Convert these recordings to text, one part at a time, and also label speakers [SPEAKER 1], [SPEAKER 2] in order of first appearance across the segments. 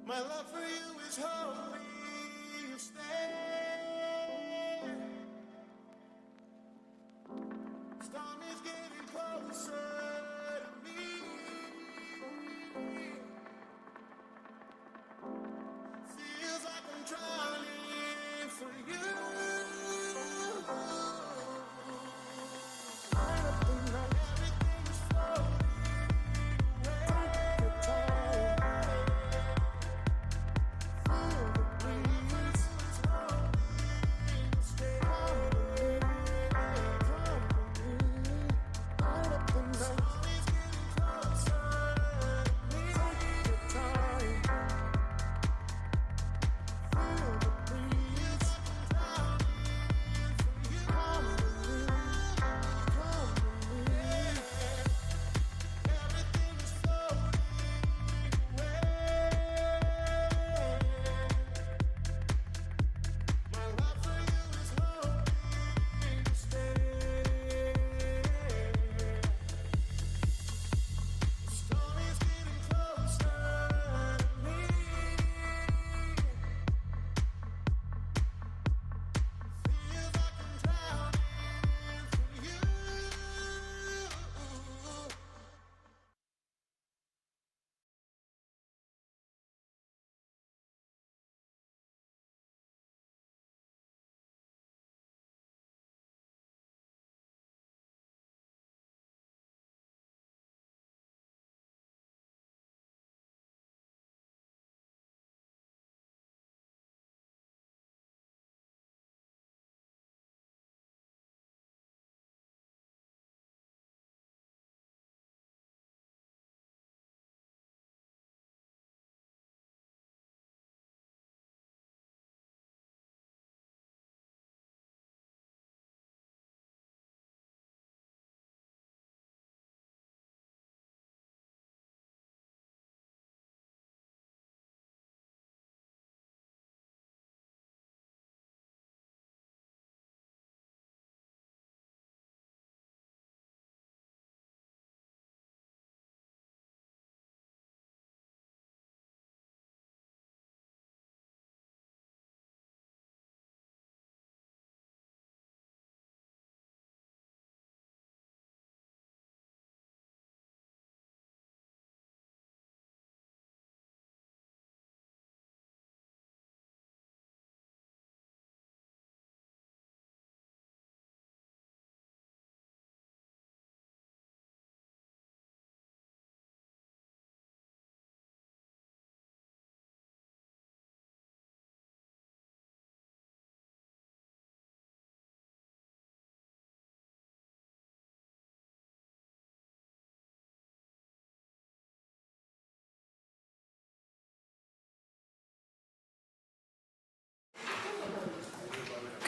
[SPEAKER 1] My love for you is holy, you stay. Storm is getting closer to me. Feels like I'm drowning for you. Light up the night, everything is floating away. Take your time. Feel the breeze. Stay on me. Come with me. Light up the night. Storm is getting closer to me. Take your time. Feel the breeze. Drowning for you. Come with me. Come with me. Everything is floating away. My love for you is hoping to stay. The storm is getting closer to me. Feels like I'm drowning for you.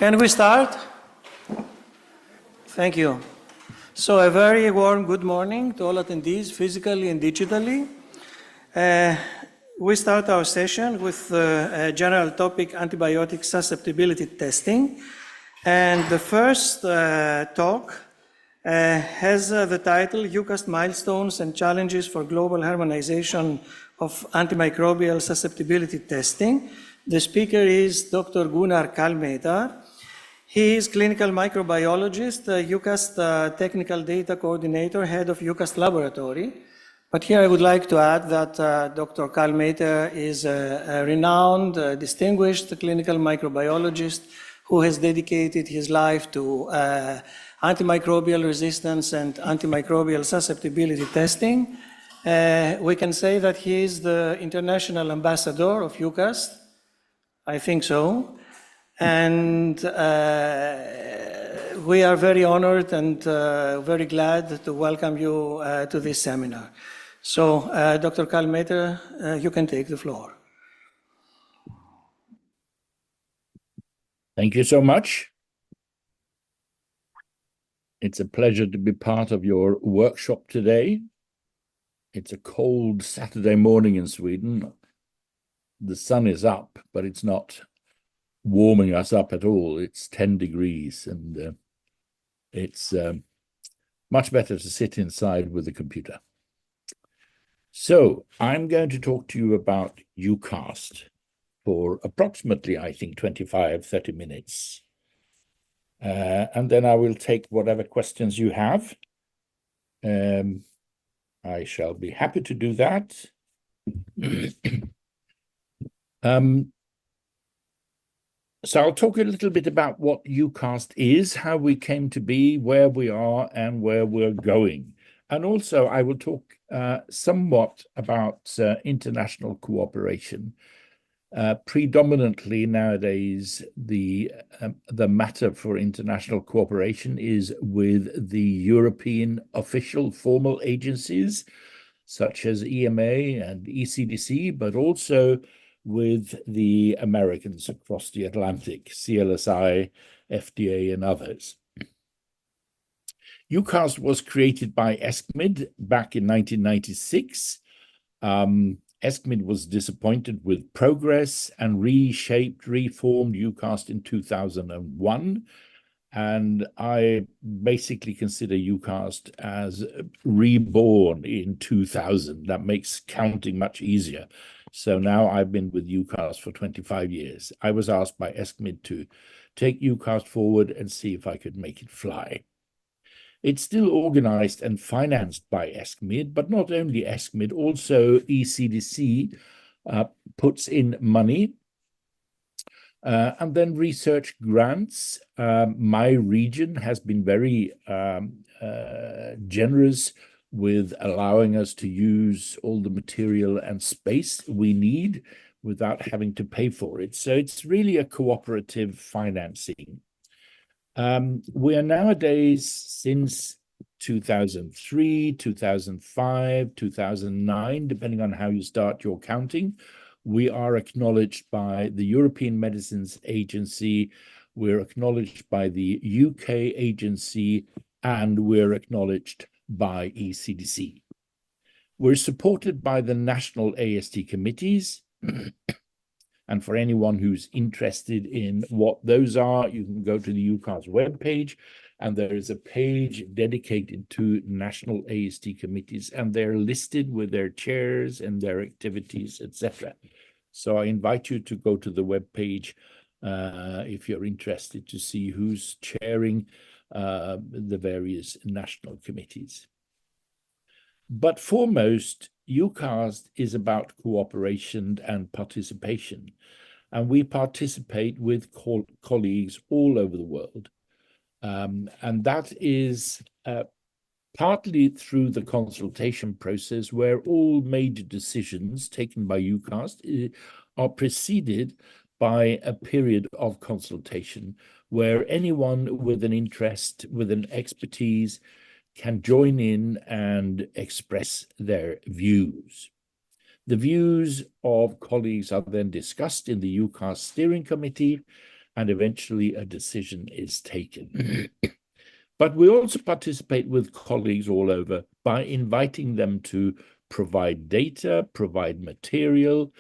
[SPEAKER 2] Can we start? Thank you. So a very warm good morning to all attendees, physically and digitally. we start our session with a general topic, antibiotic susceptibility testing. And the first talk has the title, EUCAST Milestones and Challenges for Global Harmonization of Antimicrobial Susceptibility Testing. The speaker is Dr. Gunnar Kahlmeter. He is clinical microbiologist, EUCAST technical data coordinator, head of EUCAST laboratory. But here I would like to add that Dr. Kahlmeter is a renowned, distinguished clinical microbiologist who has dedicated his life to antimicrobial resistance and antimicrobial susceptibility testing. We can say that he is the international ambassador of EUCAST. I think so. And we are very honored and very glad to welcome you to this seminar. So, Dr. Kahlmeter, you can take the floor.
[SPEAKER 3] Thank you so much. It's a pleasure to be part of your workshop today. It's a cold Saturday morning in Sweden. The sun is up, but it's not warming us up at all. It's 10 degrees, and it's much better to sit inside with the computer. So I'm going to talk to you about EUCAST for approximately, I think, 25-30 minutes. And then I will take whatever questions you have. I shall be happy to do that. So I'll talk a little bit about what EUCAST is, how we came to be, where we are, and where we're going. And also I will talk somewhat about international cooperation. Predominantly nowadays, the matter for international cooperation is with the European official formal agencies, such as EMA and ECDC, but also with the Americans across the Atlantic, CLSI, FDA, and others. EUCAST was created by ESCMID back in 1996. ESCMID was disappointed with progress and reformed EUCAST in 2001. And I basically consider EUCAST as reborn in 2000. That makes counting much easier. So now I've been with EUCAST for 25 years. I was asked by ESCMID to take EUCAST forward and see if I could make it fly. It's still organized and financed by ESCMID, but not only ESCMID, also ECDC puts in money. And then research grants. My region has been very generous with allowing us to use all the material and space we need without having to pay for it. So it's really a cooperative financing. We are nowadays, since 2003, 2005, 2009, depending on how you start your counting, we are acknowledged by the European Medicines Agency, we're acknowledged by the UK agency, and we're acknowledged by ECDC. We're supported by the national AST committees. And for anyone who's interested in what those are, you can go to the EUCAST webpage, and there is a page dedicated to national AST committees, and they're listed with their chairs and their activities, etc. So I invite you to go to the webpage if you're interested to see who's chairing the various national committees. But foremost, EUCAST is about cooperation and participation, and we participate with colleagues all over the world. And that is partly through the consultation process, where all major decisions taken by EUCAST are preceded by a period of consultation, where anyone with an interest, with an expertise, can join in and express their views. The views of colleagues are then discussed in the EUCAST steering committee, and eventually a decision is taken. But we also participate with colleagues all over by inviting them to provide data, provide material,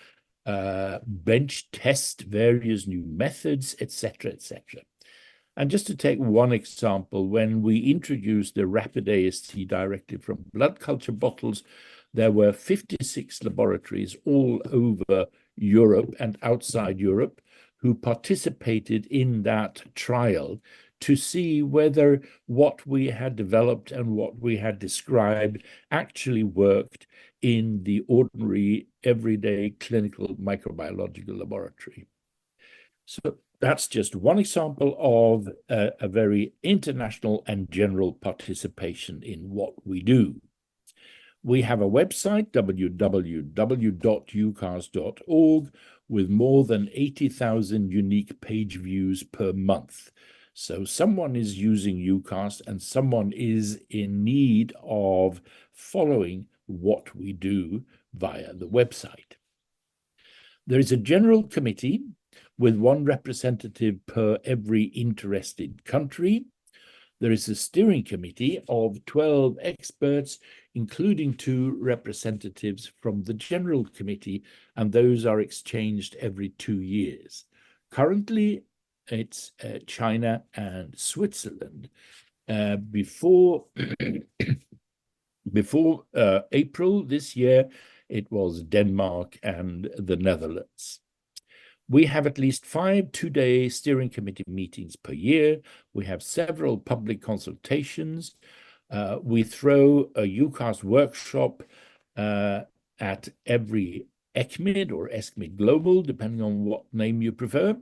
[SPEAKER 3] bench test various new methods, etc., etc. And just to take one example, when we introduced the rapid AST directly from blood culture bottles, there were 56 laboratories all over Europe and outside Europe who participated in that trial to see whether what we had developed and what we had described actually worked in the ordinary, everyday clinical microbiological laboratory. So that's just one example of a very international and general participation in what we do. We have a website, www.eucast.org, with more than 80,000 unique page views per month. So someone is using EUCAST and someone is in need of following what we do via the website. There is a general committee with one representative per every interested country. There is a steering committee of 12 experts, including 2 representatives from the general committee, and those are exchanged every 2 years. Currently, it's China and Switzerland. Before April this year, it was Denmark and the Netherlands. We have at least 5 two-day steering committee meetings per year. We have several public consultations. We throw a EUCAST workshop at every ECCMID or ESCMID Global, depending on what name you prefer.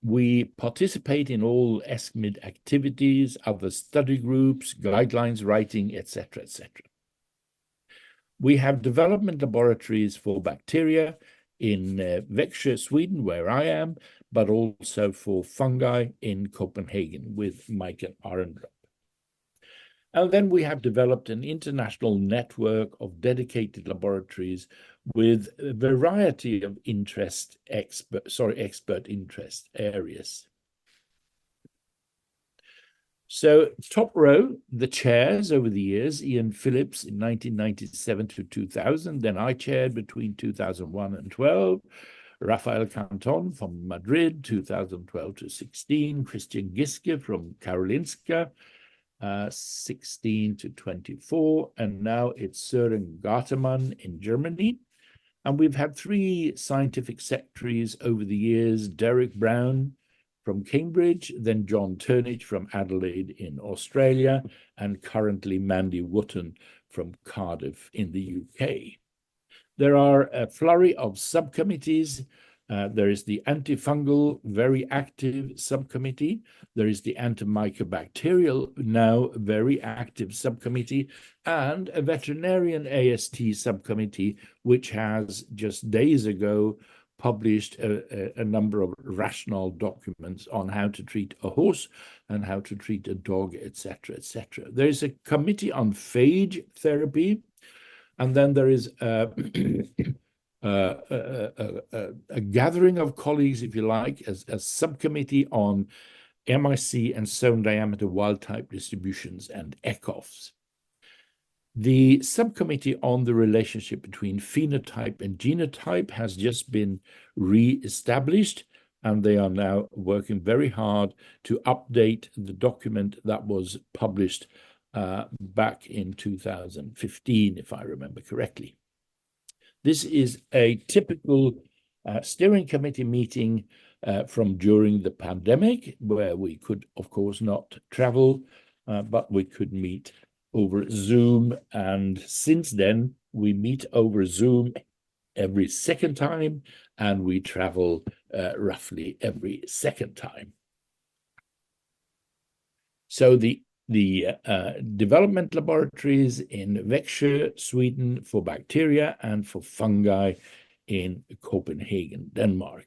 [SPEAKER 3] We participate in all ESCMID activities, other study groups, guidelines writing, etc., etc. We have development laboratories for bacteria in Växjö, Sweden, where I am, but also for fungi in Copenhagen with Michail. And then we have developed an international network of dedicated laboratories with a variety of expert interest areas. So top row, the chairs over the years, Ian Phillips in 1997 to 2000, then I chaired between 2001 and 12, Rafael Canton from Madrid, 2012 to 16, Christian Giske from Karolinska, 16 to 24, and now it's Søren Gartemann in Germany. And we've had 3 scientific secretaries over the years, Derek Brown from Cambridge, then John Turnage from Adelaide in Australia, and currently Mandy Wootton from Cardiff in the UK. There are a flurry of subcommittees. There is the antifungal, very active subcommittee. There is the antimicrobacterial, now very active subcommittee, and a veterinarian AST subcommittee, which has just days ago published a number of rational documents on how to treat a horse and how to treat a dog, etc., etc. There is a committee on phage therapy, and then there is a gathering of colleagues, if you like, as a subcommittee on MIC and zone diameter wild-type distributions and ECOFs. The subcommittee on the relationship between phenotype and genotype has just been re-established, and they are now working very hard to update the document that was published back in 2015, if I remember correctly. This is a typical steering committee meeting from during the pandemic, where we could, of course, not travel, but we could meet over Zoom. And since then, we meet over Zoom every second time, and we travel roughly every second time. So the development laboratories in Växjö, Sweden for bacteria and for fungi in Copenhagen, Denmark.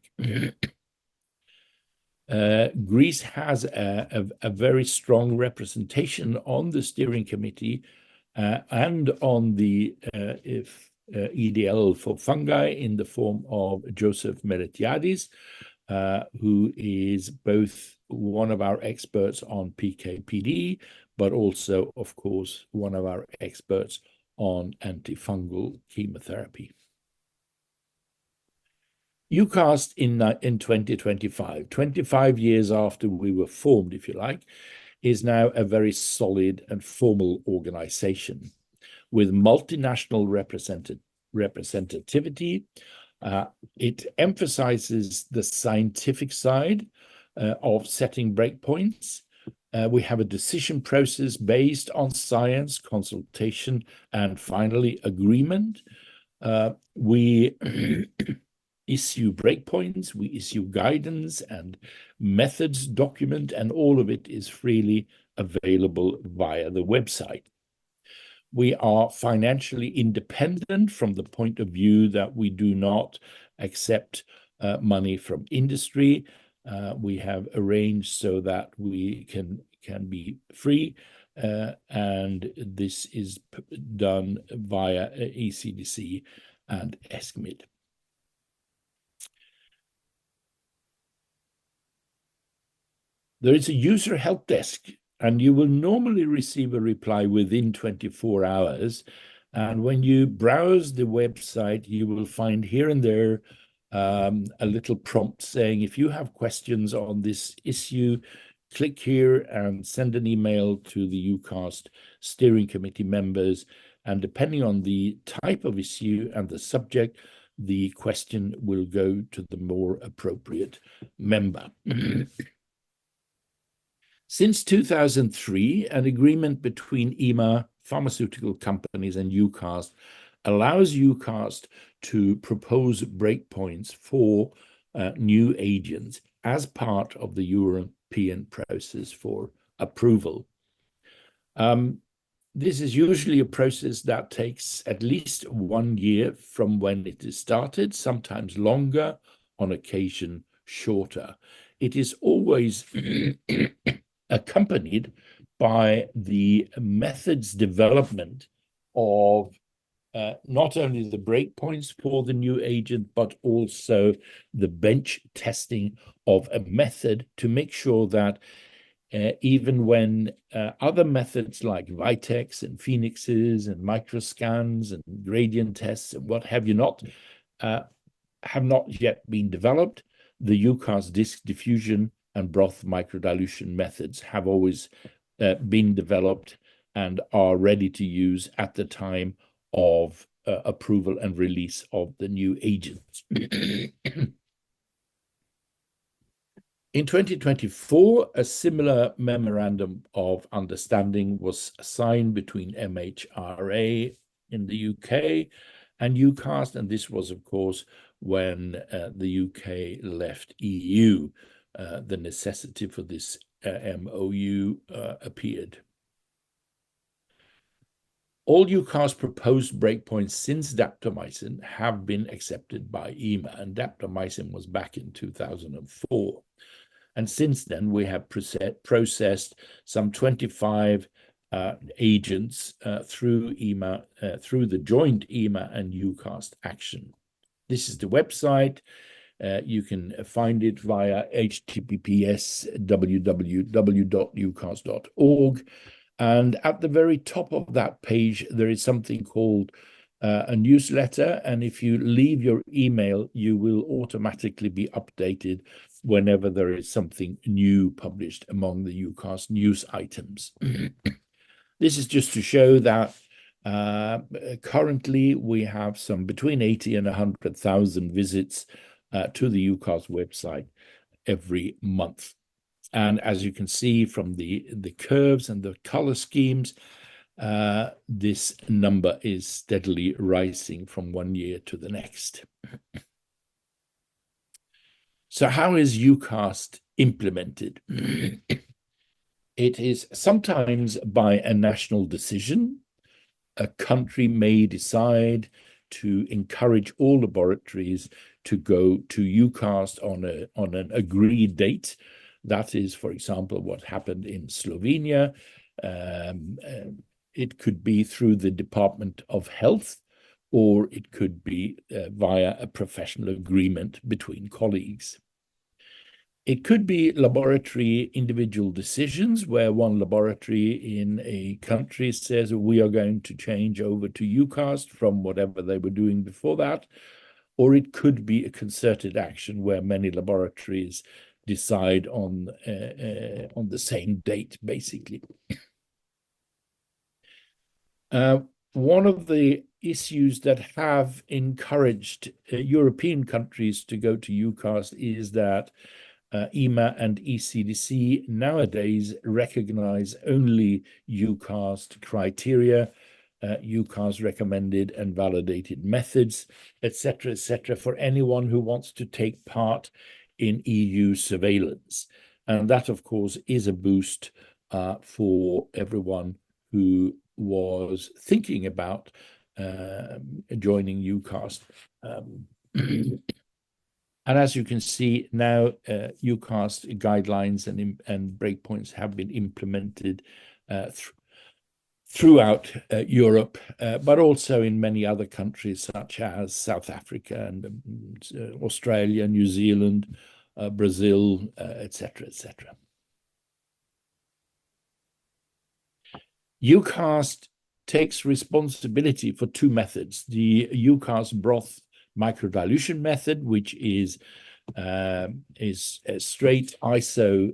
[SPEAKER 3] Greece has a very strong representation on the steering committee and on the EDL for fungi in the form of Joseph Meretiadis, who is both one of our experts on PK/PD, but also, of course, one of our experts on antifungal chemotherapy. EUCAST in 2025, 25 years after we were formed, if you like, is now a very solid and formal organization with multinational representativity. It emphasizes the scientific side of setting breakpoints. We have a decision process based on science, consultation, and finally agreement. We issue breakpoints, we issue guidance and methods document, and all of it is freely available via the website. We are financially independent from the point of view that we do not accept money from industry. We have arranged so that we can be free, and this is done via ECDC and ESCMID. There is a user help desk, and you will normally receive a reply within 24 hours. And when you browse the website, you will find here and there a little prompt saying, if you have questions on this issue, click here and send an email to the EUCAST steering committee members. And depending on the type of issue and the subject, the question will go to the more appropriate member. Since 2003, an agreement between EMA, pharmaceutical companies, and EUCAST allows EUCAST to propose breakpoints for new agents as part of the European process for approval. This is usually a process that takes at least 1 year from when it is started, sometimes longer, on occasion shorter. It is always accompanied by the methods development of not only the breakpoints for the new agent, but also the bench testing of a method to make sure that even when other methods like Vitex and Phoenixes and microscans and gradient tests and what have you not have not yet been developed, the EUCAST disk diffusion and broth microdilution methods have always been developed and are ready to use at the time of approval and release of the new agents. In 2024, a similar memorandum of understanding was signed between MHRA in the UK and EUCAST, and this was, of course, when the UK left EU. The necessity for this MOU appeared. All EUCAST proposed breakpoints since daptomycin have been accepted by EMA, and daptomycin was back in 2004. And since then, we have processed some 25 agents through EMA, through the joint EMA and EUCAST action. This is the website. You can find it via https://www.eucast.org. And at the very top of that page, there is something called a newsletter. And if you leave your email, you will automatically be updated whenever there is something new published among the EUCAST news items. This is just to show that currently we have some between 80 and 100,000 visits to the EUCAST website every month. And as you can see from the curves and the color schemes, this number is steadily rising from 1 year to the next. So how is EUCAST implemented? It is sometimes by a national decision. A country may decide to encourage all laboratories to go to EUCAST on an agreed date. That is, for example, what happened in Slovenia. It could be through the Department of Health, or it could be via a professional agreement between colleagues. It could be laboratory individual decisions where one laboratory in a country says we are going to change over to EUCAST from whatever they were doing before that, or it could be a concerted action where many laboratories decide on the same date, basically. One of the issues that have encouraged European countries to go to EUCAST is that EMA and ECDC nowadays recognize only EUCAST criteria, EUCAST recommended and validated methods, etc., for anyone who wants to take part in EU surveillance. And that, of course, is a boost for everyone who was thinking about joining EUCAST. And as you can see now, EUCAST guidelines and breakpoints have been implemented throughout Europe, but also in many other countries such as South Africa and Australia, New Zealand, Brazil, etc., etc. EUCAST takes responsibility for two methods: the EUCAST broth microdilution method, which is a straight ISO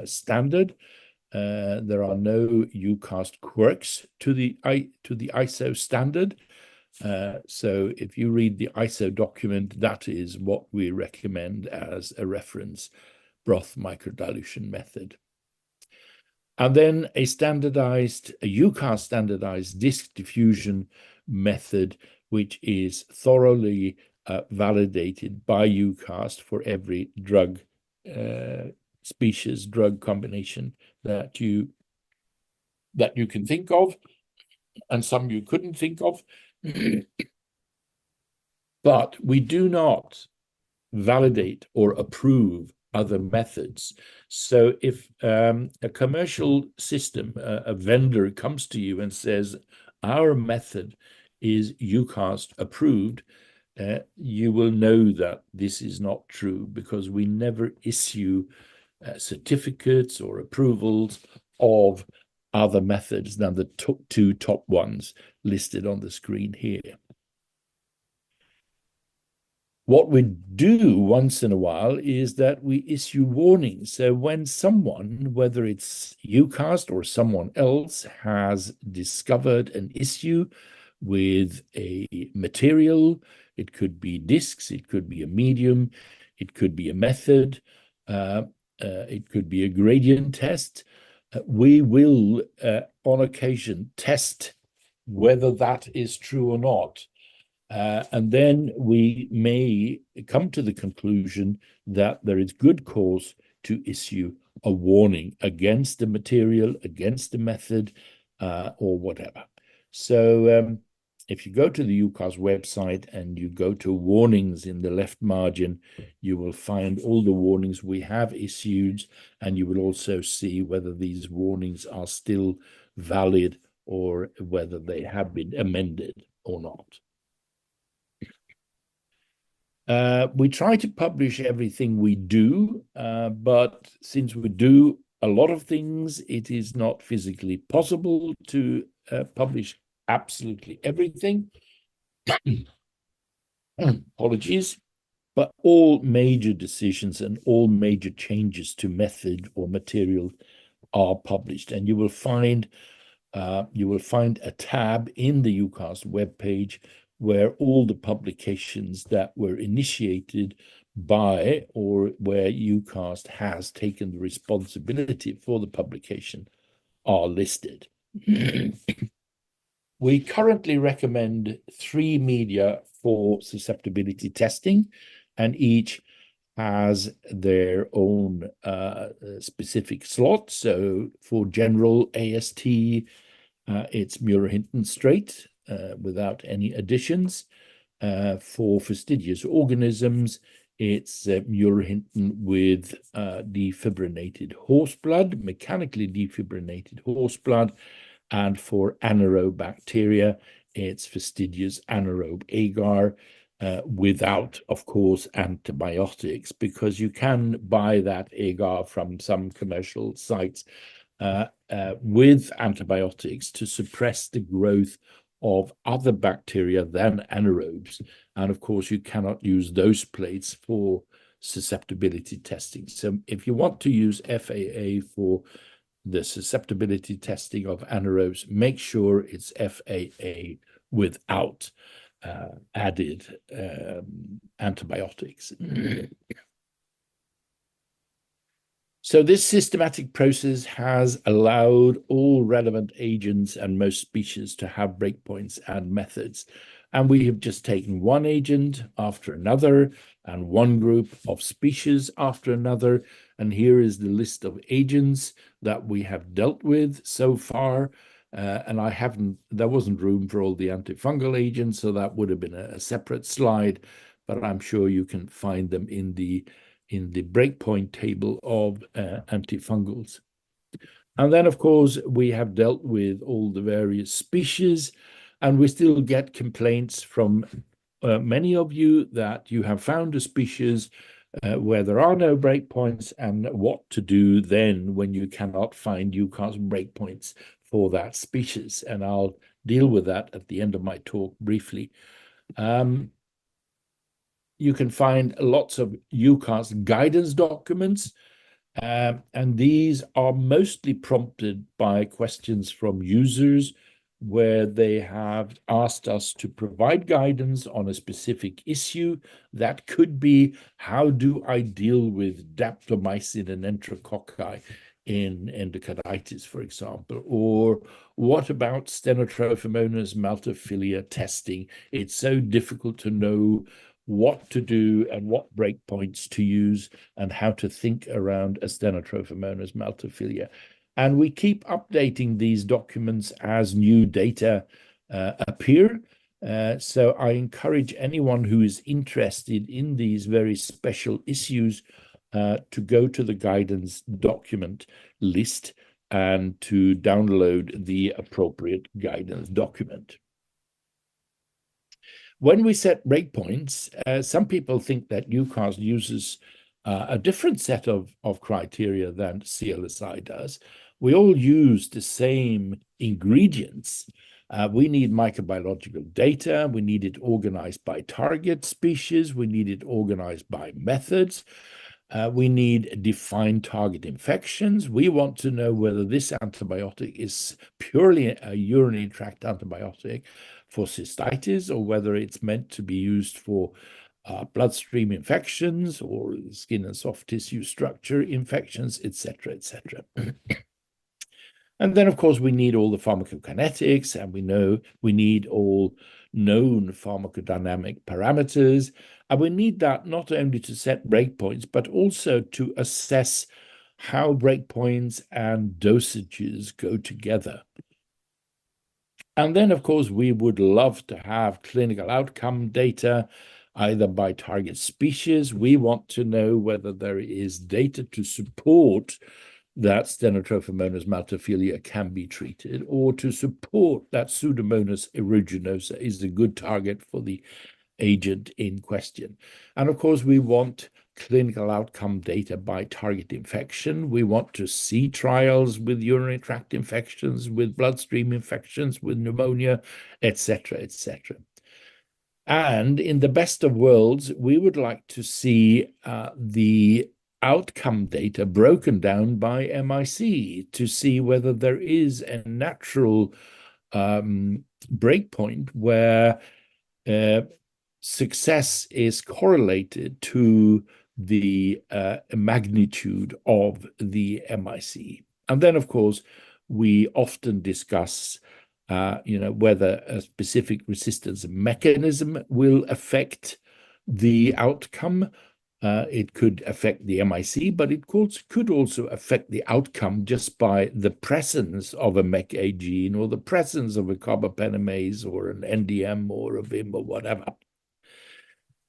[SPEAKER 3] standard. There are no EUCAST quirks to the ISO standard. So if you read the ISO document, that is what we recommend as a reference broth microdilution method. And then a EUCAST standardized disk diffusion method, which is thoroughly validated by EUCAST for every drug species, drug combination that you can think of, and some you couldn't think of. But we do not validate or approve other methods. So if a commercial system, a vendor comes to you and says, our method is EUCAST approved, you will know that this is not true, because we never issue certificates or approvals of other methods than the two top ones listed on the screen here. What we do once in a while is that we issue warnings. So when someone, whether it's EUCAST or someone else, has discovered an issue with a material, it could be discs, it could be a medium, it could be a method, it could be a gradient test, we will, on occasion, test whether that is true or not. And then we may come to the conclusion that there is good cause to issue a warning against the material, against the method, or whatever. So if you go to the EUCAST website and you go to warnings in the left margin, you will find all the warnings we have issued, and you will also see whether these warnings are still valid or whether they have been amended or not. We try to publish everything we do, but since we do a lot of things, it is not physically possible to publish absolutely everything. Apologies. But all major decisions and all major changes to method or material are published, and you will find a tab in the EUCAST webpage where all the publications that were initiated by or where EUCAST has taken the responsibility for the publication are listed. We currently recommend 3 media for susceptibility testing, and each has their own specific slot. So for general AST, it's Muir-Hinton straight, without any additions. For fastidious organisms, it's Muir-Hinton with defibrinated horse blood, mechanically defibrinated horse blood. And for anaerobe bacteria, it's fastidious anaerobe agar, without, of course, antibiotics, because you can buy that agar from some commercial sites with antibiotics to suppress the growth of other bacteria than anaerobes. And of course, you cannot use those plates for susceptibility testing. So if you want to use FAA for the susceptibility testing of anaerobes, make sure it's FAA without added antibiotics. So this systematic process has allowed all relevant agents and most species to have breakpoints and methods. And we have just taken one agent after another and one group of species after another. And here is the list of agents that we have dealt with so far. And there wasn't room for all the antifungal agents, so that would have been a separate slide, but I'm sure you can find them in the breakpoint table of antifungals. And then, of course, we have dealt with all the various species, and we still get complaints from many of you that you have found a species where there are no breakpoints, and what to do then when you cannot find EUCAST breakpoints for that species. And I'll deal with that at the end of my talk briefly. You can find lots of EUCAST guidance documents, and these are mostly prompted by questions from users where they have asked us to provide guidance on a specific issue. That could be, how do I deal with daptomycin and enterococci in endocarditis, for example? Or what about Stenotrophomonas maltophilia testing? It's so difficult to know what to do and what breakpoints to use and how to think around a Stenotrophomonas maltophilia. And we keep updating these documents as new data appear. So I encourage anyone who is interested in these very special issues to go to the guidance document list and to download the appropriate guidance document. When we set breakpoints, some people think that EUCAST uses a different set of criteria than CLSI does. We all use the same ingredients. We need microbiological data. We need it organized by target species. We need it organized by methods. We need defined target infections. We want to know whether this antibiotic is purely a urinary tract antibiotic for cystitis, or whether it's meant to be used for bloodstream infections or skin and soft tissue structure infections, etc., etc. And then, of course, we need all the pharmacokinetics, and we need all known pharmacodynamic parameters. And we need that not only to set breakpoints, but also to assess how breakpoints and dosages go together. And then, of course, we would love to have clinical outcome data, either by target species. We want to know whether there is data to support that Stenotrophomonas maltophilia can be treated, or to support that Pseudomonas aeruginosa is a good target for the agent in question. And of course, we want clinical outcome data by target infection. We want to see trials with urinary tract infections, with bloodstream infections, with pneumonia, etc., etc. And in the best of worlds, we would like to see the outcome data broken down by MIC to see whether there is a natural breakpoint where success is correlated to the magnitude of the MIC. And then, of course, we often discuss whether a specific resistance mechanism will affect the outcome. It could affect the MIC, but it could also affect the outcome just by the presence of a MEK-A gene, or the presence of a carbapenemase, or an NDM, or a VIM, or whatever.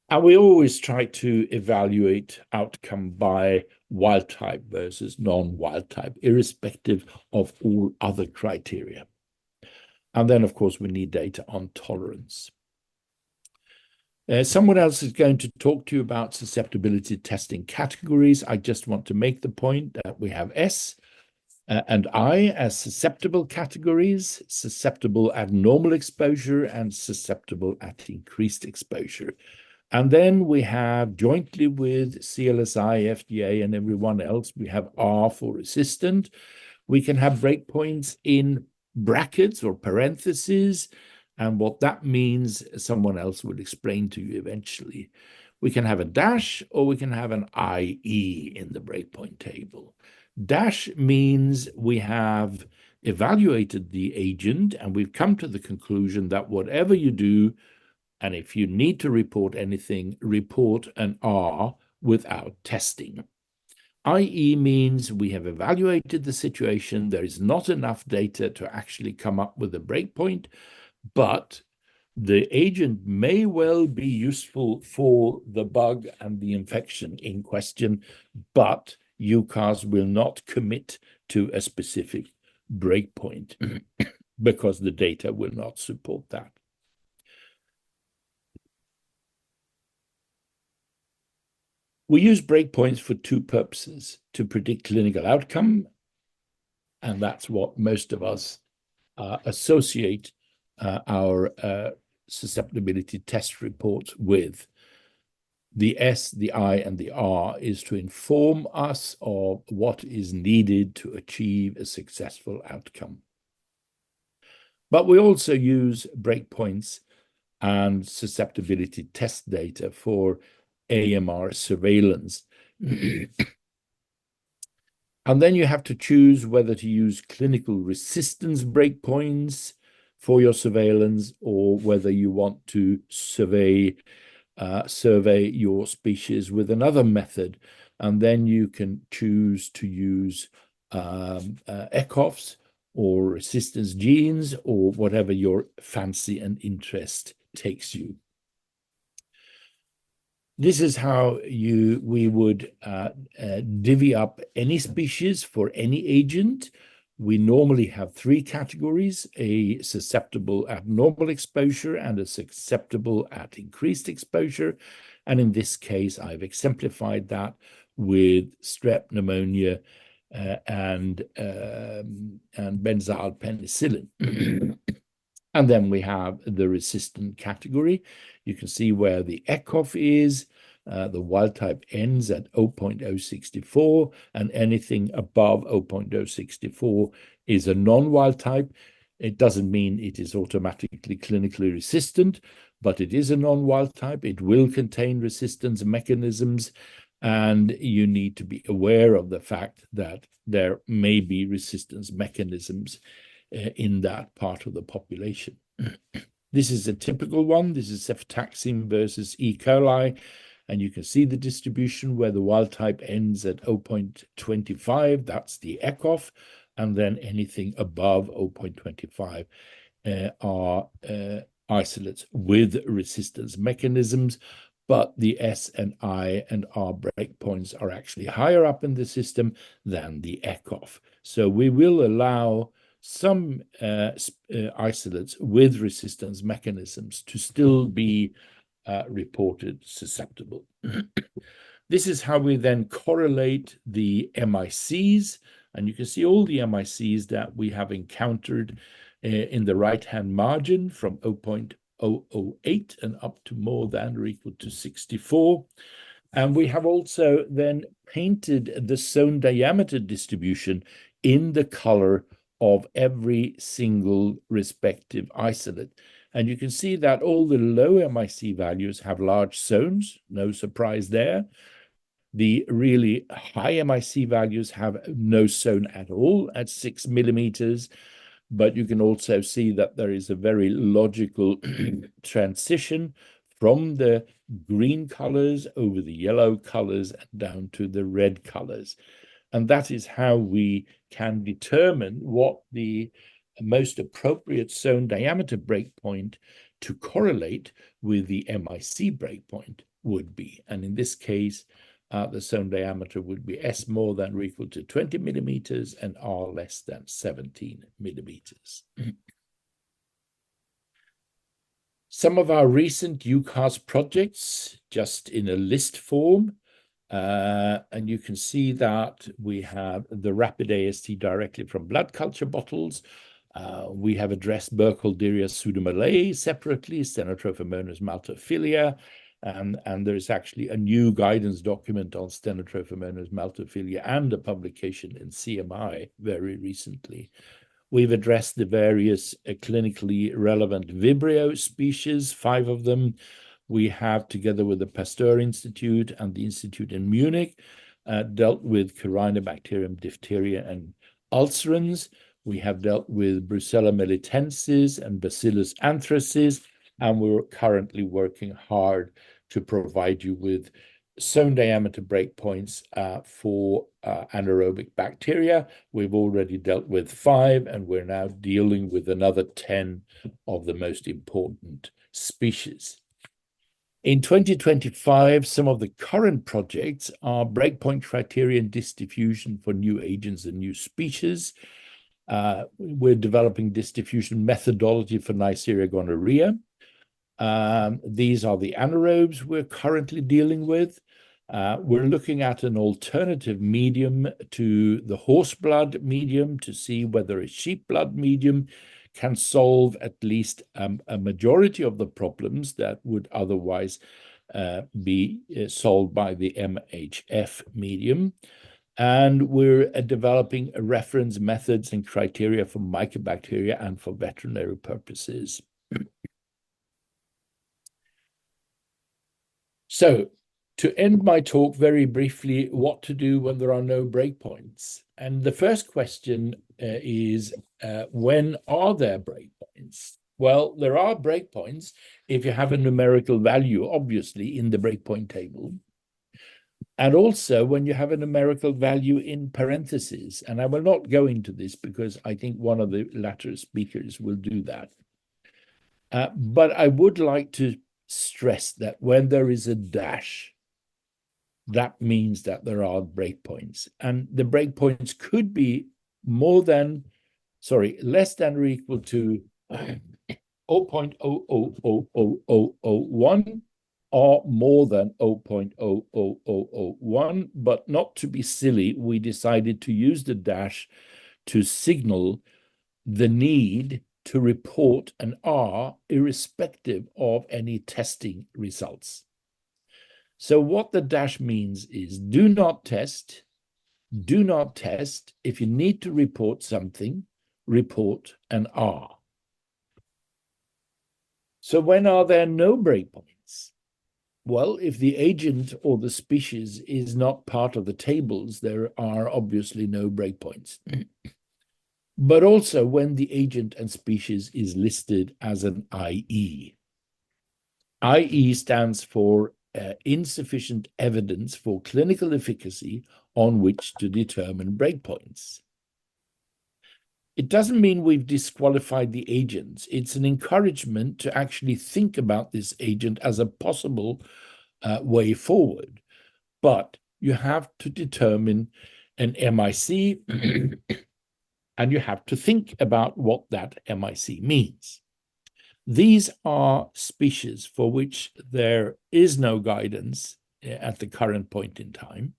[SPEAKER 3] And we always try to evaluate outcome by wild type versus non-wild type, irrespective of all other criteria. And then, of course, we need data on tolerance. Someone else is going to talk to you about susceptibility testing categories. I just want to make the point that we have S and I as susceptible categories, susceptible at normal exposure and susceptible at increased exposure. And then we have, jointly with CLSI, FDA, and everyone else, we have R for resistant. We can have breakpoints in brackets or parentheses, and what that means, someone else will explain to you eventually. We can have a dash, or we can have an IE in the breakpoint table. Dash means we have evaluated the agent, and we've come to the conclusion that whatever you do, and if you need to report anything, report an R without testing. IE means we have evaluated the situation. There is not enough data to actually come up with a breakpoint, but the agent may well be useful for the bug and the infection in question, but EUCAST will not commit to a specific breakpoint because the data will not support that. We use breakpoints for two purposes: to predict clinical outcome, and that's what most of us associate our susceptibility test reports with. The S, the I, and the R is to inform us of what is needed to achieve a successful outcome. But we also use breakpoints and susceptibility test data for AMR surveillance. And then you have to choose whether to use clinical resistance breakpoints for your surveillance, or whether you want to survey your species with another method. And then you can choose to use ECOFs or resistance genes, or whatever your fancy and interest takes you. This is how we would divvy up any species for any agent. We normally have three categories: a susceptible at normal exposure and a susceptible at increased exposure. And in this case, I've exemplified that with strep, pneumonia, and benzyl penicillin. And then we have the resistant category. You can see where the ECOF is. The wild type ends at 0.064, and anything above 0.064 is a non-wild type. It doesn't mean it is automatically clinically resistant, but it is a non-wild type. It will contain resistance mechanisms, and you need to be aware of the fact that there may be resistance mechanisms in that part of the population. This is a typical one. This is cefotaxime versus E. coli. And you can see the distribution where the wild type ends at 0.25. That's the ECOF. And then anything above 0.25 are isolates with resistance mechanisms. But the S and I and R breakpoints are actually higher up in the system than the ECOF. So we will allow some isolates with resistance mechanisms to still be reported susceptible. This is how we then correlate the MICs, and you can see all the MICs that we have encountered in the right-hand margin from 0.008 and up to more than or equal to 64. And we have also then painted the zone diameter distribution in the color of every single respective isolate. And you can see that all the low MIC values have large zones, no surprise there. The really high MIC values have no zone at all at 6 millimeters. But you can also see that there is a very logical transition from the green colors over the yellow colors and down to the red colors. And that is how we can determine what the most appropriate zone diameter breakpoint to correlate with the MIC breakpoint would be. And in this case, the zone diameter would be S more than or equal to 20 millimeters and R less than 17 millimeters. Some of our recent EUCAST projects, just in a list form, and you can see that we have the rapid AST directly from blood culture bottles. We have addressed Burkholderia pseudomalae separately, Stenotrophomonas maltophilia, and there's actually a new guidance document on Stenotrophomonas maltophilia and a publication in CMI very recently. We've addressed the various clinically relevant Vibrio species, 5 of them. We have, together with the Pasteur Institute and the Institute in Munich, dealt with Corynebacterium diphtheria and ulcerans. We have dealt with Brucella melitensis and Bacillus anthracis, and we're currently working hard to provide you with zone diameter breakpoints for anaerobic bacteria. We've already dealt with 5, and we're now dealing with another 10 of the most important species. In 2025, some of the current projects are breakpoint criterion diffusion for new agents and new species. We're developing diffusion methodology for Neisseria gonorrhea. These are the anaerobes we're currently dealing with. We're looking at an alternative medium to the horse blood medium to see whether a sheep blood medium can solve at least a majority of the problems that would otherwise be solved by the MHF medium. And we're developing reference methods and criteria for mycobacteria and for veterinary purposes. So, to end my talk very briefly, what to do when there are no breakpoints. And the first question is, when are there breakpoints? Well, there are breakpoints if you have a numerical value, obviously, in the breakpoint table. And also when you have a numerical value in parentheses. And I will not go into this because I think one of the latter speakers will do that. But I would like to stress that when there is a dash, that means that there are breakpoints. And the breakpoints could be less than or equal to 0.000001 or more than 0.00001. But not to be silly, we decided to use the dash to signal the need to report an R irrespective of any testing results. So what the dash means is do not test. Do not test. If you need to report something, report an R. So when are there no breakpoints? Well, if the agent or the species is not part of the tables, there are obviously no breakpoints. But also when the agent and species is listed as an IE. IE stands for insufficient evidence for clinical efficacy on which to determine breakpoints. It doesn't mean we've disqualified the agents. It's an encouragement to actually think about this agent as a possible way forward. But you have to determine an MIC and you have to think about what that MIC means. These are species for which there is no guidance at the current point in time.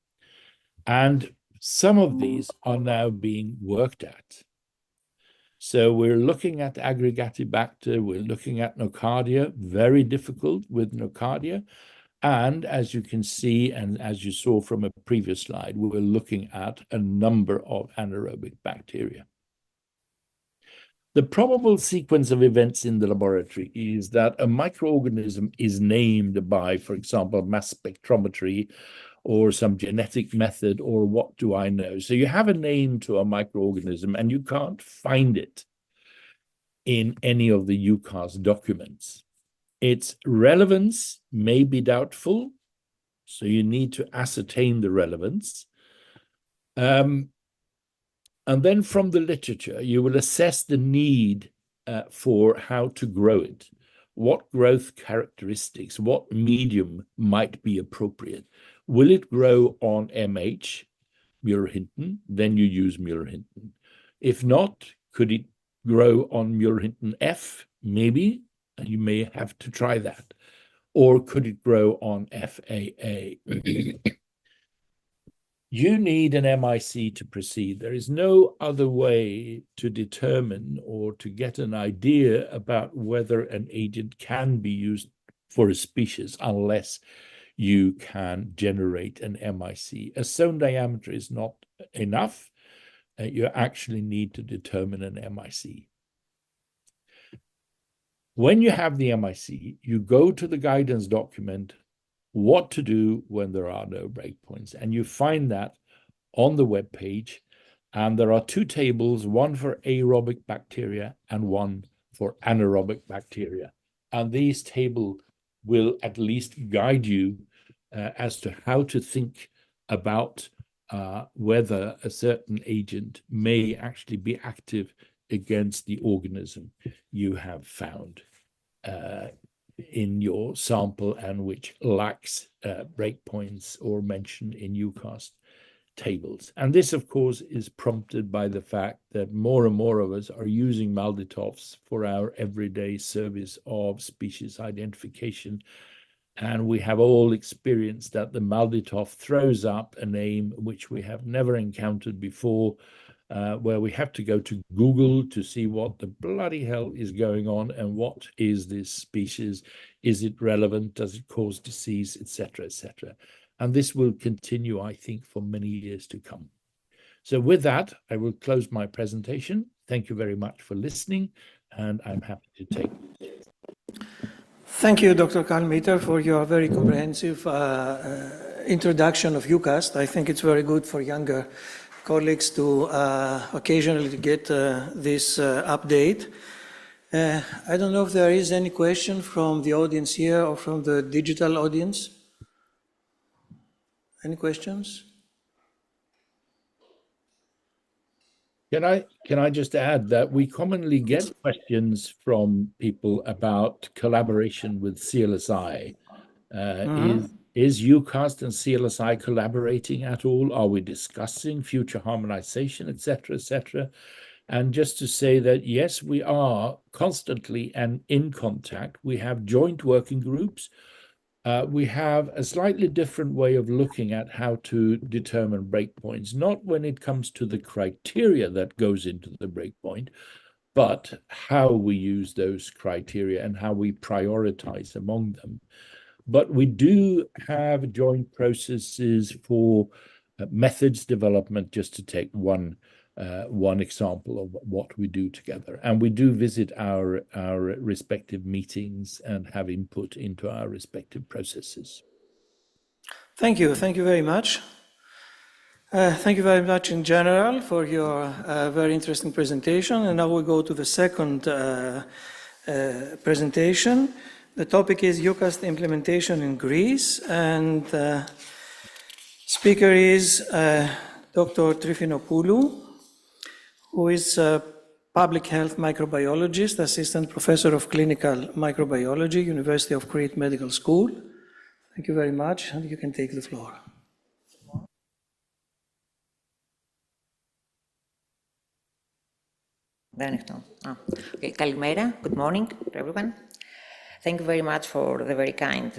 [SPEAKER 3] And some of these are now being worked at. So we're looking at Aggregatibacter, we're looking at Nocardia, very difficult with Nocardia. And as you can see, and as you saw from a previous slide, we were looking at a number of anaerobic bacteria. The probable sequence of events in the laboratory is that a microorganism is named by, for example, mass spectrometry or some genetic method, or what do I know? So you have a name to a microorganism and you can't find it in any of the EUCAST documents. Its relevance may be doubtful, so you need to ascertain the relevance. And then from the literature, you will assess the need for how to grow it. What growth characteristics, what medium might be appropriate? Will it grow on MH, Muir-Hinton? Then you use Muir-Hinton. If not, could it grow on Muir-Hinton F? Maybe. You may have to try that. Or could it grow on FAA? You need an MIC to proceed. There is no other way to determine or to get an idea about whether an agent can be used for a species unless you can generate an MIC. A zone diameter is not enough. You actually need to determine an MIC. When you have the MIC, you go to the guidance document, what to do when there are no breakpoints. And you find that on the web page. And there are two tables, one for aerobic bacteria and one for anaerobic bacteria. And these tables will at least guide you as to how to think about whether a certain agent may actually be active against the organism you have found in your sample and which lacks breakpoints or mention in EUCAST tables. And this, of course, is prompted by the fact that more and more of us are using MALDI-TOFs for our everyday service of species identification. And we have all experienced that the MALDI-TOF throws up a name which we have never encountered before, where we have to go to Google to see what the bloody hell is going on and what is this species, is it relevant, does it cause disease, etc., etc. And this will continue, I think, for many years to come. So with that, I will close my presentation. Thank you very much for listening, and I'm happy to take it.
[SPEAKER 2] Thank you, Dr. Kahlmeter, for your very comprehensive introduction of EUCAST. I think it's very good for younger colleagues to occasionally get this update. I don't know if there is any question from the audience here or from the digital audience. Any questions?
[SPEAKER 3] Can I just add that we commonly get questions from people about collaboration with CLSI. Is EUCAST and CLSI collaborating at all? Are we discussing future harmonization, etc., etc.? And just to say that, yes, we are constantly and in contact. We have joint working groups. We have a slightly different way of looking at how to determine breakpoints, not when it comes to the criteria that goes into the breakpoint, but how we use those criteria and how we prioritize among them. But we do have joint processes for methods development, just to take one example of what we do together. And we do visit our respective meetings and have input into our respective processes.
[SPEAKER 2] Thank you. Thank you very much. Thank you very much in general for your very interesting presentation. And now we go to the second presentation. The topic is EUCAST implementation in Greece. And speaker is Dr. Tryfinopoulou, who is a public health microbiologist, assistant professor of clinical microbiology, University of Crete Medical School. Thank you very much, and you can take the floor.
[SPEAKER 4] Okay, Kahlmeter. Good morning to everyone. Thank you very much for the very kind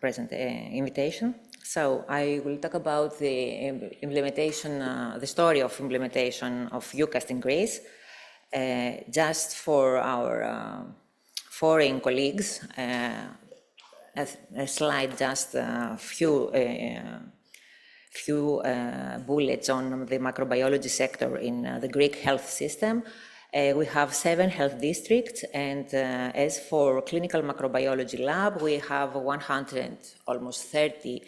[SPEAKER 4] invitation. So I will talk about the implementation, the story of implementation of EUCAST in Greece. Just for our foreign colleagues, a slide, just a few bullets on the microbiology sector in the Greek health system. We have 7 health districts, and as for clinical microbiology lab, we have 130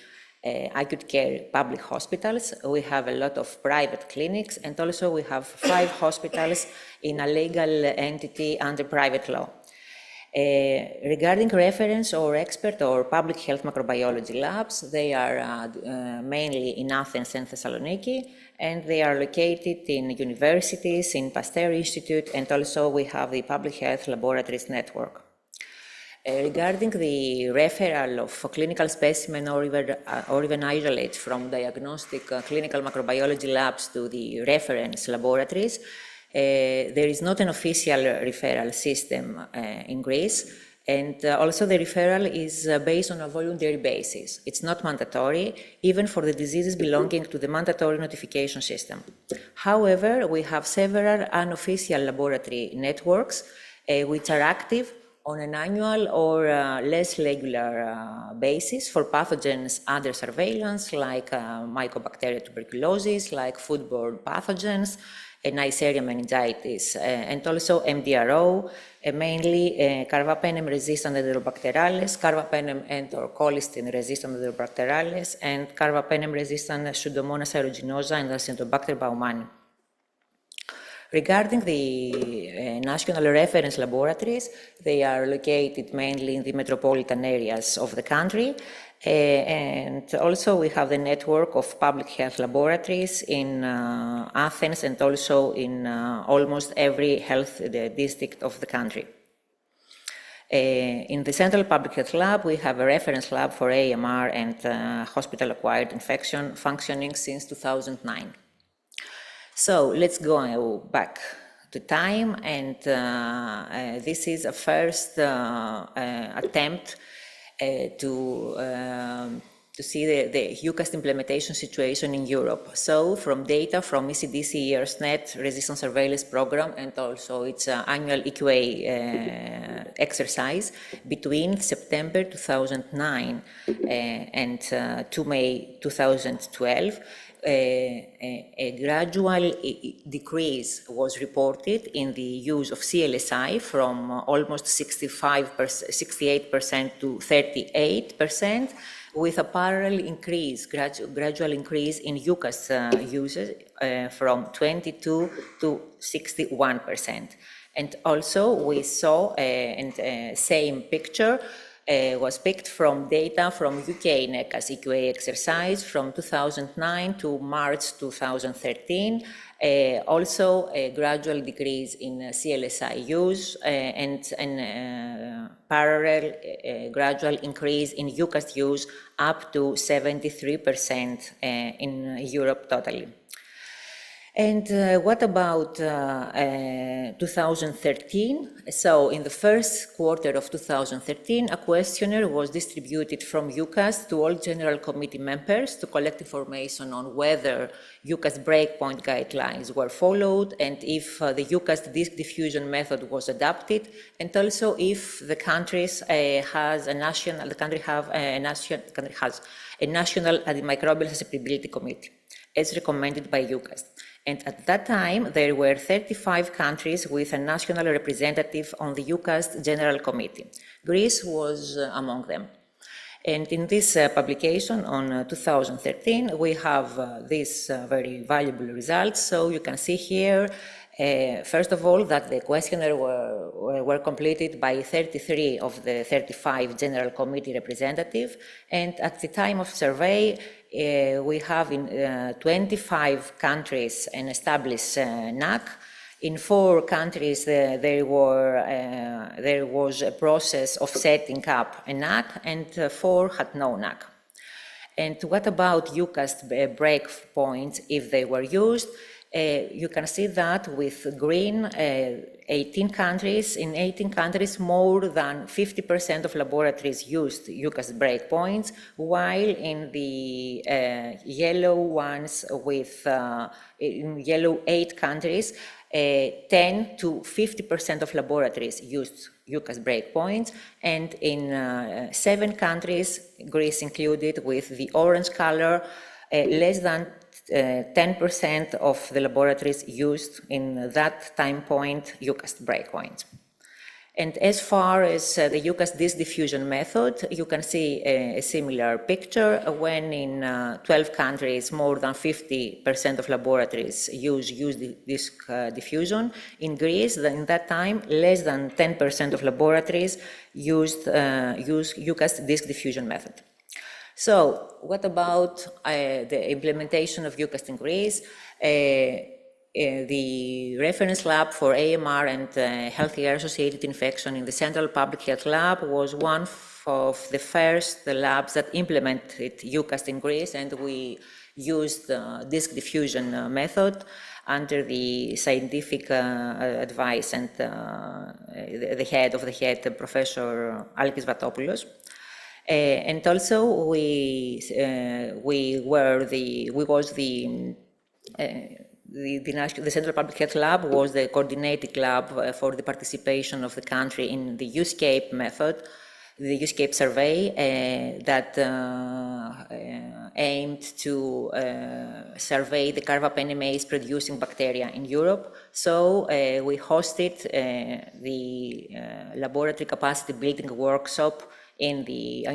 [SPEAKER 4] acute care public hospitals. We have a lot of private clinics, and also we have 5 hospitals in a legal entity under private law. Regarding reference or expert or public health microbiology labs, they are mainly in Athens and Thessaloniki, and they are located in universities, in Pasteur Institute, and also we have the Public Health Laboratories Network. Regarding the referral of clinical specimen or even isolates from diagnostic clinical microbiology labs to the reference laboratories, there is not an official referral system in Greece. And also the referral is based on a voluntary basis. It's not mandatory, even for the diseases belonging to the mandatory notification system. However, we have several unofficial laboratory networks which are active on an annual or less regular basis for pathogens under surveillance, like Mycobacteria tuberculosis, like foodborne pathogens, Neisseria meningitis, and also MDRO, mainly Carbapenem-resistant Enterobacterales, Carbapenem and or colistin-resistant Enterobacterales, and Carbapenem-resistant Pseudomonas aeruginosa and Acinetobacter baumannii. Regarding the national reference laboratories, they are located mainly in the metropolitan areas of the country. And also we have the network of public health laboratories in Athens and also in almost every health district of the country. In the Central Public Health Lab, we have a reference lab for AMR and hospital-acquired infection functioning since 2009. So let's go back to time, and this is a first attempt to see the EUCAST implementation situation in Europe. So from data from ECDC EARSnet resistance surveillance program and also its annual EQA exercise between September 2009 and to May 2012, a gradual decrease was reported in the use of CLSI from almost 68% to 38%, with a parallel increase, gradual increase in EUCAST users from 22 to 61%. And also we saw, same picture, was picked from data from UK NECAS EQA exercise from 2009 to March 2013. Also a gradual decrease in CLSI use and parallel gradual increase in EUCAST use up to 73% in Europe totally. And what about 2013? So in the first quarter of 2013, a questionnaire was distributed from EUCAST to all General Committee members to collect information on whether EUCAST breakpoint guidelines were followed and if the EUCAST disk diffusion method was adopted, and also if the country has a national antimicrobial susceptibility committee, as recommended by EUCAST. And at that time, there were 35 countries with a national representative on the EUCAST General Committee. Greece was among them. And in this publication on 2013, we have these very valuable results. So you can see here, first of all, that the questionnaire were completed by 33 of the 35 General Committee representatives. And at the time of survey, we have in 25 countries an established NAC. In 4 countries, there was a process of setting up a NAC, and 4 had no NAC. And what about EUCAST breakpoints if they were used? You can see that with green, 18 countries. In 18 countries, more than 50% of laboratories used EUCAST breakpoints, while in the yellow ones with, in yellow 8 countries, 10 to 50% of laboratories used EUCAST breakpoints, and in 7 countries, Greece included, with the orange color, less than 10% of the laboratories used in that time point EUCAST breakpoints. And as far as the EUCAST disk diffusion method, you can see a similar picture when in 12 countries more than 50% of laboratories use disk diffusion. In Greece, in that time, less than 10% of laboratories use EUCAST disk diffusion method. So what about the implementation of EUCAST in Greece? The reference lab for AMR and healthy air-associated infection in the Central Public Health Lab was one of the first labs that implemented EUCAST in Greece, and we used the disk diffusion method under the scientific advice and the head, Professor Alkis Vatopoulos. And also the Central Public Health Lab was the coordinating lab for the participation of the country in the EUScape method, the EUScape survey that aimed to survey the carbapenemase producing bacteria in Europe. So we hosted the laboratory capacity building workshop in the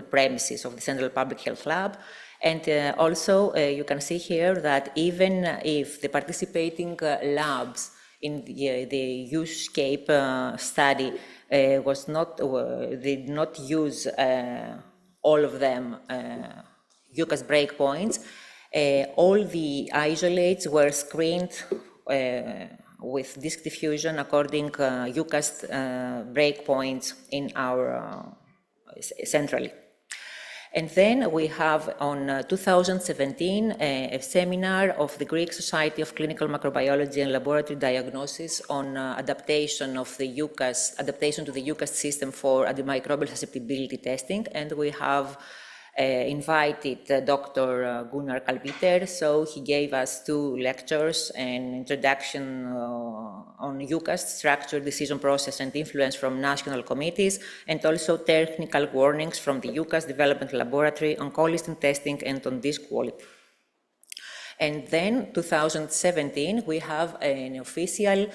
[SPEAKER 4] premises of the Central Public Health Lab. And also, you can see here that even if the participating labs in the EUScape study did not use all of them EUCAST breakpoints, all the isolates were screened with disk diffusion according EUCAST breakpoints in our centrally. And then we have on 2017 a seminar of the Greek Society of Clinical Microbiology and Laboratory Diagnosis on adaptation to the EUCAST system for antimicrobial susceptibility testing, and we have invited Dr. Gunnar Kahlmeter, so he gave us 2 lectures, an introduction on EUCAST, structure, decision process and influence from national committees, and also technical warnings from the EUCAST Development Laboratory on colistin testing and on disk quality. And then 2017, we have an official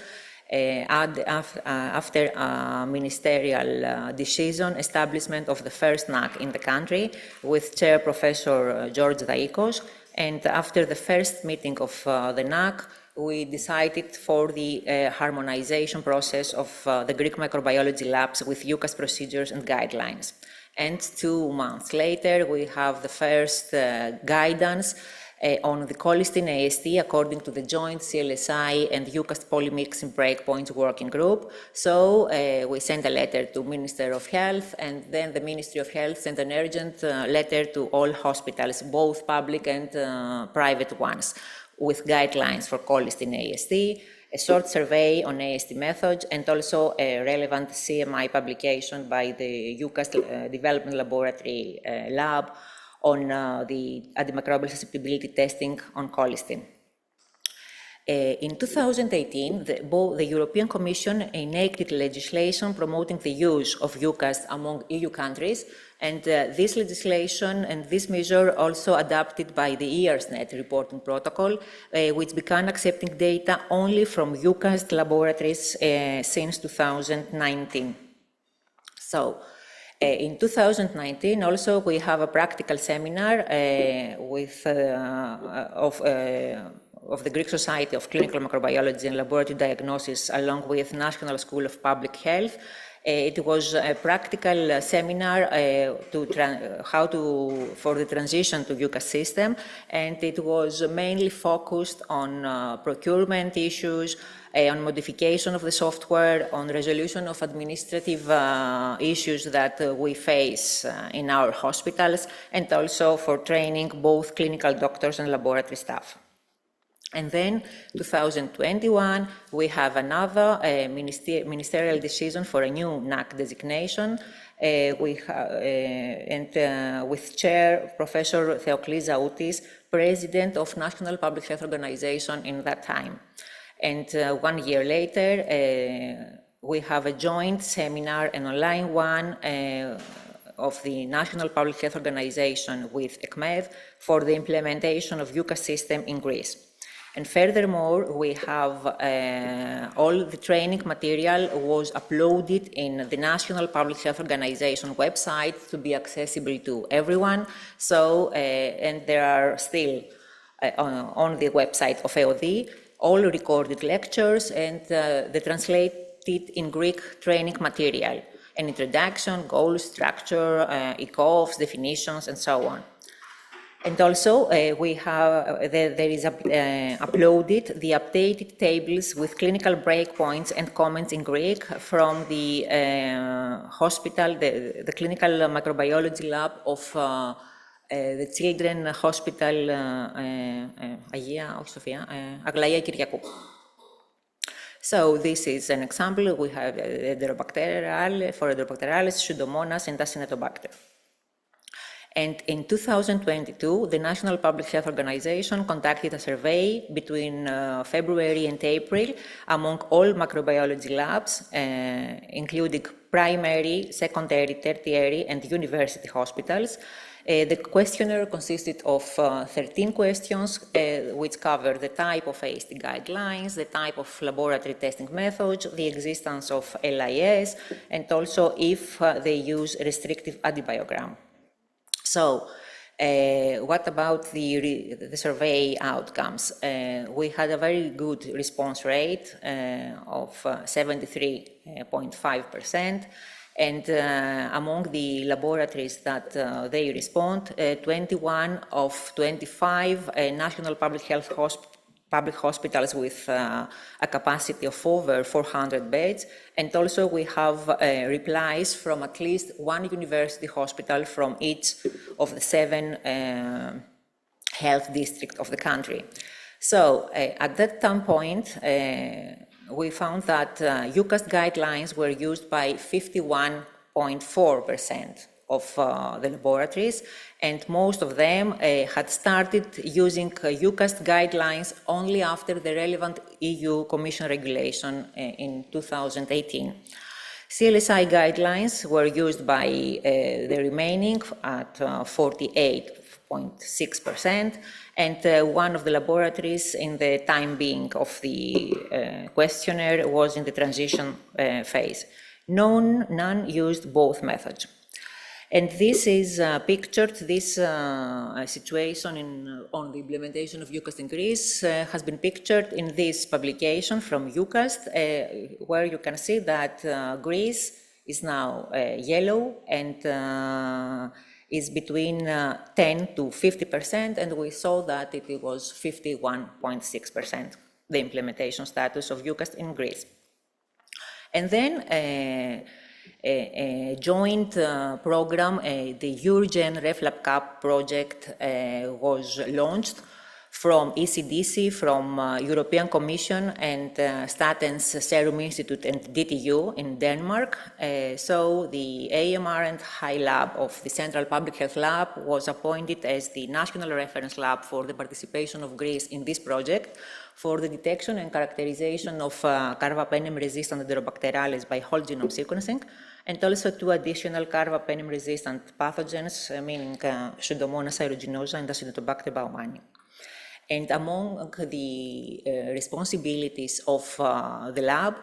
[SPEAKER 4] after a ministerial decision, establishment of the first NAC in the country with Chair Professor George Daikos. And after the first meeting of the NAC, we decided for the harmonization process of the Greek microbiology labs with EUCAST procedures and guidelines. And 2 months later, we have the first guidance on the colistin AST according to the joint CLSI and EUCAST polymixing breakpoints working group. So we sent a letter to Minister of Health, and then the Ministry of Health sent an urgent letter to all hospitals, both public and private ones, with guidelines for colistin AST, a short survey on AST methods, and also a relevant CMI publication by the EUCAST Development Laboratory Lab on the antimicrobial susceptibility testing on colistin. In 2018, the European Commission enacted legislation promoting the use of EUCAST among EU countries, and this legislation and this measure also adopted by the EARSnet reporting protocol, which began accepting data only from EUCAST laboratories since 2019. So, in 2019, also, we have a practical seminar of the Greek Society of Clinical Microbiology and Laboratory Diagnosis, along with National School of Public Health. It was a practical seminar for the transition to EUCAST system, and it was mainly focused on procurement issues, on modification of the software, on resolution of administrative issues that we face in our hospitals, and also for training both clinical doctors and laboratory staff. And then 2021, we have another ministerial decision for a new NAC designation, with Chair Professor Theoklis Zaoutis, President of National Public Health Organization in that time. And 1 year later, we have a joint seminar, an online one, of the National Public Health Organization with ECMED for the implementation of EUCAST system in Greece. And furthermore, we have all the training material was uploaded in the National Public Health Organization website to be accessible to everyone. So, and there are still on the website of EOD all recorded lectures and the translated in Greek training material, an introduction, goals, structure, ECOFs, definitions, and so on. And also, there is uploaded the updated tables with clinical breakpoints and comments in Greek from the hospital, the clinical microbiology lab of the Children's Hospital Aglaia Kyriakou. So this is an example. We have Enterobacteriales, for Enterobacteriales, Pseudomonas, and Acinetobacter. And in 2022, the National Public Health Organization conducted a survey between February and April among all microbiology labs, including primary, secondary, tertiary, and university hospitals. The questionnaire consisted of 13 questions, which cover the type of AST guidelines, the type of laboratory testing methods, the existence of LIS, and also if they use restrictive antibiogram. So, what about the survey outcomes? We had a very good response rate of 73.5%, and among the laboratories that they respond, 21 of 25 national public health public hospitals with a capacity of over 400 beds, and also we have replies from at least one university hospital from each of the 7 health districts of the country. So at that time point, we found that EUCAST guidelines were used by 51.4% of the laboratories, and most of them had started using EUCAST guidelines only after the relevant EU Commission regulation in 2018. CLSI guidelines were used by the remaining at 48.6%, and one of the laboratories in the time being of the questionnaire was in the transition phase. None used both methods. And this is pictured, this situation on the implementation of EUCAST in Greece has been pictured in this publication from EUCAST, where you can see that Greece is now yellow and is between 10 to 50%, and we saw that it was 51.6%, the implementation status of EUCAST in Greece. And then a joint program, the Urgen RefLabCap project was launched from ECDC, from European Commission, and Statens Serum Institute and DTU in Denmark. So the AMR and High Lab of the Central Public Health Lab was appointed as the national reference lab for the participation of Greece in this project for the detection and characterization of carbapenem-resistant Enterobacteriales by whole genome sequencing, and also 2 additional carbapenem-resistant pathogens, meaning Pseudomonas aeruginosa and Acinetobacter baumannii. And among the responsibilities of the lab,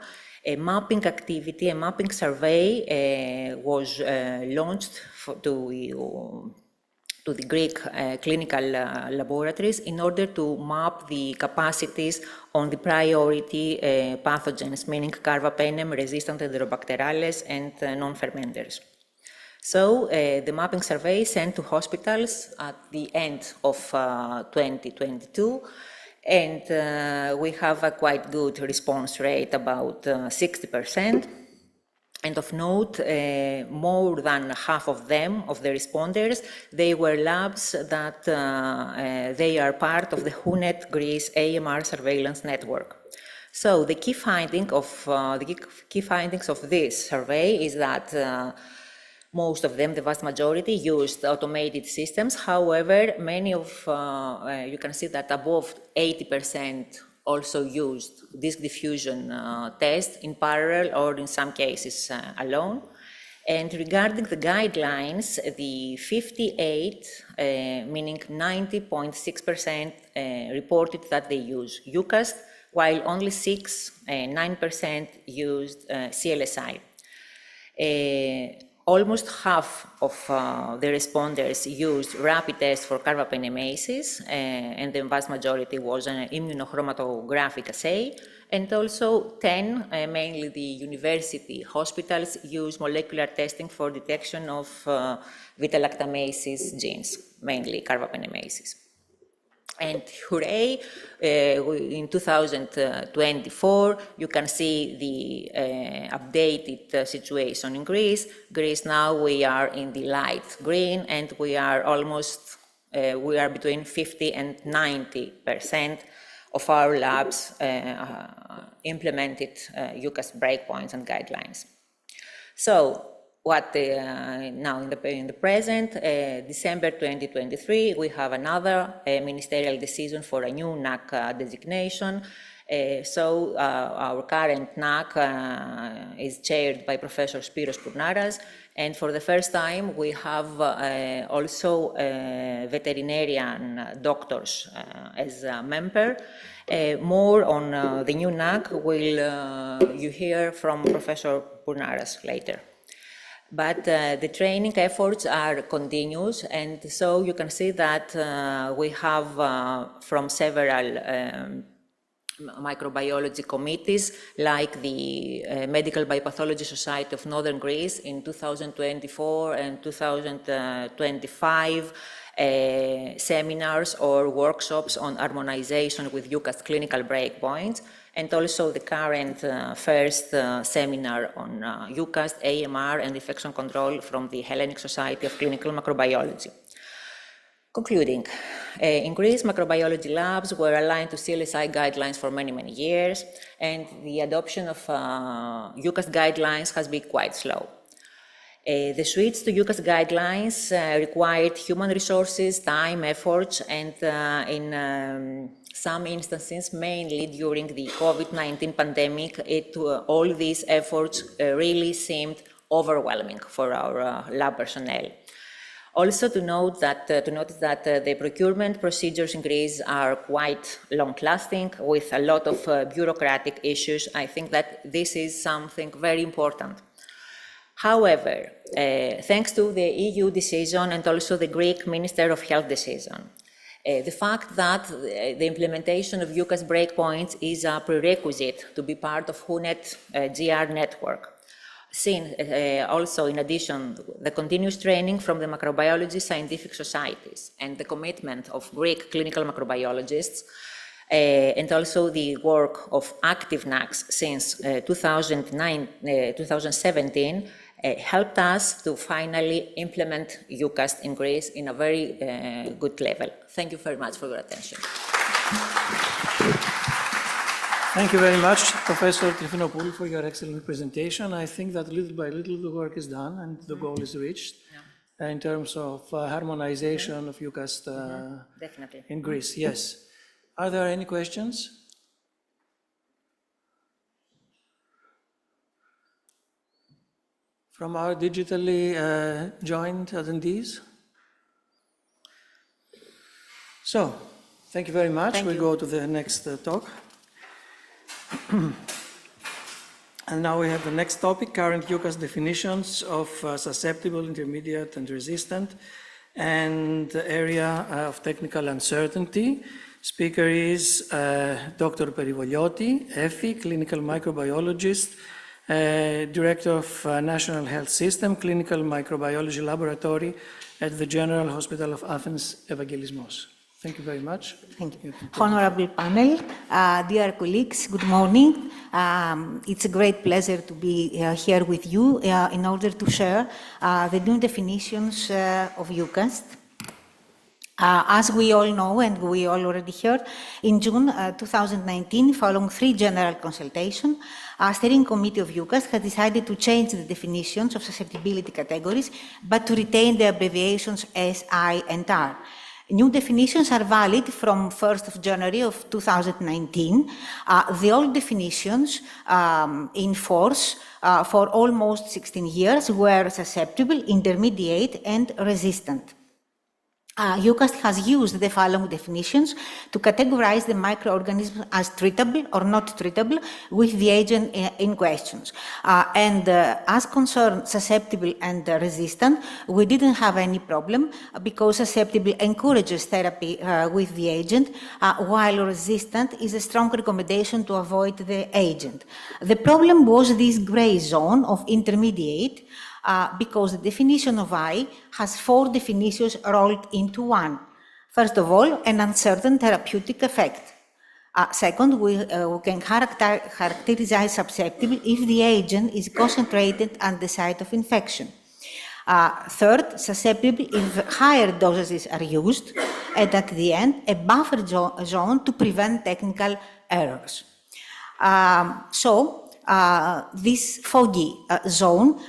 [SPEAKER 4] a mapping activity, a mapping survey was launched to the Greek clinical laboratories in order to map the capacities on the priority pathogens, meaning carbapenem-resistant Enterobacteriales and non-fermenters. So the mapping survey sent to hospitals at the end of 2022, and we have a quite good response rate, about 60%. And of note, more than half of them, of the responders, they were labs that they are part of the HUNET Greece AMR surveillance network. So the key findings of this survey is that most of them, the vast majority, used automated systems. However, many of, you can see that above 80% also used disk diffusion test in parallel or in some cases alone. And regarding the guidelines, the 58, meaning 90.6%, reported that they use EUCAST, while only 9% used CLSI. almost half of the responders used rapid tests for carbapenemesis, and the vast majority was an immunochromatographic assay. And also 10, mainly the university hospitals, use molecular testing for detection of beta-lactamases genes, mainly carbapenemesis. And hooray, in 2024, you can see the updated situation in Greece. Greece now, we are in the light green, and we are almost, we are between 50 and 90% of our labs implemented EUCAST breakpoints and guidelines. So, what now in the present, December 2023, we have another ministerial decision for a new NAC designation. So our current NAC is chaired by Professor Spiros Kournaras, and for the first time we have also veterinarian doctors as a member. More on the new NAC will you hear from Professor Kournaras later. But the training efforts are continuous, and so you can see that we have from several microbiology committees, like the Medical Biopathology Society of Northern Greece in 2024 and 2025, seminars or workshops on harmonization with EUCAST clinical breakpoints, and also the current first seminar on EUCAST, AMR, and infection control from the Hellenic Society of Clinical Microbiology. Concluding, in Greece, microbiology labs were aligned to CLSI guidelines for many, many years, and the adoption of EUCAST guidelines has been quite slow. The switch to EUCAST guidelines required human resources, time, efforts, and in some instances, mainly during the COVID-19 pandemic, all these efforts really seemed overwhelming for our lab personnel. Also to notice that the procurement procedures in Greece are quite long-lasting, with a lot of bureaucratic issues. I think that this is something very important. However, thanks to the EU decision and also the Greek Minister of Health decision, the fact that the implementation of EUCAST breakpoints is a prerequisite to be part of HUNET GR network. Also, in addition, the continuous training from the microbiology scientific societies and the commitment of Greek clinical microbiologists, and also the work of active NACs since 2017, helped us to finally implement EUCAST in Greece in a very good level. Thank you very much for your attention.
[SPEAKER 2] Thank you very much, Professor Tryfinopoulou, for your excellent presentation. I think that little by little the work is done and the goal is reached in terms of harmonization of EUCAST in Greece. Yes. Are there any questions? From our digitally joined attendees? So, thank you very much. We'll go to the next talk. And now we have the next topic, current EUCAST definitions of susceptible, intermediate, and resistant, and the area of technical uncertainty. Speaker is Dr. Perivolioti, FE, clinical microbiologist, Director of National Health System, Clinical Microbiology Laboratory at the General Hospital of Athens, Evangelismos. Thank you very much.
[SPEAKER 5] Thank you. Honorable panel, dear colleagues, good morning. It's a great pleasure to be here with you in order to share the new definitions of EUCAST. As we all know, and we all already heard, in June 2019, following 3 general consultations, a steering committee of EUCAST has decided to change the definitions of susceptibility categories, but to retain the abbreviations S, I, and R. New definitions are valid from 1st of January of 2019. The old definitions in force for almost 16 years were susceptible, intermediate, and resistant. EUCAST has used the following definitions to categorize the microorganisms as treatable or not treatable with the agent in questions. As concerned susceptible and resistant, we didn't have any problem because susceptible encourages therapy with the agent, while resistant is a strong recommendation to avoid the agent. The problem was this gray zone of intermediate, because the definition of I has 4 definitions rolled into one. First of all, an uncertain therapeutic effect. Second, we can characterize susceptible if the agent is concentrated at the site of infection. Third, susceptible if higher dosages are used, and at the end, a buffer zone to prevent technical errors. This foggy zone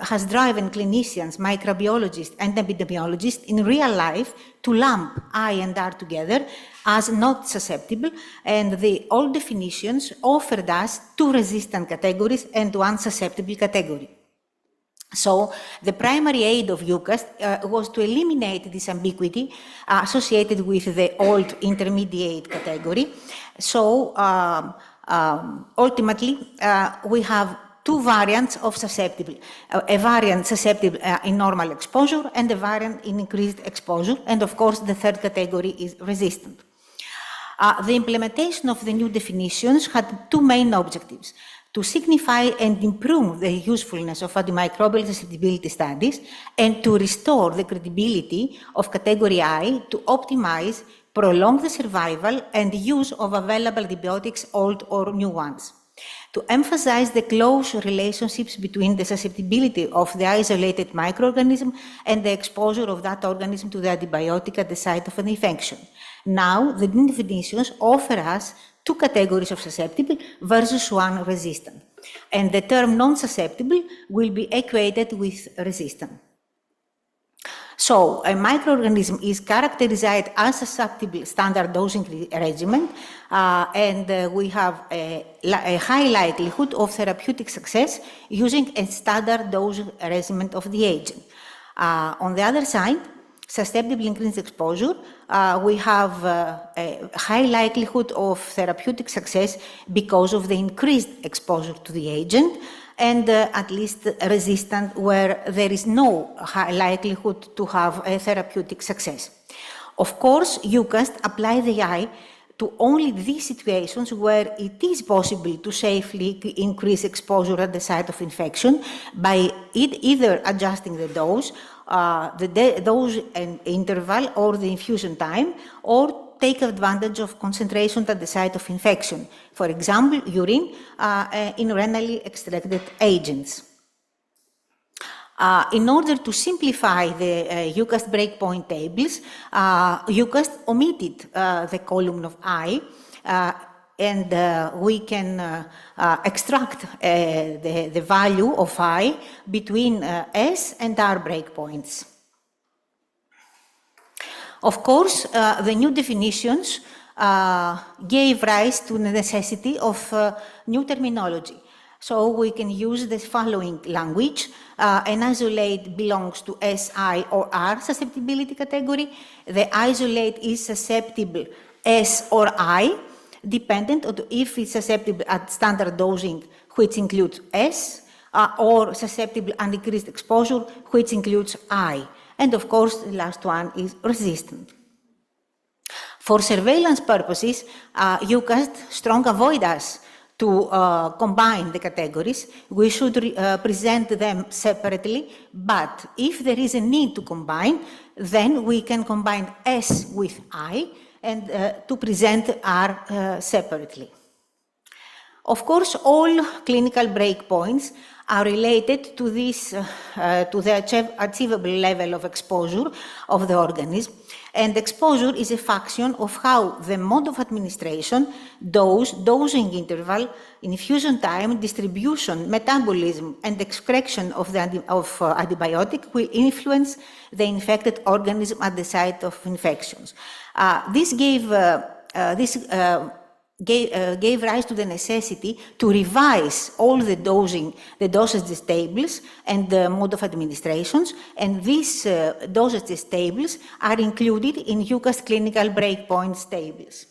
[SPEAKER 5] has driven clinicians, microbiologists, and epidemiologists in real life to lump I and R together as not susceptible, and the old definitions offered us 2 resistant categories and 1 susceptible category. So the primary aid of EUCAST was to eliminate this ambiguity associated with the old intermediate category. So ultimately, we have 2 variants of susceptible, a variant susceptible in normal exposure and a variant in increased exposure, and of course the third category is resistant. The implementation of the new definitions had 2 main objectives: to signify and improve the usefulness of antimicrobial susceptibility studies, and to restore the credibility of category I to optimize, prolong the survival and use of available antibiotics, old or new ones. To emphasize the close relationships between the susceptibility of the isolated microorganism and the exposure of that organism to the antibiotic at the site of an infection. Now, the new definitions offer us 2 categories of susceptible versus 1 resistant, and the term non-susceptible will be equated with resistant. So, a microorganism is characterized as a susceptible standard dosing regimen, and we have a high likelihood of therapeutic success using a standard dose regimen of the agent. On the other side, susceptible increased exposure, we have a high likelihood of therapeutic success because of the increased exposure to the agent, and at least resistant where there is no high likelihood to have a therapeutic success. Of course, EUCAST applies the I to only these situations where it is possible to safely increase exposure at the site of infection by either adjusting the dose, the dose and interval, or the infusion time, or take advantage of concentration at the site of infection, for example, urine in renally extracted agents. In order to simplify the EUCAST breakpoint tables, EUCAST omitted the column of I, and we can extract the value of I between S and R breakpoints. Of course, the new definitions gave rise to the necessity of new terminology. So we can use the following language. An isolate belongs to SI or R susceptibility category. The isolate is susceptible S or I, dependent on if it's susceptible at standard dosing, which includes S, or susceptible at increased exposure, which includes I. And of course, the last one is resistant. For surveillance purposes, EUCAST strongly avoid us to combine the categories. We should present them separately, but if there is a need to combine, then we can combine S with I and to present R separately. Of course, all clinical breakpoints are related to this, to the achievable level of exposure of the organism, and exposure is a function of how the mode of administration, dose, dosing interval, infusion time, distribution, metabolism, and excretion of the antibiotic will influence the infected organism at the site of infections. This gave rise to the necessity to revise all the dosage tables and the mode of administrations, and these dosage tables are included in EUCAST clinical breakpoints tables.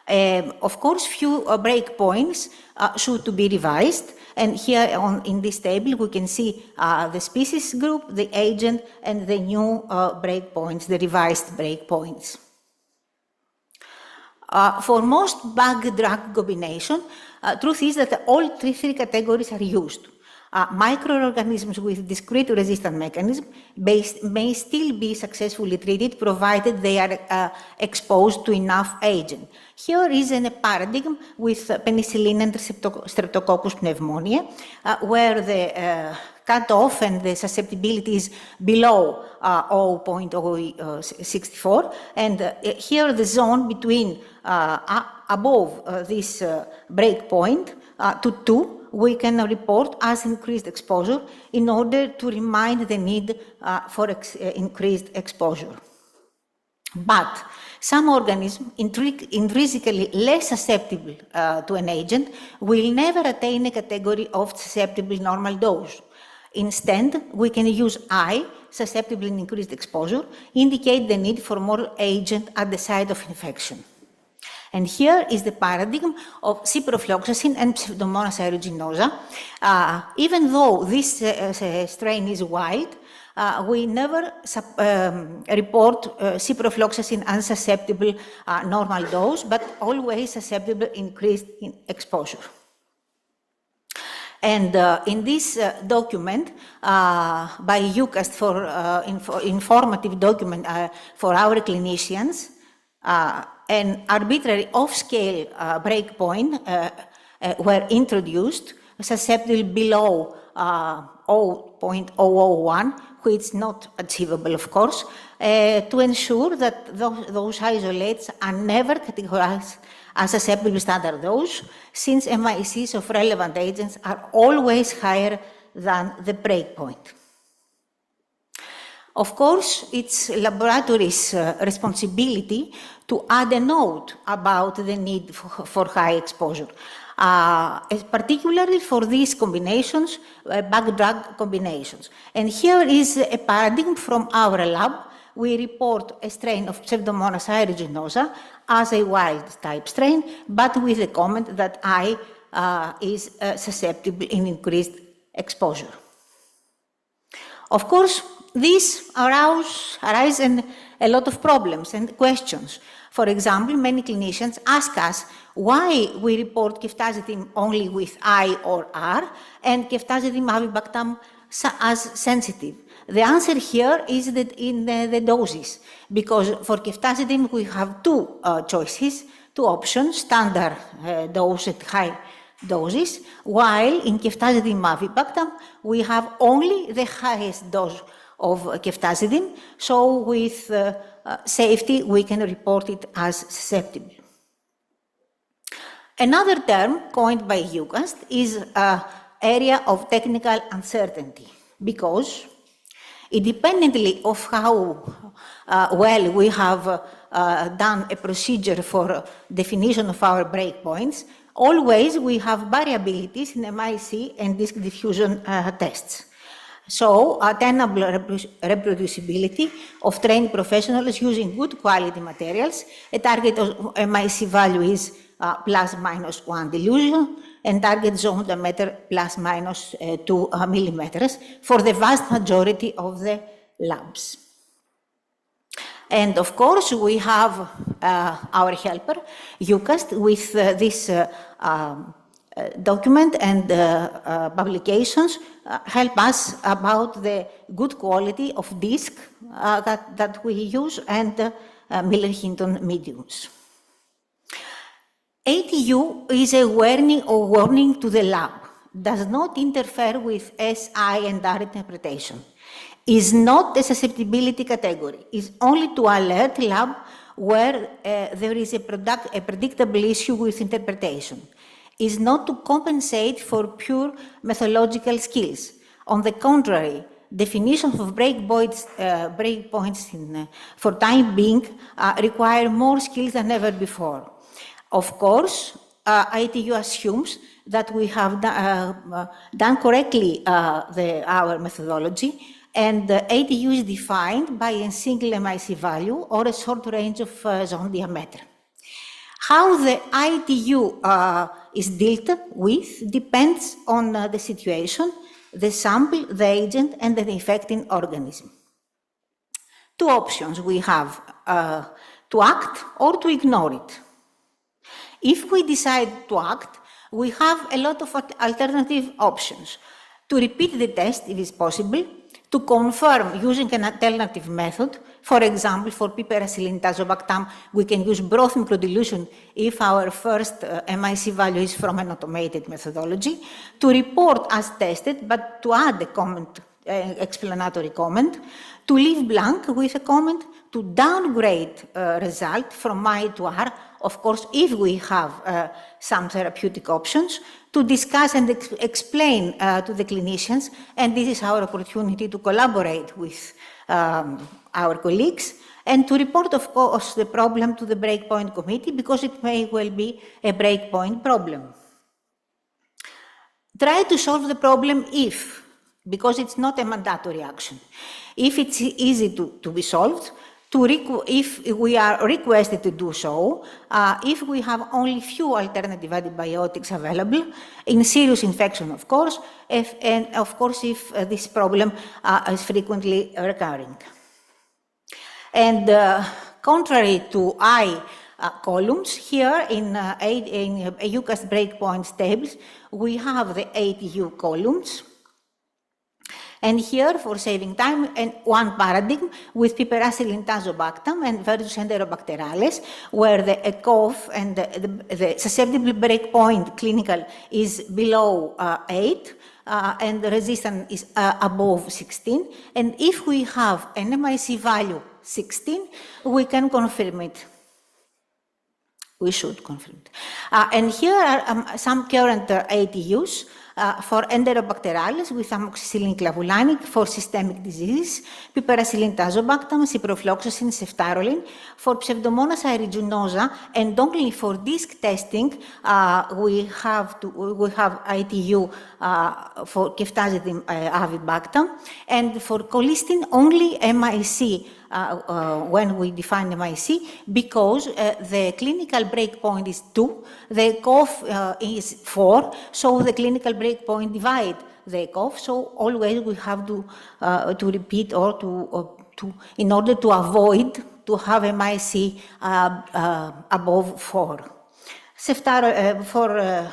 [SPEAKER 5] Of course, few breakpoints should to be revised, and here in this table we can see the species group, the agent, and the new breakpoints, the revised breakpoints. For most bug-drug combination, truth is that all three categories are used. Microorganisms with discrete resistant mechanism may still be successfully treated provided they are exposed to enough agent. Here is a paradigm with penicillin and Streptococcus pneumoniae, where the cutoff and the susceptibility is below 0.064, and here the zone between above this breakpoint to 2 we can report as increased exposure in order to remind the need for increased exposure. But some organisms intrinsically less susceptible to an agent will never attain a category of susceptible normal dose. Instead, we can use I, susceptible in increased exposure, indicate the need for more agent at the site of infection. And here is the paradigm of ciprofloxacin and Pseudomonas aeruginosa. Even though this strain is wild, we never report ciprofloxacin as susceptible normal dose, but always susceptible increased in exposure. And in this document by EUCAST for informative document for our clinicians, an arbitrary off-scale breakpoint were introduced, susceptible below 0.001, which is not achievable, of course, to ensure that those isolates are never categorized as susceptible standard dose, since MICs of relevant agents are always higher than the breakpoint. Of course, it's laboratory's responsibility to add a note about the need for high exposure, particularly for these combinations, bug-drug combinations. And here is a paradigm from our lab. We report a strain of Pseudomonas aeruginosa as a wild-type strain, but with the comment that I is susceptible in increased exposure. Of course, these arise a lot of problems and questions. For example, many clinicians ask us why we report ceftazidime only with I or R and ceftazidime avibactam as sensitive. The answer here is that in the doses, because for ceftazidime we have two choices, two options, standard dose at high doses, while in ceftazidime avibactam we have only the highest dose of ceftazidime, so with safety we can report it as susceptible. Another term coined by EUCAST is area of technical uncertainty, because independently of how well we have done a procedure for definition of our breakpoints, always we have variabilities in MIC and disk diffusion tests. So, attainable reproducibility of trained professionals using good quality materials, a target of MIC value is plus minus 1 dilution, and target zone diameter plus minus 2 millimeters for the vast majority of the labs. And of course, we have our helper, EUCAST, with this document and publications help us about the good quality of disk that we use and Miller-Hinton mediums. ATU is a warning to the lab, does not interfere with SI and R interpretation, is not a susceptibility category, is only to alert lab where there is a predictable issue with interpretation, is not to compensate for pure methodological skills. On the contrary, definition of breakpoints for time being require more skills than ever before. Of course, ITU assumes that we have done correctly our methodology, and the ATU is defined by a single MIC value or a short range of zone diameter. How the ITU is dealt with depends on the situation, the sample, the agent, and the infecting organism. Two options we have, to act or to ignore it. If we decide to act, we have a lot of alternative options. To repeat the test if it's possible, to confirm using an alternative method. For example, for piperacillin tazobactam, we can use broth microdilution if our first MIC value is from an automated methodology. To report as tested, but to add a comment, explanatory comment. To leave blank with a comment. To downgrade result from I to R, of course, if we have some therapeutic options. To discuss and explain to the clinicians, and this is our opportunity to collaborate with our colleagues, and to report, of course, the problem to the breakpoint committee, because it may well be a breakpoint problem. Try to solve the problem if, because it's not a mandatory action. If it's easy to be solved, if we are requested to do so, if we have only few alternative antibiotics available, in serious infection, of course, and of course if this problem is frequently recurring. And contrary to I columns, here in EUCAST breakpoint tables, we have the ATU columns. And here, for saving time, and one paradigm with piperacillin tazobactam and versus enterobacterales, where the ECOF and the susceptible breakpoint clinical is below 8, and the resistance is above 16. And if we have an MIC value 16, we can confirm it. We should confirm it. And here are some current ATUs. For enterobacterales with amoxicillin clavulanic for systemic disease, piperacillin tazobactam, ciprofloxacin, ceftaroline. For Pseudomonas aeruginosa, and only for disc testing, we have ITU for ceftazidime avibactam, and for colistin only MIC. When we define MIC, because the clinical breakpoint is 2, the cough is 4, so the clinical breakpoint divide the cough. So always we have to repeat or to in order to avoid to have MIC above 4. For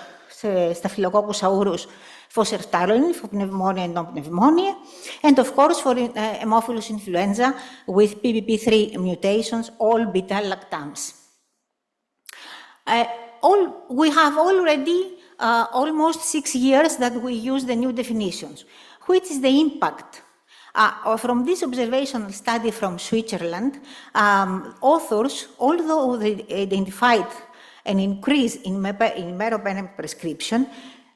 [SPEAKER 5] Staphylococcus aureus, for ceftaroline, for pneumonia and non-pneumonia, and of course for Haemophilus influenza with PPP3 mutations, all beta-lactams. We have already almost 6 years that we use the new definitions. Which is the impact? From this observational study from Switzerland, authors, although they identified an increase in meropenem prescription,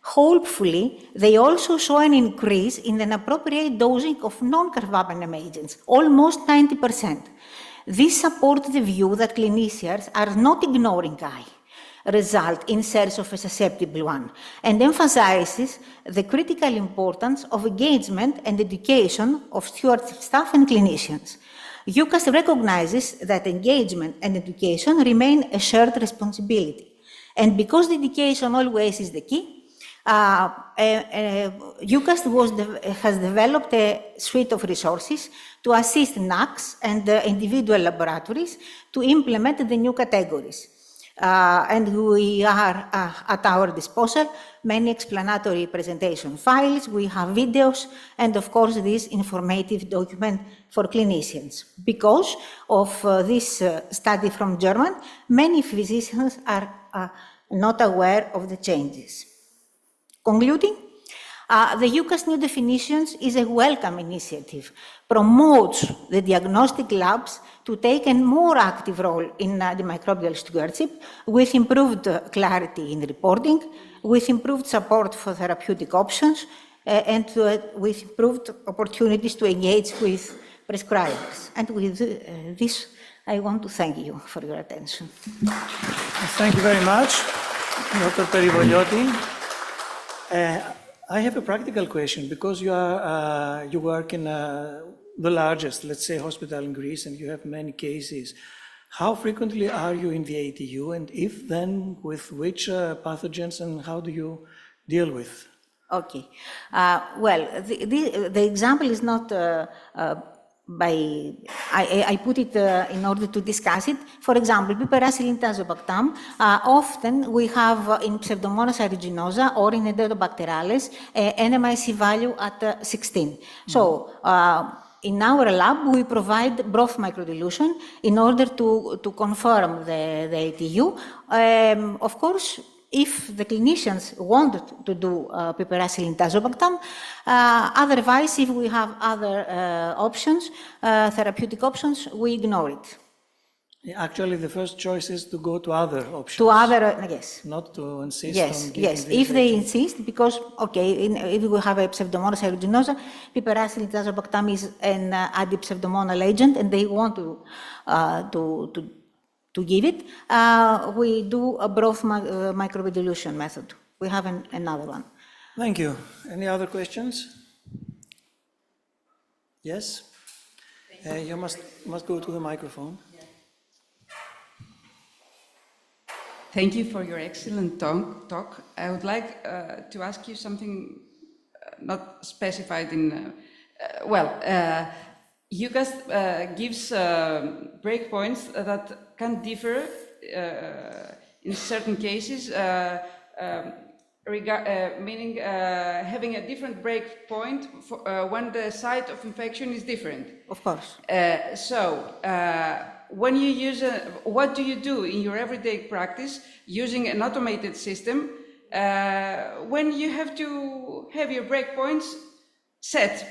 [SPEAKER 5] hopefully, they also saw an increase in an appropriate dosing of non-carbapenem agents, almost 90%. This supports the view that clinicians are not ignoring I, result in search of a susceptible one, and emphasizes the critical importance of engagement and education of stewardship staff and clinicians. EUCAST recognizes that engagement and education remain a shared responsibility. And because the education always is the key, EUCAST has developed a suite of resources to assist NACs and individual laboratories to implement the new categories. And we are at our disposal many explanatory presentation files, we have videos, and of course this informative document for clinicians. Because of this study from Germany, many physicians are not aware of the changes. Concluding, the EUCAST new definitions is a welcome initiative, promotes the diagnostic labs to take a more active role in the microbial stewardship with improved clarity in reporting, with improved support for therapeutic options, and with improved opportunities to engage with prescribers. And with this, I want to thank you for your attention.
[SPEAKER 2] Thank you very much, Dr. Perivolioti. I have a practical question because you work in the largest, let's say, hospital in Greece, and you have many cases. How frequently are you in the ATU, and if then, with which pathogens, and how do you deal with?
[SPEAKER 5] Okay. Well, the example is not I put it in order to discuss it. For example, piperacillin tazobactam, often we have in Pseudomonas aeruginosa or in Enterobacterales an MIC value at 16. So, in our lab, we provide broth microdilution in order to confirm the ATU. Of course, if the clinicians want to do piperacillin tazobactam, otherwise, if we have other options, therapeutic options, we ignore it.
[SPEAKER 2] Actually, the first choice is to go to other options.
[SPEAKER 5] To other, yes.
[SPEAKER 2] Not to insist
[SPEAKER 5] Yes,
[SPEAKER 2] on giving
[SPEAKER 5] yes.
[SPEAKER 2] the
[SPEAKER 5] If they
[SPEAKER 2] infection.
[SPEAKER 5] insist, because, okay, if we have a Pseudomonas aeruginosa, piperacillin tazobactam is an antipseudomonal agent, and they want to give it, we do a broth microdilution method. We have another one.
[SPEAKER 2] Thank you. Any other questions? Yes? You must go to the microphone.
[SPEAKER 6] Thank you for your excellent talk. I would like to ask you something not specified in, EUCAST gives breakpoints that can differ in certain cases, meaning having a different breakpoint when the site of infection is different.
[SPEAKER 5] Of course.
[SPEAKER 6] When you use what do you do in your everyday practice using an automated system when you have to have your breakpoints set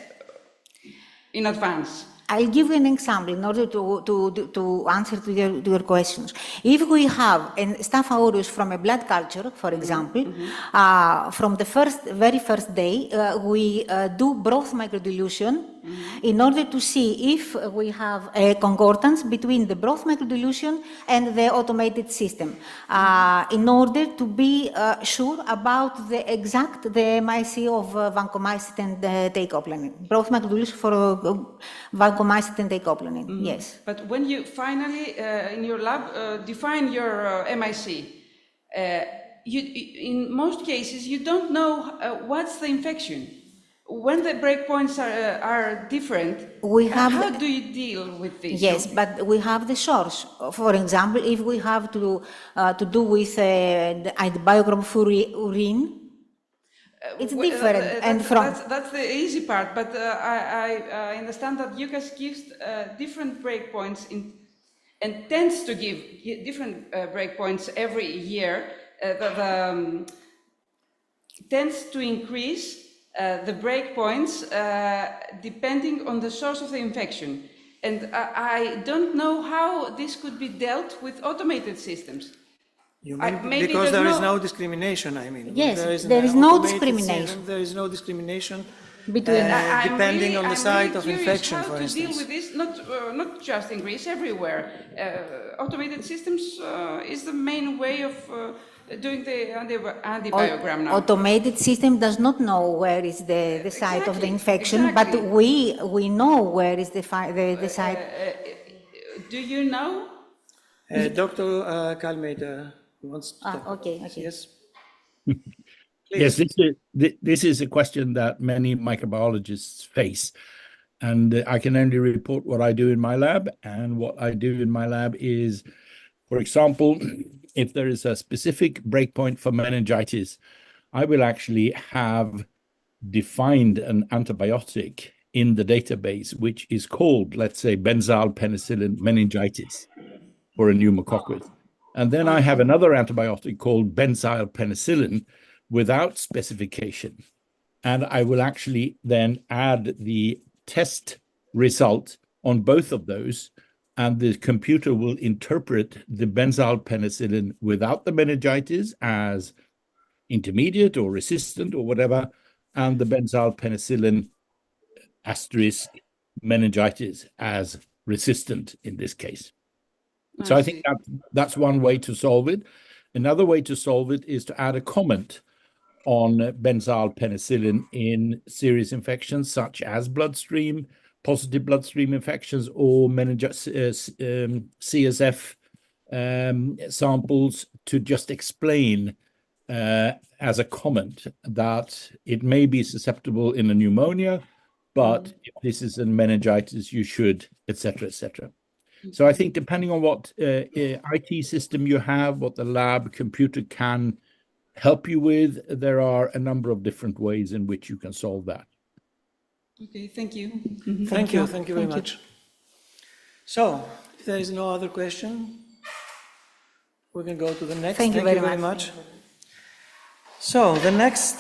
[SPEAKER 6] in advance?
[SPEAKER 5] I'll give you an example in order to answer to your questions. If we have a Staph aureus from a blood culture, for example, from the very first day, we do broth microdilution in order to see if we have a concordance between the broth microdilution and the automated system, in order to be sure about the MIC of vancomycin and teicoplanin. Broth microdilution for vancomycin and teicoplanin, yes.
[SPEAKER 6] But when you finally, in your lab, define your MIC, in most cases, you don't know what's the infection. When the breakpoints are different, how do you deal with this?
[SPEAKER 5] Yes, but we have the source. For example, if we have to do with the biogram for urine, it's different.
[SPEAKER 6] That's the easy part, but I understand that EUCAST gives different breakpoints and tends to give different breakpoints every year. Tends to increase the breakpoints depending on the source of the infection. And I don't know how this could be dealt with automated systems.
[SPEAKER 2] You mean because there is no discrimination, I mean.
[SPEAKER 5] Yes, there is no discrimination.
[SPEAKER 2] There is no discrimination
[SPEAKER 5] between
[SPEAKER 2] depending on the site of infection, for instance.
[SPEAKER 6] How to deal with this, not just in Greece, everywhere. Automated systems is the main way of doing the antibiogram now.
[SPEAKER 5] Automated system does not know where is the site of the infection, but we know where is the site.
[SPEAKER 6] Do you know?
[SPEAKER 2] Dr. Kahlmeter wants to talk.
[SPEAKER 5] Okay.
[SPEAKER 2] Yes.
[SPEAKER 3] Yes, this is a question that many microbiologists face. And I can only report what I do in my lab. And what I do in my lab is, for example, if there is a specific breakpoint for meningitis, I will actually have defined an antibiotic in the database, which is called, let's say, benzyl penicillin meningitis for a pneumococcus. And then I have another antibiotic called benzyl penicillin without specification. And I will actually then add the test result on both of those, and the computer will interpret the benzyl penicillin without the meningitis as intermediate or resistant or whatever, and the benzyl penicillin asterisk meningitis as resistant in this case. So I think that's one way to solve it. Another way to solve it is to add a comment on benzal penicillin in serious infections such as positive bloodstream infections or CSF samples, to just explain as a comment that it may be susceptible in a pneumonia, but if this is a meningitis, you should, etc., etc. So I think depending on what IT system you have, what the lab computer can help you with, there are a number of different ways in which you can solve that.
[SPEAKER 6] Okay, thank you.
[SPEAKER 2] Thank you very much. So, if there is no other question, we can go to the next.
[SPEAKER 5] Thank you very much.
[SPEAKER 2] So, the next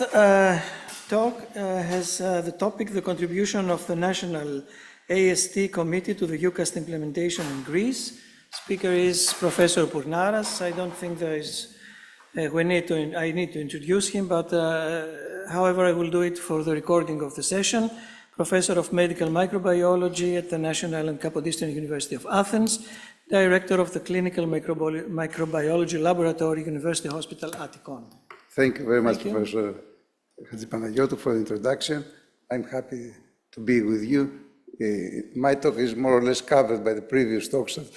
[SPEAKER 2] talk has the topic, the contribution of the National AST Committee to the EUCAST implementation in Greece. Speaker is Professor Pournaras. I don't think there is, I need to introduce him, but however, I will do it for the recording of the session. Professor of Medical Microbiology at the National and Kapodistrian University of Athens, Director of the Clinical Microbiology Laboratory, University Hospital Attikon.
[SPEAKER 7] Thank you very much, Professor Chatzipanagiotou, for the introduction. I'm happy to be with you. My talk is more or less covered by the previous talks that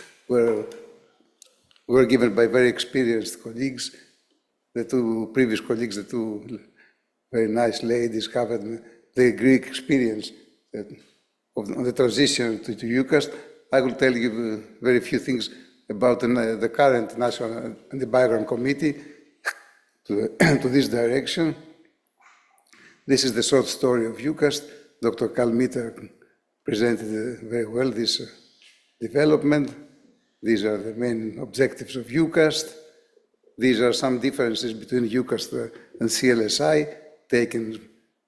[SPEAKER 7] were given by very experienced colleagues. The two previous colleagues, the two very nice ladies, covered the Greek experience on the transition to EUCAST. I will tell you very few things about the current National Antibiogram Committee to this direction. This is the short story of EUCAST. Dr. Kahlmeter presented very well this development. These are the main objectives of EUCAST. These are some differences between EUCAST and CLSI taken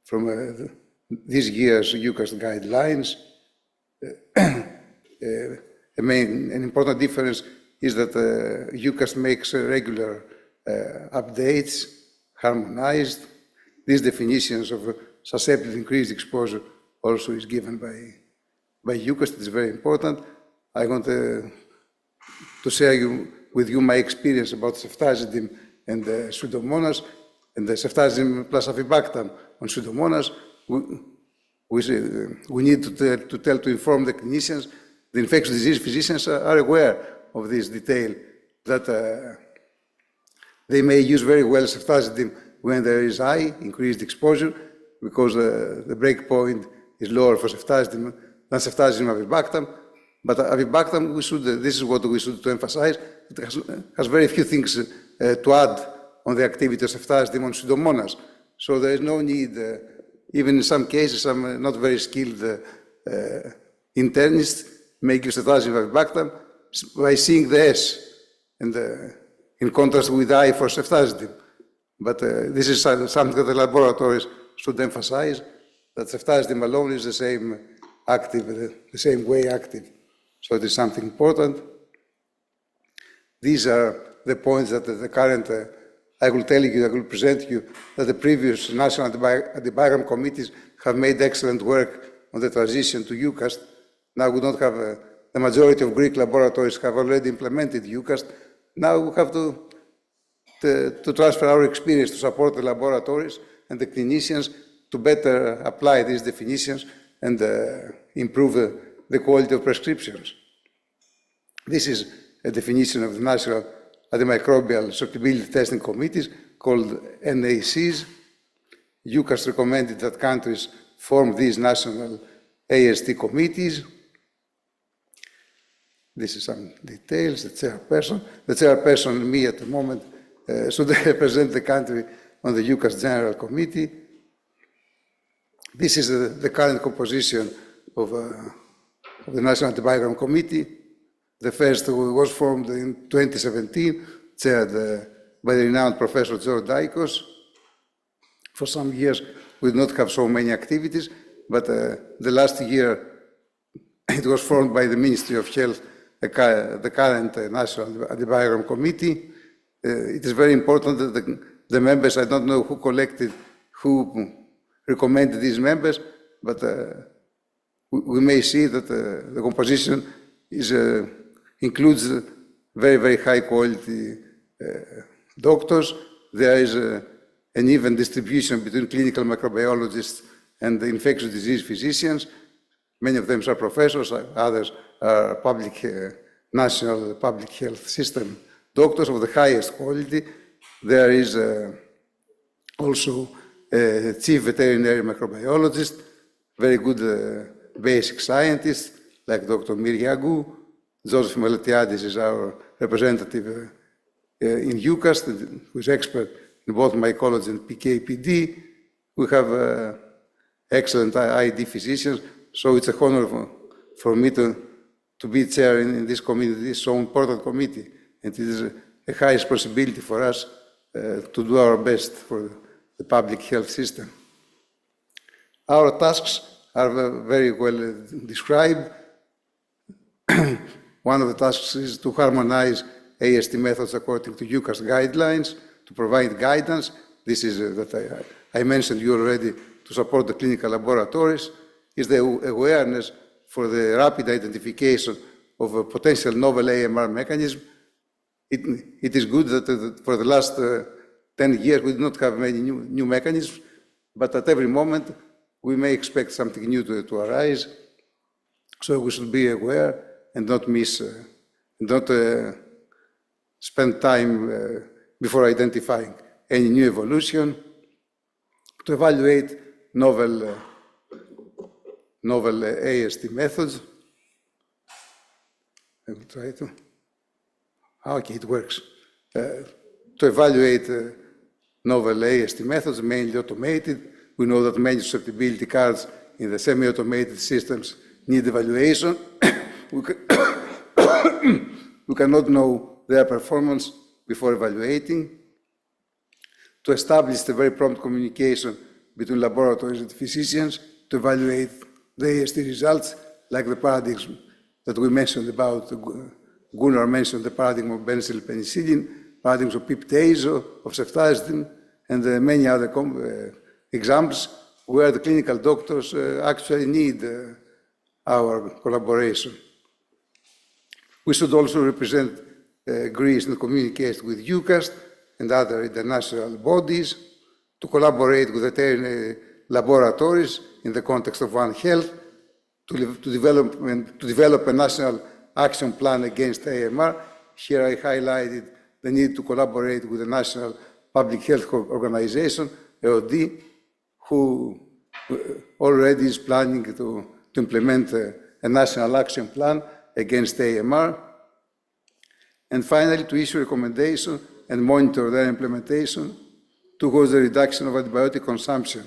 [SPEAKER 7] from this year's EUCAST guidelines. An important difference is that EUCAST makes regular updates, harmonized. These definitions of susceptible increased exposure also is given by EUCAST. It's very important. I want to share with you my experience about ceftazidime and Pseudomonas, and the ceftazidime plus avibactam on Pseudomonas. We need to inform the clinicians. The infectious disease physicians are aware of this detail, that they may use very well ceftazidime when there is high increased exposure, because the break point is lower for ceftazidime than ceftazidime avibactam. But avibactam, this is what we should to emphasize. It has very few things to add on the activity of ceftazidime on Pseudomonas. So there is no need, even in some cases, some not very skilled internists may give ceftazidime avibactam by seeing the S, and in contrast with I for ceftazidime. But this is something that the laboratories should emphasize, that ceftazidime alone is the same active, the same way active. So it is something important. These are the points that the current, I will present you that the previous national antibiogram committees have made excellent work on the transition to EUCAST. Now we don't have, the majority of Greek laboratories have already implemented EUCAST. Now we have to transfer our experience to support the laboratories and the clinicians to better apply these definitions and improve the quality of prescriptions. This is a definition of the National Antimicrobial Susceptibility Testing Committees called NACs. EUCAST recommended that countries form these national AST committees. This is some details, the chairperson. The chairperson, me at the moment, should represent the country on the EUCAST General Committee. This is the current composition of the National Antibiogram Committee. The first was formed in 2017, chaired by the renowned Professor George Dikos. For some years, we did not have so many activities, but the last year, it was formed by the Ministry of Health, the current National Antibiogram Committee. It is very important that the members, I don't know who recommended these members, but we may see that the composition includes very, very high quality doctors. There is an even distribution between clinical microbiologists and the infectious disease physicians. Many of them are professors, others are national public health system doctors of the highest quality. There is also a chief veterinary microbiologist, very good basic scientists like Dr. Kyriaki. Joseph Meletiadis is our representative in EUCAST, who is expert in both mycology and PK/PD. We have excellent ID physicians, so it's a honor for me to be chair in this committee, this so important committee, and it is a high responsibility for us to do our best for the public health system. Our tasks are very well described. One of the tasks is to harmonize AST methods according to EUCAST guidelines, to provide guidance. This is that I mentioned you already, to support the clinical laboratories, is the awareness for the rapid identification of a potential novel AMR mechanism. It is good that for the last 10 years we did not have many new mechanisms, but at every moment we may expect something new to arise. So we should be aware and not miss, not spend time before identifying any new evolution, to evaluate novel AST methods. I will try to. Okay, it works. To evaluate novel AST methods, mainly automated. We know that many susceptibility cards in the semi-automated systems need evaluation. We cannot know their performance before evaluating. To establish the very prompt communication between laboratories and physicians to evaluate the AST results, like the paradigms that we mentioned about. Gunnar mentioned the paradigm of benzyl penicillin, paradigms of piptazo, of ceftazidime, and many other examples where the clinical doctors actually need our collaboration. We should also represent Greece and communicate with EUCAST and other international bodies to collaborate with veterinary laboratories in the context of One Health, to develop a national action plan against AMR. Here I highlighted the need to collaborate with the National Public Health Organization, EOD, who already is planning to implement a national action plan against AMR. And finally, to issue recommendations and monitor their implementation towards the reduction of antibiotic consumption.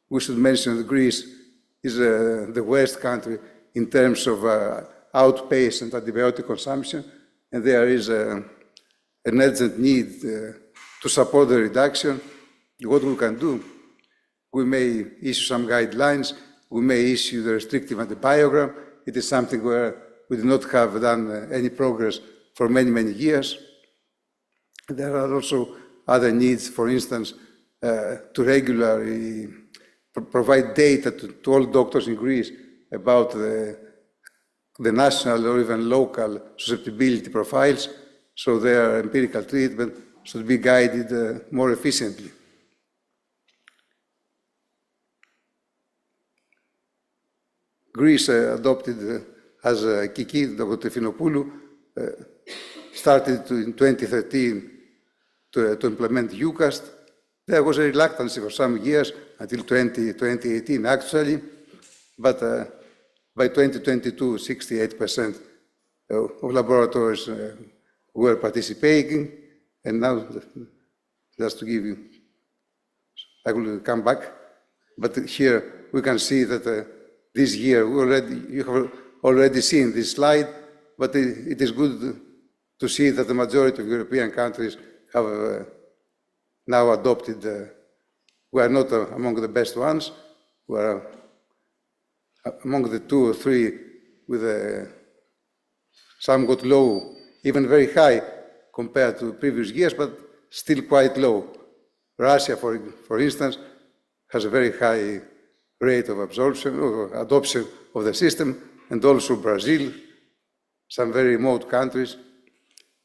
[SPEAKER 7] We should mention that Greece is the worst country in terms of outpatient antibiotic consumption, and there is an urgent need to support the reduction. What we can do, we may issue some guidelines, we may issue the restrictive antibiogram. It is something where we do not have done any progress for many, many years. There are also other needs, for instance, to regularly provide data to all doctors in Greece about the national or even local susceptibility profiles, so their empirical treatment should be guided more efficiently. Greece adopted, as Kiki, Dr. Tryfinopoulou, started in 2013 to implement EUCAST. There was a reluctance for some years, until 2018 actually, but by 2022, 68% of laboratories were participating, and now, just to give you, I will come back, but here we can see that this year, you have already seen this slide, but it is good to see that the majority of European countries have now adopted. We are not among the best ones. We are among the 2 or 3 with a somewhat low, even very high compared to previous years, but still quite low. Russia, for instance, has a very high rate of absorption or adoption of the system, and also Brazil, some very remote countries.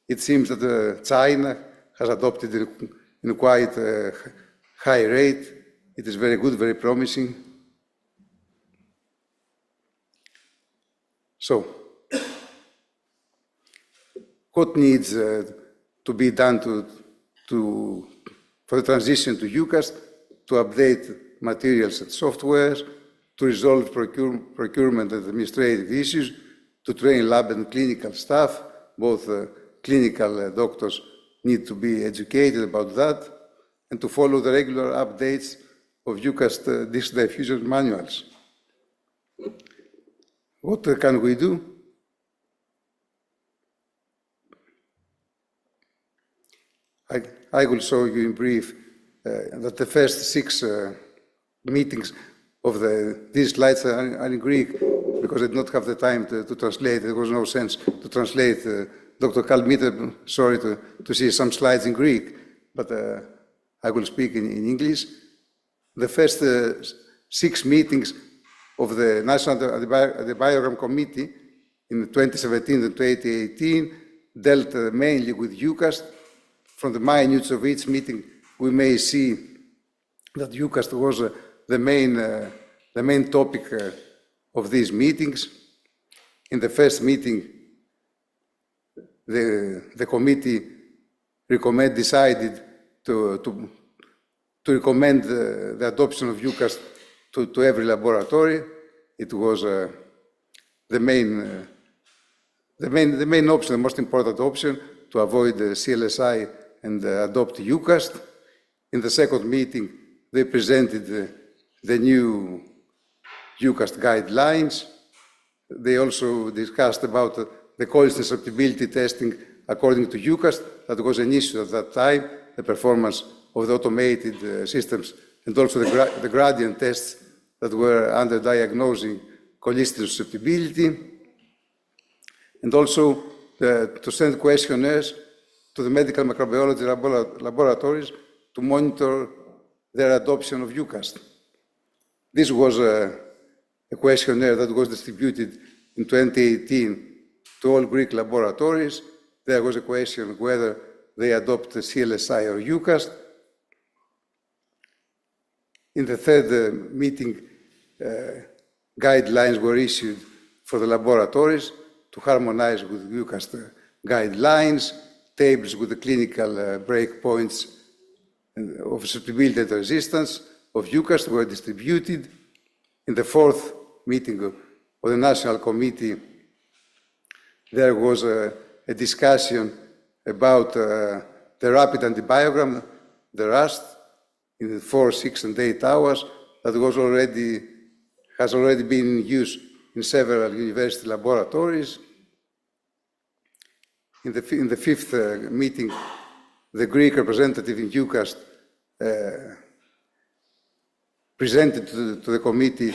[SPEAKER 7] It seems that China has adopted it in quite a high rate. It is very good, very promising. So, what needs to be done for the transition to EUCAST, to update materials and software, to resolve procurement and administrative issues, to train lab and clinical staff. Both clinical doctors need to be educated about that, and to follow the regular updates of EUCAST disk diffusion manuals. What can we do? I will show you in brief that the first 6 meetings of these slides are in Greek, because I did not have the time to translate. There was no sense to translate. Dr. Kahlmeter, sorry to see some slides in Greek, but I will speak in English. The first 6 meetings of the National Antibiogram Committee in 2017 and 2018 dealt mainly with EUCAST. From the minutes of each meeting, we may see that EUCAST was the main topic of these meetings. In the first meeting, the committee decided to recommend the adoption of EUCAST to every laboratory. It was the main option, the most important option, to avoid the CLSI and adopt EUCAST. In the second meeting, they presented the new EUCAST guidelines. They also discussed about the quality and susceptibility testing according to EUCAST. That was an issue at that time, the performance of the automated systems, and also the gradient tests that were under diagnosing cholesterol susceptibility, and also to send questionnaires to the medical microbiology laboratories to monitor their adoption of EUCAST. This was a questionnaire that was distributed in 2018 to all Greek laboratories. There was a question whether they adopt the CLSI or EUCAST. In the third meeting, guidelines were issued for the laboratories to harmonize with EUCAST guidelines. Tables with the clinical breakpoints of susceptibility and resistance of EUCAST were distributed. In the fourth meeting of the National Committee, there was a discussion about the rapid antibiogram, the RAST, in 4, 6, and 8 hours, that has already been in use in several university laboratories. In the fifth meeting, the Greek representative in EUCAST presented to the committee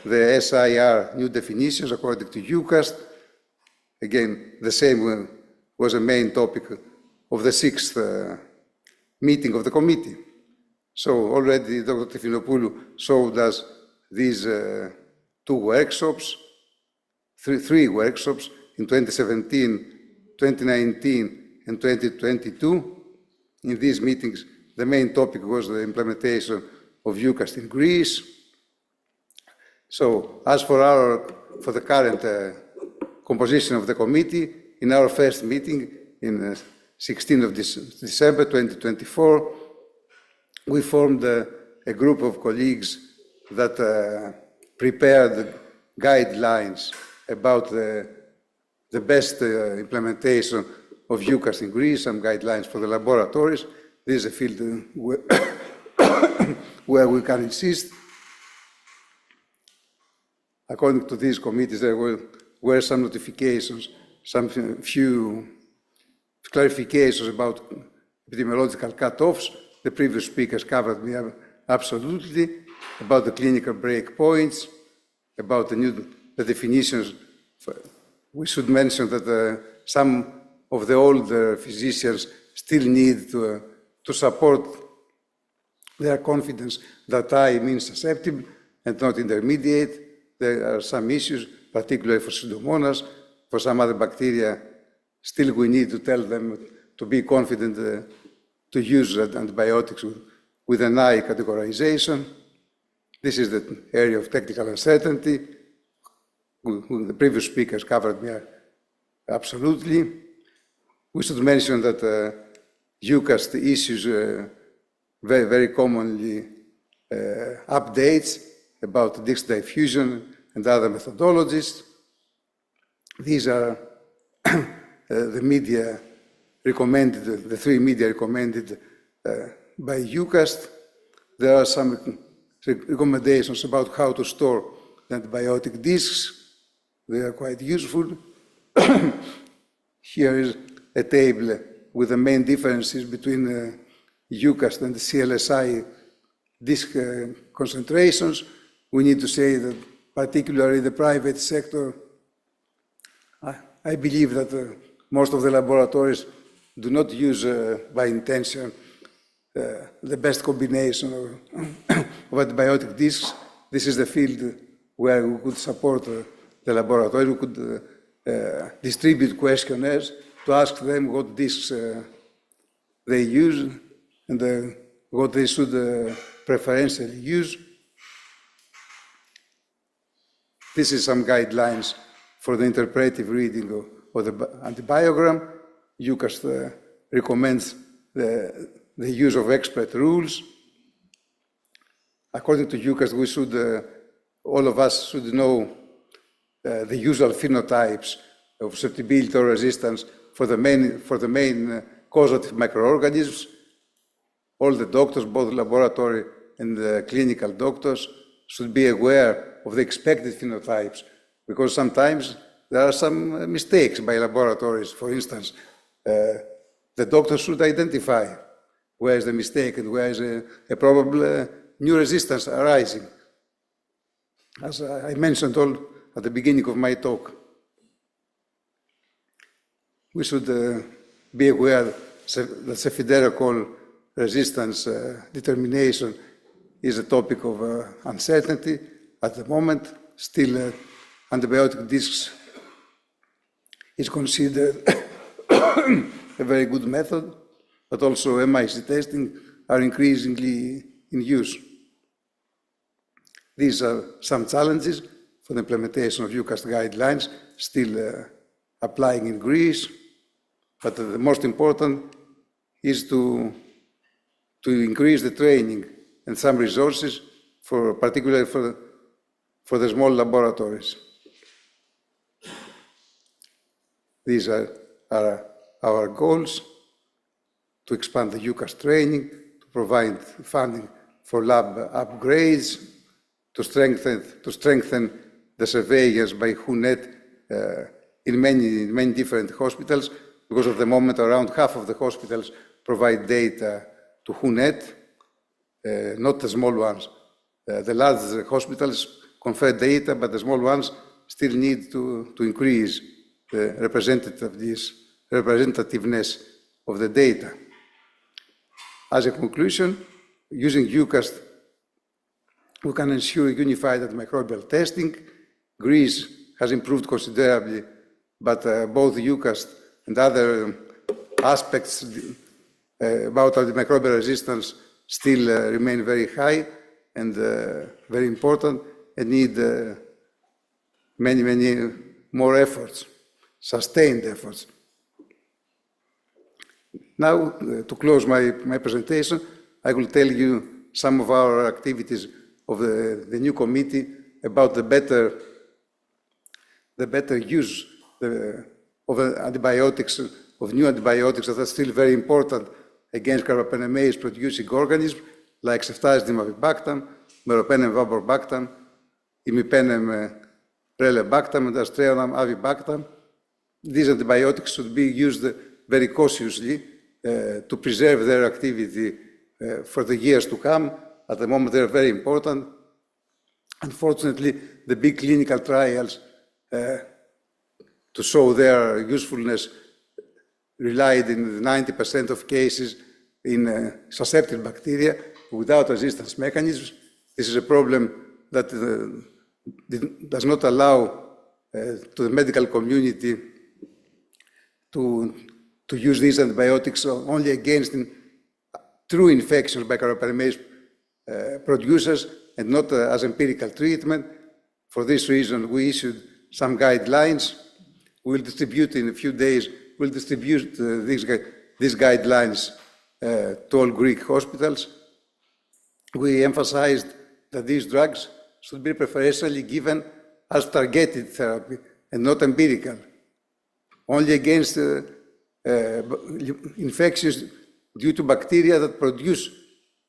[SPEAKER 7] the SIR new definitions according to EUCAST. Again, the same was a main topic of the sixth meeting of the committee. So already Dr. Tryfinopoulou showed us these 2 workshops, three workshops in 2017, 2019, and 2022. In these meetings, the main topic was the implementation of EUCAST in Greece. So, as for the current composition of the committee, in our first meeting, in 16th of December 2024, we formed a group of colleagues that prepared guidelines about the best implementation of EUCAST in Greece, some guidelines for the laboratories. This is a field where we can insist. According to these committees, there were some notifications, some few clarifications about epidemiological cutoffs. The previous speakers covered me absolutely, about the clinical breakpoints, about the definitions. We should mention that some of the older physicians still need to support their confidence that I means susceptible, and not intermediate. There are some issues, particularly for Pseudomonas. For some other bacteria, still we need to tell them to be confident to use antibiotics with an I categorization. This is the area of technical uncertainty. The previous speakers covered me absolutely. We should mention that EUCAST issues very, very commonly updates about disc diffusion and other methodologies. These are the media recommended, the three media recommended by EUCAST. There are some recommendations about how to store the antibiotic discs. They are quite useful. Here is a table with the main differences between EUCAST and the CLSI disc concentrations. We need to say that particularly the private sector, I believe that most of the laboratories do not use by intention the best combination of antibiotic discs. This is the field where we could support the laboratory. We could distribute questionnaires to ask them what discs they use and what they should preferentially use. This is some guidelines for the interpretive reading of the antibiogram. EUCAST recommends the use of expert rules. According to EUCAST, we should, all of us should know the usual phenotypes of susceptibility or resistance for the main causative microorganisms. All the doctors, both laboratory and the clinical doctors, should be aware of the expected phenotypes, because sometimes there are some mistakes by laboratories. For instance, the doctor should identify where is the mistake and where is a probable new resistance arising. As I mentioned all at the beginning of my talk, we should be aware that cefiderocol resistance determination is a topic of uncertainty at the moment. Still, antibiotic discs is considered a very good method, but also MIC testing are increasingly in use. These are some challenges for the implementation of EUCAST guidelines, still applying in Greece, but the most important is to increase the training and some resources, particularly for the small laboratories. These are our goals: to expand the EUCAST training, to provide funding for lab upgrades, to strengthen the surveillance by WHONET in many different hospitals, because at the moment around half of the hospitals provide data to WHONET, not the small ones. The large hospitals confer data, but the small ones still need to increase the representativeness of the data. As a conclusion, using EUCAST, we can ensure unified antimicrobial testing. Greece has improved considerably, but both EUCAST and other aspects about antimicrobial resistance still remain very high and very important and need many more efforts, sustained efforts. Now, to close my presentation, I will tell you some of our activities of the new committee about the better use of antibiotics, of new antibiotics that are still very important against carbapenemase-producing organisms, like ceftazidime avibactam, meropenem vaborbactam, imipenem relebactam, and Astreonam avibactam. These antibiotics should be used very cautiously to preserve their activity for the years to come. At the moment, they're very important. Unfortunately, the big clinical trials to show their usefulness relied in 90% of cases in susceptible bacteria without resistance mechanisms. This is a problem that does not allow to the medical community to use these antibiotics only against true infections by Karabela producers and not as empirical treatment. For this reason, we issued some guidelines. We'll distribute in a few days, we'll distribute these guidelines to all Greek hospitals. We emphasized that these drugs should be preferentially given as targeted therapy and not empirical, only against infections due to bacteria that produce,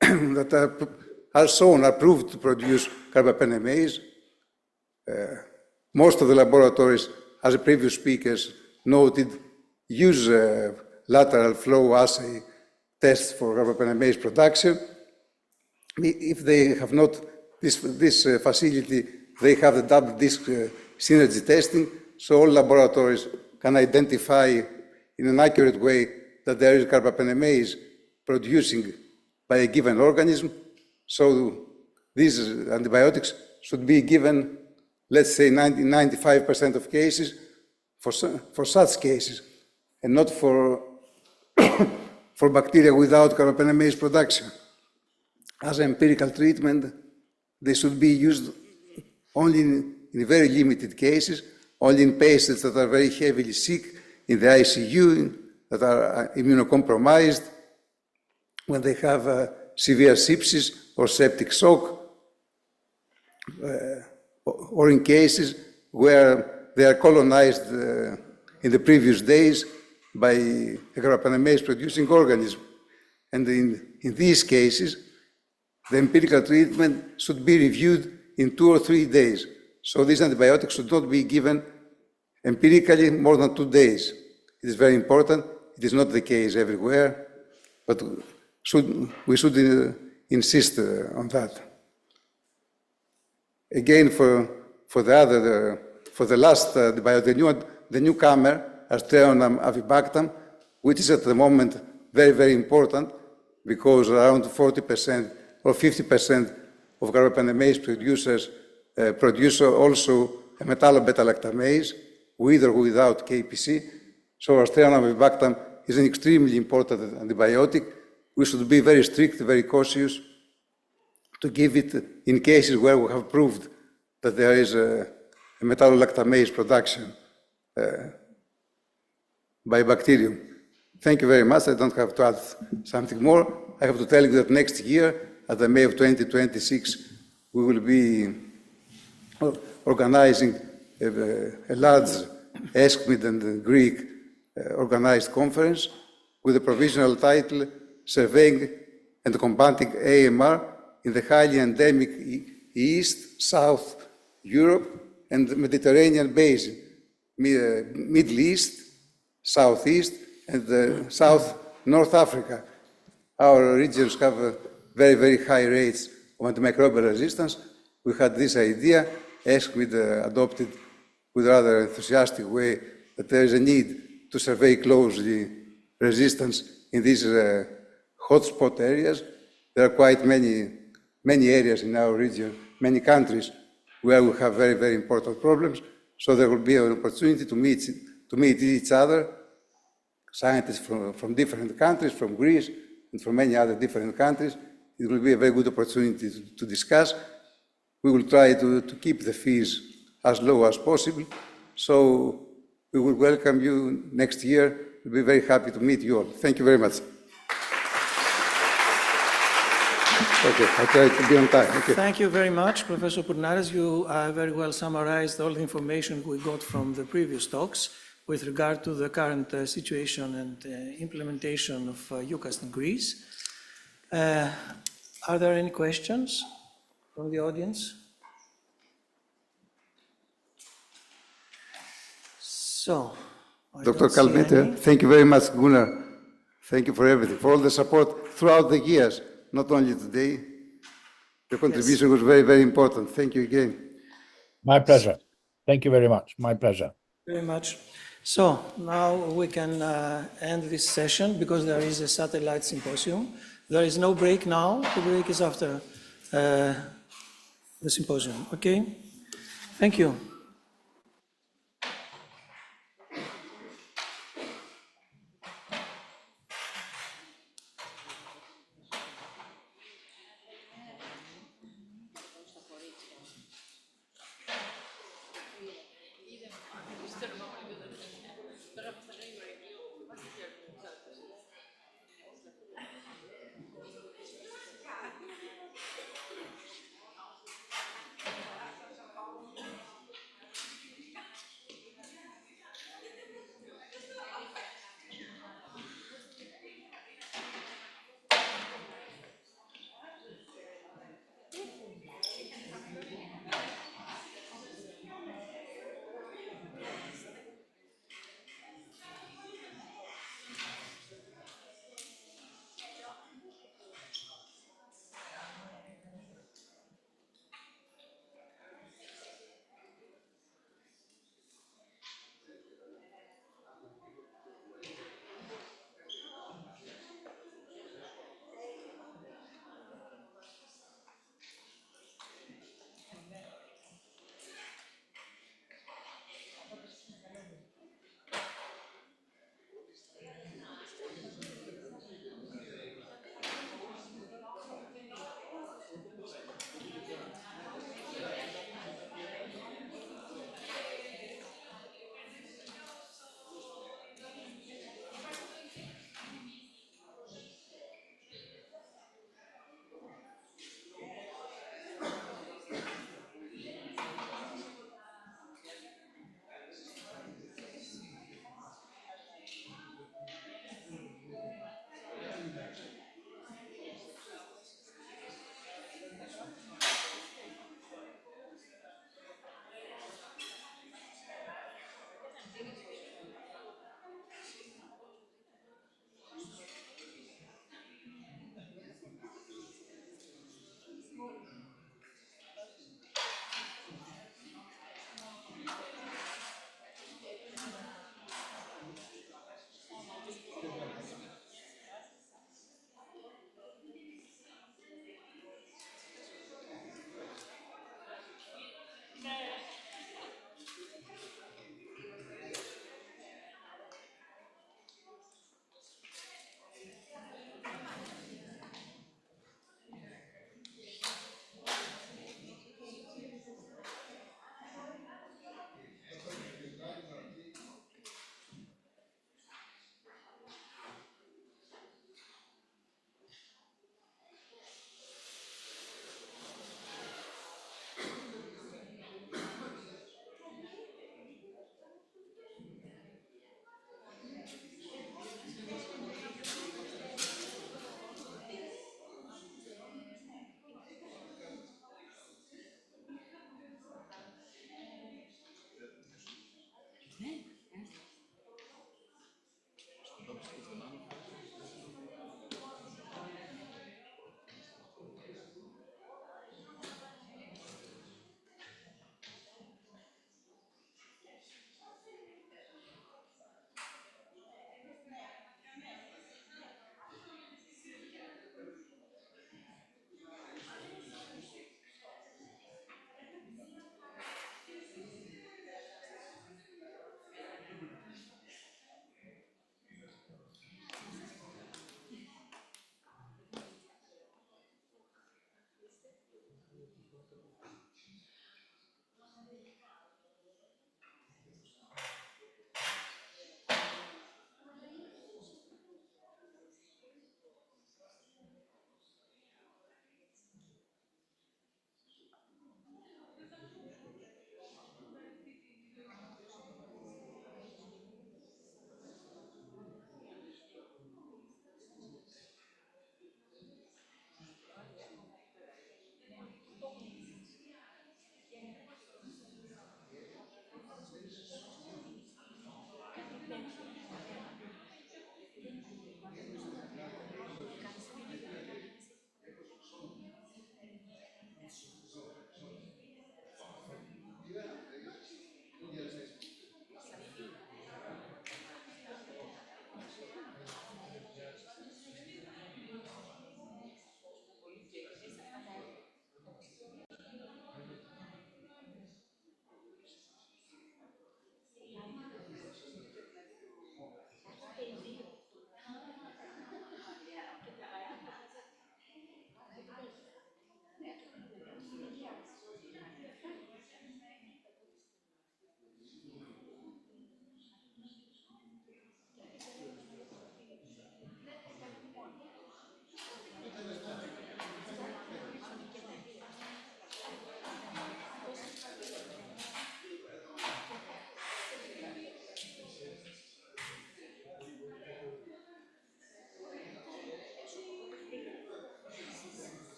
[SPEAKER 7] that are shown, are proved to produce carbapenemase. Most of the laboratories, as the previous speakers noted, use lateral flow assay tests for carbapenemase production. If they have not this facility, they have the double disc synergy testing, so all laboratories can identify in an accurate way that there is carbapenemase producing by a given organism. So these antibiotics should be given, let's say, 95% of cases for such cases, and not for, for bacteria without carbapenemase production. As empirical treatment, they should be used only in very limited cases, only in patients that are very heavily sick, in the ICU, that are immunocompromised, when they have severe sepsis or septic shock, or in cases where they are colonized in the previous days by a carbapenemase-producing organism. And in these cases, the empirical treatment should be reviewed in 2 or 3 days. So these antibiotics should not be given empirically more than 2 days. It is very important. It is not the case everywhere, but we should insist on that. Again, for the last antibiotic, the newcomer, Astreonam avibactam, which is at the moment very, very important, because around 40% or 50% of carbapenemase producers produce also a metallobeta-lactamase, with or without KPC. So Astreonam avibactam is an extremely important antibiotic. We should be very strict, very cautious to give it in cases where we have proved that there is a metallolactamase production by bacterium. Thank you very much. I don't have to add something more. I have to tell you that next year, at the May of 2026, we will be organizing a large ESCMID and Greek organized conference with a provisional title, Surveying and Combating AMR in the highly endemic East, South Europe, and the Mediterranean basin, Middle East, Southeast, and South North Africa. Our regions have very, very high rates of antimicrobial resistance. We had this idea, ESCMID adopted with a rather enthusiastic way, that there is a need to survey closely resistance in these hotspot areas. There are quite many areas in our region, many countries, where we have very, very important problems. So there will be an opportunity to meet each other, scientists from different countries, from Greece and from many other different countries. It will be a very good opportunity to discuss. We will try to keep the fees as low as possible. So we will welcome you next year. We'll be very happy to meet you all. Thank you very much. Okay, I try to be on time. Okay.
[SPEAKER 2] Thank you very much, Professor Pournaras. You very well summarized all the information we got from the previous talks with regard to the current situation and implementation of EUCAST in Greece. Are there any questions from the audience? So,
[SPEAKER 7] Dr. Kahlmeter, thank you very much, Gunnar. Thank you for everything, for all the support throughout the years, not only today. Your contribution was very, very important. Thank you again.
[SPEAKER 3] My pleasure. Thank you very much. My pleasure.
[SPEAKER 2] Very much. So now we can end this session because there is a satellite symposium. There is no break now. The break is after the the symposium. Okay? Thank you.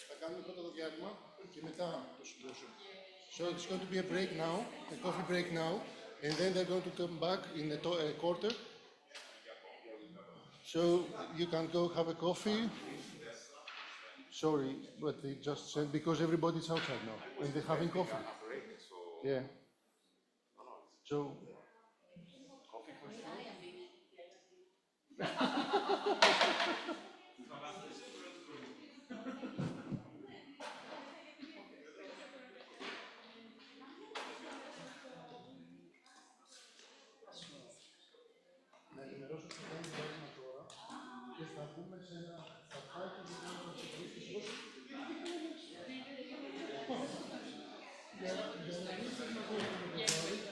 [SPEAKER 1] Θα κάνουμε πρώτα το διάλειμμα και μετά το Symposium. So it's going to be a break now, a coffee break now, and then they're going to come back in a quarter. So you can go have a coffee. Sorry, but they just said because everybody's outside now and they're having coffee. Yeah. So. Coffee for sure. Να ενημερώσω ότι θα κάνουμε διάλειμμα τώρα και θα μπούμε σε ένα σαφάκι που θα μας εξηγήσει πώς. Για να μην θέλουμε να κάνουμε το κεφάλι.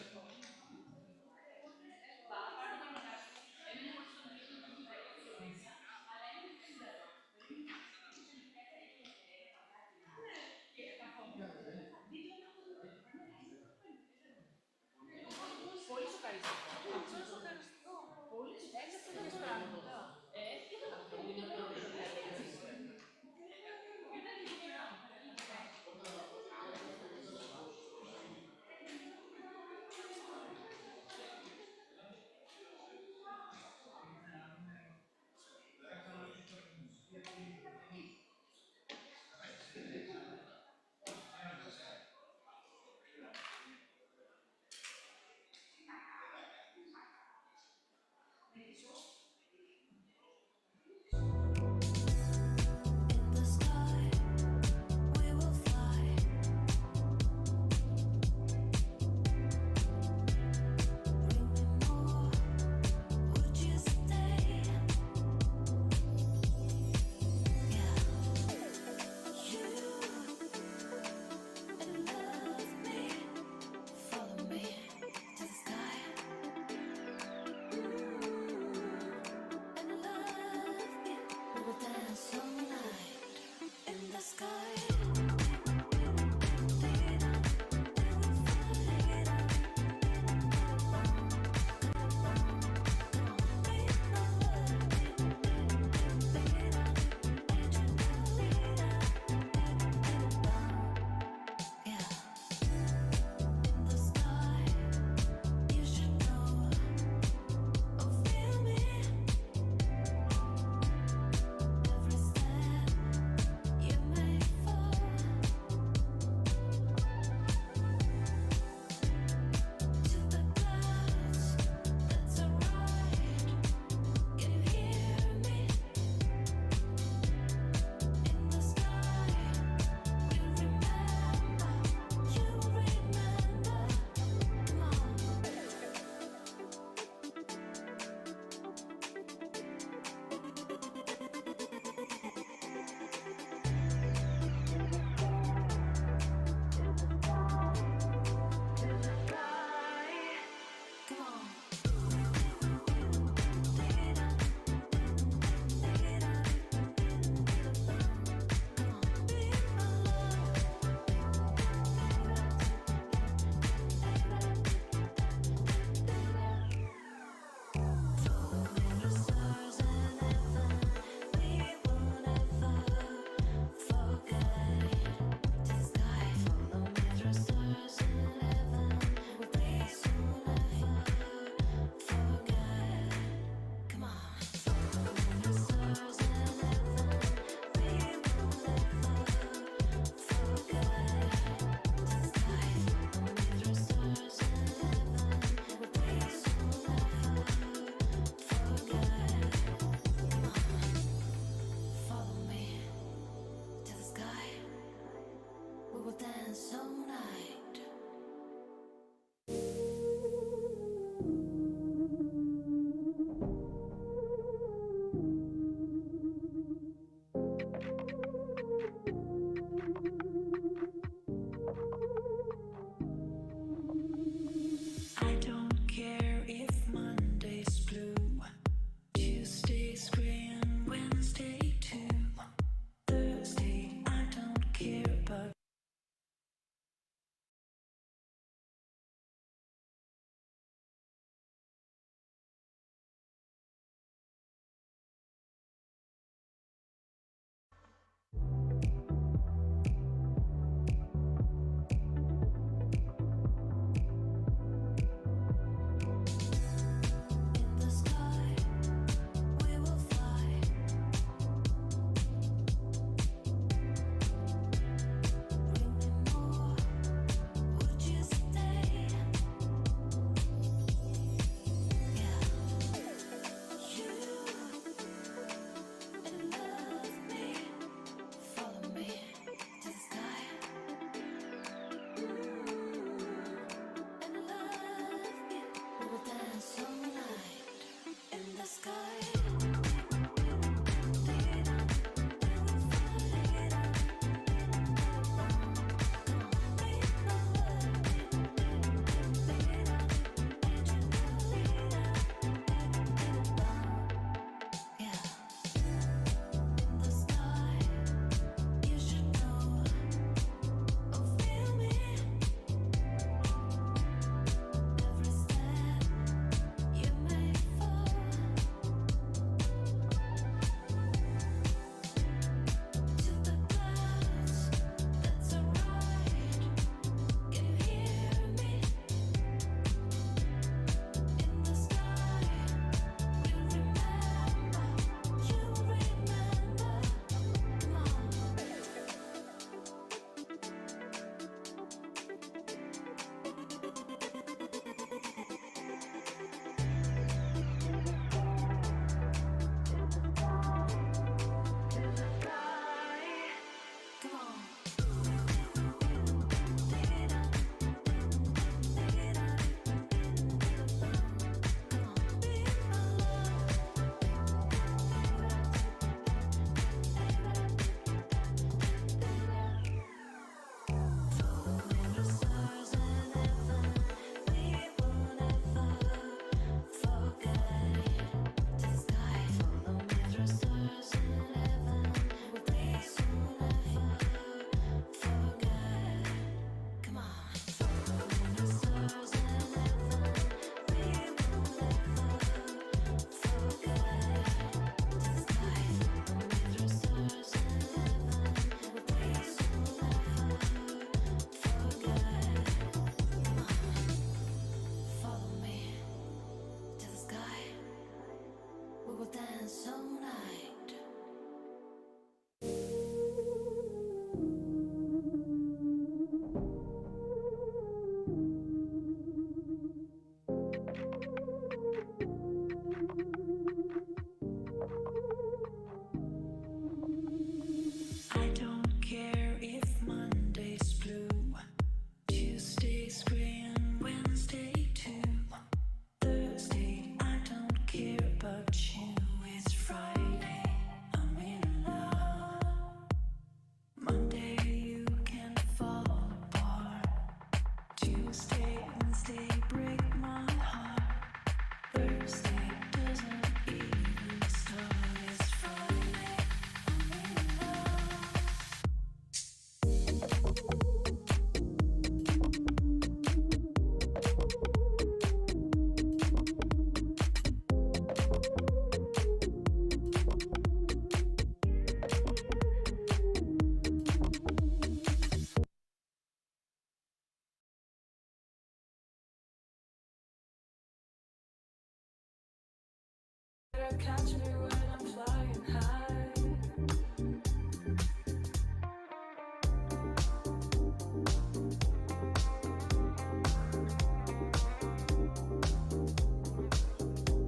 [SPEAKER 1] catch me when I'm flying high.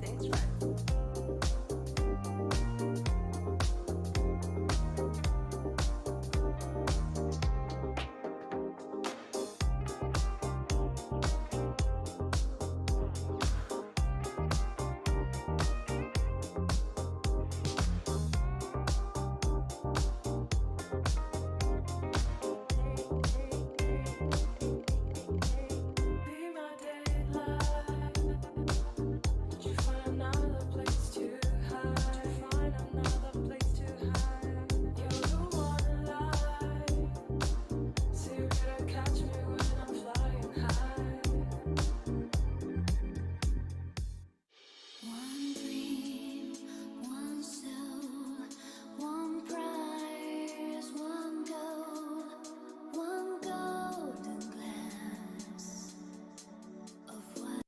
[SPEAKER 1] Thanks, right. Be my daylight. Did you find another place to hide? Did you find another place to hide? You're the one lie. So you better catch me when I'm flying high.
[SPEAKER 8] One dream, one soul, one prize, one goal, one golden glance of what.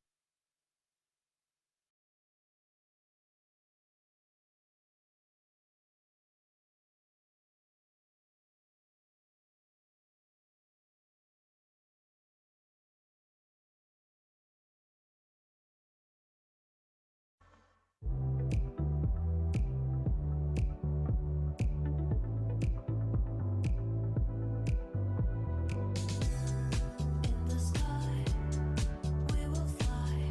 [SPEAKER 8] In the sky, we will fly.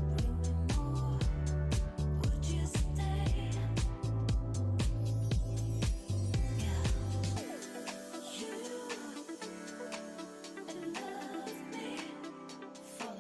[SPEAKER 8] Bring me more. Would you stay? Yeah. You love me for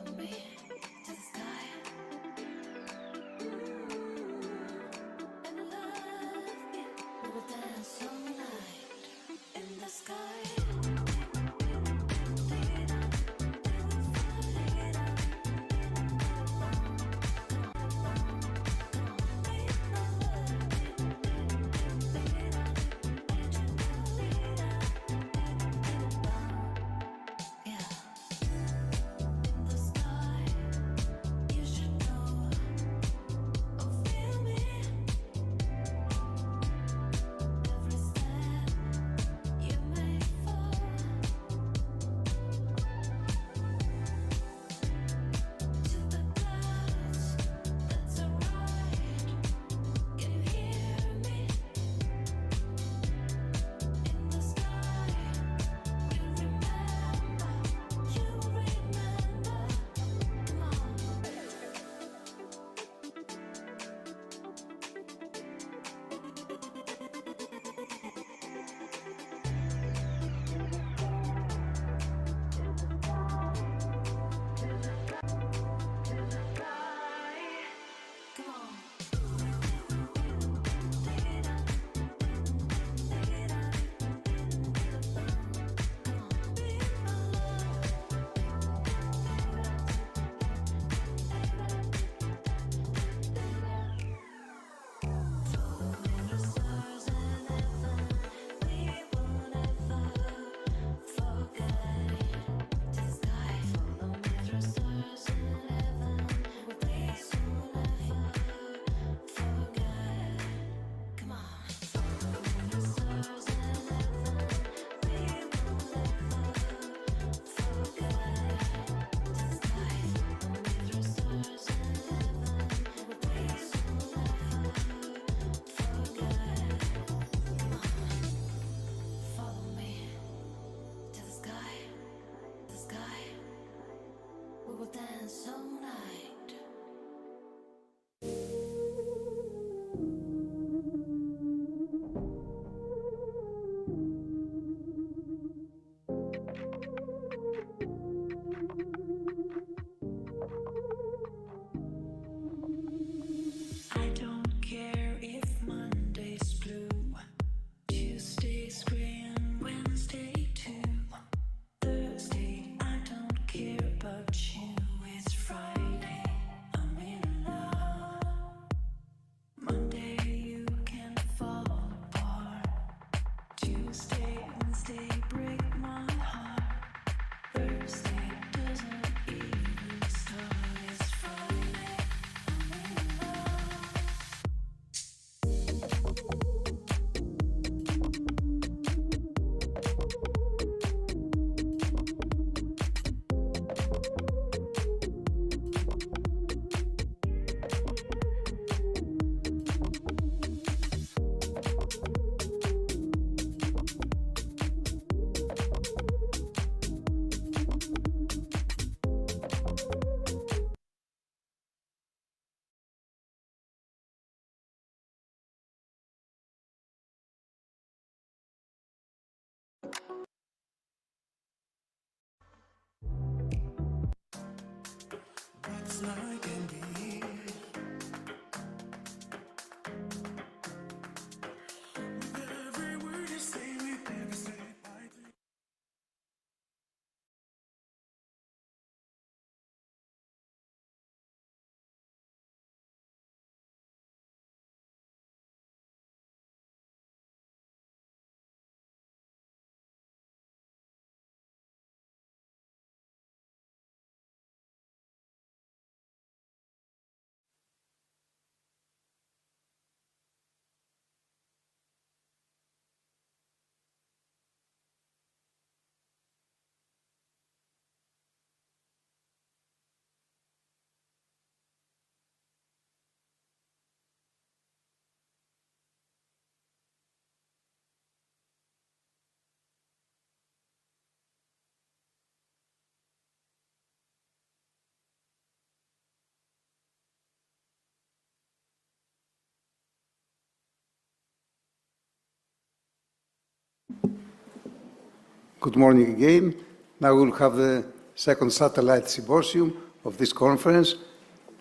[SPEAKER 7] Good morning again. Now we'll have the second satellite symposium of this conference.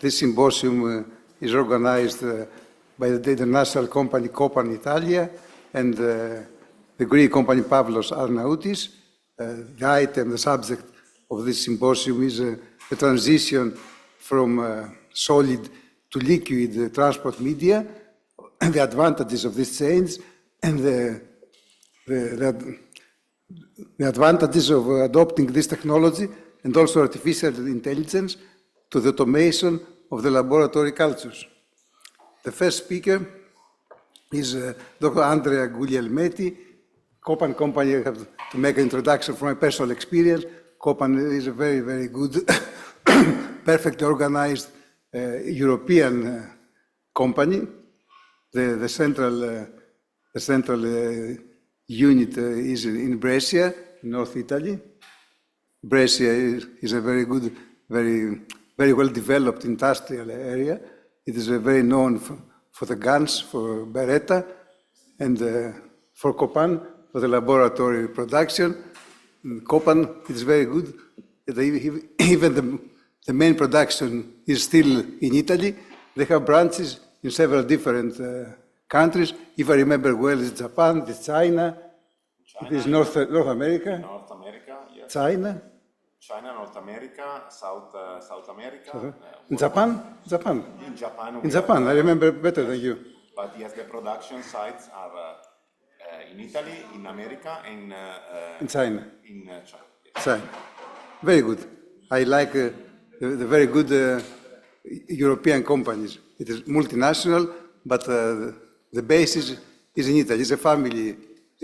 [SPEAKER 7] This symposium is organized by the international company COPAN Italia and the Greek company Pavlos Arnautis. The subject of this symposium is the transition from solid to liquid transport media, and the advantages of this change, and the advantages of adopting this technology and also artificial intelligence to the automation of the laboratory cultures. The first speaker is Dr. Andrea Guglielmetti. COPAN company, I have to make an introduction from my personal experience. COPAN is a very, very good, perfectly organized European company. The central unit is in Brescia, North Italy. Brescia is a very good, very well developed industrial area. It is very known for the guns, for Beretta, and for COPAN, for the laboratory production. COPAN is very good. Even the main production is still in Italy. They have branches in several different countries. If I remember well, it's Japan, it's China, it is North America.
[SPEAKER 9] North America, yes.
[SPEAKER 7] China.
[SPEAKER 9] China, North America, South America.
[SPEAKER 7] In Japan? Japan.
[SPEAKER 9] In Japan.
[SPEAKER 7] In Japan, I remember better than you.
[SPEAKER 9] But yes, the production sites are in Italy, in America, and
[SPEAKER 7] In China.
[SPEAKER 9] in China. Yes.
[SPEAKER 7] China. Very good. I like the very good European companies. It is multinational, but the base is in Italy. It's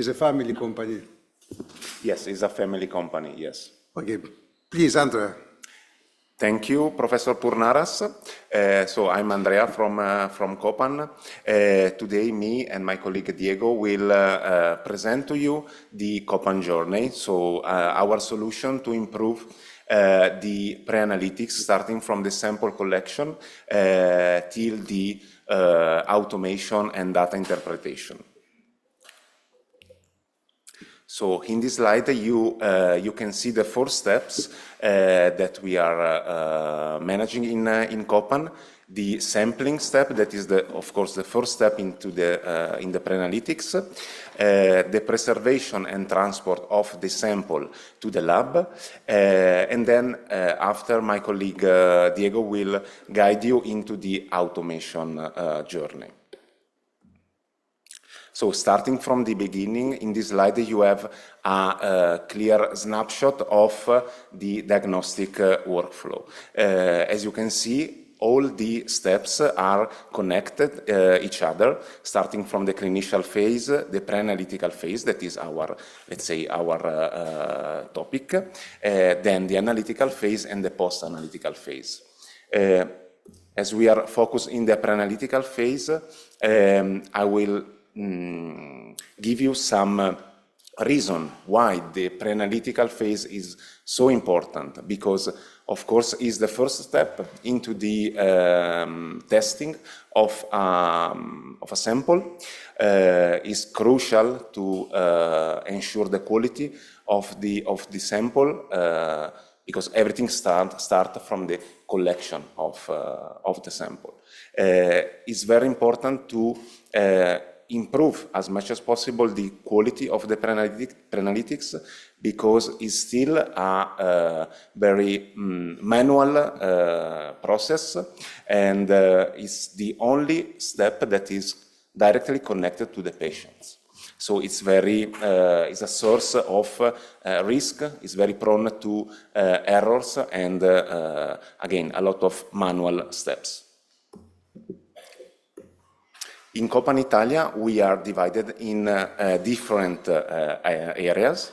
[SPEAKER 7] a family company.
[SPEAKER 9] Yes, it's a family company, yes.
[SPEAKER 7] Okay, please, Andrea.
[SPEAKER 9] Thank you, Professor Pournaras. So I'm Andrea from COPAN. Today, me and my colleague Diego will present to you the COPAN journey, so our solution to improve the pre-analytics, starting from the sample collection till the automation and data interpretation. So in this slide, you can see the 4 steps that we are managing in COPAN. The sampling step, that is of course the first step into in the pre-analytics. The preservation and transport of the sample to the lab, and then after, my colleague Diego will guide you into the automation journey. So starting from the beginning, in this slide you have a clear snapshot of the diagnostic workflow. As you can see, all the steps are connected each other, starting from the clinician phase, the pre-analytical phase, that is our, let's say, our topic, then the analytical phase and the post-analytical phase. As we are focused in the pre-analytical phase, I will give you some reason why the pre-analytical phase is so important, because of course is the first step into the testing of a sample, is crucial to ensure the quality of the sample, because everything starts from the collection of the sample. It's very important to improve as much as possible the quality of the pre-analytics because it's still a very manual process, and it's the only step that is directly connected to the patients. So it's it's a source of risk, it's very prone to errors and again, a lot of manual steps. In COPAN Italia, we are divided in different areas.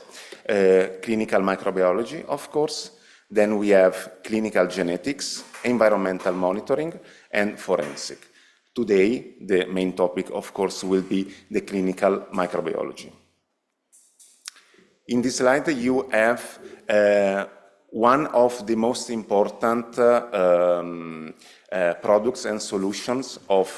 [SPEAKER 9] Clinical microbiology, of course. Then we have clinical genetics, environmental monitoring, and forensic. Today, the main topic, of course, will be the clinical microbiology. In this slide, you have one of the most important products and solutions of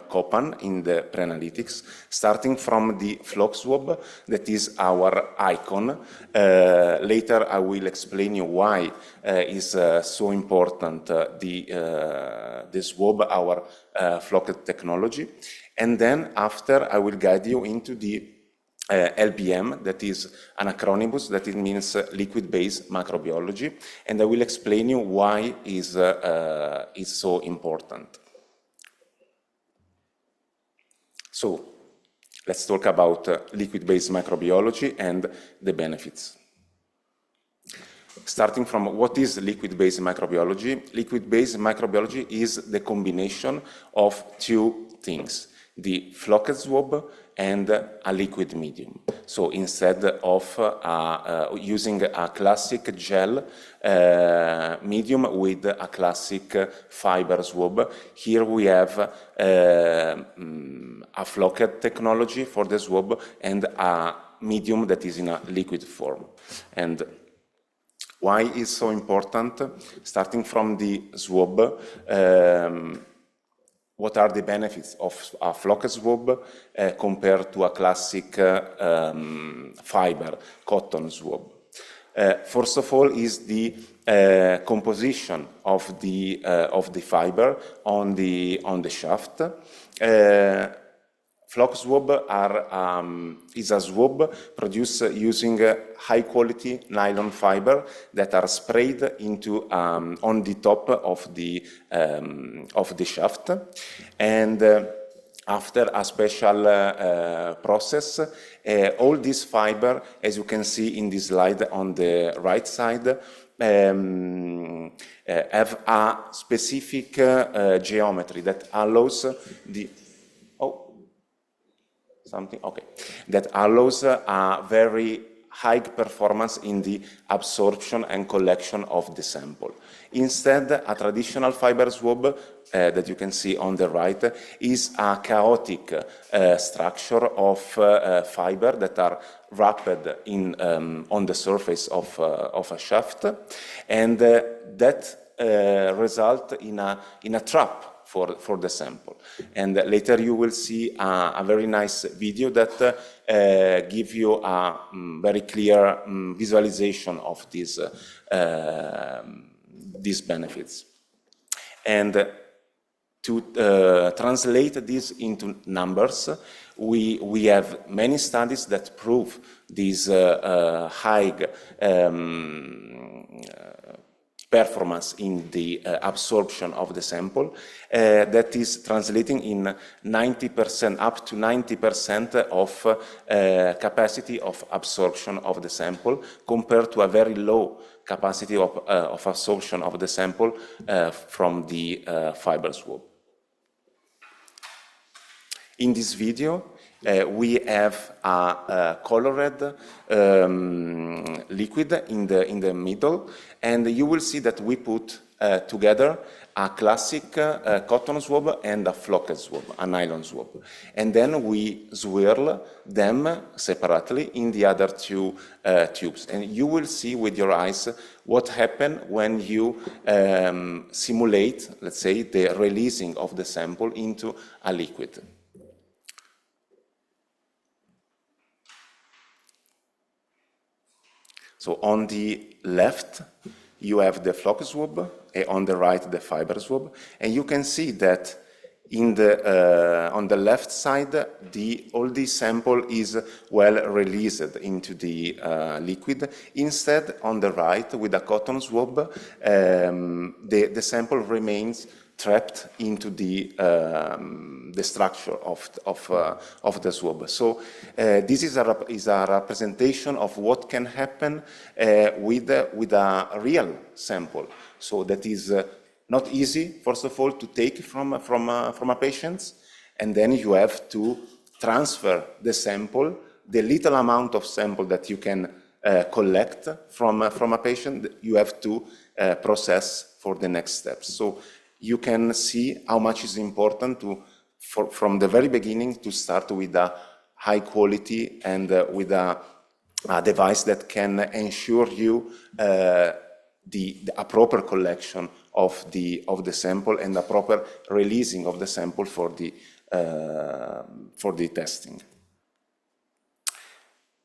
[SPEAKER 9] COPAN in the pre-analytics, starting from the flock swab, that is our icon. Later, I will explain you why is so important the swab, our flock technology. And then after, I will guide you into the LBM, that is an acronym, that it means liquid-based microbiology, and I will explain you why is so important. So let's talk about liquid-based microbiology and the benefits. Starting from what is liquid-based microbiology? Liquid-based microbiology is the combination of two things: the flock swab and a liquid medium. So instead of using a classic gel medium with a classic fiber swab, here we have a flock technology for the swab and a medium that is in a liquid form. And why is so important? Starting from the swab, what are the benefits of a flock swab compared to a classic fiber cotton swab? First of all, is the composition of the fiber on the shaft. Flock swab is a swab produced using high-quality nylon fiber that are sprayed into on the top of the shaft, and after a special process, all this fiber, as you can see in this slide on the right side, have a specific geometry that allows that allows a very high performance in the absorption and collection of the sample. Instead, a traditional fiber swab that you can see on the right is a chaotic structure of fiber that are wrapped in on the surface of a shaft, and that result in a trap for the sample. And later you will see a very nice video that give you a very clear visualization of these benefits. And to translate this into numbers, we have many studies that prove this high performance in the absorption of the sample, that is translating in 90%, up to 90% of capacity of absorption of the sample, compared to a very low capacity of absorption of the sample from the fiber swab. In this video, we have a colored liquid in the middle, and you will see that we put together a classic cotton swab and a flock swab, a nylon swab. And then we swirl them separately in the other two tubes. And you will see with your eyes what happens when you simulate, let's say, the releasing of the sample into a liquid. So on the left, you have the flock swab, on the right the fiber swab, and you can see that on the left side, all the sample is well released into the liquid. Instead, on the right, with a cotton swab, the sample remains trapped into the structure of the swab. So this is a representation of what can happen with a real sample. So that is not easy, first of all, to take from a patient, and then you have to transfer the sample, the little amount of sample that you can collect from a patient, you have to process for the next steps. So you can see how much is important from the very beginning to start with a high quality and with a device that can ensure you a proper collection of the sample and a proper releasing of the sample for the testing.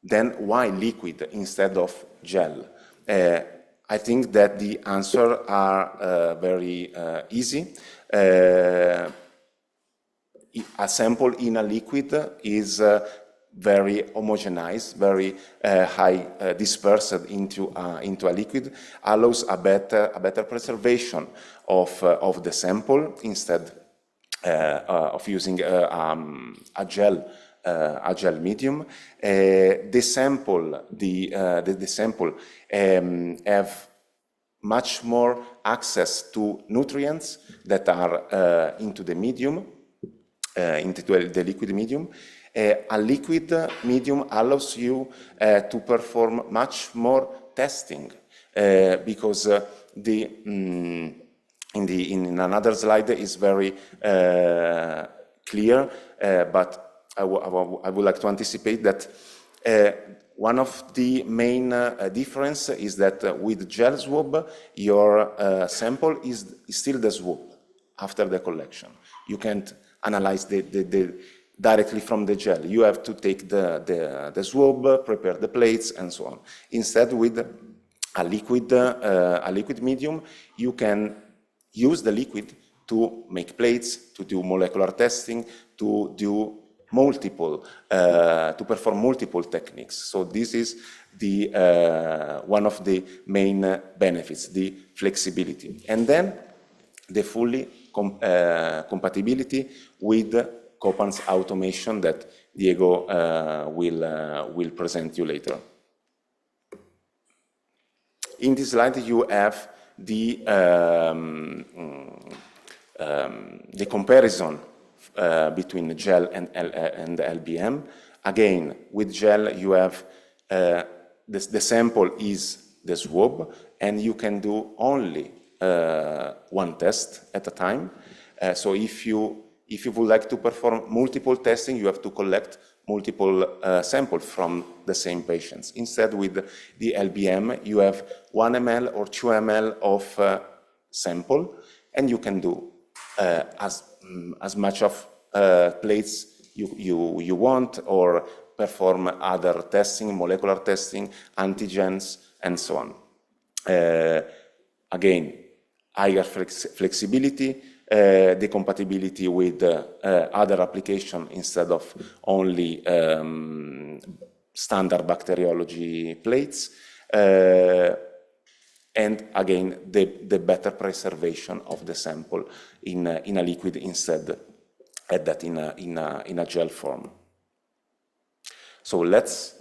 [SPEAKER 9] Then why liquid instead of gel? I think that the answers are very easy. A sample in a liquid is very homogenized, very high dispersed into a liquid, allows a better preservation of the sample instead of using a gel medium. The sample have much more access to nutrients that are into the medium, into the liquid medium. A liquid medium allows you to perform much more testing because in another slide is very clear, but I would like to anticipate that one of the main difference is that with gel swab, your sample is still the swab after the collection. You can't analyze directly from the gel. You have to take the swab, prepare the plates, and so on. Instead, with a liquid medium, you can use the liquid to make plates, to do molecular testing, to do to perform multiple techniques. So this is one of the main benefits, the flexibility. And then the fully compatibility with COPAN's automation that Diego will present you later. In this slide, you have the comparison between gel and LBM. Again, with gel, you have the sample is the swab, and you can do only one test at a time. So if you would like to perform multiple testing, you have to collect multiple samples from the same patients. Instead, with the LBM, you have 1 ml or 2 ml of sample, and you can do as much of plates you want, or perform other testing, molecular testing, antigens, and so on. Again, higher flexibility, the compatibility with other application instead of only standard bacteriology plates, and again the better preservation of the sample in a liquid instead of that in a gel form. So let's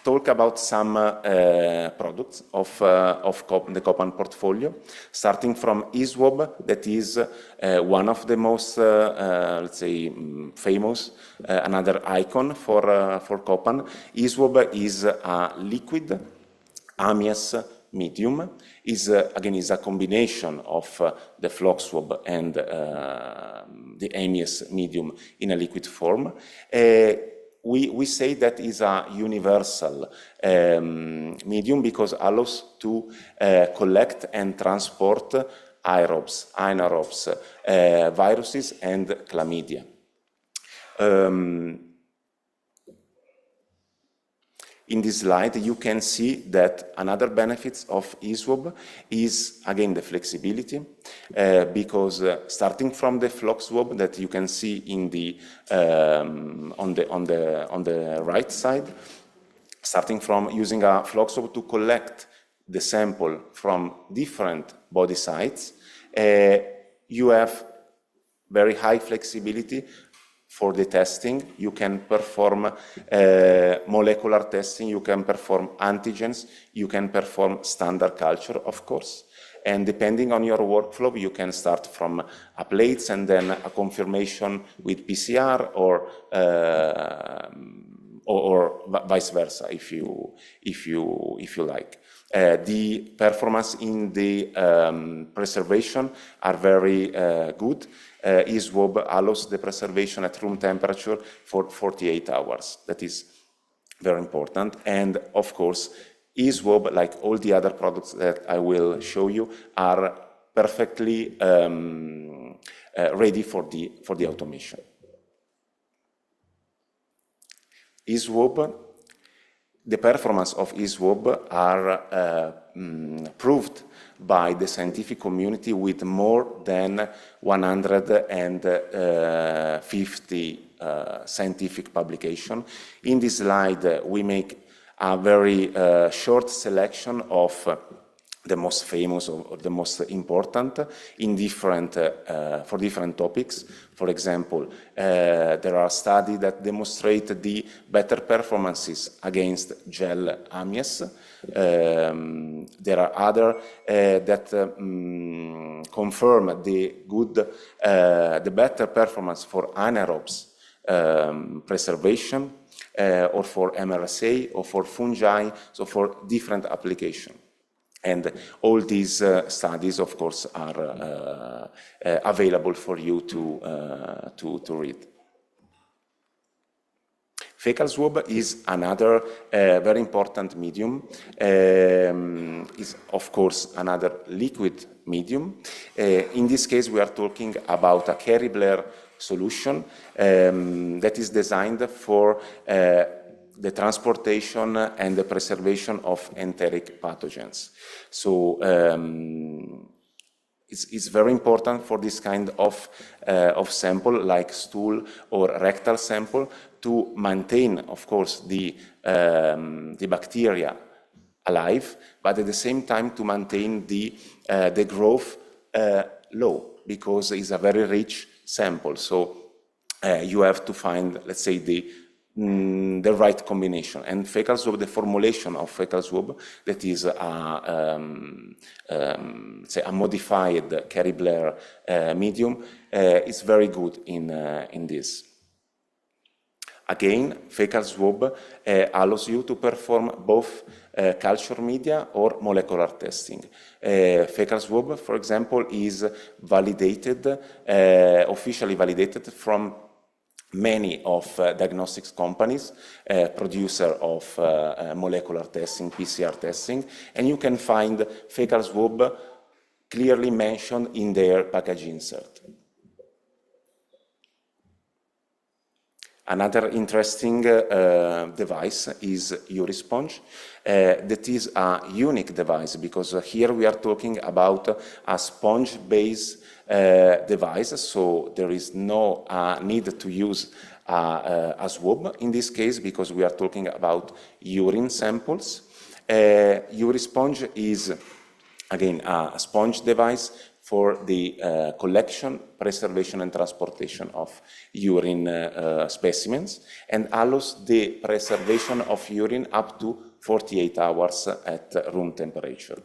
[SPEAKER 9] talk about some products of the COPAN portfolio, starting from eSwab, that is one of the most, let's say, famous, another icon for COPAN. eSwab is a liquid amyas medium. Again, is a combination of the flock swab and the amyas medium in a liquid form. We say that is a universal medium because it allows to collect and transport aerobes, anaerobes, viruses, and chlamydia. In this slide, you can see that another benefit of eSwab is, again, the flexibility, because starting from the flock swab that you can see in the, on the right side, starting from using a flock swab to collect the sample from different body sites, you have very high flexibility for the testing. You can perform molecular testing, you can perform antigens, you can perform standard culture, of course. And depending on your workflow, you can start from a plates and then a confirmation with PCR or vice versa, if you like. The performance in the preservation are very good. eSwab allows the preservation at room temperature for 48 hours. That is very important. And of course, eSwab, like all the other products that I will show you, are perfectly ready for the automation. eSwab, the performance of eSwab are proved by the scientific community with more than 150 scientific publications. In this slide, we make a very short selection of the most famous or the most important in different, for different topics. For example, there are studies that demonstrate the better performances against gel amines. There are others that confirm the good, the better performance for anaerobes preservation, or for MRSA, or for fungi, so for different applications. And all these studies, of course, are available for you to read. Fecal swab is another very important medium. Is of course another liquid medium. In this case, we are talking about a Karabela solution that is designed for the transportation and the preservation of enteric pathogens. So it's very important for this kind of sample, like stool or rectal sample, to maintain, of course, the bacteria alive, but at the same time to maintain the growth low, because it's a very rich sample. So you have to find, let's say, the right combination. And fecal swab, the formulation of fecal swab, that is say a modified Karabela medium, is very good in this. Again, fecal swab allows you to perform both culture media or molecular testing. Fecal swab, for example, is validated, officially validated from many of diagnostics companies, producer of molecular testing, PCR testing, and you can find fecal swab clearly mentioned in their package insert. Another interesting device is UriSponge. That is a unique device, because here we are talking about a sponge-based device, so there is no need to use a swab in this case, because we are talking about urine samples. UriSponge is, again, a sponge device for the collection, preservation, and transportation of urine specimens, and allows the preservation of urine up to 48 hours at room temperature.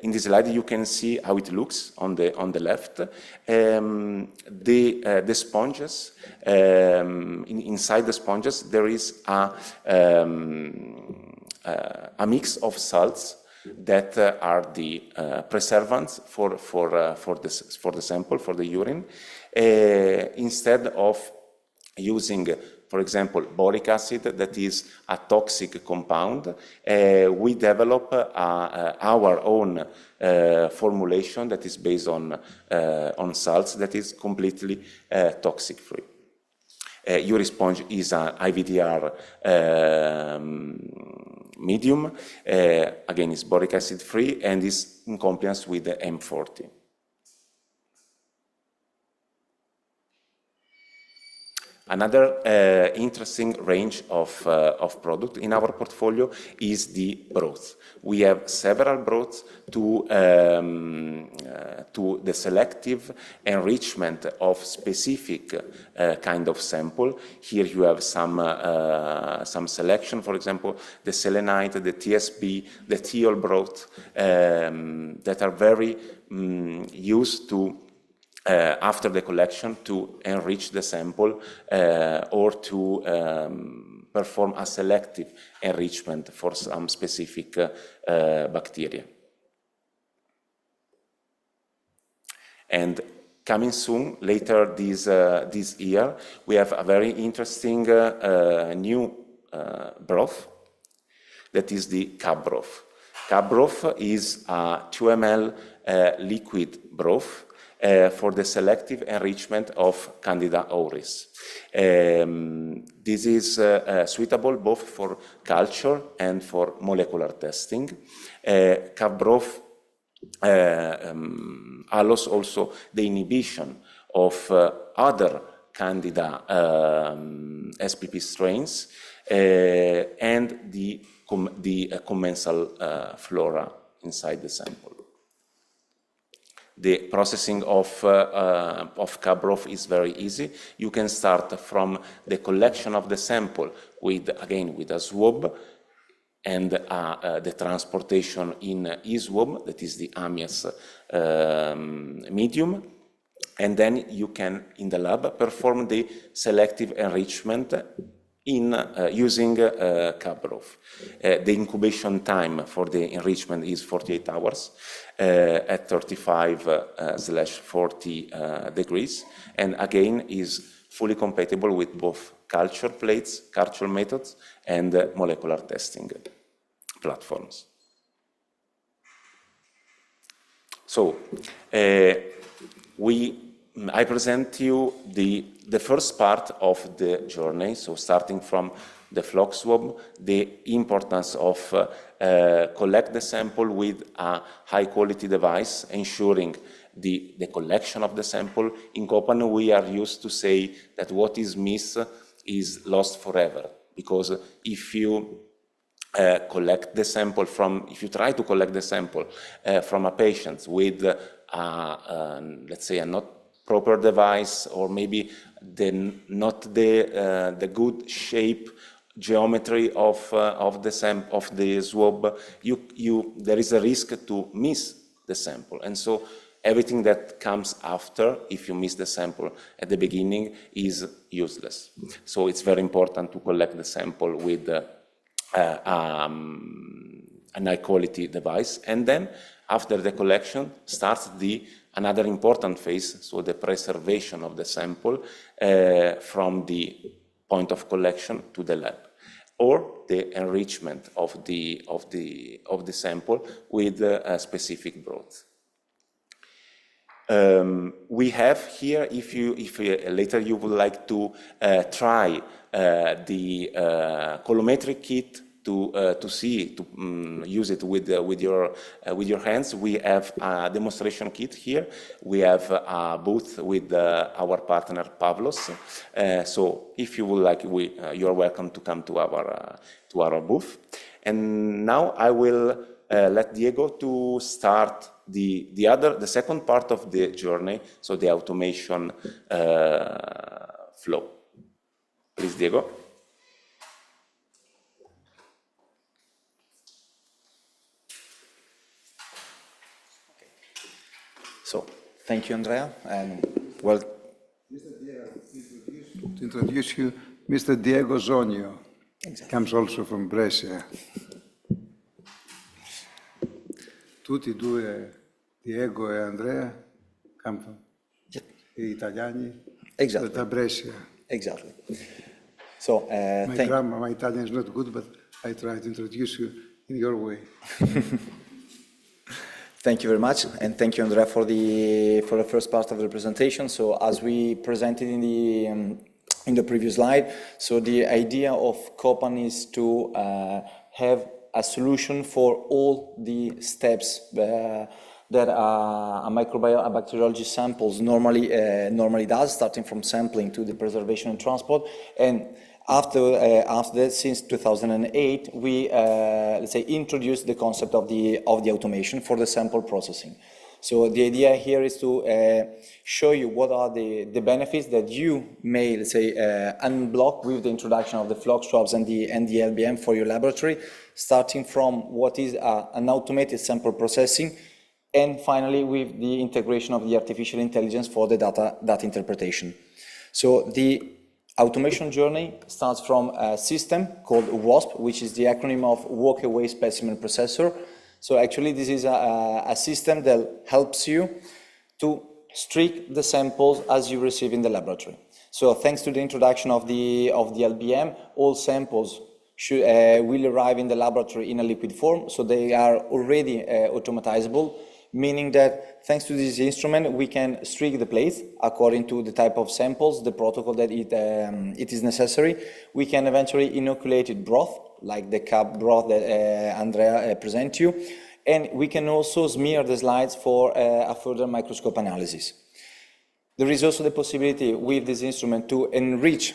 [SPEAKER 9] In this slide, you can see how it looks on the left. The sponges, inside the sponges, there is a mix of salts that are the preservants for the sample, for the urine. Instead of using, for example, boric acid, that is a toxic compound, we develop our own formulation that is based on salts, that is completely toxic-free. Urisponge is an IVDR medium. Again, it's boric acid free and is in compliance with the M40. Another interesting range of product in our portfolio is the broth. We have several broths to the selective enrichment of specific kind of sample. Here you have some selection, for example, the selenite, the TSB, the thiol broth, that are very used to after the collection to enrich the sample or to perform a selective enrichment for some specific bacteria. And coming soon, later this year, we have a very interesting new broth, that is the cab broth. Cab broth is a 2 ml liquid broth for the selective enrichment of Candida auris. This is suitable both for culture and for molecular testing. Cab broth allows also the inhibition of other Candida SPP strains and the commensal flora inside the sample. The processing of cab broth is very easy. You can start from the collection of the sample with a swab and the transportation in e-swab, that is the amias medium. And then you can, in the lab, perform the selective enrichment in using cab broth. The incubation time for the enrichment is 48 hours at 35/40 degrees, and again is fully compatible with both culture plates, culture methods, and molecular testing platforms. So I present you the first part of the journey, so starting from the flock swab, the importance of collect the sample with a high quality device, ensuring the collection of the sample. In COPAN, we are used to say that what is missed is lost forever, because if you collect the sample if you try to collect the sample from a patient with, let's say, a not proper device, or maybe not the good shape, geometry of the swab, there is a risk to miss the sample. And so everything that comes after, if you miss the sample at the beginning, is useless. So it's very important to collect the sample with a high quality device. And then after the collection starts another important phase, so the preservation of the sample from the point of collection to the lab, or the enrichment of the sample with a specific broth. We have here, if later you would like to try the colorimetric kit to use it with your hands, we have a demonstration kit here. We have a booth with our partner Pavlos. So if you would like, you are welcome to come to our booth. And now I will let Diego to start the second part of the journey, so the automation flow. Please, Diego.
[SPEAKER 10] So, thank you, Andrea, and well.
[SPEAKER 7] To introduce you, Mr. Diego Zonio, comes also from Brescia. Tutti e due, Diego e Andrea, come from Italiani,
[SPEAKER 10] Exactly.
[SPEAKER 7] da Brescia.
[SPEAKER 10] Exactly. So,
[SPEAKER 7] My Italian is not good, but I try to introduce you in your way.
[SPEAKER 10] Thank you very much, and thank you, Andrea, for the first part of the presentation. So, as we presented in in the previous slide. So the idea of COPAN is to have a solution for all the steps that a bacteriology samples normally does, starting from sampling to the preservation and transport. And after that, since 2008, we let's say introduced the concept of the automation for the sample processing. So the idea here is to show you what are the benefits that you may, let's say, unblock with the introduction of the flock swabs and the LBM for your laboratory, starting from what is an automated sample processing, and finally with the integration of the artificial intelligence for the data interpretation. So the automation journey starts from a system called WASP, which is the acronym of Walk-Away Specimen Processor. So actually this is a system that helps you to streak the samples as you receive in the laboratory. So thanks to the introduction of the LBM, all samples will arrive in the laboratory in a liquid form, so they are already automatizable, meaning that thanks to this instrument we can streak the plates according to the type of samples, the protocol that it is necessary. We can eventually inoculate it broth, like the cup broth that Andrea presented you, and we can also smear the slides for a further microscope analysis. There is also the possibility with this instrument to enrich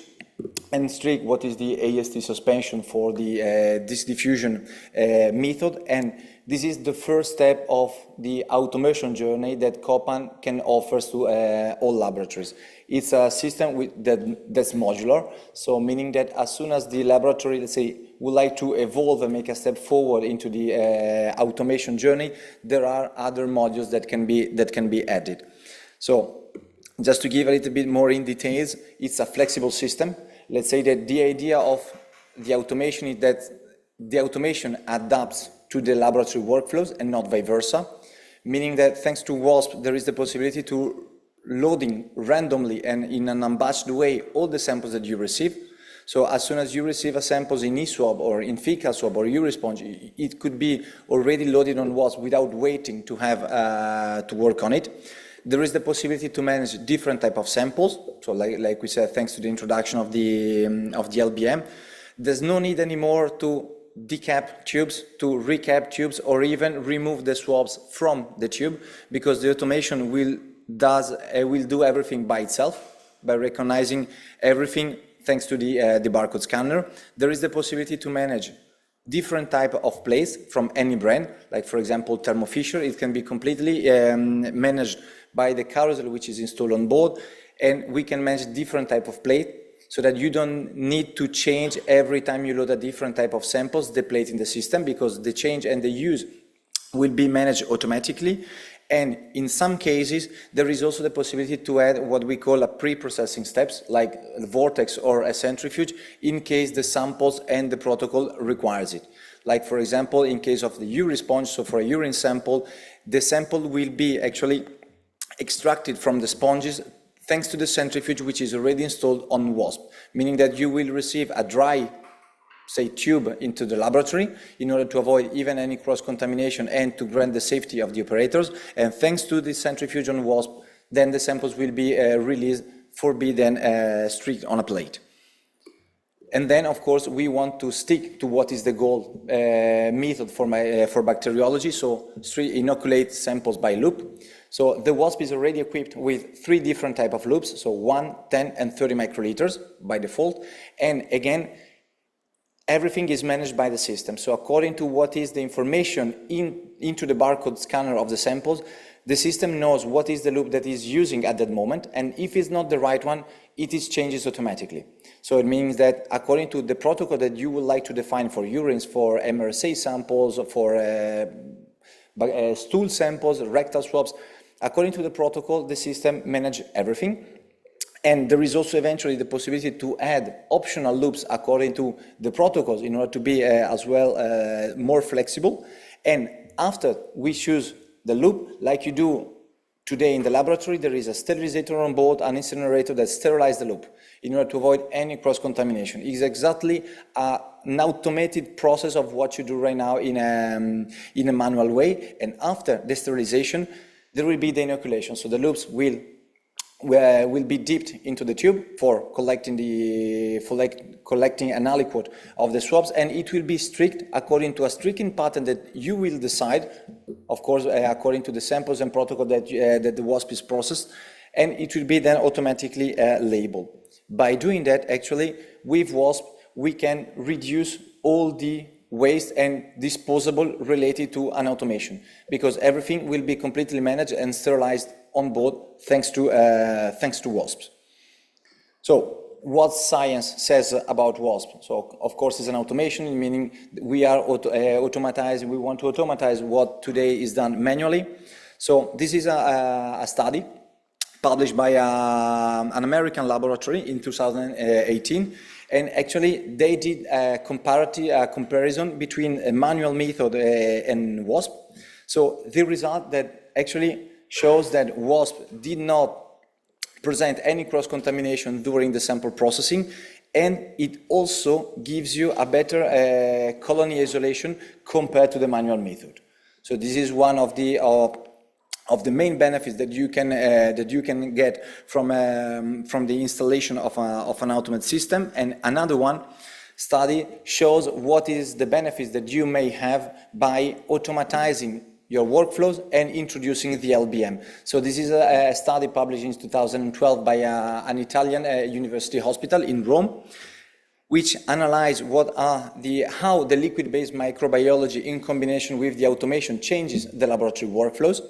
[SPEAKER 10] and streak what is the AST suspension for the disc diffusion method, and this is the first step of the automation journey that COPAN can offer to all laboratories. It's a system that's modular, so meaning that as soon as the laboratory, let's say, would like to evolve and make a step forward into the automation journey, there are other modules that can be added. So just to give a little bit more in details, it's a flexible system. Let's say that the idea of the automation is that the automation adapts to the laboratory workflows and not vice versa, meaning that thanks to WASP, there is the possibility to loading randomly and in an unbatched way all the samples that you receive. So as soon as you receive a samples in eSwab or in fecal swab or EURESPONGE, it could be already loaded on WASP without waiting to have to work on it. There is the possibility to manage different type of samples. So like we said, thanks to the introduction of the LBM, there's no need anymore to decap tubes, to recap tubes, or even remove the swabs from the tube, because the automation will do everything by itself, by recognizing everything thanks to the barcode scanner. There is the possibility to manage different type of plates from any brand, like for example Thermo Fisher. It can be completely managed by the carousel which is installed on board, and we can manage different type of plate so that you don't need to change every time you load a different type of samples the plate in the system, because the change and the use will be managed automatically. And in some cases, there is also the possibility to add what we call a pre-processing steps, like a vortex or a centrifuge, in case the samples and the protocol requires it. Like for example, in case of the EURESPONGE, so for a urine sample, the sample will be actually extracted from the sponges thanks to the centrifuge which is already installed on WASP, meaning that you will receive a dry, say, tube into the laboratory in order to avoid even any cross-contamination and to grant the safety of the operators. And thanks to the centrifuge on WASP, then the samples will be released for be then streaked on a plate. And then, of course, we want to stick to what is the gold method for bacteriology, so inoculate samples by loop. So the WASP is already equipped with 3 different types of loops, so 1, 10, and 30 microliters by default. And again, everything is managed by the system. So according to what is the information into the barcode scanner of the samples, the system knows what is the loop that is using at that moment, and if it's not the right one, it changes automatically. So it means that according to the protocol that you would like to define for urines, for MRSA samples, for stool samples, rectal swabs, according to the protocol, the system manages everything. And there is also eventually the possibility to add optional loops according to the protocols in order to be as well more flexible. And after we choose the loop, like you do today in the laboratory, there is a sterilizator on board, an incinerator that sterilizes the loop in order to avoid any cross-contamination. It's exactly an automated process of what you do right now in a manual way. And after the sterilization, there will be the inoculation. So the loops will will be dipped into the tube for collecting an aliquot of the swabs, and it will be streaked according to a streaking pattern that you will decide, of course, according to the samples and protocol that the wasp is processed, and it will be then automatically labeled. By doing that, actually, with wasp, we can reduce all the waste and disposable related to an automation, because everything will be completely managed and sterilized on board thanks to wasps. So what science says about wasp? So of course it's an automation, meaning we are automatizing, we want to automatize what today is done manually. So this is a study published by an American laboratory in 2018. And actually, they did a comparison between a manual method and wasp. So the result that actually shows that wasp did not present any cross-contamination during the sample processing, and it also gives you a better colony isolation compared to the manual method. So this is one of the main benefits that you can get from the installation of an automated system. And another one study shows what is the benefits that you may have by automatizing your workflows and introducing the LBM. So this is a study published in 2012 by an Italian university hospital in Rome, which analyze how the liquid-based microbiology in combination with the automation changes the laboratory workflows.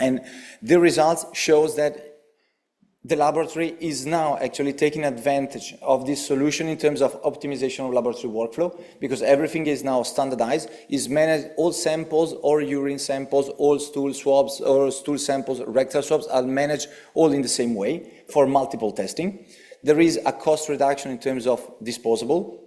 [SPEAKER 10] And the results shows that the laboratory is now actually taking advantage of this solution in terms of optimization of laboratory workflow, because everything is now standardized, is managed, all samples or urine samples, all stool swabs or stool samples, rectal swabs are managed all in the same way for multiple testing. There is a cost reduction in terms of disposable,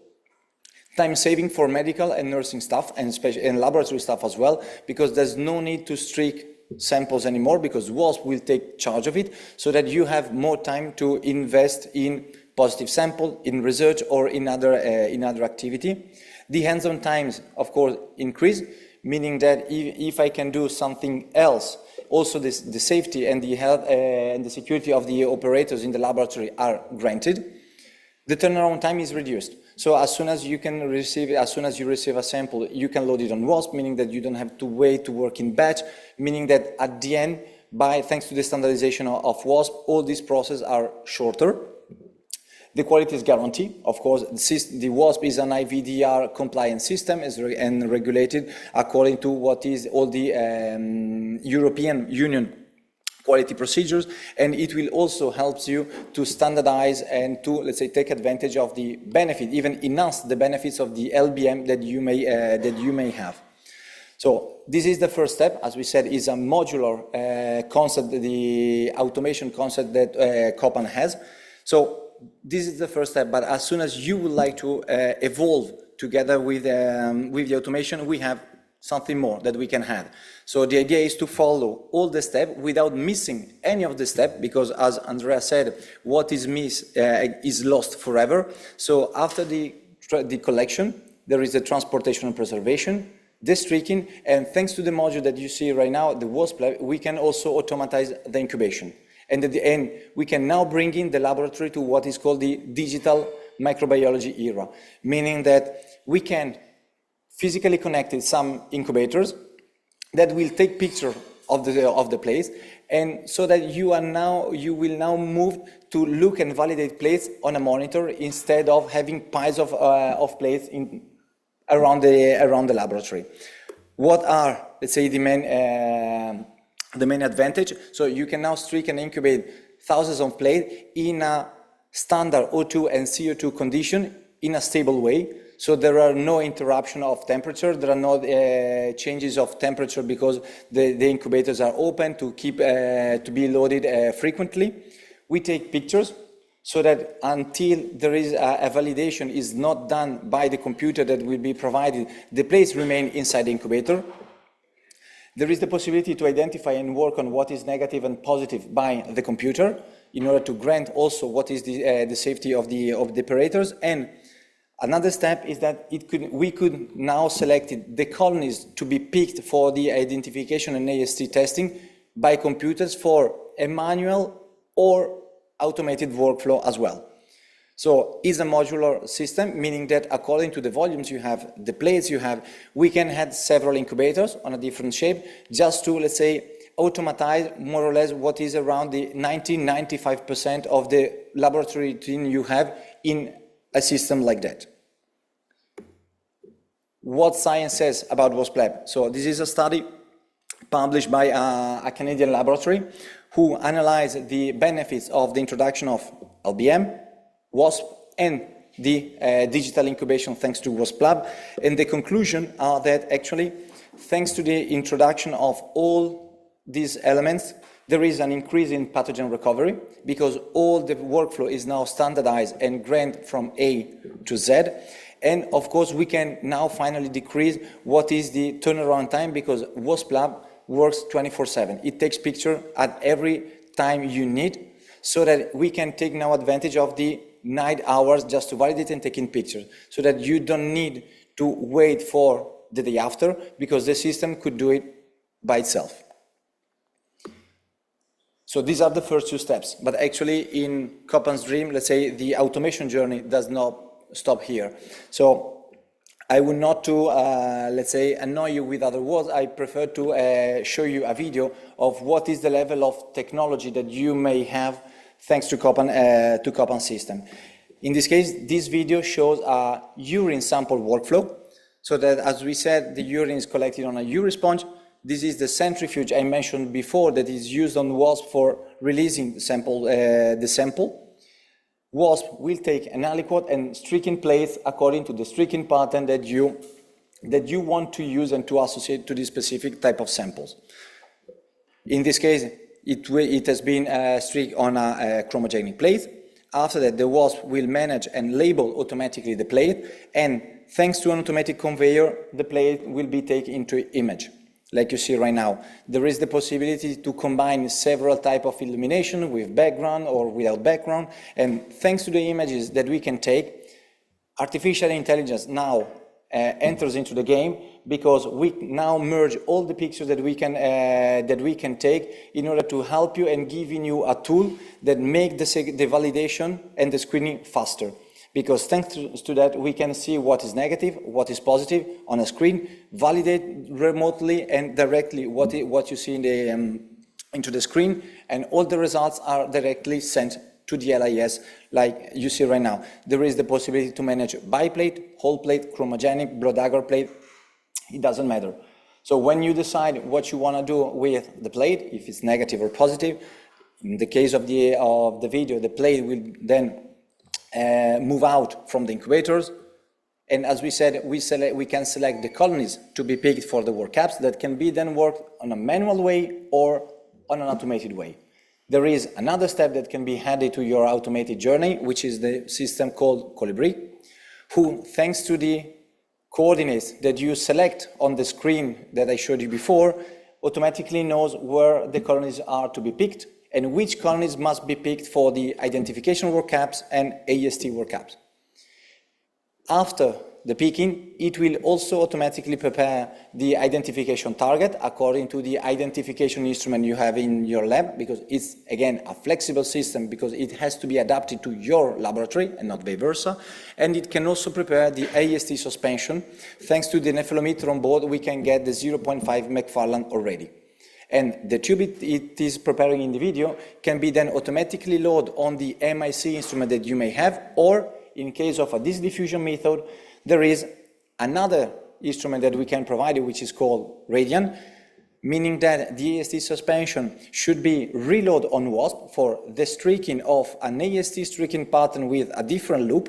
[SPEAKER 10] time saving for medical and nursing staff and laboratory staff as well, because there's no need to streak samples anymore, because WASP will take charge of it, so that you have more time to invest in positive sample, in research, or in other activity. The hands-on times, of course, increase, meaning that if I can do something else, also the safety and the health and the security of the operators in the laboratory are granted. The turnaround time is reduced. So as soon as you receive a sample, you can load it on WASP, meaning that you don't have to wait to work in batch, meaning that at the end, thanks to the standardization of WASP, all these processes are shorter. The quality is guaranteed. Of course, the WASP is an IVDR compliant system and regulated according to what is all the European Union quality procedures, and it will also help you to standardize and to, let's say, take advantage of the benefit, even enhance the benefits of the LBM that you may have. So this is the first step. As we said, is a modular concept, the automation concept that COPAN has. So this is the first step, but as soon as you would like to evolve together with the automation, we have something more that we can add. So the idea is to follow all the steps without missing any of the steps, because as Andrea said, what is missed is lost forever. So after the collection, there is the transportation and preservation, the streaking, and thanks to the module that you see right now, the WASP lab, we can also automatize the incubation. And at the end, we can now bring in the laboratory to what is called the digital microbiology era, meaning that we can physically connect some incubators that will take picture of the plates, and so that you will now move to look and validate plates on a monitor instead of having piles of plates around the laboratory. What are, let's say, the main advantage? So you can now streak and incubate thousands of plates in a standard O2 and CO2 condition in a stable way. So there are no interruption of temperature, there are no changes of temperature, because the incubators are open to to be loaded frequently. We take pictures so that until there is a validation is not done by the computer that will be provided, the plates remain inside the incubator. There is the possibility to identify and work on what is negative and positive by the computer, in order to grant also what is the safety of the operators. And another step is that we could now select the colonies to be picked for the identification and AST testing by computers for a manual or automated workflow as well. So it's a modular system, meaning that according to the volumes you have, the plates you have, we can have several incubators on a different shape just to, let's say, automatize more or less what is around the 90-95% of the laboratory routine you have in a system like that. What science says about WASP Lab. So this is a study published by a Canadian laboratory who analyzed the benefits of the introduction of LBM, WASP, and the digital incubation thanks to WASP Lab. And the conclusion are that actually, thanks to the introduction of all these elements, there is an increase in pathogen recovery because all the workflow is now standardized and granted from A to Z. And of course, we can now finally decrease what is the turnaround time because WASP Lab works 24/7. It takes picture at every time you need so that we can take now advantage of the 9 hours just to validate and take in pictures so that you don't need to wait for the day after because the system could do it by itself. So these are the first 2 steps, but actually in COPAN's dream, let's say the automation journey does not stop here. So I would not to, let's say, annoy you with other words. I prefer to show you a video of what is the level of technology that you may have thanks to COPAN system. In this case, this video shows a urine sample workflow. So that, as we said, the urine is collected on a urine sponge. This is the centrifuge I mentioned before that is used on WASP for releasing the sample. WASP will take an aliquot and streaking plates according to the streaking pattern that you want to use and to associate to this specific type of samples. In this case, it has been streaked on a chromogenic plate. After that, the WASP will manage and label automatically the plate, and thanks to an automatic conveyor, the plate will be taken into image. Like you see right now, there is the possibility to combine several types of illumination with background or without background. And thanks to the images that we can take, artificial intelligence now enters into the game because we now merge all the pictures that we can take in order to help you and giving you a tool that make the validation and the screening faster. Because thanks to that, we can see what is negative, what is positive on a screen, validate remotely and directly what you see in the, into the screen, and all the results are directly sent to the LIS, like you see right now. There is the possibility to manage biplate, whole plate, chromogenic, blood agar plate, it doesn't matter. So when you decide what you want to do with the plate, if it's negative or positive, in the case of the video, the plate will then move out from the incubators, and as we said, we can select the colonies to be picked for the work caps that can be then worked on a manual way or on an automated way. There is another step that can be added to your automated journey, which is the system called Colibri, who, thanks to the coordinates that you select on the screen that I showed you before, automatically knows where the colonies are to be picked and which colonies must be picked for the identification work caps and AST work caps. After the picking, it will also automatically prepare the identification target according to the identification instrument you have in your lab, because it's, again, a flexible system because it has to be adapted to your laboratory and not vice versa. And it can also prepare the AST suspension. Thanks to the nephelometer on board, we can get the 0.5 McFarland already. And the tube it is preparing in the video can be then automatically loaded on the MIC instrument that you may have, or in case of a disk diffusion method, there is another instrument that we can provide you, which is called Radian, meaning that the AST suspension should be reloaded on WASP for the streaking of an AST streaking pattern with a different loop,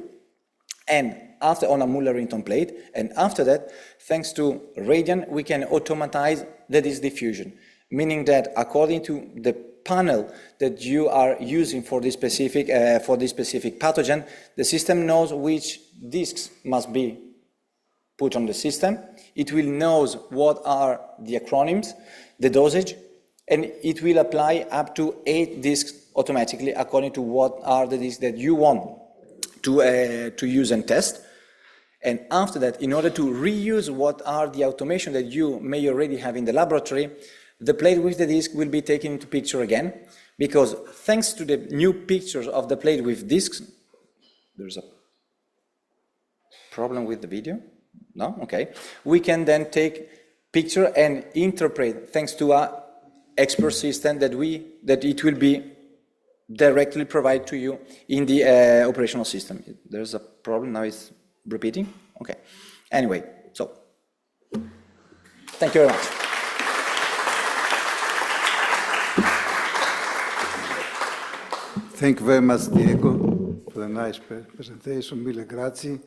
[SPEAKER 10] and after on a Muller-Rington plate, and after that, thanks to Radian, we can automatize the disk diffusion, meaning that according to the panel that you are using for this specific pathogen, the system knows which disks must be put on the system. It will know what are the acronyms, the dosage, and it will apply up to 8 disks automatically according to what are the disks that you want to use and test. And after that, in order to reuse what are the automation that you may already have in the laboratory, the plate with the disk will be taken into picture again, because thanks to the new pictures of the plate with discs, there's a problem with the video? No? Okay. We can then take picture and interpret thanks to a expert system that it will be directly provided to you in the operational system. There's a problem, now it's repeating? Okay. Anyway, so, thank you very much.
[SPEAKER 7] Thank you very much, Diego, for the nice presentation. Mille grazie.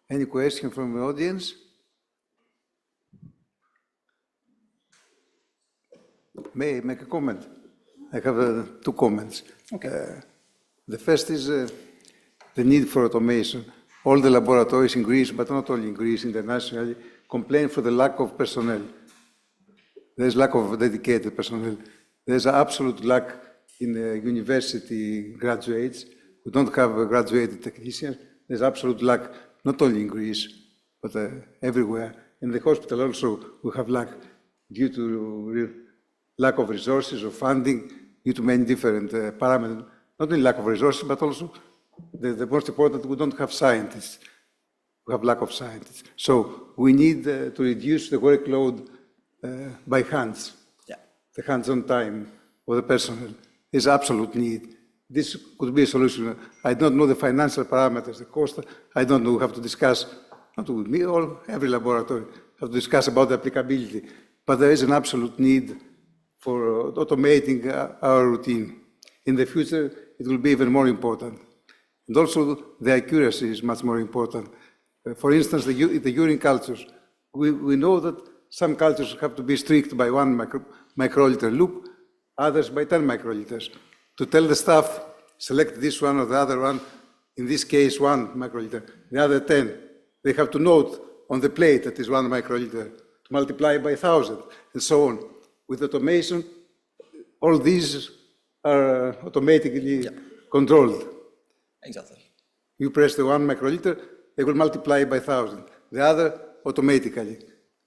[SPEAKER 7] Any question from the audience? May I make a comment? I have two comments.
[SPEAKER 10] Okay.
[SPEAKER 7] The first is the need for automation. All the laboratories in Greece, but not only in Greece, internationally, complain for the lack of personnel. There's lack of dedicated personnel. There's an absolute lack in university graduates. We don't have graduated technicians. There's absolute lack, not only in Greece, but everywhere. In the hospital also, we have lack due to lack of resources or funding, due to many different parameters. Not only lack of resources, but also the most important, we don't have scientists. We have lack of scientists. So we need to reduce the workload by hands, the hands-on time of the personnel. Is absolute need. This could be a solution. I don't know the financial parameters, the cost. I don't know. We have to discuss, not with me, or every laboratory, have to discuss about the applicability. But there is an absolute need for automating our routine. In the future, it will be even more important. And also, the accuracy is much more important. For instance, the urine cultures. We know that some cultures have to be strict by 1 microliter loop, others by 10 microliters. To tell the staff, select this one or the other one, in this case 1 microliter, the other 10. They have to note on the plate that is 1 microliter, to multiply by 1,000, and so on. With automation, all these are automatically controlled.
[SPEAKER 10] Exactly.
[SPEAKER 7] You press the 1 microliter, they will multiply by 1,000. The other, automatically.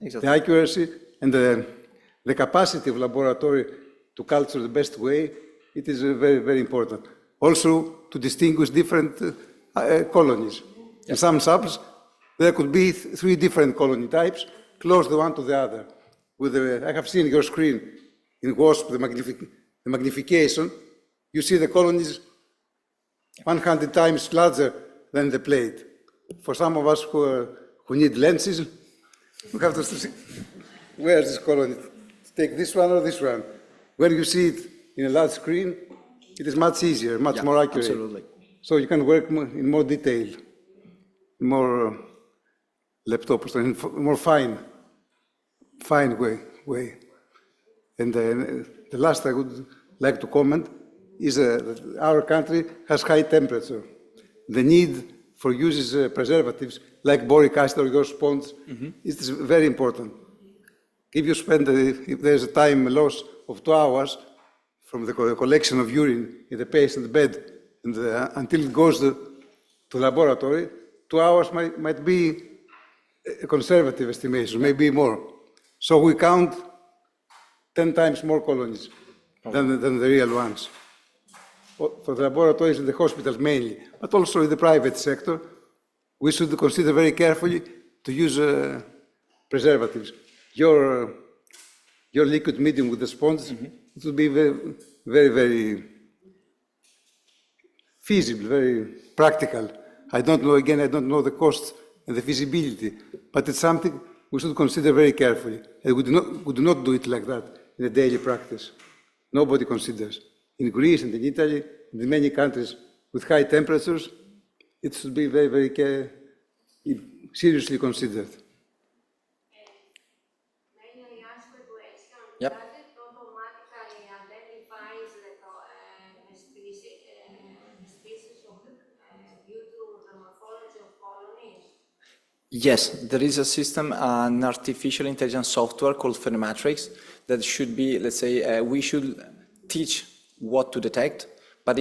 [SPEAKER 10] Exactly.
[SPEAKER 7] The accuracy and the capacity of laboratory to culture the best way, it is very, very important. Also, to distinguish different colonies. In some subs, there could be 3 different colony types, close the one to the other. I have seen your screen in WASP, the magnification. You see the colonies 100 times larger than the plate. For some of us who need lenses, we have to see where is this colony. Take this one or this one. When you see it in a large screen, it is much easier, much more accurate.
[SPEAKER 10] Absolutely.
[SPEAKER 7] So you can work in more detail, more more fine way. And the last I would like to comment is that our country has high temperature. The need for uses preservatives like boric acid or your sponge is very important. If you spend, if there's a time loss of 2 hours from the collection of urine in the patient's bed and until it goes to laboratory, 2 hours might be a conservative estimation, maybe more. So we count 10 times more colonies than the real ones. For the laboratories in the hospitals mainly, but also in the private sector, we should consider very carefully to use preservatives. Your liquid medium with the sponge, it will be very, very, very feasible, very practical. I don't know the costs and the feasibility, but it's something we should consider very carefully. And we do not do it like that in a daily practice. Nobody considers. In Greece and in Italy, and in many countries with high temperatures, it should be very, very seriously considered.
[SPEAKER 8] May I ask a question?
[SPEAKER 10] Yep.
[SPEAKER 8] Does it automatically identifies the species due to the morphology of colonies?
[SPEAKER 10] Yes, there is a system, an artificial intelligence software called Phenometrics that should be, let's say, we should teach what to detect, but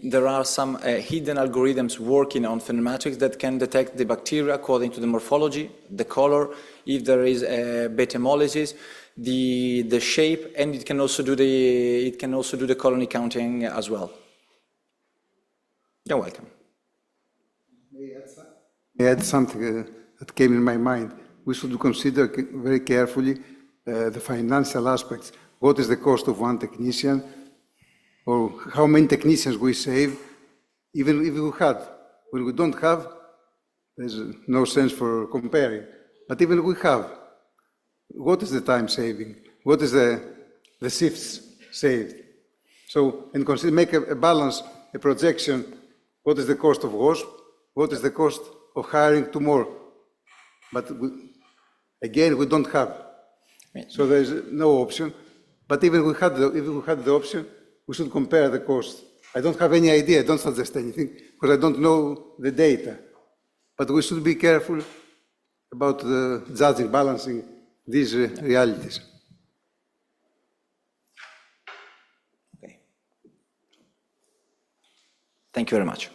[SPEAKER 10] there are some hidden algorithms working on Phenometrics that can detect the bacteria according to the morphology, the color, if there is beta hemolysis. the shape, and it can also do the colony counting as well. You're welcome.
[SPEAKER 7] May I add something that came in my mind? We should consider very carefully the financial aspects. What is the cost of one technician, or how many technicians we save, even if we had. When we don't have, there's no sense for comparing. But even if we have, what is the time saving? What is the shifts saved? So, and consider, make a balance, a projection. What is the cost of WASP? What is the cost of hiring two more? But again, we don't have. So there is no option. But even if we had the option, we should compare the cost. I don't have any idea, I don't suggest anything, because I don't know the data. But we should be careful about judging, balancing these realities.
[SPEAKER 10] Okay. Thank you very much.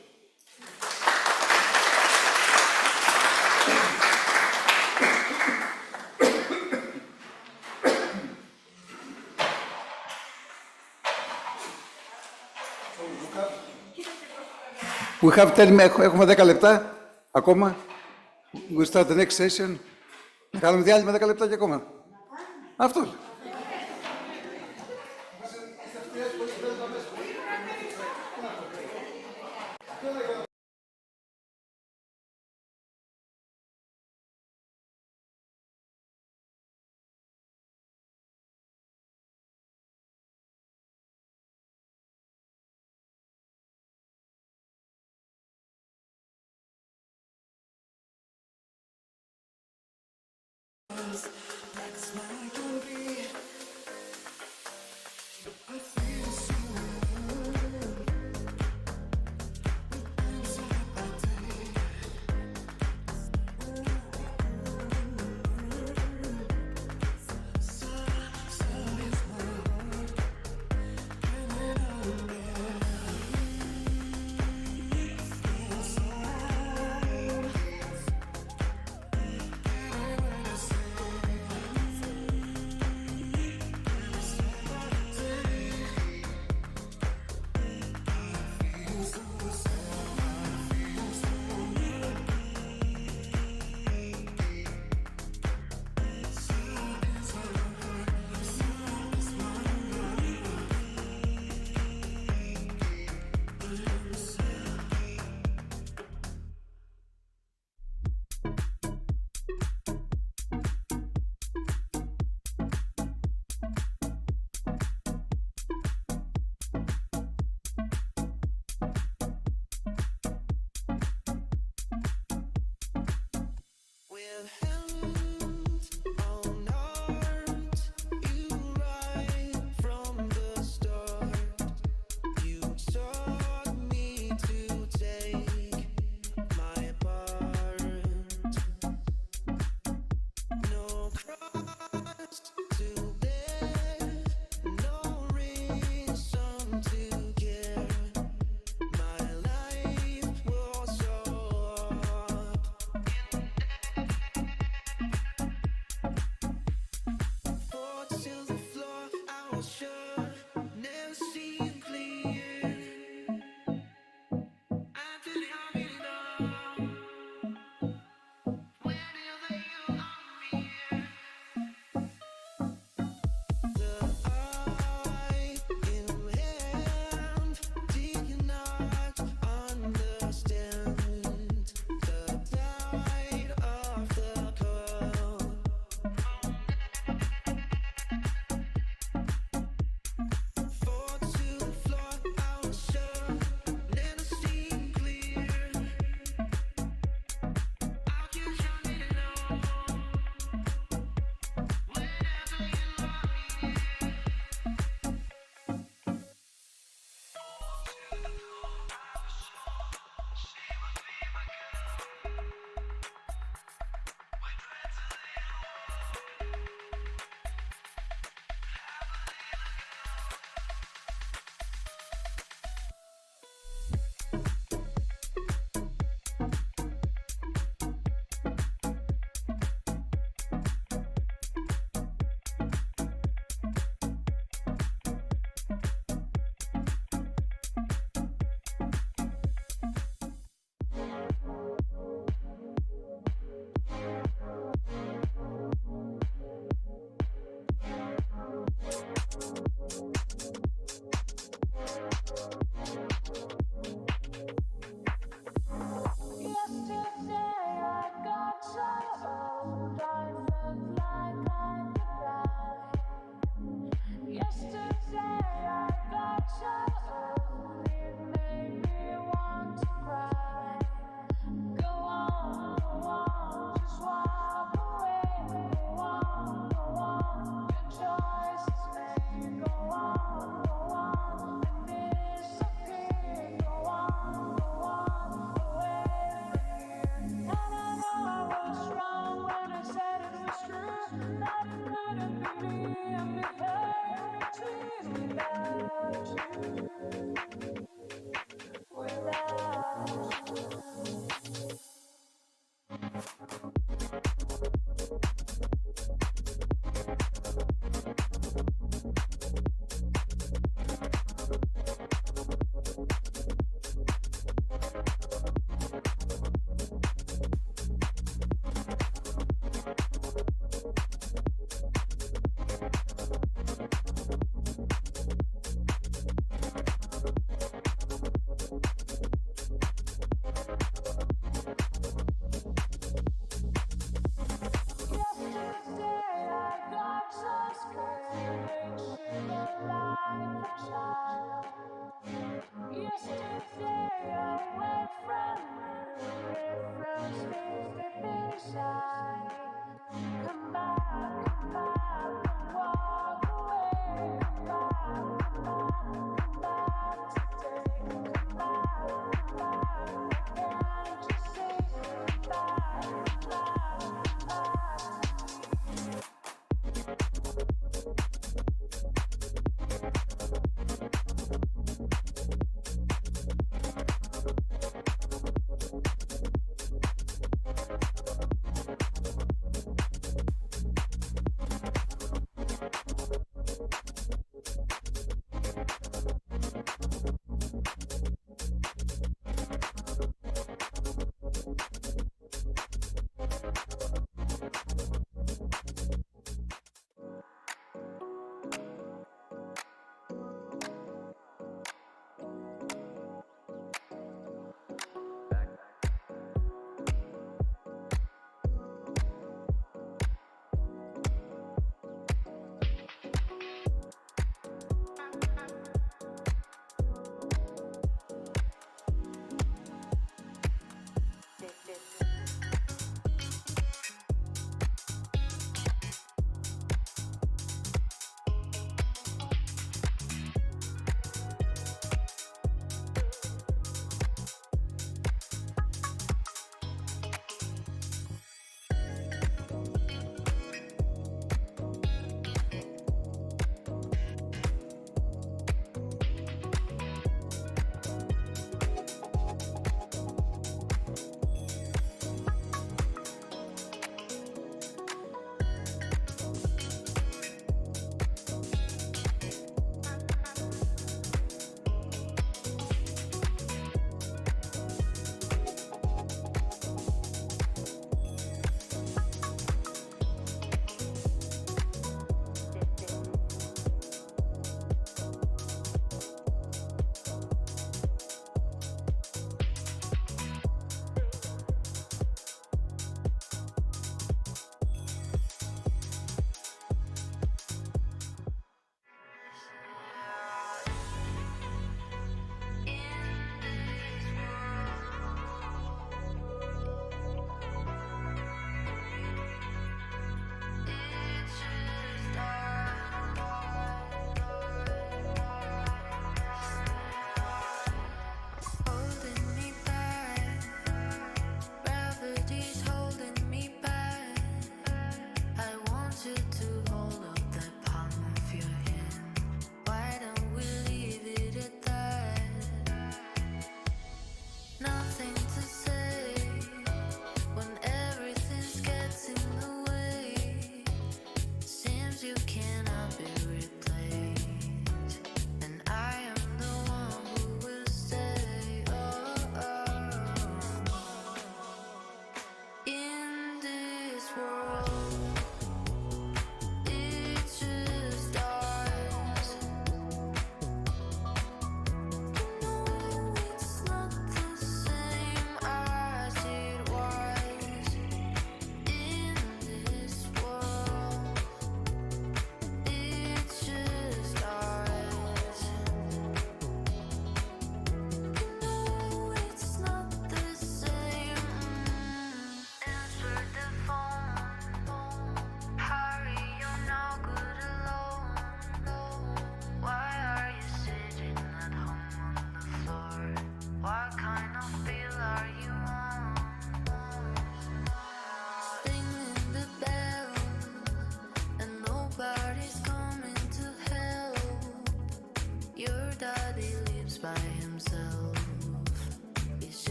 [SPEAKER 7] We have 10, έχουμε 10 λεπτά ακόμα. We start the next session. Να κάνουμε διάλειμμα 10 λεπτά και ακόμα. Αυτό.
[SPEAKER 1] stay away from you. It frustrates deep inside. Come back and walk away. Come back today. Come back again. Just say come back.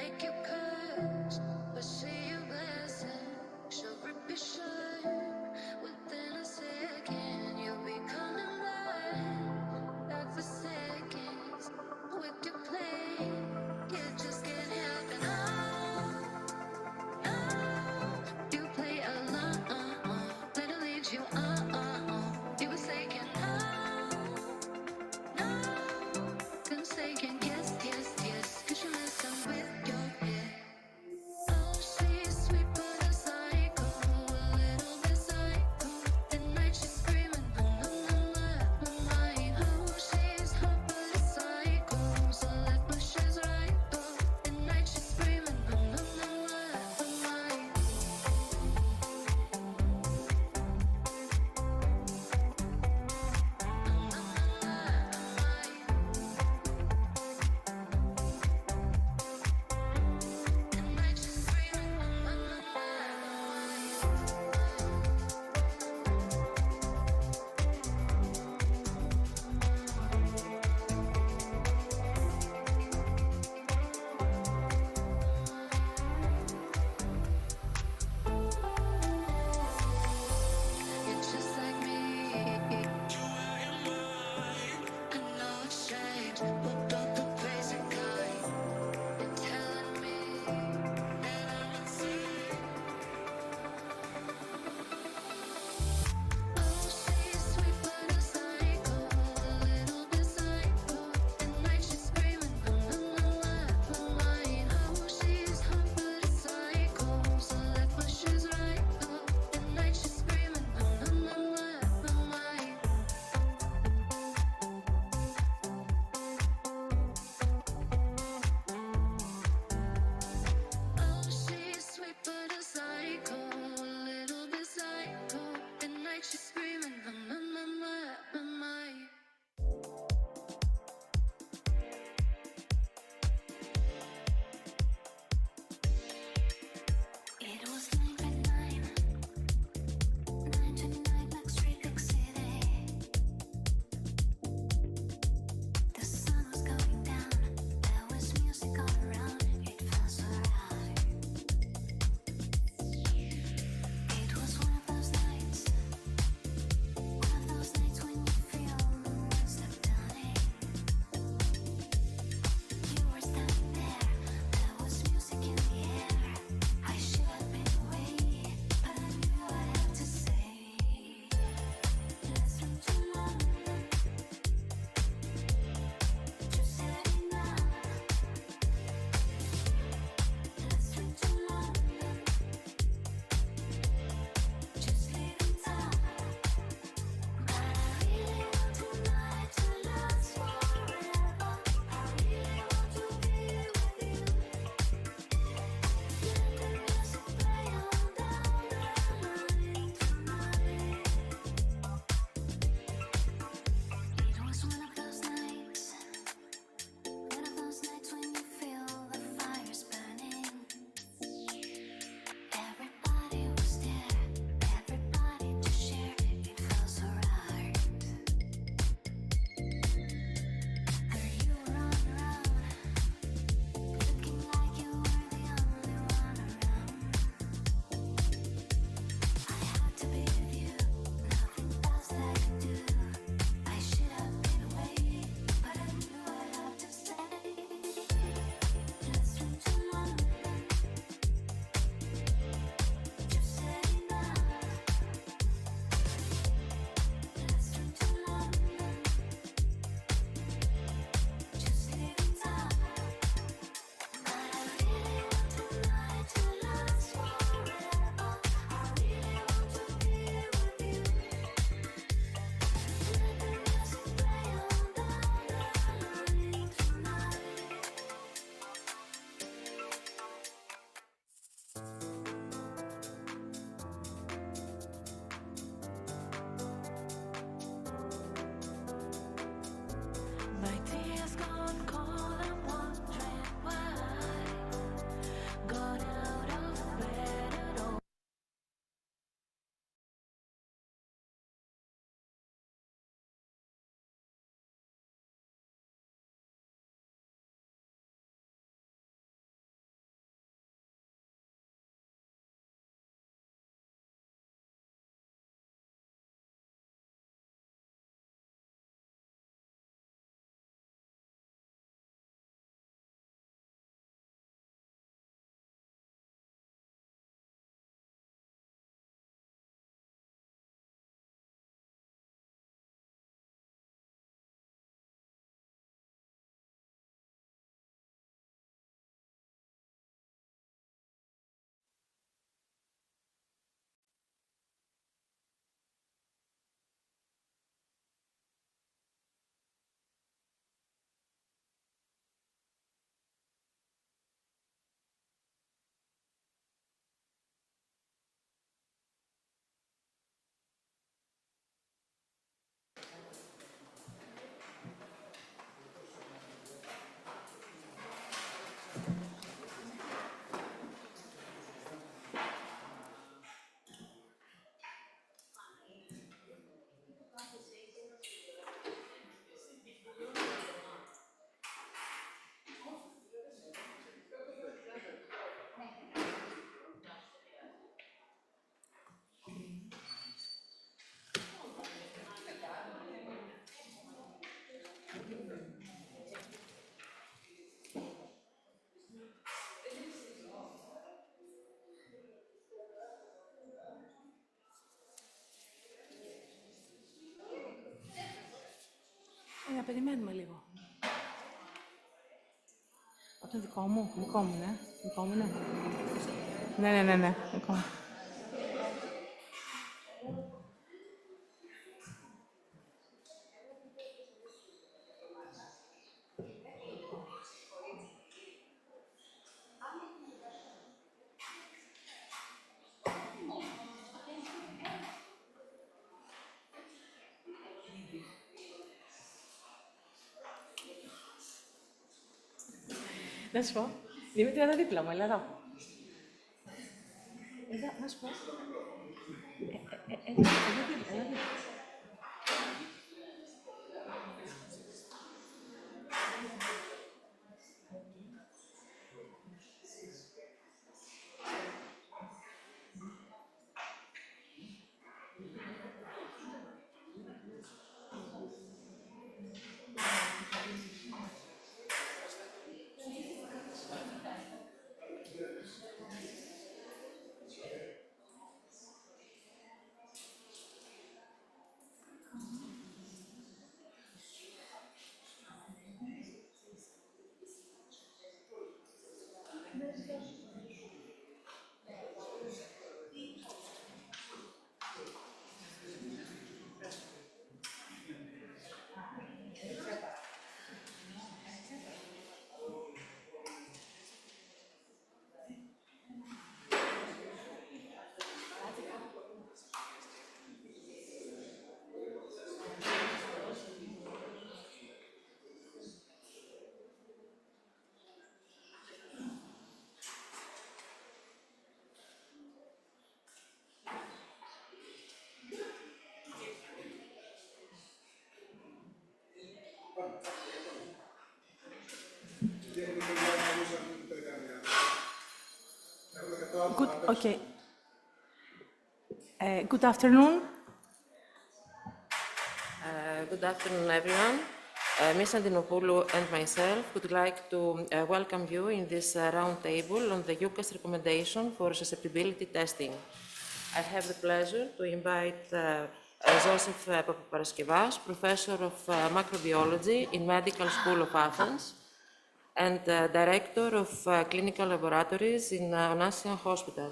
[SPEAKER 1] make you curse, but see your blessing. She'll rip you shut within a second. You'll be coming back for seconds with your play. You just can't help it. You play along, let it lead you on. You were saying no, then saying yes, yes, yes. 'Cause you listen with your head.
[SPEAKER 11] περιμένουμε λίγο. Αυτό δικό μου, ναι. Δικό μου, ναι. Ναι, δικό μου. Να σου πω, Δημήτρη, εδώ δίπλα μου, έλα εδώ. Εδώ, να σου πω. Εδώ δίπλα. Okay. Good afternoon.
[SPEAKER 12] Good afternoon, everyone. Ms. Antonopoulou and myself would like to welcome you in this round table on the EUCAST recommendation for susceptibility testing. I have the pleasure to invite Joseph Papaparaskeva's, Professor of Microbiology in Medical School of Athens and Director of Clinical Laboratories in Onassia Hospital.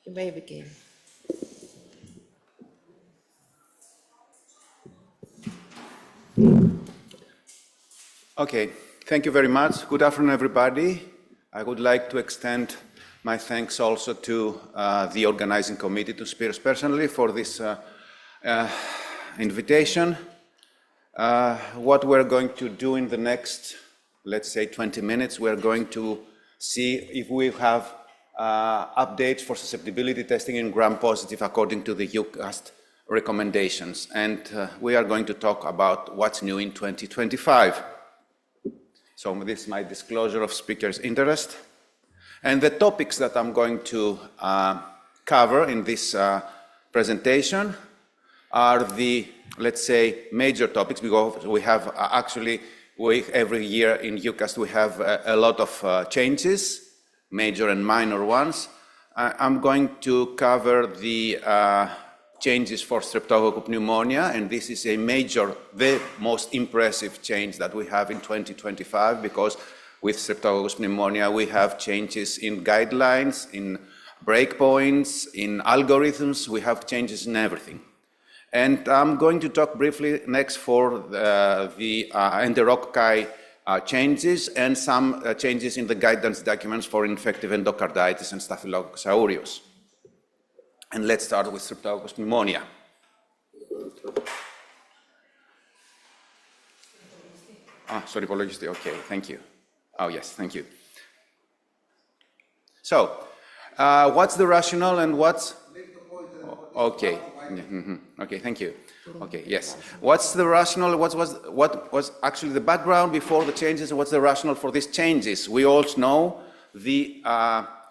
[SPEAKER 12] You may begin.
[SPEAKER 13] Okay, thank you very much. Good afternoon, everybody. I would like to extend my thanks also to the organizing committee, to Spiros personally, for this invitation. What we're going to do in the next, let's say, 20 minutes, we're going to see if we have updates for susceptibility testing in gram-positive according to the EUCAST recommendations. And we are going to talk about what's new in 2025. So this is my disclosure of speakers' interest. And the topics that I'm going to cover in this presentation are the, let's say, major topics, because we have every year in EUCAST we have a lot of changes, major and minor ones. I'm going to cover the changes for streptococcus pneumonia, and this is a major, the most impressive change that we have in 2025, because with streptococcus pneumonia we have changes in guidelines, in breakpoints, in algorithms, we have changes in everything. And I'm going to talk briefly next for the enterococci changes and some changes in the guidance documents for infective endocarditis and Staphylococcus aureus. And let's start with streptococcus pneumonia. Sorry, apologies. Okay, thank you. Oh, yes, thank you. So, what's the rationale and what's... Okay. Okay, thank you. Okay, yes. What's the rationale? What was actually the background before the changes, and what's the rationale for these changes? We all know the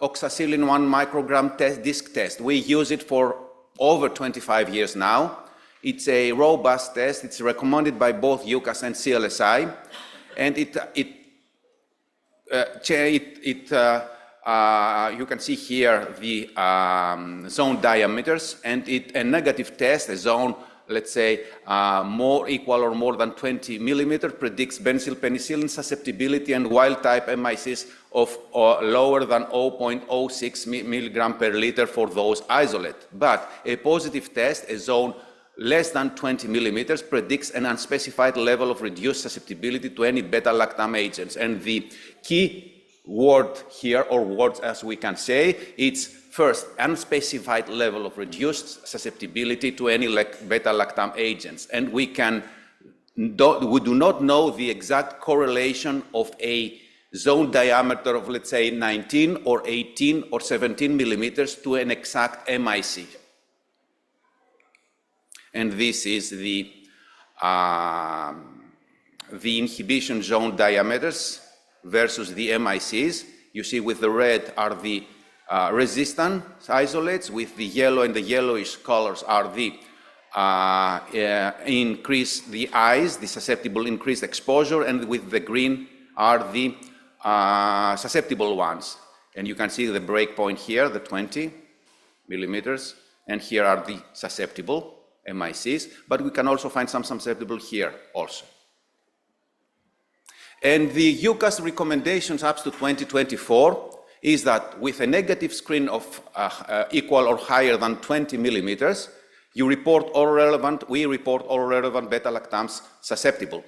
[SPEAKER 13] oxacillin 1 microgram disc test. We use it for over 25 years now. It's a robust test. It's recommended by both EUCAST and CLSI, and you can see here the zone diameters, and a negative test, a zone let's say, more equal or more than 20 millimeters predicts benzylpenicillin susceptibility and wild-type MICs of lower than 0.06 milligram per liter for those isolate. But a positive test, a zone less than 20 millimeters, predicts an unspecified level of reduced susceptibility to any beta-lactam agents. And the key word here, or words as we can say, it's first, unspecified level of reduced susceptibility to any beta-lactam agents. And we do not know the exact correlation of a zone diameter of, let's say, 19 or 18 or 17 millimeters to an exact MIC. And this is the inhibition zone diameters versus the MICs. You see with the red are the resistant isolates, with the yellow and the yellowish colors are the the eyes, the susceptible increased exposure, and with the green are the susceptible ones. And you can see the breakpoint here, the 20 millimeters, and here are the susceptible MICs, but we can also find some susceptible here also. And the EUCAST recommendations up to 2024 is that with a negative screen of equal or higher than 20 millimeters, we report all relevant beta-lactams susceptible.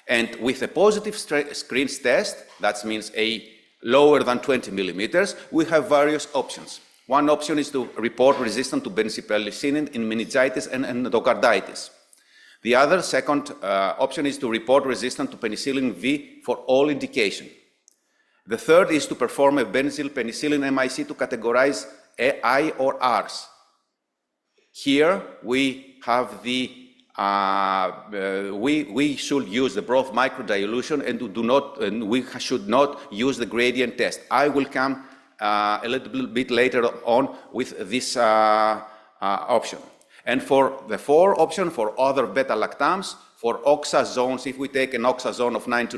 [SPEAKER 13] And with a positive screens test, that means a lower than 20 millimeters, we have various options. One option is to report resistant to benzylpenicillin in meningitis and endocarditis. The other, second option is to report resistant to penicillin V for all indication. The third is to perform a benzylpenicillin MIC to categorize I or Rs. Here we have the, we should use the broth microdilution and we should not use the gradient test. I will come a little bit later on with this option. And for the fourth option, for other beta-lactams, for OXA zones, if we take an OXA zone of 9 to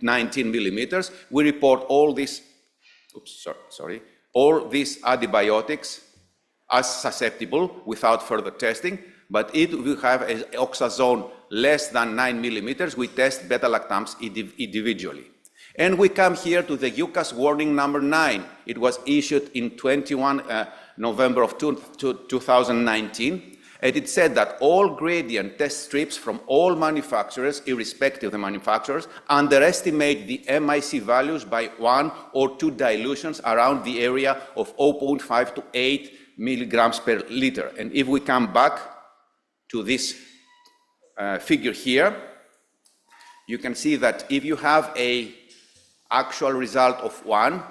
[SPEAKER 13] 19 millimeters, we report all these, all these antibiotics as susceptible without further testing. But if we have an OXA zone less than 9 millimeters, we test beta-lactams individually. And we come here to the EUCAST warning number 9. It was issued in 21 November of 2019. And it said that all gradient test strips from all manufacturers, irrespective of the manufacturers, underestimate the MIC values by 1 or 2 dilutions around the area of 0.5 to 8 milligrams per liter. And if we come back to this figure here, you can see that if you have an actual result of 1,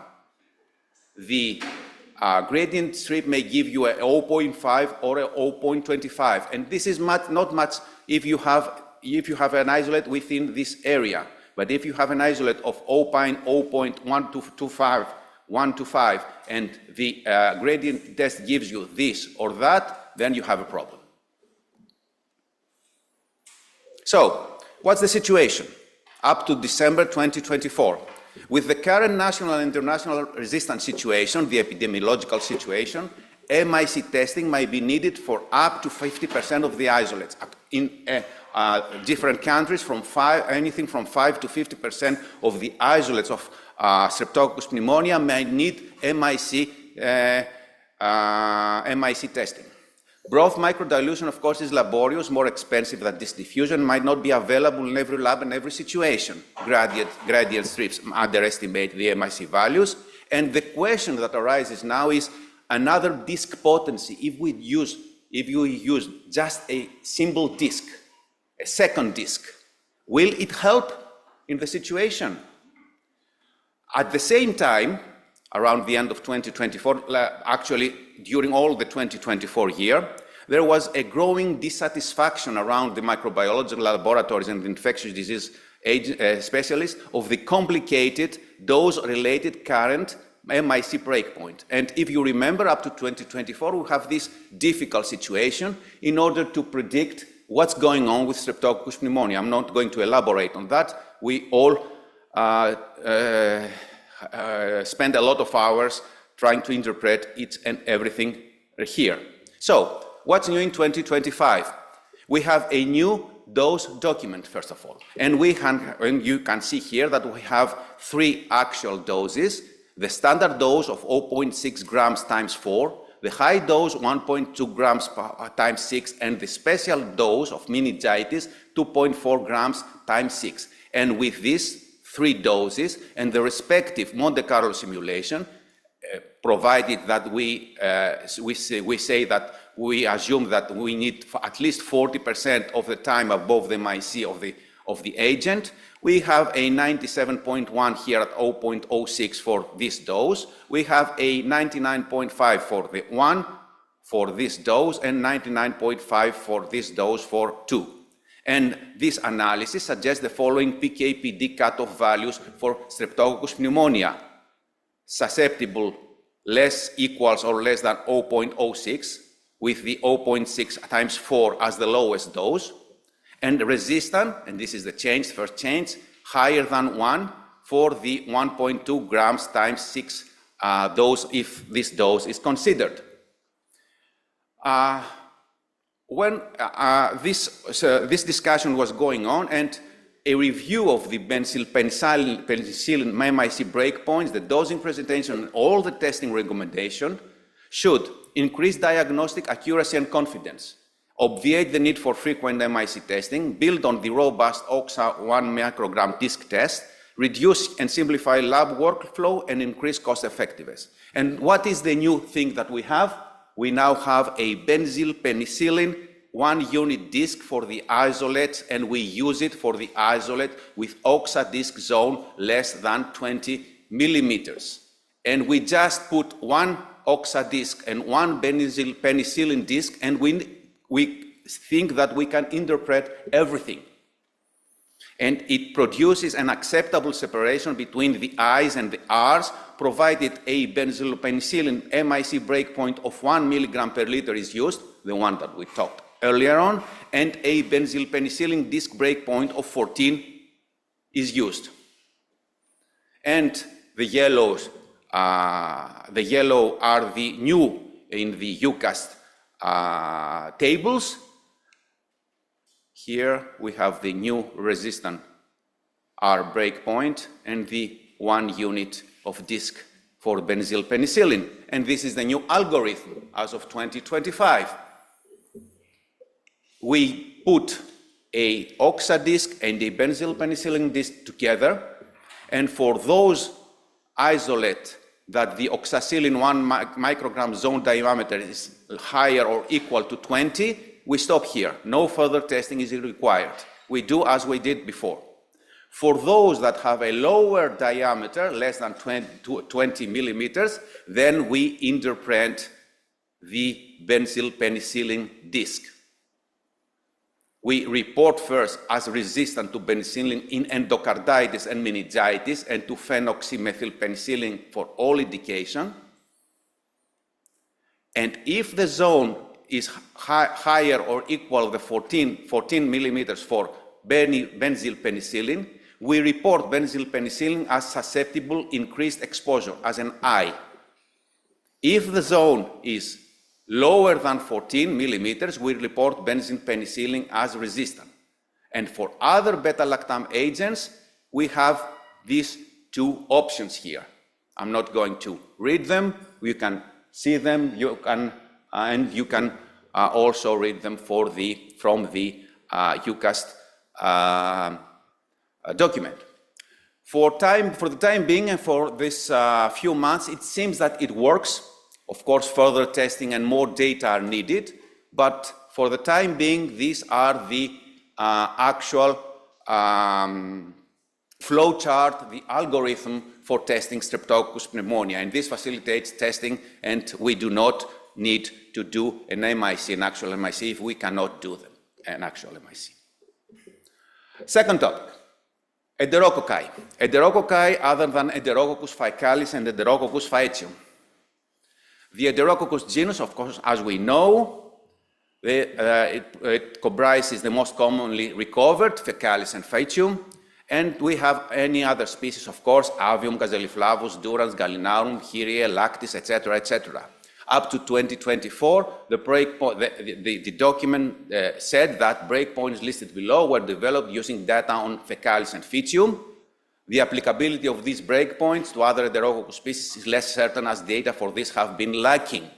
[SPEAKER 13] the gradient strip may give you a 0.5 or a 0.25, and this is not much if you have an isolate within this area. But if you have an isolate of 0.1 to 5, and the gradient test gives you this or that, then you have a problem. So, what's the situation up to December 2024? With the current national and international resistance situation, the epidemiological situation, MIC testing might be needed for up to 50% of the isolates. In different countries, anything from 5 to 50% of the isolates of Streptococcus pneumonia may need MIC testing. Broth microdilution, of course, is laborious, more expensive than disk diffusion, might not be available in every lab and every situation. Gradient strips underestimate the MIC values. And the question that arises now is another disk potency. If you use just a single disk, a second disk, will it help in the situation? At the same time, around the end of 2024, actually during all the 2024 year, there was a growing dissatisfaction around the microbiological laboratories and infectious disease specialists of the complicated dose-related current MIC breakpoint. And if you remember, up to 2024, we have this difficult situation in order to predict what's going on with Streptococcus pneumonia. I'm not going to elaborate on that. We all spend a lot of hours trying to interpret it and everything here. So, what's new in 2025? We have a new dose document, first of all. And you can see here that we have 3 actual doses: the standard dose of 0.6 grams times 4, the high dose 1.2 grams times 6, and the special dose of meningitis 2.4 grams times 6. And with these 3 doses and the respective Monte Carlo simulation, provided that we assume that we need at least 40% of the time above the MIC of the agent, we have a 97.1 here at 0.06 for this dose. We have a 99.5 for the 1 for this dose and 99.5 for this dose for 2. And this analysis suggests the following PK/PD cutoff values for Streptococcus pneumonia: susceptible less equals or less than 0.06, with the 0.6 times 4 as the lowest dose, and resistant, and this is the change, first change, higher than 1 for the 1.2 grams times 6 dose, if this dose is considered. When this discussion was going on, and a review of the penicillin MIC breakpoints, the dosing presentation, and all the testing recommendation should increase diagnostic accuracy and confidence, obviate the need for frequent MIC testing, build on the robust OXA 1 microgram disc test, reduce and simplify lab workflow, and increase cost effectiveness. And what is the new thing that we have? We now have a benzyl penicillin 1 unit disc for the isolates, and we use it for the isolate with OXA disc zone less than 20 millimeters. And we just put 1 OXA disc and 1 benzyl penicillin disc, and we think that we can interpret everything. And it produces an acceptable separation between the I's and the R's, provided a benzyl penicillin MIC breakpoint of 1 milligram per liter is used, the one that we talked earlier on, and a benzyl penicillin disc breakpoint of 14 is used. And the yellow are the new in the EUCAST tables. Here we have the new resistant R breakpoint and the 1 unit of disc for benzyl penicillin. And this is the new algorithm as of 2025. We put a OXA disc and a benzyl penicillin disc together, and for those isolate that the oxacillin 1 microgram zone diameter is higher or equal to 20, we stop here. No further testing is required. We do as we did before. For those that have a lower diameter, less than 20 millimeters, then we interpret the benzyl penicillin disc. We report first as resistant to penicillin in endocarditis and meningitis, and to phenoxymethylpenicillin for all indication. And if the zone is higher or equal to 14 millimeters for benzyl penicillin, we report benzyl penicillin as susceptible increased exposure, as an I. If the zone is lower than 14 millimeters, we report benzyl penicillin as resistant. And for other beta-lactam agents, we have these 2 options here. I'm not going to read them. You can see them. You can also read them from the EUCAST document. For the time being, and for this few months, it seems that it works. Of course, further testing and more data are needed, but for the time being, these are the actual flow chart, the algorithm for testing Streptococcus pneumonia, and this facilitates testing, and we do not need to do an MIC, an actual MIC, if we cannot do them, an actual MIC. Second topic, Enterococci. Enterococci other than Enterococcus faecalis and Enterococcus faecium. The Enterococcus genus, of course, as we know, it comprises the most commonly recovered, faecalis and faecium, and we have any other species, of course, avium, gazelliflavus, durans, gallinarum, hyrae, lactis, etc., etc. up to 2024, the document said that breakpoints listed below were developed using data on Fecalis and Phytium. The applicability of these breakpoints to other Enterococcus species is less certain, as data for this have been lacking.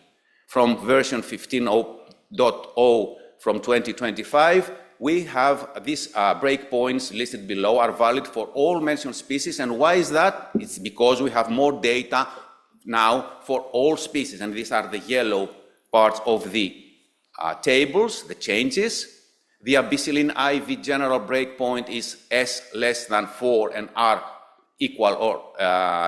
[SPEAKER 13] From version 15.0 from 2025, we have these breakpoints listed below are valid for all mentioned species. And why is that? It's because we have more data now for all species. And these are the yellow parts of the tables, the changes. The ampicillin IV general breakpoint is S less than 4 and R equal or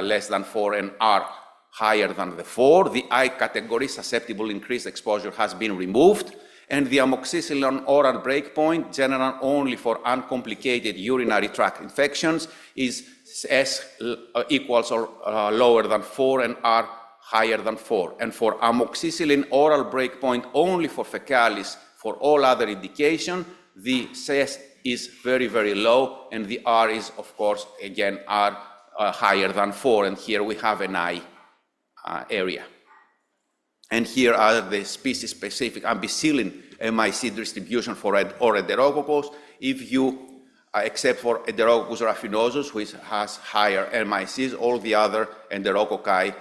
[SPEAKER 13] less than 4 and R higher than the 4. The I category, susceptible increased exposure, has been removed. And the amoxicillin oral breakpoint, general only for uncomplicated urinary tract infections, is S equals or lower than 4 and R higher than 4. And for amoxicillin oral breakpoint only for Fecalis, for all other indication, the S is very, very low, and the R is, of course, again, R higher than 4. And here we have an I area. And here are the species-specific ampicillin MIC distribution for Enterococcus. If you, except for Enterococcus raffinosus, which has higher MICs, all the other Enterococci,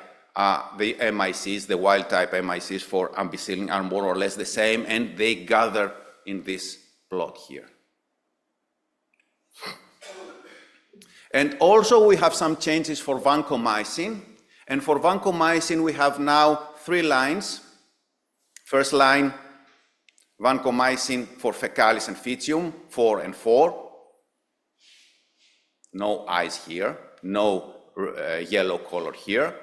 [SPEAKER 13] the MICs, the wild-type MICs for ampicillin are more or less the same, and they gather in this plot here. And also we have some changes for vancomycin. And for vancomycin, we have now 3 lines. First line, vancomycin for Fecalis and Phytium, 4 and 4. No eyes here, no yellow color here.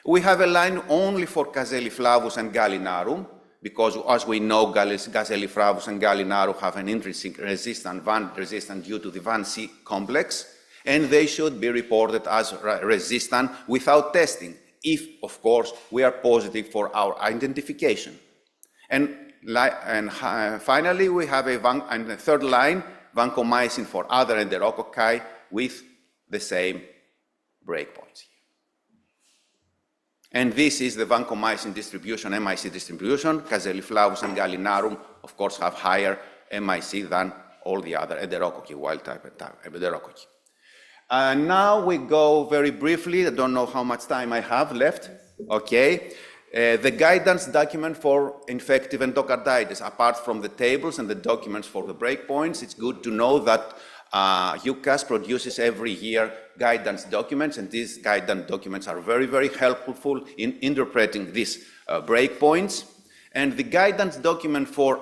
[SPEAKER 13] We have a line only for Gazelliflavus and Gallinarum, because as we know, Gazelliflavus and Gallinarum have an intrinsic resistance, Van resistant due to the Van-C complex, and they should be reported as resistant without testing, if, of course, we are positive for our identification. And finally, we have a third line, vancomycin for other Enterococci with the same breakpoints. And this is the vancomycin distribution, MIC distribution. Gazelliflavus and Gallinarum, of course, have higher MIC than all the other Enterococci, wild-type Enterococci. Now we go very briefly, I don't know how much time I have left, okay. The guidance document for infective endocarditis, apart from the tables and the documents for the breakpoints, it's good to know that EUCAST produces every year guidance documents, and these guidance documents are very, very helpful in interpreting these breakpoints. And the guidance document for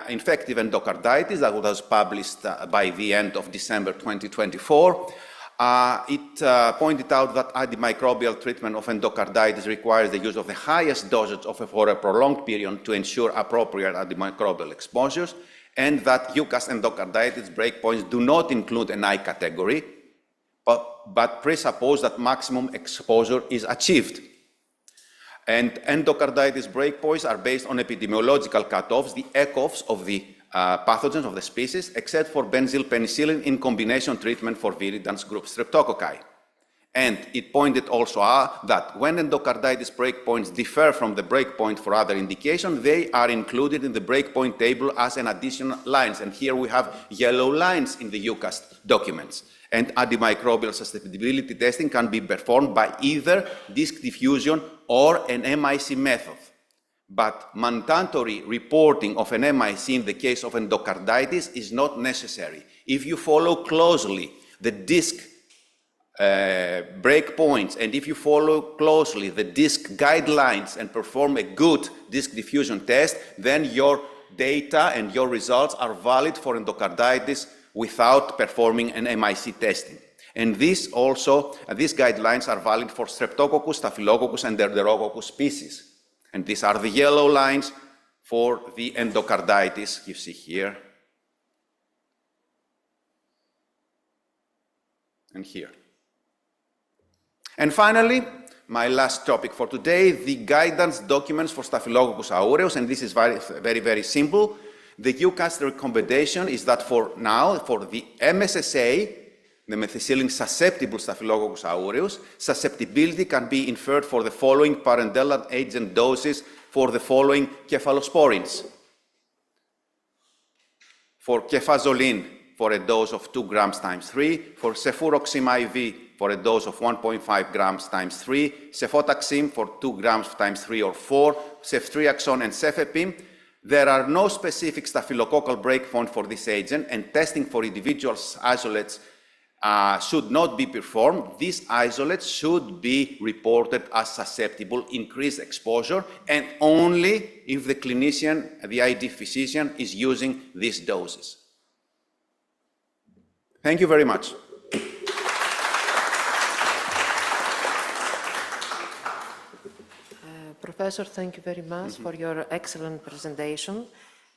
[SPEAKER 13] infective endocarditis that was published by the end of December 2024, it pointed out that antimicrobial treatment of endocarditis requires the use of the highest dosage for a prolonged period to ensure appropriate antimicrobial exposures, and that EUCAST endocarditis breakpoints do not include an I category, but presuppose that maximum exposure is achieved. And endocarditis breakpoints are based on epidemiological cutoffs, the ECOFs of the pathogens of the species, except for benzyl penicillin in combination treatment for viridans group streptococci. And it pointed also out that when endocarditis breakpoints differ from the breakpoint for other indications, they are included in the breakpoint table as an additional lines. And here we have yellow lines in the EUCAST documents. And antimicrobial susceptibility testing can be performed by either disk diffusion or an MIC method. But mandatory reporting of an MIC in the case of endocarditis is not necessary. If you follow closely the disk breakpoints, and if you follow closely the disk guidelines and perform a good disk diffusion test, then your data and your results are valid for endocarditis without performing an MIC testing. And these guidelines are valid for Streptococcus, Staphylococcus, and Enterococcus species. And these are the yellow lines for the endocarditis you see here and here. And finally, my last topic for today, the guidance documents for Staphylococcus aureus, and this is very, very simple. The EUCAST recommendation is that for now, for the MSSA, the methicillin-susceptible Staphylococcus aureus, susceptibility can be inferred for the following parenteral agent doses for the following cephalosporins. For cefazolin, for a dose of 2 grams times 3, for cefuroxime IV, for a dose of 1.5 grams times 3, cefotaxime for 2 grams times 3 or 4, ceftriaxone and cefepime. There are no specific staphylococcal breakpoints for this agent, and testing for individual isolates should not be performed. These isolates should be reported as susceptible, increased exposure, and only if the clinician, the ID physician, is using these doses. Thank you very much.
[SPEAKER 12] Professor, thank you very much for your excellent presentation.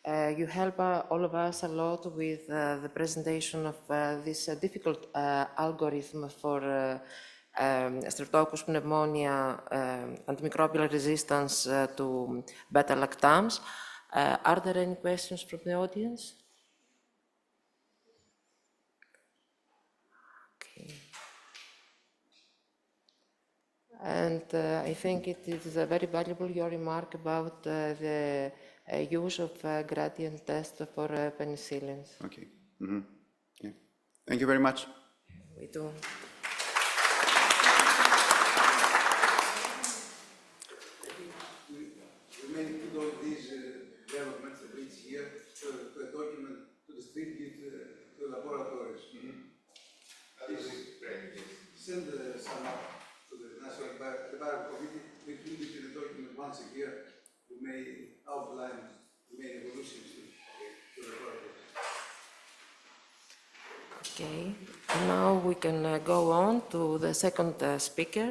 [SPEAKER 12] You help all of us a lot with the presentation of this difficult algorithm for Streptococcus pneumonia antimicrobial resistance to beta-lactams. Are there any questions from the audience? Okay. And I think it is very valuable, your remark about the use of gradient test for penicillins.
[SPEAKER 13] Okay. Yeah. Thank you very much.
[SPEAKER 12] We do.
[SPEAKER 7] We may put all these developments that reach here to a document to distribute to laboratories. Send some up to the National Environment Committee. We include it in the document once a year. We may outline the main evolutions to the laboratories.
[SPEAKER 12] Okay, now we can go on to the second speaker,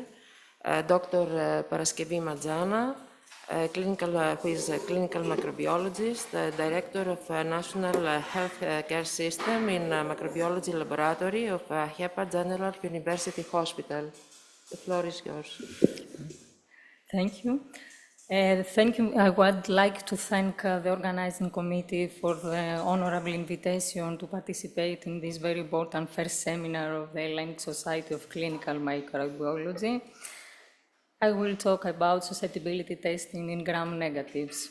[SPEAKER 12] Dr. Paraskevi Majana, who is a clinical microbiologist, director of National Health Care System in Microbiology Laboratory of HEPA General University Hospital. The floor is yours.
[SPEAKER 14] Thank you. Thank you. I would like to thank the organizing committee for the honorable invitation to participate in this very important first seminar of the Hellenic Society of Clinical Microbiology. I will talk about susceptibility testing in gram-negatives.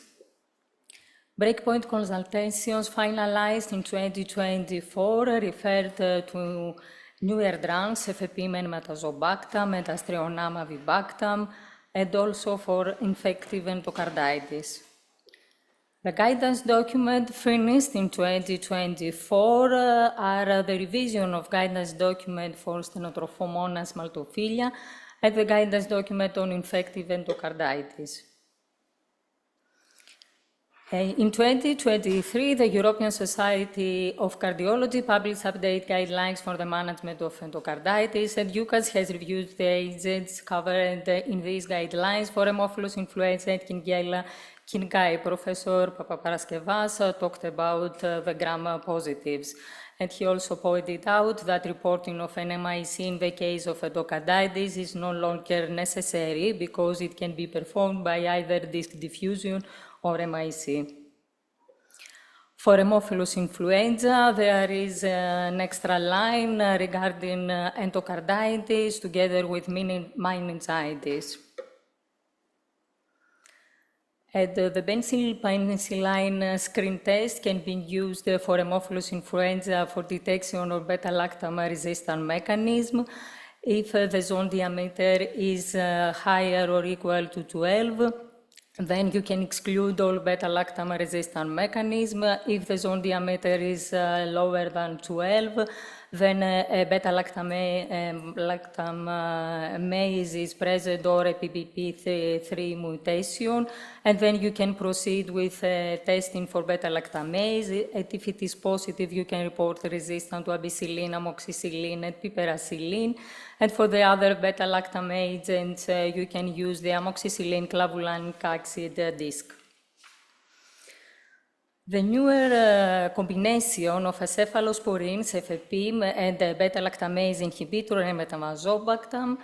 [SPEAKER 14] Breakpoint consultations finalized in 2024 referred to newer drugs, FEPIM and metazobactam and Astrionam avibactam, and also for infective endocarditis. The guidance document finished in 2024 are the revision of guidance document for Stenotrophomonas maltophilia and the guidance document on infective endocarditis. In 2023, the European Society of Cardiology published update guidelines for the management of endocarditis, and EUCAST has reviewed the agents covered in these guidelines for Haemophilus influenza and Kingiella kincaid. Professor Papaparaskevas talked about the gram-positives, and he also pointed out that reporting of an MIC in the case of endocarditis is no longer necessary because it can be performed by either disk diffusion or MIC. For Haemophilus influenza, there is an extra line regarding endocarditis together with meningitis. And the penicillin screen test can be used for Haemophilus influenza for detection of beta-lactam resistant mechanism if the zone diameter is higher or equal to 12. Then you can exclude all beta-lactam resistant mechanism. If the zone diameter is lower than 12, then a beta-lactamase is present or a PPP3 mutation, and then you can proceed with testing for beta-lactamase. And if it is positive, you can report resistance to ampicillin, amoxicillin, and piperacillin. And for the other beta-lactam agents, you can use the amoxicillin clavulanic acid disc. The newer combination of cephalosporins, FEPIM, and beta-lactamase inhibitor and metazobactam,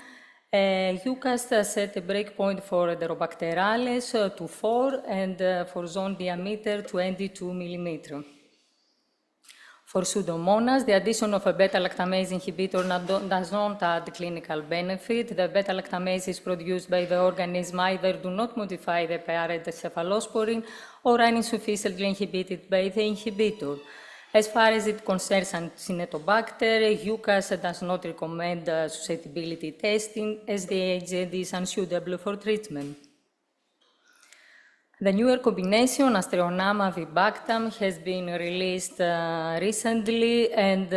[SPEAKER 14] EUCAST set a breakpoint for Enterobacterales to 4 and for zone diameter 22 mm. For Pseudomonas, the addition of a beta-lactamase inhibitor does not add clinical benefit. The beta-lactamases produced by the organism either do not modify the parent cephalosporin or are insufficiently inhibited by the inhibitor. As far as it concerns Antonopoulou, EUCAST does not recommend susceptibility testing as the agent is unsuitable for treatment. The newer combination, Astreonama-Vibactam, has been released recently and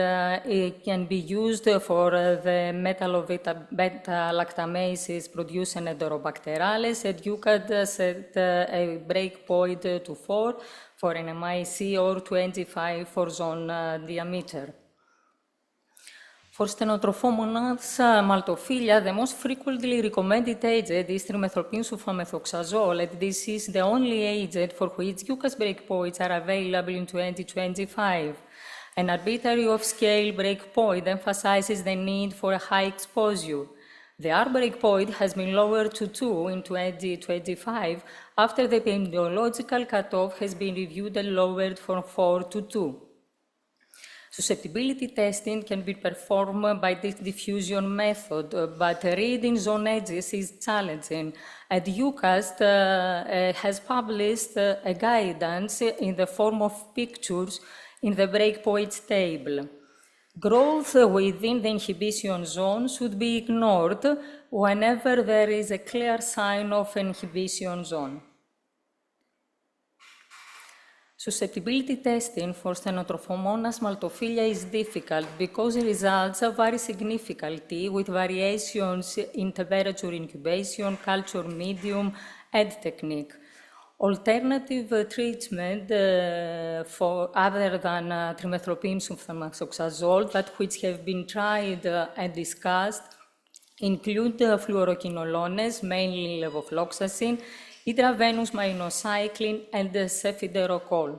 [SPEAKER 14] it can be used for the metallo-beta-lactamases produced in Enterobacterales, and EUCAST set a breakpoint to 4 for an MIC or 25 for zone diameter. For Stenotrophomonas maltophilia, the most frequently recommended agent is trimethylphensulfamethoxazole, and this is the only agent for which EUCAST breakpoints are available in 2025. An arbitrary off-scale breakpoint emphasizes the need for a high exposure. The R breakpoint has been lowered to 2 in 2025 after the epidemiological cutoff has been reviewed and lowered from 4 to 2. Susceptibility testing can be performed by the diffusion method, but reading zone edges is challenging. And EUCAST has published a guidance in the form of pictures in the breakpoints table. Growth within the inhibition zone should be ignored whenever there is a clear sign of inhibition zone. Susceptibility testing for Stenotrophomonas maltophilia is difficult because results vary significantly with variations in temperature incubation, culture medium, and technique. Alternative treatment for other than trimethylphensulfamethoxazole that which have been tried and discussed include fluoroquinolones, mainly levofloxacin, intravenous minocycline, and cefiderocol.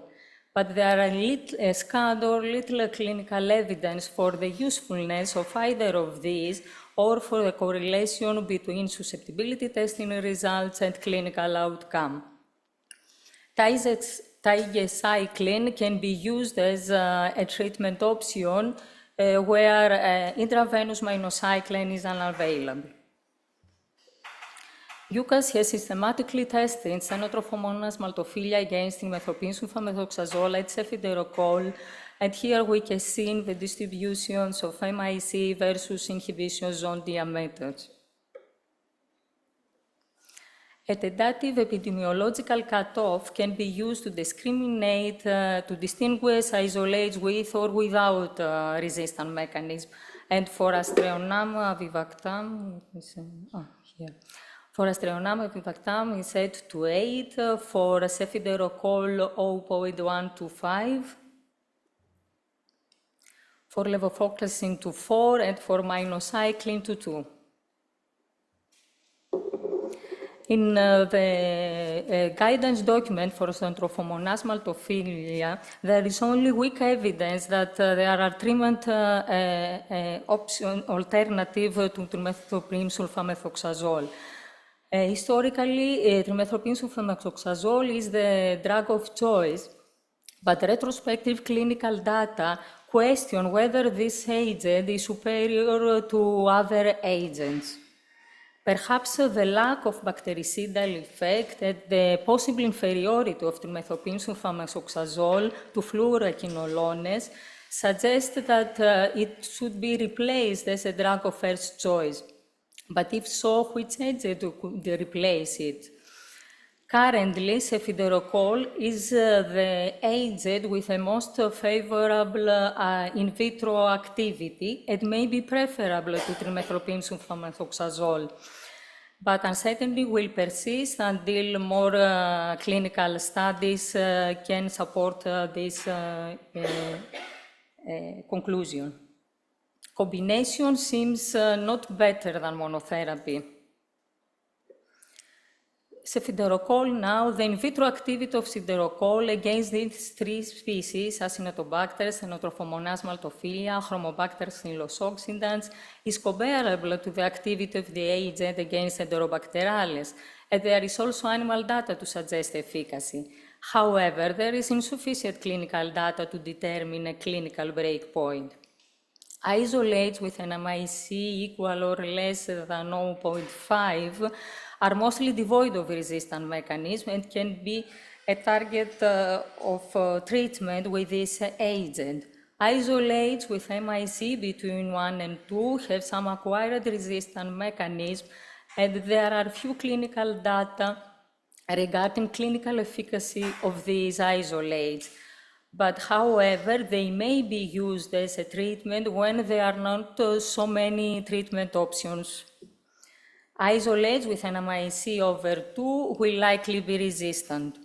[SPEAKER 14] But there are scattered little clinical evidence for the usefulness of either of these or for the correlation between susceptibility testing results and clinical outcome. Tigecycline can be used as a treatment option where intravenous minocycline is unavailable. EUCAST has systematically tested Stenotrophomonas maltophilia against trimethylphensulfamethoxazole and cefiderocol, and here we can see the distributions of MIC versus inhibition zone diameters. A tentative epidemiological cutoff can be used to discriminate, to distinguish isolates with or without resistant mechanism. And for Astreonama vivactam, For Astreonama vivactam is set to 8, for cefiderocol 0.125, for levofloxacin to 4, and for minocycline to 2. In the guidance document for Stenotrophomonas maltophilia, there is only weak evidence that there are treatment alternative to trimethylphensulfamethoxazole. Historically, trimethylphensulfamethoxazole is the drug of choice, but retrospective clinical data question whether this agent is superior to other agents. Perhaps the lack of bactericidal effect and the possible inferiority of trimethylphensulfamethoxazole to fluoroquinolones suggest that it should be replaced as a drug of first choice. But if so, which agent could replace it? Currently, cefiderocol is the agent with the most favorable in vitro activity and may be preferable to trimethylphensulfamethoxazole. But uncertainty will persist until more clinical studies can support this conclusion. Combination seems not better than monotherapy. Cefiderocol now, the in vitro activity of cefiderocol against these 3 species, Acinetobacter, Stenotrophomonas maltophilia, Chromobacter staphylococcus, is comparable to the activity of the agent against Enterobacterales, and there is also animal data to suggest efficacy. However, there is insufficient clinical data to determine a clinical breakpoint. Isolates with an MIC equal or less than 0.5 are mostly devoid of resistant mechanism and can be a target of treatment with this agent. Isolates with MIC between 1 and 2 have some acquired resistant mechanism, and there are few clinical data regarding clinical efficacy of these isolates. But however, they may be used as a treatment when there are not so many treatment options. Isolates with an MIC over 2 will likely be resistant.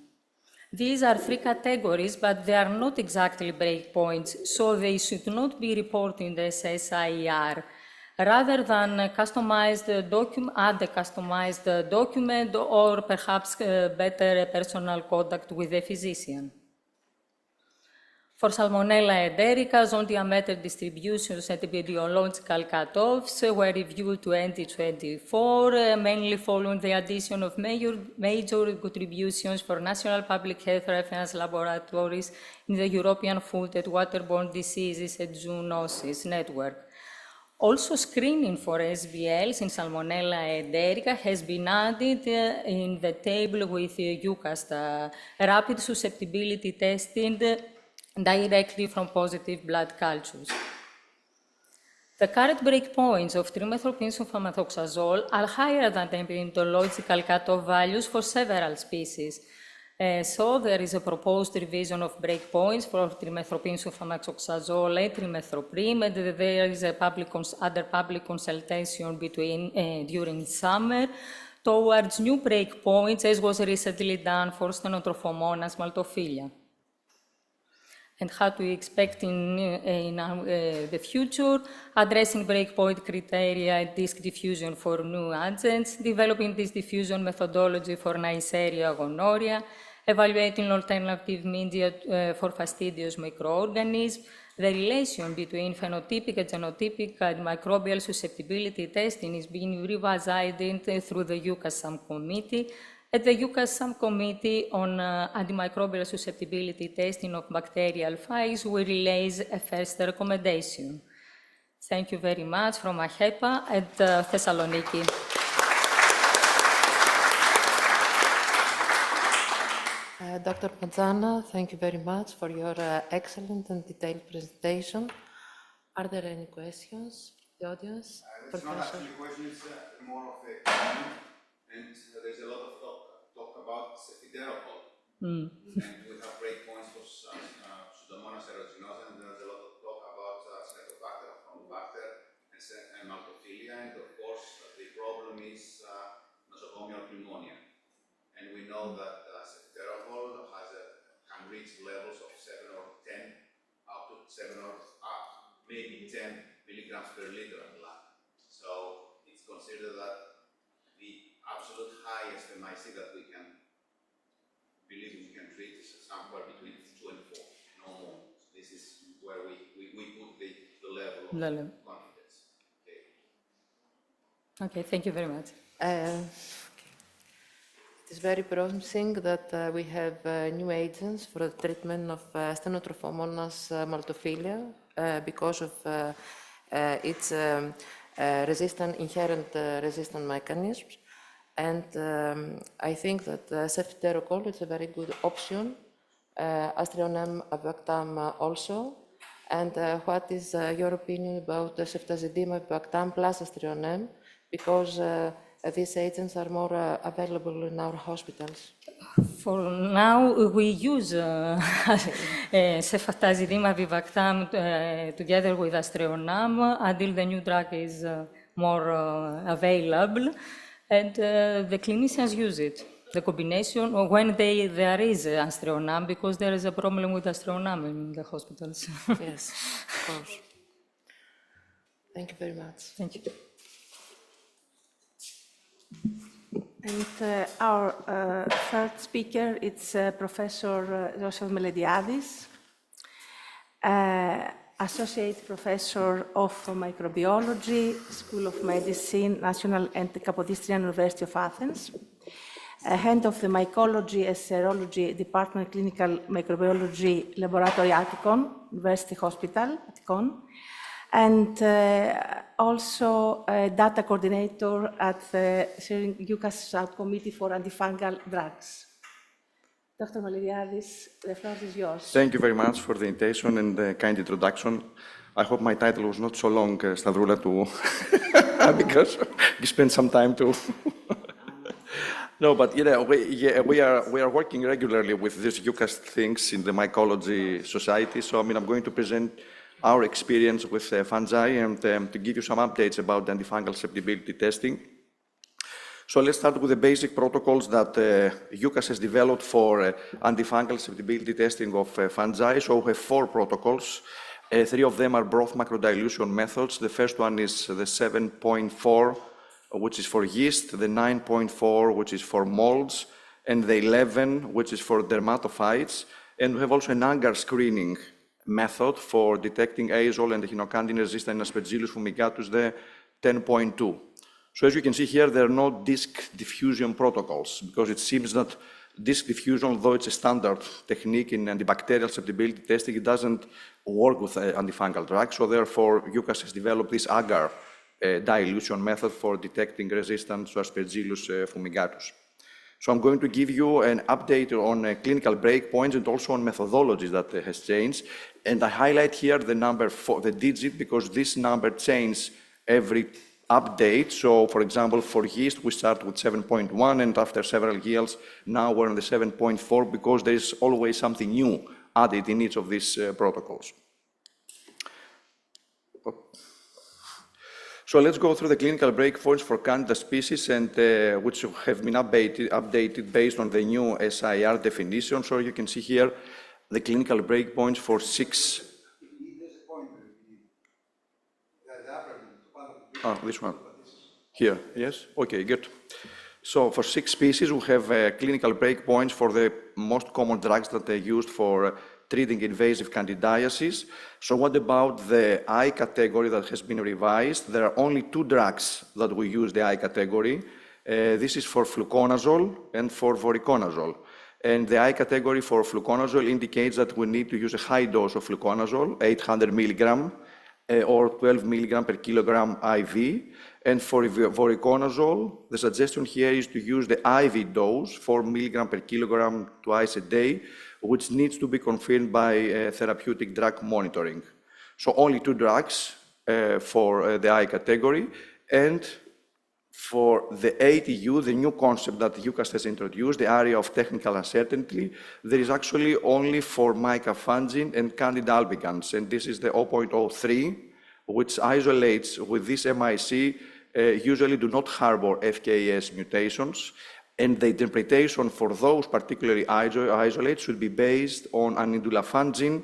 [SPEAKER 14] These are 3 categories, but they are not exactly breakpoints, so they should not be reported as SIR. Rather than add a customized document, or perhaps better personal contact with the physician. For Salmonella enderica, zone-diameter distributions and epidemiological cutoffs were reviewed 2024, mainly following the addition of major contributions for national public health reference laboratories in the European Food and Waterborne Diseases and Zoonosis Network. Also, screening for SBLs in Salmonella enderica has been added in the table with EUCAST, rapid susceptibility testing directly from positive blood cultures. The current breakpoints of trimethylphensulfamethoxazole are higher than the epidemiological cutoff values for several species. So there is a proposed revision of breakpoints for trimethylphensulfamethoxazole and trimethoprim, and there is a other public consultation during summer towards new breakpoints, as was recently done for Stenotrophomonas maltophilia. And how to expect in the future, addressing breakpoint criteria and disk diffusion for new agents, developing this diffusion methodology for Neisseria gonorrhea, evaluating alternative media for fastidious microorganisms, the relation between phenotypic and genotypic and microbial susceptibility testing is being revisited through the EUCAST subcommittee. At the EUCAST subcommittee on antimicrobial susceptibility testing of bacterial phages, we release a first recommendation. Thank you very much from AHEPA at Thessaloniki.
[SPEAKER 12] Dr. Panzana, thank you very much for your excellent and detailed presentation. Are there any questions? The audience?
[SPEAKER 13] It's not actually a question, it's more of a comment. And there's a lot of talk about Cephiderocol. And we have breakpoints for Pseudomonas aeruginosa, and there's a lot of talk about Staphylococcus aureus and maltophilia. And of course, the problem is nosocomial pneumonia. And we know that Cephiderocol can reach levels of 7 or 10, up to 7 or maybe 10 milligrams per liter of blood. So it's considered that the absolute highest MIC that we can believe we can treat is somewhere between 2 and 4, no more. This is where we put the level of confidence.
[SPEAKER 14] Okay, thank you very much.
[SPEAKER 12] It is very promising that we have new agents for the treatment of Stenotrophomonas maltophilia because of its inherent resistant mechanisms. And I think that Cephiderocol is a very good option, Astrionem avibactam also. And what is your opinion about ceftazidime avibactam plus Astrionem? Because these agents are more available in our hospitals.
[SPEAKER 14] For now, we use ceftazidime avibactam together with Astrionem until the new drug is more available, and the clinicians use it. The combination, or when there is Astrionem, because there is a problem with Astrionem in the hospitals.
[SPEAKER 12] Yes, of course. Thank you very much.
[SPEAKER 14] Thank you.
[SPEAKER 11] And our third speaker is Professor Joseph Melediadis, Associate Professor of Microbiology, School of Medicine, National and Kapodistrian University of Athens. head of the Mycology and Serology Department, Clinical Microbiology Laboratory, Attikon, University Hospital, Attikon, and also a data coordinator at the EUCAST Subcommittee for Antifungal Drugs. Dr. Maliriadis, the floor is yours.
[SPEAKER 15] Thank you very much for the invitation and the kind introduction. I hope my title was not so long, Stavroula, to because you spent some time to. No, but we are working regularly with these EUCAST things in the Mycology Society. So I'm going to present our experience with fungi and to give you some updates about the antifungal susceptibility testing. So let's start with the basic protocols that EUCAST has developed for antifungal susceptibility testing of fungi. So we have 4 protocols. 3 of them are broth macrodilution methods. The first one is the 7.4, which is for yeast, the 9.4, which is for molds, and the 11, which is for dermatophytes. And we have also an agar screening method for detecting azole and echinocandin-resistant Aspergillus fumigatus, the 10.2. So as you can see here, there are no disk diffusion protocols, because it seems that disk diffusion, although it's a standard technique in antibacterial susceptibility testing, it doesn't work with antifungal drugs. So therefore, EUCAST has developed this agar dilution method for detecting resistance to Aspergillus fumigatus. So I'm going to give you an update on clinical breakpoints and also on methodologies that has changed. And I highlight here the number 4, the digit, because this number changes every update. So, for example, for yeast, we start with 7.1, and after several years, now we're on the 7.4, because there is always something new added in each of these protocols. So let's go through the clinical breakpoints for Candida species, and which have been updated based on the new SIR definition. So you can see here the clinical breakpoints for 6. This one. Here, yes? Okay, good. So for 6 species, we have clinical breakpoints for the most common drugs that are used for treating invasive candidiasis. So what about the I category that has been revised? There are only 2 drugs that we use the I category. This is for fluconazole and for voriconazole. And the I category for fluconazole indicates that we need to use a high dose of fluconazole, 800 milligram, or 12 milligram per kilogram IV. And for voriconazole, the suggestion here is to use the IV dose, 4 milligram per kilogram twice a day, which needs to be confirmed by therapeutic drug monitoring. So only 2 drugs for the I category. And for the ATU, the new concept that EUCAST has introduced, the area of technical uncertainty, there is actually only for micafungin and Candida albicans, and this is the 0.03, which isolates with this MIC usually do not harbor FKS mutations, and the interpretation for those particularly isolates should be based on anidulafungin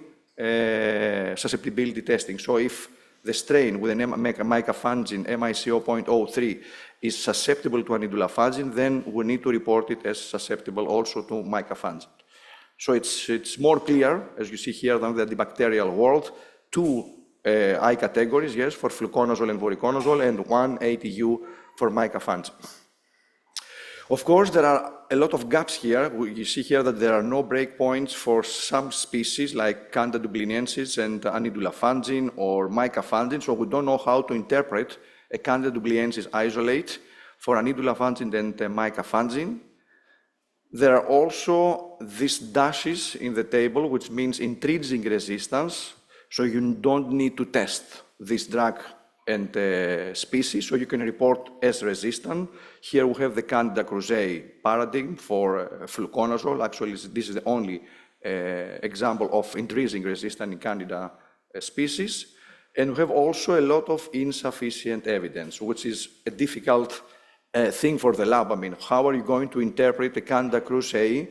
[SPEAKER 15] susceptibility testing. So if the strain with an micafungin MIC 0.03 is susceptible to anidulafungin, then we need to report it as susceptible also to micafungin. So it's more clear, as you see here, than the antibacterial world, 2 I categories, yes, for fluconazole and voriconazole, and 1 ATU for micafungin. Of course, there are a lot of gaps here. You see here that there are no breakpoints for some species like Candida dublinensis and anidulafungin or micafungin, so we don't know how to interpret a Candida dublinensis isolate for anidulafungin and micafungin. There are also these dashes in the table, which means intrinsic resistance, so you don't need to test this drug and species, so you can report as resistant. Here we have the Candida krusei paradigm for fluconazole. Actually, this is the only example of intrinsic resistance in Candida species. And we have also a lot of insufficient evidence, which is a difficult thing for the lab. I mean, how are you going to interpret the Candida krusei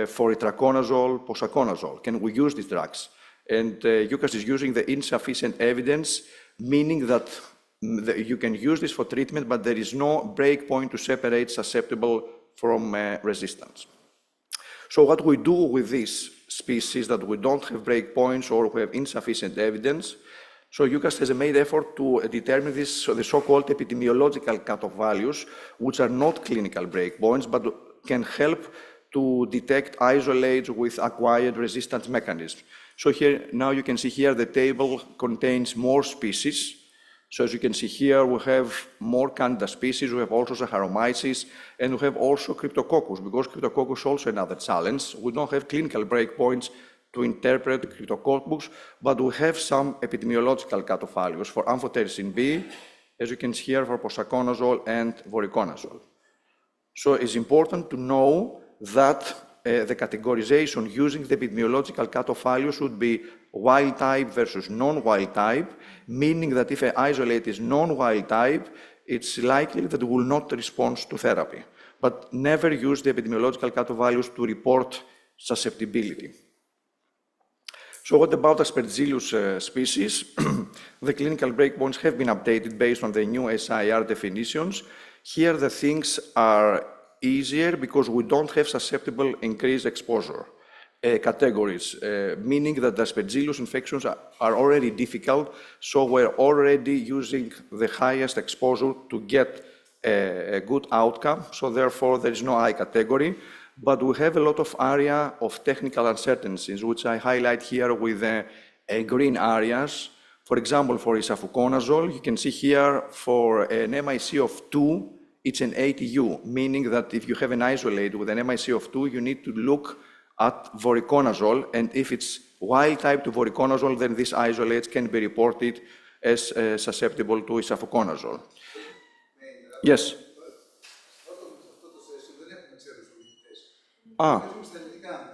[SPEAKER 15] for itraconazole, posaconazole? Can we use these drugs? And EUCAST is using the insufficient evidence, meaning that you can use this for treatment, but there is no breakpoint to separate susceptible from resistance. So what we do with these species that we don't have breakpoints or we have insufficient evidence, so EUCAST has made effort to determine this, the so-called epidemiological cutoff values, which are not clinical breakpoints, but can help to detect isolates with acquired resistance mechanisms. So here, now you can see here the table contains more species. So as you can see here, we have more Candida species, we have also Saccharomyces, and we have also Cryptococcus, because Cryptococcus is also another challenge. We don't have clinical breakpoints to interpret Cryptococcus, but we have some epidemiological cutoff values for amphotericin B, as you can see here, for posaconazole and voriconazole. So it's important to know that the categorization using the epidemiological cutoff values would be wild type versus non-wild type, meaning that if an isolate is non-wild type, it's likely that it will not respond to therapy. But never use the epidemiological cutoff values to report susceptibility. So what about Aspergillus species? The clinical breakpoints have been updated based on the new SIR definitions. Here the things are easier because we don't have susceptible increased exposure categories, meaning that the Aspergillus infections are already difficult, so we're already using the highest exposure to get a good outcome, so therefore there is no I category, but we have a lot of area of technical uncertainties, which I highlight here with green areas. For example, for isavuconazole, you can see here for an MIC of 2, it's an ATU, meaning that if you have an isolate with an MIC of 2, you need to look at voriconazole, and if it's wild type to voriconazole, then these isolates can be reported as susceptible to isavuconazole. Yes.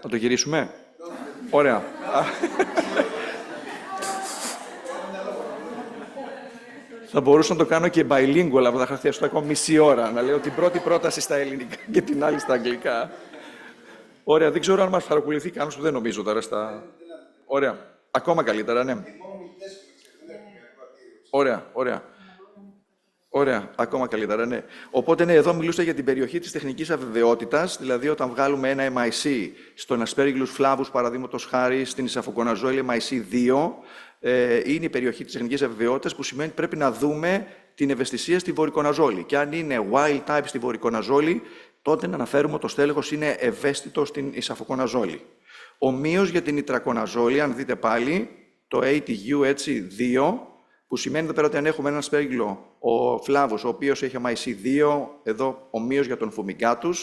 [SPEAKER 15] Να το γυρίσουμε. Ωραία. Θα μπορούσα να το κάνω και bilingual, αλλά θα χρειαστώ ακόμα μισή ώρα. Να λέω την πρώτη πρόταση στα ελληνικά και την άλλη στα αγγλικά. Ωραία, δεν ξέρω αν μας παρακολουθεί κανείς που δεν νομίζω τώρα στα... Ωραία, ακόμα καλύτερα, ναι. Ωραία, ακόμα καλύτερα, ναι. Οπότε, ναι, εδώ μιλούσα για την περιοχή της τεχνικής αβεβαιότητας, δηλαδή όταν βγάλουμε ένα MIC στον Aspergillus flavus, παραδείγματος χάρη, στην isavuconazole MIC 2, είναι η περιοχή της τεχνικής αβεβαιότητας, που σημαίνει πρέπει να δούμε την ευαισθησία στη βορικοναζόλη. Και αν είναι wild type στη βορικοναζόλη, τότε να αναφέρουμε ότι το στέλεχος είναι ευαίσθητο στην isavuconazole. Ομοίως για την ιτρακοναζόλη, αν δείτε πάλι, το ATU έτσι 2, που σημαίνει εδώ πέρα ότι αν έχουμε έναν ασπέργυλο, ο φλάβος, ο οποίος έχει MIC 2, εδώ ομοίως για τον fumigatus,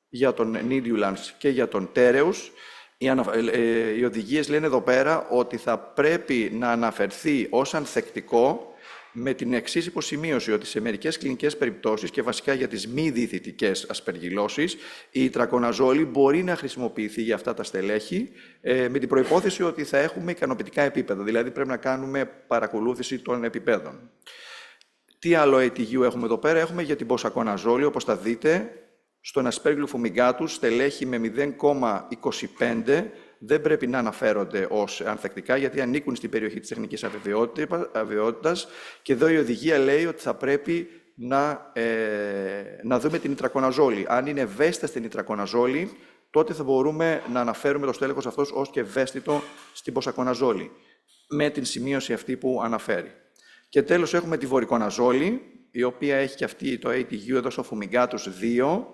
[SPEAKER 15] για τον nidulans και για τον tereus, οι οδηγίες λένε εδώ πέρα ότι θα πρέπει να αναφερθεί ως ανθεκτικό με την εξής υποσημείωση, ότι σε μερικές κλινικές περιπτώσεις και βασικά για τις μη διηθητικές ασπεργυλώσεις, η ιτρακοναζόλη μπορεί να χρησιμοποιηθεί για αυτά τα στελέχη με την προϋπόθεση ότι θα έχουμε ικανοποιητικά επίπεδα, δηλαδή πρέπει να κάνουμε παρακολούθηση των επιπέδων. Τι άλλο ATU έχουμε εδώ πέρα? Έχουμε για την ποσακοναζόλη, όπως θα δείτε, στον Aspergillus fumigatus στελέχη με 0,25 δεν πρέπει να αναφέρονται ως ανθεκτικά, γιατί ανήκουν στην περιοχή της τεχνικής αβεβαιότητας και εδώ η οδηγία λέει ότι θα πρέπει να δούμε την ιτρακοναζόλη. Αν είναι ευαίσθητα στην ιτρακοναζόλη, τότε θα μπορούμε να αναφέρουμε το στέλεχος αυτός ως και ευαίσθητο στην ποσακοναζόλη, με την σημείωση αυτή που αναφέρει. Και τέλος έχουμε τη βορικοναζόλη, η οποία έχει και αυτή το ATU εδώ στο fumigatus 2,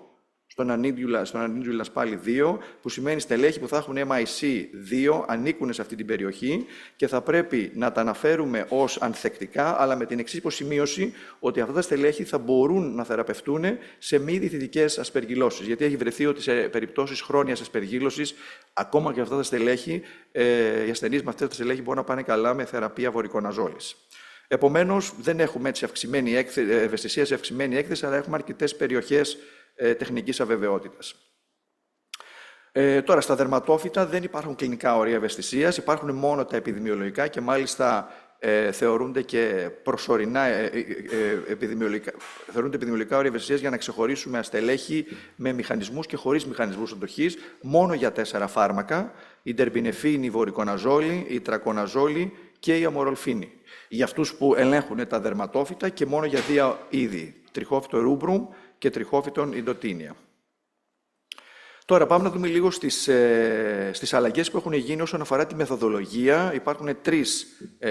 [SPEAKER 15] στον Anidulans πάλι 2, που σημαίνει στελέχη που θα έχουν MIC 2, ανήκουν σε αυτή την περιοχή και θα πρέπει να τα αναφέρουμε ως ανθεκτικά, αλλά με την εξής υποσημείωση ότι αυτά τα στελέχη θα μπορούν να θεραπευτούν σε μη διηθητικές ασπεργυλώσεις. Γιατί έχει βρεθεί ότι σε περιπτώσεις χρόνιας ασπεργύλωσης, ακόμα και αυτά τα στελέχη, οι ασθενείς με αυτά τα στελέχη μπορούν να πάνε καλά με θεραπεία βορικοναζόλης. Επομένως, δεν έχουμε έτσι ευαισθησία σε αυξημένη έκθεση, αλλά έχουμε αρκετές περιοχές τεχνικής αβεβαιότητας. Τώρα, στα δερματόφυτα δεν υπάρχουν κλινικά όρια ευαισθησίας, υπάρχουν μόνο τα επιδημιολογικά και μάλιστα θεωρούνται και προσωρινά επιδημιολογικά όρια ευαισθησίας για να ξεχωρίσουμε αστελέχη με μηχανισμούς και χωρίς μηχανισμούς αντοχής, μόνο για 4 φάρμακα, η ντερμπινεφίνη, η βορικοναζόλη, η τρακοναζόλη και η αμορολφίνη. Για αυτούς που ελέγχουν τα δερματόφυτα και μόνο για 2 είδη, τριχόφυτο ρούμπρουμ και τριχόφυτον ιντοτίνια. Τώρα πάμε να δούμε λίγο στις αλλαγές που έχουν γίνει όσον αφορά τη μεθοδολογία. Υπάρχουν 3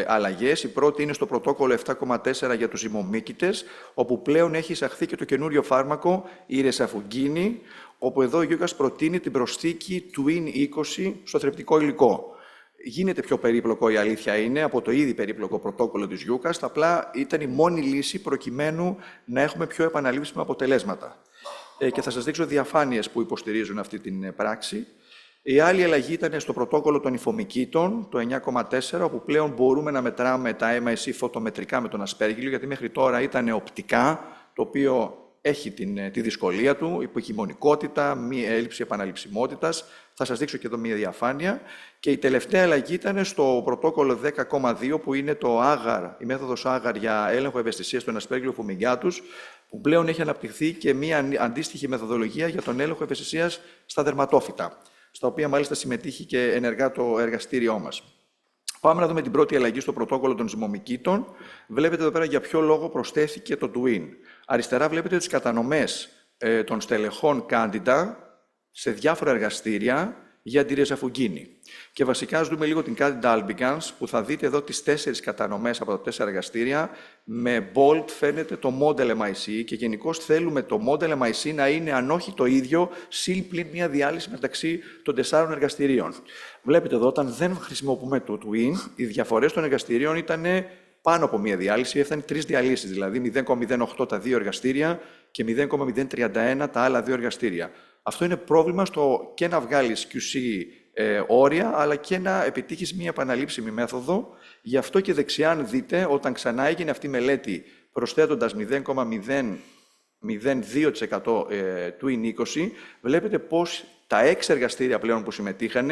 [SPEAKER 15] αλλαγές. Η πρώτη είναι στο πρωτόκολλο 7,4 για τους ζυμομύκητες, όπου πλέον έχει εισαχθεί και το καινούριο φάρμακο, η ρεσαφουγκίνη, όπου εδώ ο EUCAST προτείνει την προσθήκη Twin 20 στο θρεπτικό υλικό. Γίνεται πιο περίπλοκο, η αλήθεια είναι, από το ήδη περίπλοκο πρωτόκολλο της EUCAST, απλά ήταν η μόνη λύση προκειμένου να έχουμε πιο επαναλήψιμα αποτελέσματα. Και θα σας δείξω διαφάνειες που υποστηρίζουν αυτή την πράξη. Η άλλη αλλαγή ήταν στο πρωτόκολλο των υφομυκήτων, το 9,4, όπου πλέον μπορούμε να μετράμε τα MIC φωτομετρικά με τον ασπέργυλο, γιατί μέχρι τώρα ήταν οπτικά, το οποίο έχει τη δυσκολία του, υποχειμωνικότητα, μη έλλειψη επαναληψιμότητας. Θα σας δείξω και εδώ μία διαφάνεια. Και η τελευταία αλλαγή ήταν στο πρωτόκολλο 10,2, που είναι το AGAR, η μέθοδος AGAR για έλεγχο ευαισθησίας των ασπέργυλων φουμιγιάτους, που πλέον έχει αναπτυχθεί και μία αντίστοιχη μεθοδολογία για τον έλεγχο ευαισθησίας στα δερματόφυτα, στα οποία μάλιστα συμμετείχε και ενεργά το εργαστήριό μας. Πάμε να δούμε την πρώτη αλλαγή στο πρωτόκολλο των ζυμομυκήτων. Βλέπετε εδώ πέρα για ποιο λόγο προσθέθηκε το Twin. Αριστερά βλέπετε τις κατανομές των στελεχών Candida σε διάφορα εργαστήρια για τη ριζαφουγκίνη. Και βασικά ας δούμε λίγο την Candida albicans, που θα δείτε εδώ τις 4 κατανομές από τα 4 εργαστήρια. Με bold φαίνεται το model MIC και γενικώς θέλουμε το model MIC να είναι, αν όχι το ίδιο, συν πλην μια διάλυση μεταξύ των 4 εργαστηρίων. Βλέπετε εδώ, όταν δεν χρησιμοποιούμε το Twin, οι διαφορές των εργαστηρίων ήταν πάνω από μία διάλυση, έφτανε 3 διαλύσεις, δηλαδή 0,08 τα 2 εργαστήρια και 0,031 τα άλλα 2 εργαστήρια. Αυτό είναι πρόβλημα στο και να βγάλεις QC όρια, αλλά και να επιτύχεις μία επαναλήψιμη μέθοδο. Γι' αυτό και δεξιά, αν δείτε, όταν ξανά έγινε αυτή η μελέτη προσθέτοντας 0,002% Twin 20, βλέπετε πως τα 6 εργαστήρια πλέον που συμμετείχαν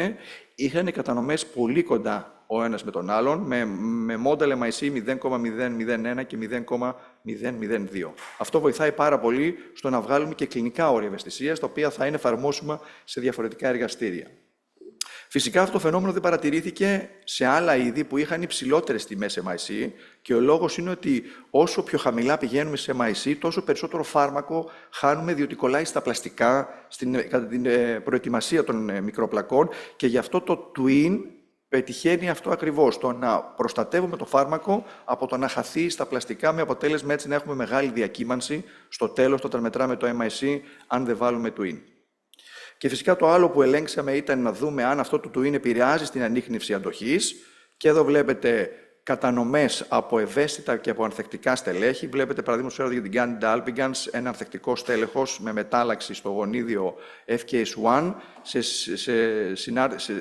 [SPEAKER 15] είχαν κατανομές πολύ κοντά ο ένας με τον άλλον, με model MIC 0,001 και 0,002. Αυτό βοηθάει πάρα πολύ στο να βγάλουμε και κλινικά όρια ευαισθησίας, τα οποία θα είναι εφαρμόσιμα σε διαφορετικά εργαστήρια. Φυσικά αυτό το φαινόμενο δεν παρατηρήθηκε σε άλλα είδη που είχαν υψηλότερες τιμές MIC και ο λόγος είναι ότι όσο πιο χαμηλά πηγαίνουμε σε MIC, τόσο περισσότερο φάρμακο χάνουμε, διότι κολλάει στα πλαστικά κατά την προετοιμασία των μικροπλακών και γι' αυτό το Twin πετυχαίνει αυτό ακριβώς, το να προστατεύουμε το φάρμακο από το να χαθεί στα πλαστικά, με αποτέλεσμα έτσι να έχουμε μεγάλη διακύμανση στο τέλος όταν μετράμε το MIC, αν δεν βάλουμε Twin. Και φυσικά το άλλο που ελέγξαμε ήταν να δούμε αν αυτό το Twin επηρεάζει στην ανίχνευση αντοχής. Και εδώ βλέπετε κατανομές από ευαίσθητα και από ανθεκτικά στελέχη. Βλέπετε, παραδείγματος χάρη για την Candida albicans, ένα ανθεκτικό στέλεχος με μετάλλαξη στο γονίδιο FKS1 σε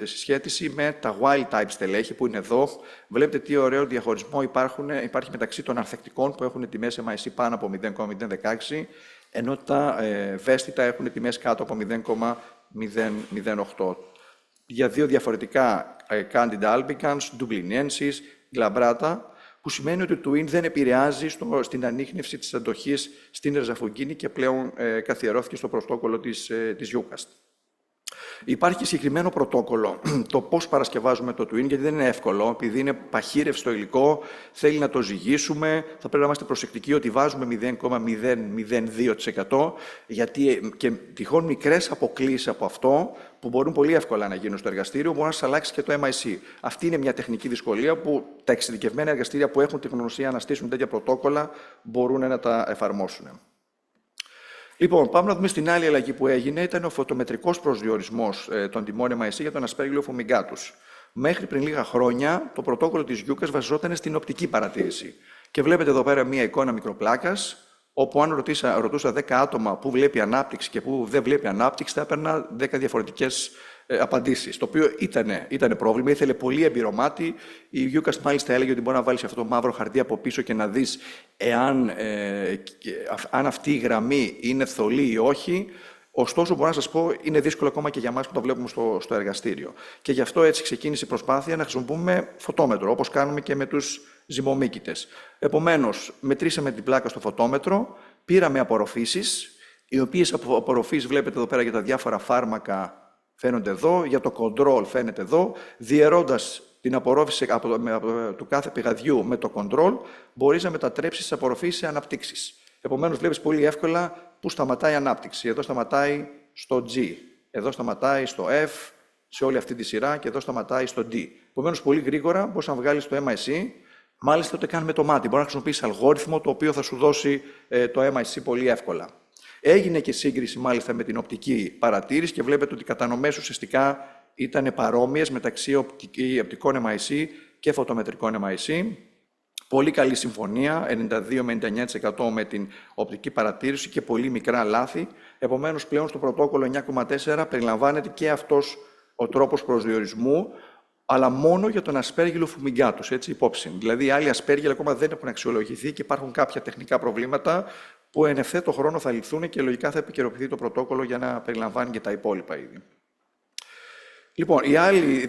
[SPEAKER 15] συσχέτιση με τα wild-type στελέχη που είναι εδώ. Βλέπετε τι ωραίο διαχωρισμό υπάρχει μεταξύ των ανθεκτικών που έχουν τιμές MIC πάνω από 0,016, ενώ τα ευαίσθητα έχουν τιμές κάτω από 0,008. Για 2 διαφορετικά Candida albicans, Dublinensis, Glabrata, που σημαίνει ότι το Twin δεν επηρεάζει στην ανίχνευση της αντοχής στην ριζαφουγκίνη και πλέον καθιερώθηκε στο πρωτόκολλο της EUCAST. Υπάρχει συγκεκριμένο πρωτόκολλο το πώς παρασκευάζουμε το Twin, γιατί δεν είναι εύκολο, επειδή είναι παχύρευστο υλικό, θέλει να το ζυγίσουμε, θα πρέπει να είμαστε προσεκτικοί ότι βάζουμε 0,002%, γιατί και τυχόν μικρές αποκλίσεις από αυτό, που μπορούν πολύ εύκολα να γίνουν στο εργαστήριο, μπορεί να σας αλλάξει και το MIC. Αυτή είναι μια τεχνική δυσκολία που τα εξειδικευμένα εργαστήρια που έχουν τεχνογνωσία να στήσουν τέτοια πρωτόκολλα μπορούν να τα εφαρμόσουν. Λοιπόν, πάμε να δούμε στην άλλη αλλαγή που έγινε. Ήταν ο φωτομετρικός προσδιορισμός των τιμών MIC για τον ασπέργυλο φουμιγκάτους. Μέχρι πριν λίγα χρόνια, το πρωτόκολλο της EUCAST βασιζόταν στην οπτική παρατήρηση. Και βλέπετε εδώ πέρα μία εικόνα μικροπλάκας, όπου αν ρωτούσα 10 άτομα που βλέπει ανάπτυξη και που δεν βλέπει ανάπτυξη, θα έπαιρνα 10 διαφορετικές απαντήσεις. Το οποίο ήταν πρόβλημα, ήθελε πολύ εμπειρομάτι. Η EUCAST μάλιστα έλεγε ότι μπορεί να βάλεις αυτό το μαύρο χαρτί από πίσω και να δεις αν αυτή η γραμμή είναι θολή ή όχι. Ωστόσο, μπορώ να σας πω, είναι δύσκολο ακόμα και για εμάς που το βλέπουμε στο εργαστήριο. Και γι' αυτό έτσι ξεκίνησε η προσπάθεια να χρησιμοποιούμε φωτόμετρο, όπως κάνουμε και με τους ζυμομύκητες. Επομένως, μετρήσαμε την πλάκα στο φωτόμετρο, πήραμε απορροφήσεις, οι οποίες απορροφήσεις βλέπετε εδώ πέρα για τα διάφορα φάρμακα φαίνονται εδώ, για το control φαίνεται εδώ, διαιρώντας την απορρόφηση του κάθε πηγαδιού με το control, μπορείς να μετατρέψεις τις απορροφήσεις σε αναπτύξεις. Επομένως, βλέπεις πολύ εύκολα πού σταματάει η ανάπτυξη. Εδώ σταματάει στο G, εδώ σταματάει στο F, σε όλη αυτή τη σειρά και εδώ σταματάει στο D. Επομένως, πολύ γρήγορα μπορείς να βγάλεις το MIC, μάλιστα το κάνει με το μάτι. Μπορεί να χρησιμοποιήσεις αλγόριθμο το οποίο θα σου δώσει το MIC πολύ εύκολα. Έγινε και σύγκριση μάλιστα με την οπτική παρατήρηση και βλέπετε ότι οι κατανομές ουσιαστικά ήταν παρόμοιες μεταξύ οπτικών MIC και φωτομετρικών MIC. Πολύ καλή συμφωνία, 92 με 99% με την οπτική παρατήρηση και πολύ μικρά λάθη. Επομένως, πλέον στο πρωτόκολλο 9,4 περιλαμβάνεται και αυτός ο τρόπος προσδιορισμού, αλλά μόνο για τον ασπέργυλο φουμιγκάτους, έτσι υπόψη. Δηλαδή, οι άλλοι ασπέργυλοι ακόμα δεν έχουν αξιολογηθεί και υπάρχουν κάποια τεχνικά προβλήματα που εν ευθέτω χρόνο θα λυθούν και λογικά θα επικαιροποιηθεί το πρωτόκολλο για να περιλαμβάνει και τα υπόλοιπα είδη. Λοιπόν,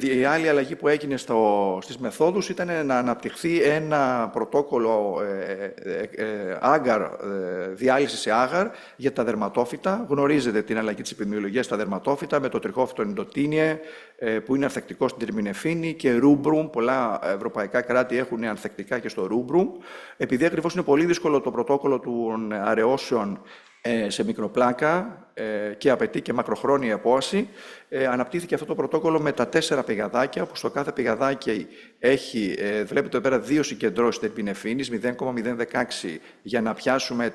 [SPEAKER 15] η άλλη αλλαγή που έγινε στις μεθόδους ήταν να αναπτυχθεί ένα πρωτόκολλο διάλυσης σε άγαρ για τα δερματόφυτα. Γνωρίζετε την αλλαγή της επιδημιολογίας στα δερματόφυτα με το τριχόφυτο εντοτίνιε, που είναι ανθεκτικό στην τερμινεφίνη, και ρούμπρουμ. Πολλά ευρωπαϊκά κράτη έχουν ανθεκτικά και στο ρούμπρουμ. Επειδή ακριβώς είναι πολύ δύσκολο το πρωτόκολλο των αραιώσεων σε μικροπλάκα και απαιτεί και μακροχρόνια απόαση, αναπτύχθηκε αυτό το πρωτόκολλο με τα 4 πηγαδάκια, όπου στο κάθε πηγαδάκι έχει, βλέπετε εδώ πέρα, 2 συγκεντρώσεις τερπινεφίνης, 0,016 για να πιάσουμε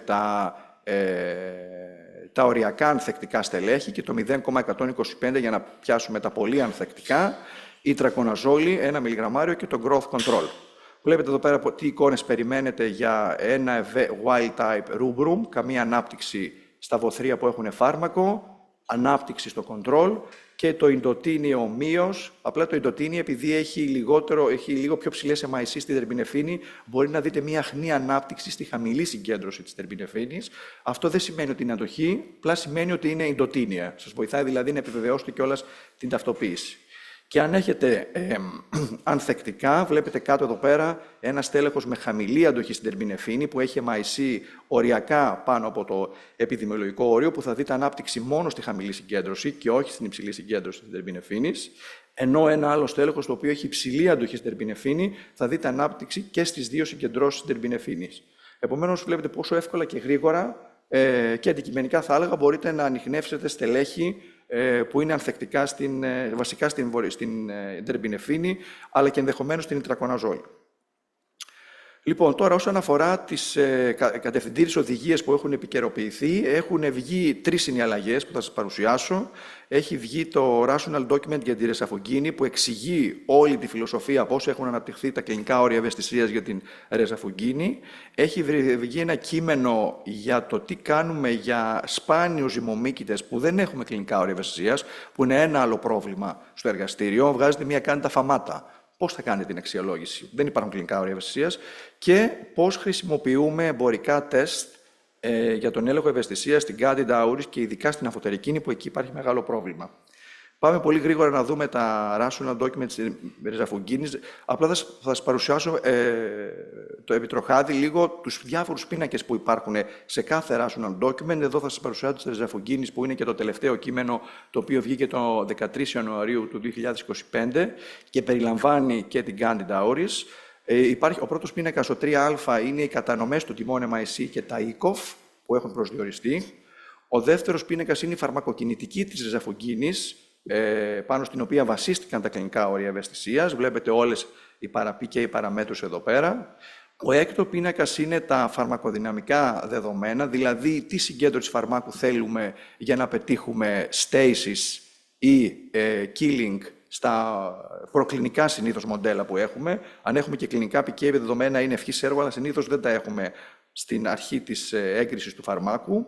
[SPEAKER 15] τα οριακά ανθεκτικά στελέχη και το 0,125 για να πιάσουμε τα πολύ ανθεκτικά, η τρακοναζόλη, 1 μιλιγραμμάριο, και το growth control. Βλέπετε εδώ πέρα τι εικόνες περιμένετε για ένα wild-type rubrum, καμία ανάπτυξη στα βοθρία που έχουν φάρμακο, ανάπτυξη στο control, και το ιντοτίνιο ομοίως. Απλά το ιντοτίνιο, επειδή έχει λίγο πιο ψηλές MIC στη τερπινεφίνη, μπορεί να δείτε μια αχνή ανάπτυξη στη χαμηλή συγκέντρωση της τερπινεφίνης. Αυτό δεν σημαίνει ότι είναι αντοχή, απλά σημαίνει ότι είναι ιντοτίνια. Σας βοηθάει δηλαδή να επιβεβαιώσετε κιόλας την ταυτοποίηση. Και αν έχετε ανθεκτικά, βλέπετε κάτω εδώ πέρα ένα στέλεχος με χαμηλή αντοχή στην τερπινεφίνη που έχει MIC οριακά πάνω από το επιδημιολογικό όριο, που θα δείτε ανάπτυξη μόνο στη χαμηλή συγκέντρωση και όχι στην υψηλή συγκέντρωση της τερπινεφίνης. Ενώ ένα άλλο στέλεχος, το οποίο έχει υψηλή αντοχή στην τερπινεφίνη, θα δείτε ανάπτυξη και στις 2 συγκεντρώσεις της τερπινεφίνης. Επομένως, βλέπετε πόσο εύκολα και γρήγορα και αντικειμενικά θα έλεγα μπορείτε να ανιχνεύσετε στελέχη που είναι ανθεκτικά βασικά στην τερπινεφίνη, αλλά και ενδεχομένως στην ιτρακοναζόλη. Λοιπόν, τώρα όσον αφορά τις κατευθυντήριες οδηγίες που έχουν επικαιροποιηθεί, έχουν βγει 3 είναι οι αλλαγές που θα σας παρουσιάσω. Έχει βγει το Rational Document για τη ρεζαφογγίνη, που εξηγεί όλη τη φιλοσοφία πώς έχουν αναπτυχθεί τα κλινικά όρια ευαισθησίας για την ρεζαφογγίνη. Έχει βγει ένα κείμενο για το τι κάνουμε για σπάνιους ζυμομύκητες που δεν έχουμε κλινικά όρια ευαισθησίας, που είναι ένα άλλο πρόβλημα στο εργαστήριο. Βγάζετε μια κάντα φαμάτα. Πώς θα κάνετε την αξιολόγηση? Δεν υπάρχουν κλινικά όρια ευαισθησίας. Και πώς χρησιμοποιούμε εμπορικά τεστ για τον έλεγχο ευαισθησίας στην Candida auris και ειδικά στην αφωτερικίνη, που εκεί υπάρχει μεγάλο πρόβλημα. Πάμε πολύ γρήγορα να δούμε τα rational documents της ρεζαφογγίνης. Απλά θα σας παρουσιάσω το επιτροχάδι λίγο τους διάφορους πίνακες που υπάρχουν σε κάθε rational document. Εδώ θα σας παρουσιάσω της ρεζαφογγίνης, που είναι και το τελευταίο κείμενο, το οποίο βγήκε το 13 Ιανουαρίου του 2025 και περιλαμβάνει και την Candida auris. Ο πρώτος πίνακας, ο 3α, είναι οι κατανομές των τιμών MIC και τα ECOF που έχουν προσδιοριστεί. Ο δεύτερος πίνακας είναι η φαρμακοκινητική της ρεζαφογγίνης, πάνω στην οποία βασίστηκαν τα κλινικά όρια ευαισθησίας. Βλέπετε όλες οι παραπή και οι παραμέτρους εδώ πέρα. Ο έκτο πίνακας είναι τα φαρμακοδυναμικά δεδομένα, δηλαδή τι συγκέντρωση φαρμάκου θέλουμε για να πετύχουμε stasis ή killing στα προκλινικά συνήθως μοντέλα που έχουμε. Αν έχουμε και κλινικά PK δεδομένα είναι ευχής έργου, αλλά συνήθως δεν τα έχουμε στην αρχή της έγκρισης του φαρμάκου.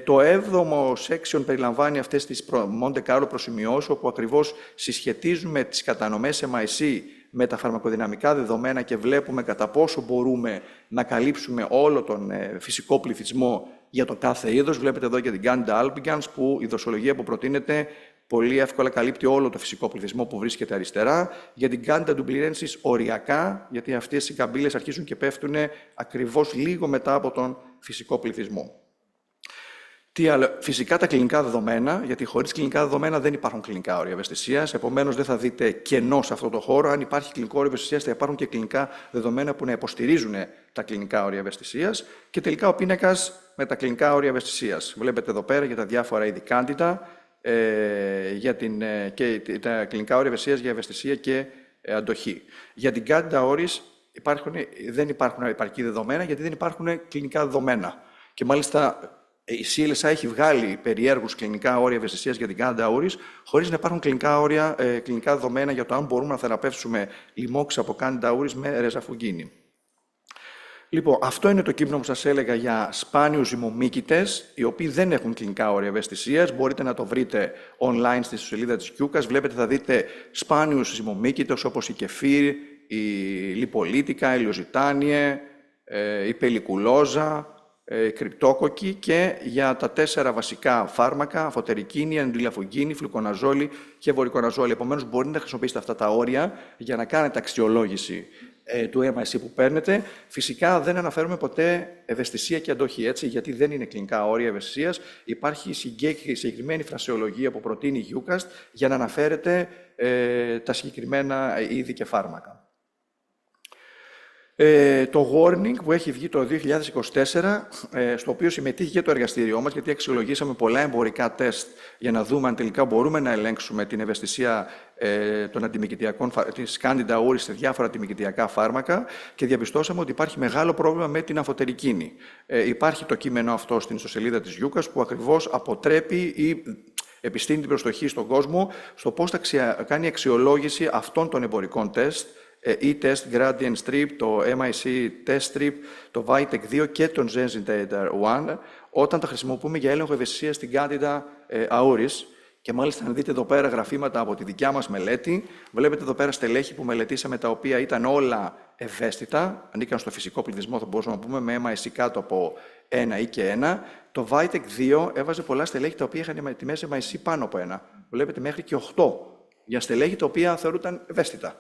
[SPEAKER 15] Το 7ο section περιλαμβάνει αυτές τις Monte Carlo προσημειώσεις, όπου ακριβώς συσχετίζουμε τις κατανομές MIC με τα φαρμακοδυναμικά δεδομένα και βλέπουμε κατά πόσο μπορούμε να καλύψουμε όλο τον φυσικό πληθυσμό για το κάθε είδος. Βλέπετε εδώ για την Candida albicans, που η δοσολογία που προτείνεται πολύ εύκολα καλύπτει όλο το φυσικό πληθυσμό που βρίσκεται αριστερά. Για την Candida dublirensis οριακά, γιατί αυτές οι καμπύλες αρχίζουν και πέφτουν ακριβώς λίγο μετά από τον φυσικό πληθυσμό. Τι άλλο? Φυσικά τα κλινικά δεδομένα, γιατί χωρίς κλινικά δεδομένα δεν υπάρχουν κλινικά όρια ευαισθησίας. Επομένως, δεν θα δείτε κενό σε αυτό το χώρο. Αν υπάρχει κλινικό όριο ευαισθησίας, θα υπάρχουν και κλινικά δεδομένα που να υποστηρίζουν τα κλινικά όρια ευαισθησίας. Και τελικά ο πίνακας με τα κλινικά όρια ευαισθησίας. Βλέπετε εδώ πέρα για τα διάφορα είδη Candida και τα κλινικά όρια ευαισθησίας για ευαισθησία και αντοχή. Για την Candida auris δεν υπάρχουν επαρκή δεδομένα, γιατί δεν υπάρχουν κλινικά δεδομένα. Και μάλιστα η CLSA έχει βγάλει περιέργους κλινικά όρια ευαισθησίας για την Candida-auris, χωρίς να υπάρχουν κλινικά δεδομένα για το αν μπορούμε να θεραπεύσουμε λοιμώξεις από Candida-auris με ρεζαφουγκίνη. Λοιπόν, αυτό είναι το κείμενο που σας έλεγα για σπάνιους ζυμομύκητες, οι οποίοι δεν έχουν κλινικά όρια ευαισθησίας. Μπορείτε να το βρείτε online στη σελίδα της EUCAST. Βλέπετε, θα δείτε σπάνιους ζυμομύκητες όπως η κεφίρ, η λιπολίτικα, η λιοζιτάνιε, η πελικουλόζα, η κρυπτόκοκκι και για τα 4 βασικά φάρμακα, αφωτερικίνη, αντιλαφουγκίνη, φλουκοναζόλη και βορικοναζόλη. Επομένως, μπορείτε να χρησιμοποιήσετε αυτά τα όρια για να κάνετε αξιολόγηση του MIC που παίρνετε. Φυσικά δεν αναφέρουμε ποτέ ευαισθησία και αντοχή, έτσι, γιατί δεν είναι κλινικά όρια ευαισθησίας. Υπάρχει συγκεκριμένη φρασεολογία που προτείνει η EUCAST για να αναφέρετε τα συγκεκριμένα είδη και φάρμακα. Το warning που έχει βγει το 2024, στο οποίο συμμετείχε και το εργαστήριό μας, γιατί αξιολογήσαμε πολλά εμπορικά τεστ για να δούμε αν τελικά μπορούμε να ελέγξουμε την ευαισθησία των αντιμυκητιακών, της Candida-auris σε διάφορα αντιμυκητιακά φάρμακα και διαπιστώσαμε ότι υπάρχει μεγάλο πρόβλημα με την αφωτερικίνη. Υπάρχει το κείμενο αυτό στην ιστοσελίδα της EUCAST που ακριβώς αποτρέπει ή επιστήνει την προσοχή στον κόσμο στο πώς θα κάνει αξιολόγηση αυτών των εμπορικών τεστ, E-Test, Gradient Strip, το MIC Test Strip, το Vitek 2 και τον Zenzintator 1, όταν τα χρησιμοποιούμε για έλεγχο ευαισθησίας στην Candida-auris. Και μάλιστα, αν δείτε εδώ πέρα γραφήματα από τη δικιά μας μελέτη, βλέπετε εδώ πέρα στελέχη που μελετήσαμε τα οποία ήταν όλα ευαίσθητα, ανήκαν στο φυσικό πληθυσμό, θα μπορούσαμε να πούμε, με MIC κάτω από 1 ή και 1. Το Vitek 2 έβαζε πολλά στελέχη τα οποία είχαν τιμές MIC πάνω από 1. Βλέπετε μέχρι και 8 για στελέχη τα οποία θεωρούνταν ευαίσθητα.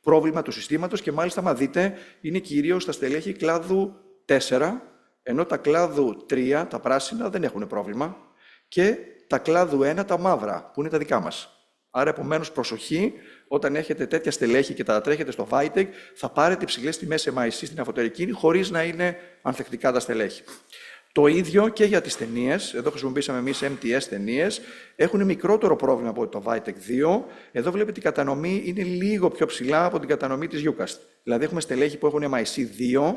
[SPEAKER 15] Πρόβλημα του συστήματος και μάλιστα, μα δείτε, είναι κυρίως τα στελέχη κλάδου 4, ενώ τα κλάδου 3, τα πράσινα, δεν έχουν πρόβλημα, και τα κλάδου 1, τα μαύρα, που είναι τα δικά μας. Άρα, επομένως, προσοχή, όταν έχετε τέτοια στελέχη και τα τρέχετε στο Vitek, θα πάρετε υψηλές τιμές MIC στην αφωτερικίνη, χωρίς να είναι ανθεκτικά τα στελέχη. Το ίδιο και για τις ταινίες. Εδώ χρησιμοποιήσαμε εμείς MTS ταινίες. Έχουν μικρότερο πρόβλημα από το Vitek 2. Εδώ βλέπετε η κατανομή είναι λίγο πιο ψηλά από την κατανομή της EUCAST. Δηλαδή έχουμε στελέχη που έχουν MIC 2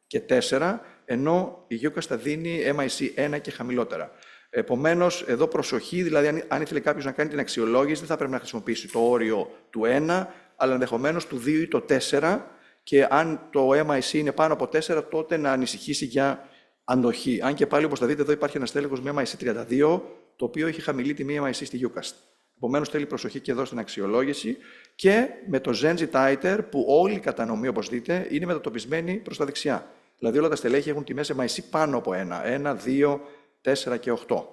[SPEAKER 15] και 4, ενώ η EUCAST θα δίνει MIC 1 και χαμηλότερα. Επομένως, εδώ προσοχή, δηλαδή αν ήθελε κάποιος να κάνει την αξιολόγηση, δεν θα πρέπει να χρησιμοποιήσει το όριο του 1, αλλά ενδεχομένως του 2 ή το 4, και αν το MIC είναι πάνω από 4, τότε να ανησυχήσει για αντοχή. Αν και πάλι, όπως θα δείτε, εδώ υπάρχει ένα στέλεχος με MIC 32, το οποίο έχει χαμηλή τιμή MIC στη EUCAST. Επομένως, θέλει προσοχή και εδώ στην αξιολόγηση. Και με το Zenzintator, που όλη η κατανομή, όπως δείτε, είναι μετατοπισμένη προς τα δεξιά. Δηλαδή, όλα τα στελέχη έχουν τιμές MIC πάνω από 1. 1, 2, 4 και 8.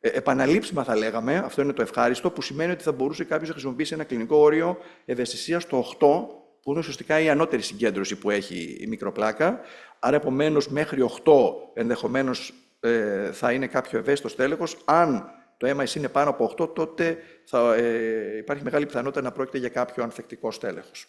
[SPEAKER 15] Επαναλήψιμα θα λέγαμε, αυτό είναι το ευχάριστο, που σημαίνει ότι θα μπορούσε κάποιος να χρησιμοποιήσει ένα κλινικό όριο ευαισθησίας στο 8, που είναι ουσιαστικά η ανώτερη συγκέντρωση που έχει η μικροπλάκα. Άρα, επομένως, μέχρι 8 ενδεχομένως θα είναι κάποιο ευαίσθητο στέλεχος. Αν το MIC είναι πάνω από 8, τότε θα υπάρχει μεγάλη πιθανότητα να πρόκειται για κάποιο ανθεκτικό στέλεχος.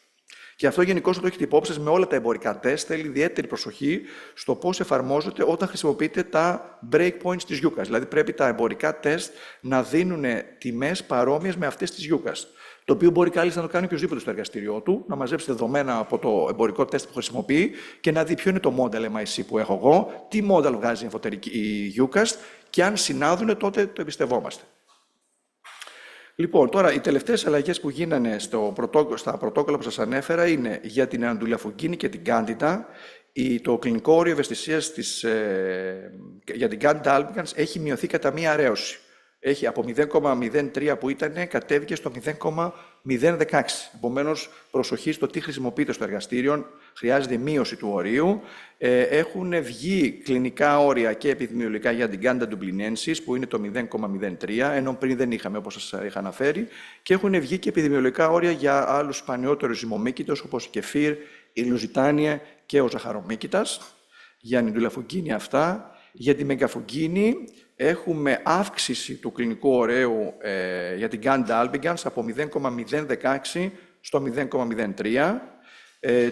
[SPEAKER 15] Και αυτό γενικώς το έχετε υπόψη σας με όλα τα εμπορικά τεστ. Θέλει ιδιαίτερη προσοχή στο πώς εφαρμόζεται όταν χρησιμοποιείτε τα breakpoints της EUCAST. Δηλαδή, πρέπει τα εμπορικά τεστ να δίνουν τιμές παρόμοιες με αυτές της EUCAST. Το οποίο μπορεί κάλλιστα να το κάνει οποιοδήποτε στο εργαστήριό του, να μαζέψει δεδομένα από το εμπορικό τεστ που χρησιμοποιεί και να δει ποιο είναι το model MIC που έχω εγώ, τι model βγάζει η EUCAST, και αν συνάδουν, τότε το εμπιστευόμαστε. Λοιπόν, τώρα οι τελευταίες αλλαγές που γίνανε στα πρωτόκολλα που σας ανέφερα είναι για την αντουλαφουγκίνη και την Candida. Το κλινικό όριο ευαισθησίας για την Candida albicans έχει μειωθεί κατά μία αρέωση. Έχει από 0,03 που ήταν, κατέβηκε στο 0,016. Επομένως, προσοχή στο τι χρησιμοποιείται στο εργαστήριο, χρειάζεται μείωση του ορίου. Έχουν βγει κλινικά όρια και επιδημιολογικά για την Candida dublinesis, που είναι το 0,03, ενώ πριν δεν είχαμε, όπως σας είχα αναφέρει. Και έχουν βγει και επιδημιολογικά όρια για άλλους σπανιότερους ζυμομύκητες, όπως η κεφίρ, η λουζιτάνια και ο ζαχαρομύκητας. Για την ντουλαφουγκίνη αυτά. Για τη μεγκαφουγκίνη έχουμε αύξηση του κλινικού ωραίου για την Candida albicans από 0,016 στο 0,03.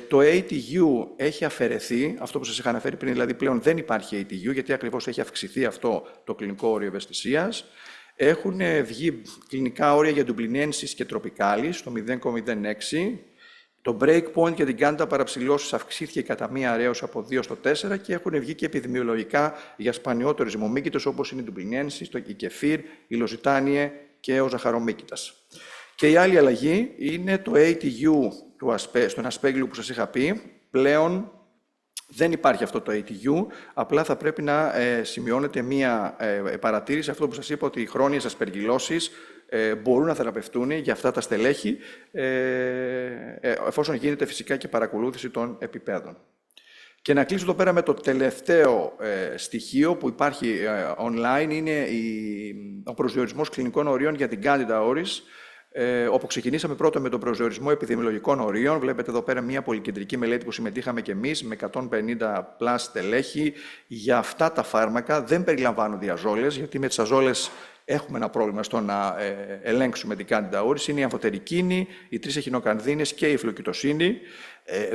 [SPEAKER 15] Το ATU έχει αφαιρεθεί, αυτό που σας είχα αναφέρει πριν, δηλαδή πλέον δεν υπάρχει ATU, γιατί ακριβώς έχει αυξηθεί αυτό το κλινικό όριο ευαισθησίας. Έχουν βγει κλινικά όρια για ντουμπλινένσις και τροπικάλις στο 0,06. Το breakpoint για την candida παραψηλώσης αυξήθηκε κατά μία αρέως από 2 στο 4 και έχουν βγει και επιδημιολογικά για σπανιότερους ζυμομύκητες όπως είναι η ντουμπλινιένσης, η κεφίρ, η λοζιτάνιε και ο ζαχαρομύκητας. Και η άλλη αλλαγή είναι το ATU στον ασπέγγλιο που σας είχα πει. Πλέον δεν υπάρχει αυτό το ATU, απλά θα πρέπει να σημειώνεται μία παρατήρηση, αυτό που σας είπα, ότι οι χρόνιες ασπεργυλώσεις μπορούν να θεραπευτούν για αυτά τα στελέχη, εφόσον γίνεται φυσικά και παρακολούθηση των επιπέδων. Και να κλείσω εδώ πέρα με το τελευταίο στοιχείο που υπάρχει online, είναι ο προσδιορισμός κλινικών ορίων για την Candida auris, όπου ξεκινήσαμε πρώτα με τον προσδιορισμό επιδημιολογικών ορίων. Βλέπετε εδώ πέρα μια πολυκεντρική μελέτη που συμμετείχαμε και εμείς με 150 πλάς στελέχη. Για αυτά τα φάρμακα δεν περιλαμβάνουν διαζόλες, γιατί με τις αζόλες έχουμε ένα πρόβλημα στο να ελέγξουμε την Candida auris. Είναι η αμφωτερικίνη, οι 3 εχινοκανδίνες και η φλοκιτοσίνη.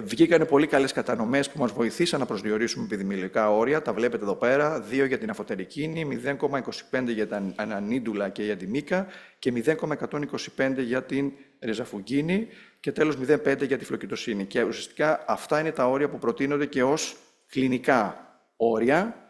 [SPEAKER 15] Βγήκανε πολύ καλές κατανομές που μας βοηθήσαν να προσδιορίσουμε επιδημιολογικά όρια. Τα βλέπετε εδώ πέρα, 2 για την αφωτερικίνη, 0,25 για την ανανίδουλα και για τη μίκα και 0,125 για την ριζαφουγκίνη και τέλος 0,5 για τη φλοκιτοσίνη. Και ουσιαστικά αυτά είναι τα όρια που προτείνονται και ως κλινικά όρια.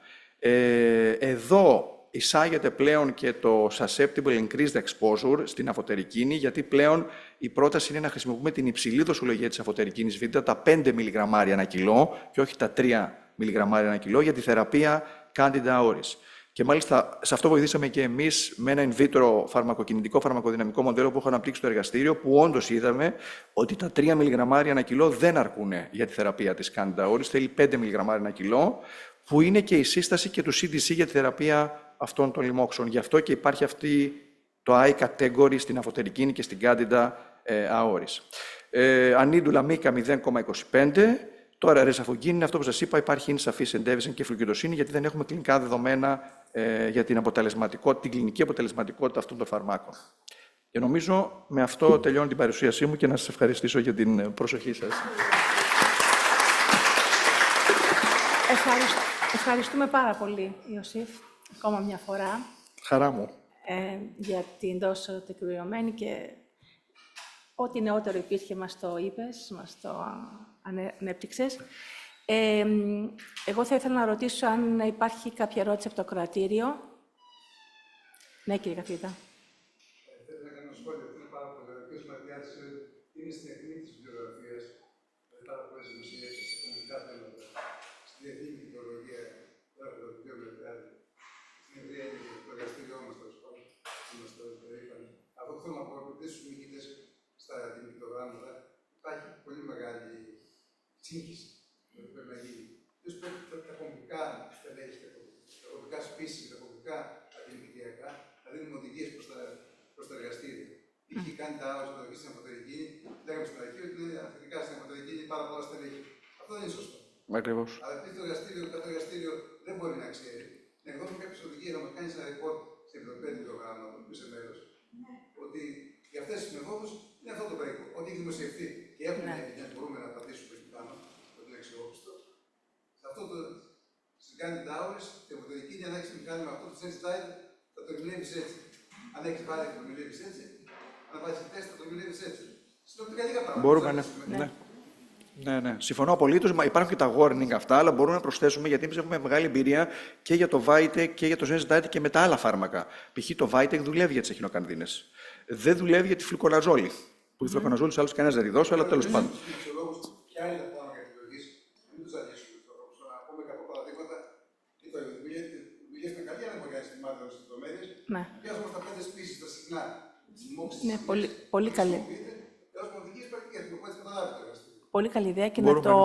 [SPEAKER 15] Εδώ εισάγεται πλέον και το susceptible increased exposure στην αφωτερικίνη, γιατί πλέον η πρόταση είναι να χρησιμοποιούμε την υψηλή δοσολογία της αφωτερικίνης β, τα 5 μιλιγραμμάρια ανά κιλό και όχι τα 3 μιλιγραμμάρια ανά κιλό, για τη θεραπεία Candida auris. Και μάλιστα σε αυτό βοηθήσαμε και εμείς με ένα in vitro φαρμακοκινητικό φαρμακοδυναμικό μοντέλο που έχω αναπτύξει στο εργαστήριο, που όντως είδαμε ότι τα 3 μιλιγραμμάρια ανά κιλό δεν αρκούν για τη θεραπεία της Candida auris, θέλει 5 μιλιγραμμάρια ανά κιλό, που είναι και η σύσταση και του CDC για τη θεραπεία αυτών των λοιμόξεων. Γι' αυτό και υπάρχει αυτή το I category στην αφωτερικίνη και στην Candida auris. Ανίδουλα μίκα 0,25. Τώρα, ρεσαφογκίνη είναι αυτό που σας είπα, υπάρχει insufficient evidence και φλουκιτοσίνη, γιατί δεν έχουμε κλινικά δεδομένα για την κλινική αποτελεσματικότητα αυτών των φαρμάκων. Και νομίζω με αυτό τελειώνω την παρουσίασή μου και να σας ευχαριστήσω για την προσοχή σας.
[SPEAKER 11] Ευχαριστούμε πάρα πολύ, Ιωσήφ, ακόμα μια φορά.
[SPEAKER 15] Χαρά μου.
[SPEAKER 11] Για την τόσο τεκμηριωμένη και ό,τι νεότερο υπήρχε μας το είπες, μας το ανέπτυξες. Εγώ θα ήθελα να ρωτήσω αν υπάρχει κάποια ερώτηση από το κρατήριο. Ναι, κύριε καθηγητά.
[SPEAKER 7] Θα ήθελα να κάνω σχόλιο, αυτό είναι πάρα πολύ ωραίο. Ο κ. Ματιάς είναι στην αιχμή της βιβλιογραφίας, με πάρα πολλές δημοσιεύσεις σε κομμουνικά θέματα, στη διεθνή μικροβιολογία, τώρα από το οποίο μελετάτε, στην ευρεία είναι το εργαστήριό μας, τέλος πάντων, είμαστε περήφανοι. Αυτό που θέλω να πω, επειδή στους μυκητές στα δημιουργικά υπάρχει πολύ μεγάλη σύγχυση που πρέπει να γίνει. Ποιος πρέπει τα κομβικά στελέχη, τα κομβικά σπίσεις, τα κομβικά αντιληπτιακά, να δίνουμε οδηγίες προς τα εργαστήρια. Είχε κάνει τα άορα στην στην αφωτερική, λέγαμε στην αρχή ότι είναι αφεντικά στην αφωτερική πάρα πολλά στελέχη. Αυτό δεν είναι σωστό.
[SPEAKER 15] Ακριβώς.
[SPEAKER 7] Αλλά επειδή κάθε εργαστήριο δεν μπορεί να ξέρει, να εκδώσουμε κάποιες οδηγίες, να μας κάνει ένα report στην Επιτροπή του προγράμμα, που είσαι μέλος, ότι για αυτές τις μεθόδους είναι αυτό το περίπου. Ό,τι έχει δημοσιευτεί και έχουμε εvidence, μπορούμε να πατήσουμε στην πάνω, ότι είναι αξιόπιστο. Σε αυτό το Candida auris, η αφωτερική είναι αν έχεις μηχάνημα με αυτό το sense style, θα το ερμηνεύεις έτσι. Αν έχεις βάλει και το ερμηνεύεις έτσι, αν βάζεις τεστ, θα το ερμηνεύεις έτσι. Συνοπτικά λίγα πράγματα.
[SPEAKER 15] Μπορούμε, ναι. Συμφωνώ απολύτως. Υπάρχουν και τα warning αυτά, αλλά μπορούμε να προσθέσουμε, γιατί εμείς έχουμε μεγάλη εμπειρία και για το Vitek και για το Sense και με τα άλλα φάρμακα. Π.χ. το Vitek δουλεύει για τις εχινοκανδίνες. Δεν δουλεύει για τη φλουκοναζόλη. Που τη φλουκοναζόλη άλλος κανένας δεν τη δώσει, αλλά τέλος πάντων.
[SPEAKER 7] Ποια είναι τα φάρμακα επιλογής, μην τους ζαλίσουμε τώρα. Να πούμε 100 παραδείγματα. Δουλειές με καλή, αν δεν μπορεί να θυμάται όλες τις λεπτομέρειες. Πιάσουμε στα 5 σπίσεις, τα συχνά.
[SPEAKER 11] Ναι, πολύ καλή. Πολύ καλή ιδέα και να το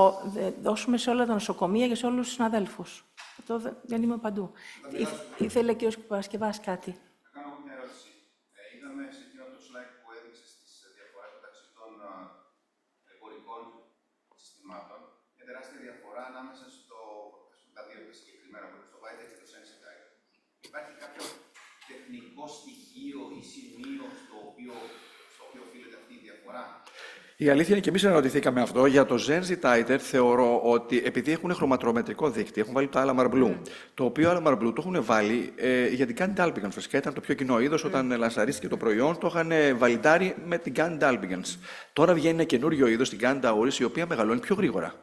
[SPEAKER 11] δώσουμε σε όλα τα νοσοκομεία και σε όλους τους συναδέλφους. Αυτό δεν είμαι παντού. Ήθελε ο κ. Παρασκευάς κάτι.
[SPEAKER 13] Να κάνω μια ερώτηση. Είδαμε σε εκείνο το slide που έδειξε τις διαφορές μεταξύ των εμπορικών συστημάτων μια τεράστια διαφορά ανάμεσα στα δύο συγκεκριμένα, που είναι στο Vitek και το Sense. Υπάρχει κάποιο τεχνικό στοιχείο ή σημείο στο οποίο οφείλεται αυτή η διαφορά?
[SPEAKER 15] Η αλήθεια είναι και εμείς αναρωτηθήκαμε αυτό. Για το Zen-Z-Titer θεωρώ ότι επειδή έχουν χρωματρομετρικό δίκτυο, έχουν βάλει το Alamar Blue. Το οποίο Alamar Blue το έχουν βάλει γιατί κάνει Dalbigans. Φυσικά ήταν το πιο κοινό είδος όταν λανσαρίστηκε το προϊόν, το είχαν βαλιντάρει με την Gun Dalbigans. Τώρα βγαίνει ένα καινούριο είδος, την Gun Dauris, η οποία μεγαλώνει πιο γρήγορα.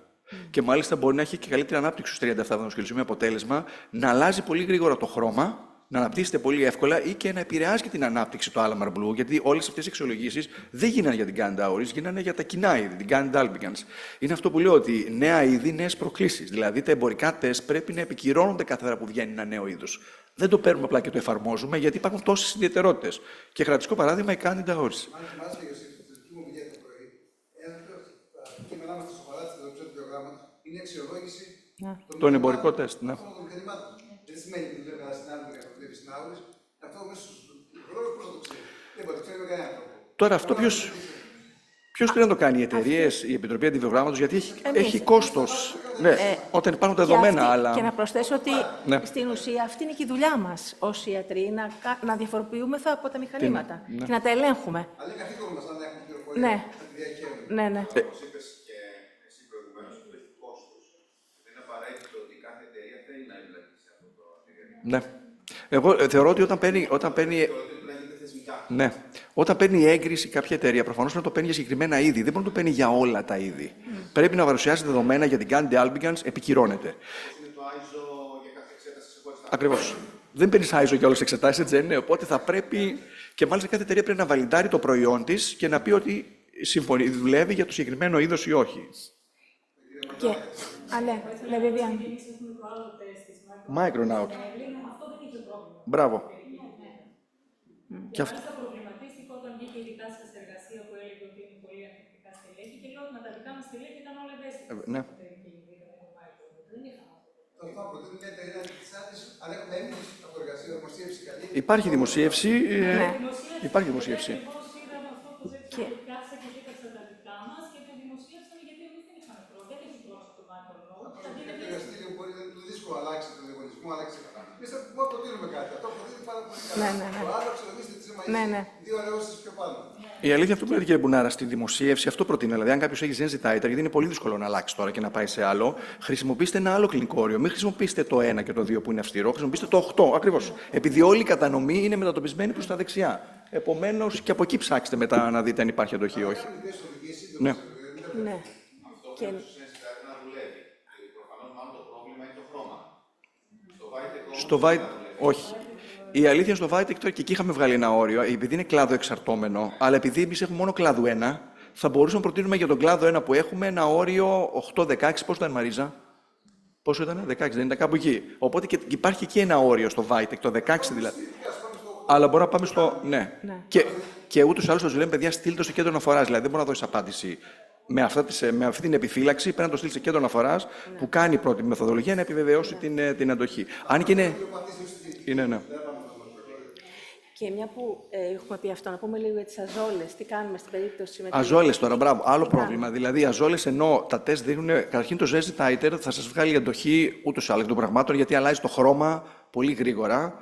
[SPEAKER 15] Και μάλιστα μπορεί να έχει και καλύτερη ανάπτυξη στους 37 βαθμούς Κελσίου με αποτέλεσμα να αλλάζει πολύ γρήγορα το χρώμα, να αναπτύσσεται πολύ εύκολα ή και να επηρεάζει και την ανάπτυξη του Alamar Blue, γιατί όλες αυτές οι αξιολογήσεις δεν γίνανε για την Gun Dauris, γίνανε για τα κοινά είδη, την Gun Dalbigans. Είναι αυτό που λέω ότι νέα είδη, νέες προκλήσεις. Δηλαδή τα εμπορικά τεστ πρέπει να επικυρώνονται κάθε φορά που βγαίνει ένα νέο είδος. Δεν το παίρνουμε απλά και το εφαρμόζουμε, γιατί υπάρχουν τόσες ιδιαιτερότητες. Και κρατικό παράδειγμα η Gun Dauris.
[SPEAKER 7] Είναι η αξιολόγηση
[SPEAKER 15] των εμπορικών τεστ. Ναι.
[SPEAKER 7] Δεν σημαίνει ότι δεν βγάζει την άλλη για το βλέπει στην Άουρη. Αυτό μέσα στους χρόνους πώς θα το ξέρει. Δεν μπορεί, ξέρει με κανένα τρόπο.
[SPEAKER 15] Τώρα αυτό ποιος πρέπει να το κάνει, οι εταιρείες, η Επιτροπή Αντιβιογράμματος, γιατί έχει κόστος. Ναι, όταν υπάρχουν τα δεδομένα, αλλά.
[SPEAKER 11] Και να προσθέσω ότι στην ουσία αυτή είναι και η δουλειά μας ως ιατροί, να διαφοροποιούμεθα από τα μηχανήματα και να τα ελέγχουμε.
[SPEAKER 7] Αλλά είναι καθήκον μας να έχουμε πληροφορία.
[SPEAKER 11] Ναι.
[SPEAKER 7] Ναι.
[SPEAKER 15] Ναι. Εγώ θεωρώ ότι όταν παίρνει έγκριση κάποια εταιρεία, προφανώς να το παίρνει για συγκεκριμένα είδη. Δεν μπορεί να το παίρνει για όλα τα είδη. Πρέπει να παρουσιάσει δεδομένα για την Gun Dalbigans, επικυρώνεται. Ακριβώς. Δεν παίρνει ISO για όλες τις εξετάσεις, έτσι δεν είναι. Οπότε θα πρέπει. Και μάλιστα κάθε εταιρεία πρέπει να βαλιντάρει το προϊόν της και να πει ότι συμφωνεί, δουλεύει για το συγκεκριμένο είδος ή όχι.
[SPEAKER 11] Ναι, Vivian.
[SPEAKER 15] Micronaut. Μπράβο. Και αυτό.
[SPEAKER 14] Μάλιστα προβληματίστηκα όταν βγήκε η δικά σας εργασία που έλεγε ότι είναι πολύ ανθεκτικά στελέχη και λέω ότι τα δικά μας στελέχη ήταν όλα ευαίσθητα.
[SPEAKER 15] Ναι. Υπάρχει δημοσίευση. Υπάρχει δημοσίευση.
[SPEAKER 14] Και κάτσα και κοίταξα τα δικά μας και το δημοσίευσαμε γιατί εμείς δεν είχαμε πρόβλημα. Δεν έχει πρόσωπο το Micronaut.
[SPEAKER 7] Το εργαστήριο μπορεί να είναι δύσκολο να αλλάξει τον διαγωνισμό, αλλάξει. Εμείς θα προτείνουμε κάτι. Αυτό προτείνει πάρα πολύ καλά. Το άλλο αξιολογήστε τις MIC, δύο αραιώσεις πιο πάνω.
[SPEAKER 15] Η αλήθεια αυτό που λέτε, κύριε Μπουνάρα, στη δημοσίευση αυτό προτείνω. Δηλαδή, αν κάποιο έχει Zen-Z-Titer, γιατί είναι πολύ δύσκολο να αλλάξει τώρα και να πάει σε άλλο, χρησιμοποιήστε ένα άλλο κλινικό όριο. Μην χρησιμοποιήσετε το 1 και το 2 που είναι αυστηρό, χρησιμοποιήστε το 8 ακριβώς. Επειδή όλη η κατανομή είναι μετατοπισμένη προς τα δεξιά. Επομένως, και από εκεί ψάξτε μετά να δείτε αν υπάρχει αντοχή ή όχι. Ναι.
[SPEAKER 11] Ναι.
[SPEAKER 15] Στο Vite, όχι. Η αλήθεια είναι στο Vite και εκεί είχαμε βγάλει ένα όριο, επειδή είναι κλάδο εξαρτώμενο, αλλά επειδή εμείς έχουμε μόνο κλάδο 1, θα μπορούσαμε να προτείνουμε για τον κλάδο 1 που έχουμε ένα όριο 8-16. Πόσο ήταν, Μαρίζα? Πόσο ήταν, 16, δεν ήταν κάπου εκεί. Οπότε και υπάρχει εκεί ένα όριο στο Vite, το 16 δηλαδή. Αλλά μπορούμε να πάμε στο. Ναι. Και ούτως ή άλλως θα σου λέμε, παιδιά, στείλτε το στο κέντρο αναφοράς. Δηλαδή δεν μπορεί να δώσει απάντηση. Με αυτή την επιφύλαξη πρέπει να το στείλει σε κέντρο αναφοράς που κάνει πρώτη μεθοδολογία να επιβεβαιώσει την αντοχή. Αν και είναι. Ναι.
[SPEAKER 11] Και μια που έχουμε πει αυτό, να πούμε λίγο για τις αζόλες. Τι κάνουμε στην περίπτωση με
[SPEAKER 15] αζόλες τώρα, μπράβο. Άλλο πρόβλημα. Δηλαδή, οι αζόλες ενώ τα τεστ δείχνουν. Καταρχήν το Zen-Z-Titer θα σας βγάλει αντοχή ούτως ή άλλως των πραγμάτων γιατί αλλάζει το χρώμα πολύ γρήγορα.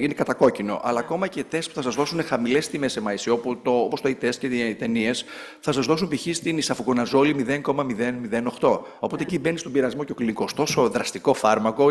[SPEAKER 15] Είναι κατακόκκινο. Αλλά ακόμα και τεστ που θα σας δώσουν χαμηλές τιμές MIC, όπως το e-test και οι ταινίες, θα σας δώσουν π.χ. στην ισαφουκοναζόλη 0,008. Οπότε εκεί μπαίνει στον πειρασμό και ο κλινικός. Τόσο δραστικό φάρμακο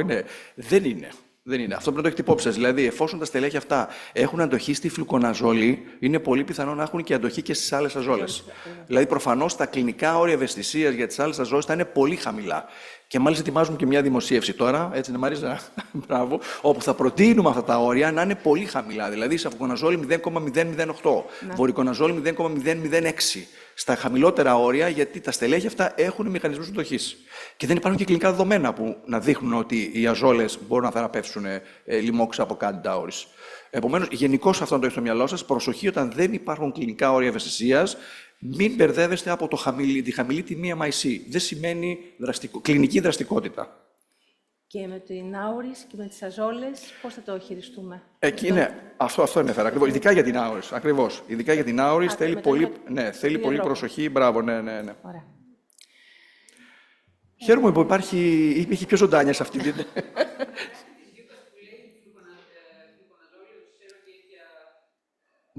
[SPEAKER 15] δεν είναι. Δεν είναι. Αυτό πρέπει να το έχετε υπόψη σας. Δηλαδή, εφόσον τα στελέχη αυτά έχουν αντοχή στη φλουκοναζόλη, είναι πολύ πιθανό να έχουν και αντοχή και στις άλλες αζόλες. Δηλαδή, προφανώς τα κλινικά όρια ευαισθησίας για τις άλλες αζόλες θα είναι πολύ χαμηλά. Και μάλιστα ετοιμάζουμε και μια δημοσίευση τώρα, έτσι είναι Μαρίζα, μπράβο, όπου θα προτείνουμε αυτά τα όρια να είναι πολύ χαμηλά. Δηλαδή, σαφουκοναζόλη 0,008, βορικοναζόλη 0,006. Στα χαμηλότερα όρια, γιατί τα στελέχη αυτά έχουν μηχανισμούς αντοχής. Και δεν υπάρχουν και κλινικά δεδομένα που να δείχνουν ότι οι αζόλες μπορούν να θεραπεύσουν λοιμόξα από Gun Dauris. Επομένως, γενικώς αυτό να το έχετε στο μυαλό σας, προσοχή όταν δεν υπάρχουν κλινικά όρια ευαισθησίας, μην μπερδεύεστε από τη χαμηλή τιμή MIC. Δεν σημαίνει κλινική δραστικότητα.
[SPEAKER 11] Και με την Auris και με τις αζόλες, πώς θα το χειριστούμε?
[SPEAKER 15] Εκεί είναι. Αυτό ανέφερα. Ακριβώς. Ειδικά για την Auris. Ακριβώς. Ειδικά για την Auris θέλει πολύ προσοχή. Μπράβο, ναι.
[SPEAKER 11] Ωραία.
[SPEAKER 15] Χαίρομαι που υπήρχε πιο ζωντάνια σε αυτή την.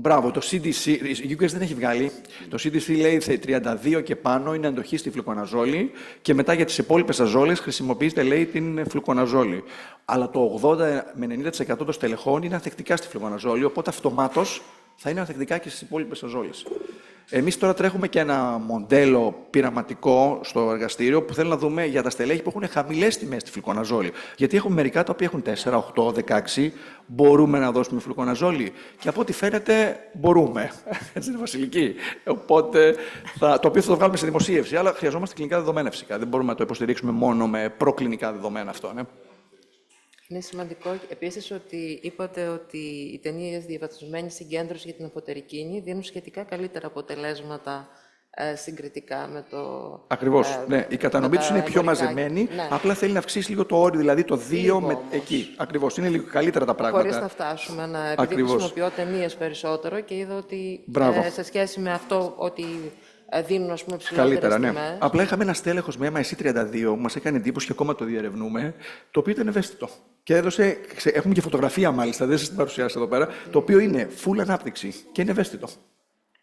[SPEAKER 15] Μπράβο, το CDC, η EUCAST δεν έχει βγάλει. Το CDC λέει 32 και πάνω είναι αντοχή στη φλουκοναζόλη και μετά για τις υπόλοιπες αζόλες χρησιμοποιείται, λέει, την φλουκοναζόλη. Αλλά το 80 με 90% των στελεχών είναι ανθεκτικά στη φλουκοναζόλη, οπότε αυτομάτως θα είναι ανθεκτικά και στις υπόλοιπες αζόλες. Εμείς τώρα τρέχουμε και ένα μοντέλο πειραματικό στο εργαστήριο που θέλουμε να δούμε για τα στελέχη που έχουν χαμηλές τιμές στη φλουκοναζόλη. Γιατί έχουμε μερικά τα οποία έχουν 4, 8, 16. Μπορούμε να δώσουμε φλουκοναζόλη. Και από ό,τι φαίνεται μπορούμε. Έτσι είναι, Βασιλική. Οπότε το οποίο θα το βγάλουμε σε δημοσίευση. Αλλά χρειαζόμαστε κλινικά δεδομένα φυσικά. Δεν μπορούμε να το υποστηρίξουμε μόνο με προκλινικά δεδομένα αυτό. Ναι.
[SPEAKER 12] Είναι σημαντικό επίσης ότι είπατε ότι οι ταινίες διαβαθμισμένης συγκέντρωσης για την αμφωτερικίνη δίνουν σχετικά καλύτερα αποτελέσματα συγκριτικά με το...
[SPEAKER 15] Ακριβώς. Ναι. Η κατανομή τους είναι πιο μαζεμένη,
[SPEAKER 12] ναι.
[SPEAKER 15] Απλά θέλει να αυξήσει λίγο το όριο, δηλαδή το 2 με εκεί. Ακριβώς. Είναι λίγο καλύτερα τα πράγματα.
[SPEAKER 12] Χωρίς να φτάσουμε επειδή χρησιμοποιώ ταινίες περισσότερο και είδα ότι σε σχέση με αυτό ότι δίνουν, ας πούμε, ψηλότερες
[SPEAKER 15] καλύτερα, ναι.
[SPEAKER 12] τιμές.
[SPEAKER 15] Απλά είχαμε ένα στέλεχος με MIC32 που μας έκανε εντύπωση και ακόμα το διερευνούμε, το οποίο ήταν ευαίσθητο. Και έδωσε, έχουμε και φωτογραφία μάλιστα, δεν σας την παρουσιάσω εδώ πέρα, το οποίο είναι full ανάπτυξη και είναι ευαίσθητο.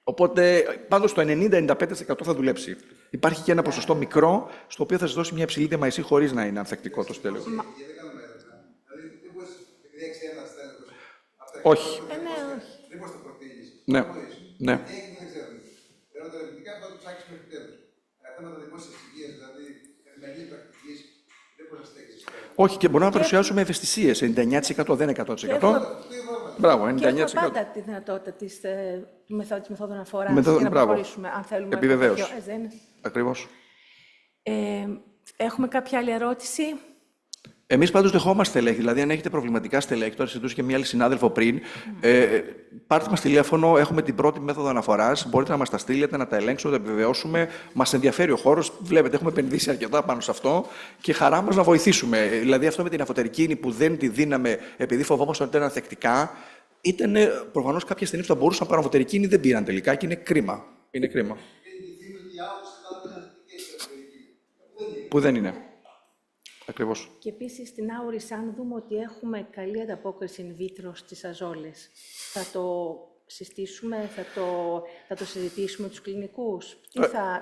[SPEAKER 15] Οπότε, πάντως το 90-95% θα δουλέψει. Υπάρχει και ένα ποσοστό μικρό, στο οποίο θα σας δώσει μια υψηλή MIC χωρίς να είναι ανθεκτικό το στέλεχος. Όχι.
[SPEAKER 7] Δεν μπορείς να το προτείνεις.
[SPEAKER 15] Ναι. Ναι.
[SPEAKER 7] Ενώ τα ερευνητικά θα το ψάξεις μέχρι τέλος. Θέματα δημόσιας υγείας, δηλαδή καθημερινής πρακτικής, δεν μπορείς να στέξεις.
[SPEAKER 15] Όχι, και μπορούμε να παρουσιάσουμε ευαισθησίες. 99% δεν 100%. Μπράβο, 99%.
[SPEAKER 11] Και έχουμε πάντα τη δυνατότητα της μεθόδου αναφοράς για να προχωρήσουμε, αν θέλουμε.
[SPEAKER 15] Επιβεβαίως. Ακριβώς.
[SPEAKER 11] Έχουμε κάποια άλλη ερώτηση?
[SPEAKER 15] Εμείς πάντως δεχόμαστε στελέχη. Δηλαδή, αν έχετε προβληματικά στελέχη, τώρα συζητούσε και μία άλλη συνάδελφο πριν, πάρτε μας τηλέφωνο. Έχουμε την πρώτη μέθοδο αναφοράς. Μπορείτε να μας τα στείλετε, να τα ελέγξουμε, να τα επιβεβαιώσουμε. Μας ενδιαφέρει ο χώρος. Βλέπετε, έχουμε επενδύσει αρκετά πάνω σε αυτό και χαρά μας να βοηθήσουμε. Δηλαδή, αυτό με την αμφωτερικίνη που δεν τη δίναμε επειδή φοβόμασταν ότι ήταν ανθεκτικά, ήταν προφανώς κάποιες ταινίες που θα μπορούσαν να πάρουν αμφωτερικίνη, δεν πήραν τελικά και είναι κρίμα. Είναι κρίμα. Που δεν είναι. Ακριβώς.
[SPEAKER 11] Και επίσης στην Άουρις, αν δούμε ότι έχουμε καλή ανταπόκριση in vitro στις αζόλες, θα το συστήσουμε, θα το συζητήσουμε με τους κλινικούς?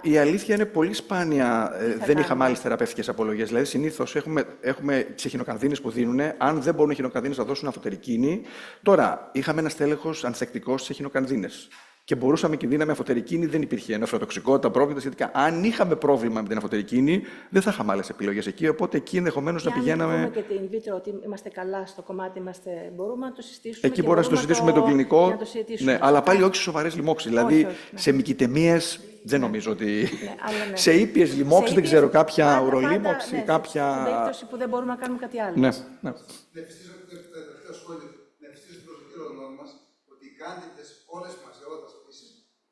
[SPEAKER 15] Η αλήθεια είναι πολύ σπάνια. Δεν είχαμε άλλες θεραπευτικές απολογίες. Δηλαδή, συνήθως έχουμε τις εχινοκανδίνες που δίνουν. Αν δεν μπορούν οι εχινοκανδίνες να δώσουν αφωτερικίνη. Τώρα, είχαμε ένα στέλεχος ανθεκτικό στις εχινοκανδίνες. Και μπορούσαμε και δίναμε αφωτερικίνη, δεν υπήρχε νεφροτοξικότητα, πρόβλημα σχετικά. Αν είχαμε πρόβλημα με την αφωτερικίνη, δεν θα είχαμε άλλες επιλογές εκεί. Οπότε εκεί ενδεχομένως να πηγαίναμε.
[SPEAKER 11] Αν πούμε και την in vitro ότι είμαστε καλά στο κομμάτι, μπορούμε να το συζητήσουμε.
[SPEAKER 15] Εκεί μπορούμε να το συζητήσουμε με τον κλινικό. Ναι, αλλά πάλι όχι σε σοβαρές λοιμώξεις. Δηλαδή, σε μικητεμίες δεν νομίζω ότι. Σε ήπιες λοιμώξεις, δεν ξέρω, κάποια ουρολίμωξη, κάποια.
[SPEAKER 11] Στην περίπτωση που δεν μπορούμε να κάνουμε κάτι άλλο.
[SPEAKER 15] Ναι.
[SPEAKER 7] Κάντιδες, όλες μας, σε όλες τις πτήσεις,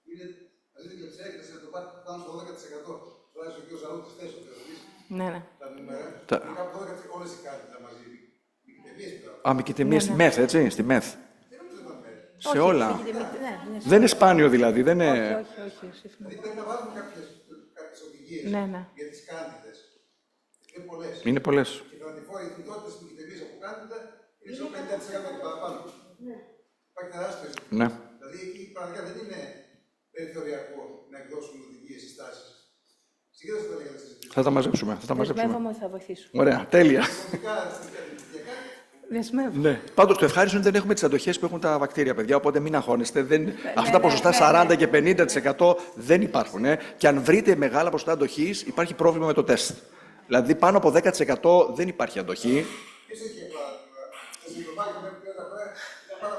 [SPEAKER 7] είναι μαζί με τις έκταση να το πάρει πάνω στο 12%. Τουλάχιστον και ο Ζαούτης θέσει ο Θεοδής.
[SPEAKER 11] Ναι, ναι.
[SPEAKER 7] Τα νούμερα. Είναι κάπου 12% όλες οι κάντιδες μαζί. Μικητεμίες πέρα.
[SPEAKER 15] Α, μικητεμίες στη ΜΕΘ, έτσι, στη ΜΕΘ.
[SPEAKER 7] Δεν νομίζω να μέρε.
[SPEAKER 15] Σε όλα. Δεν είναι σπάνιο δηλαδή, δεν είναι.
[SPEAKER 11] Όχι.
[SPEAKER 7] Δηλαδή πρέπει να βάλουμε κάποιες οδηγίες για τις κάντιδες. Είναι πολλές.
[SPEAKER 15] Είναι πολλές.
[SPEAKER 7] Και θα αντιφόρει οι θνητότητες μικητεμίες από κάντιδα είναι στο 50% και παραπάνω. Υπάρχει τεράστιο ζήτημα.
[SPEAKER 15] Ναι.
[SPEAKER 7] Δηλαδή, εκεί πραγματικά δεν είναι περιθωριακό να εκδώσουμε οδηγίες, συστάσεις. Συγκέντρωση θα λέγαμε στις
[SPEAKER 15] Θα τα μαζέψουμε.
[SPEAKER 11] Δεσμεύομαι ότι θα βοηθήσουμε.
[SPEAKER 15] Ωραία, τέλεια.
[SPEAKER 11] Δεσμεύομαι.
[SPEAKER 15] Ναι. Πάντως το ευχάριστο είναι ότι δεν έχουμε τις αντοχές που έχουν τα βακτήρια, παιδιά, οπότε μην αγχώνεστε. Αυτά τα ποσοστά 40 και 50% δεν υπάρχουν. Και αν βρείτε μεγάλα ποσοστά αντοχής, υπάρχει πρόβλημα με το τεστ. Δηλαδή, πάνω από 10% δεν υπάρχει αντοχή.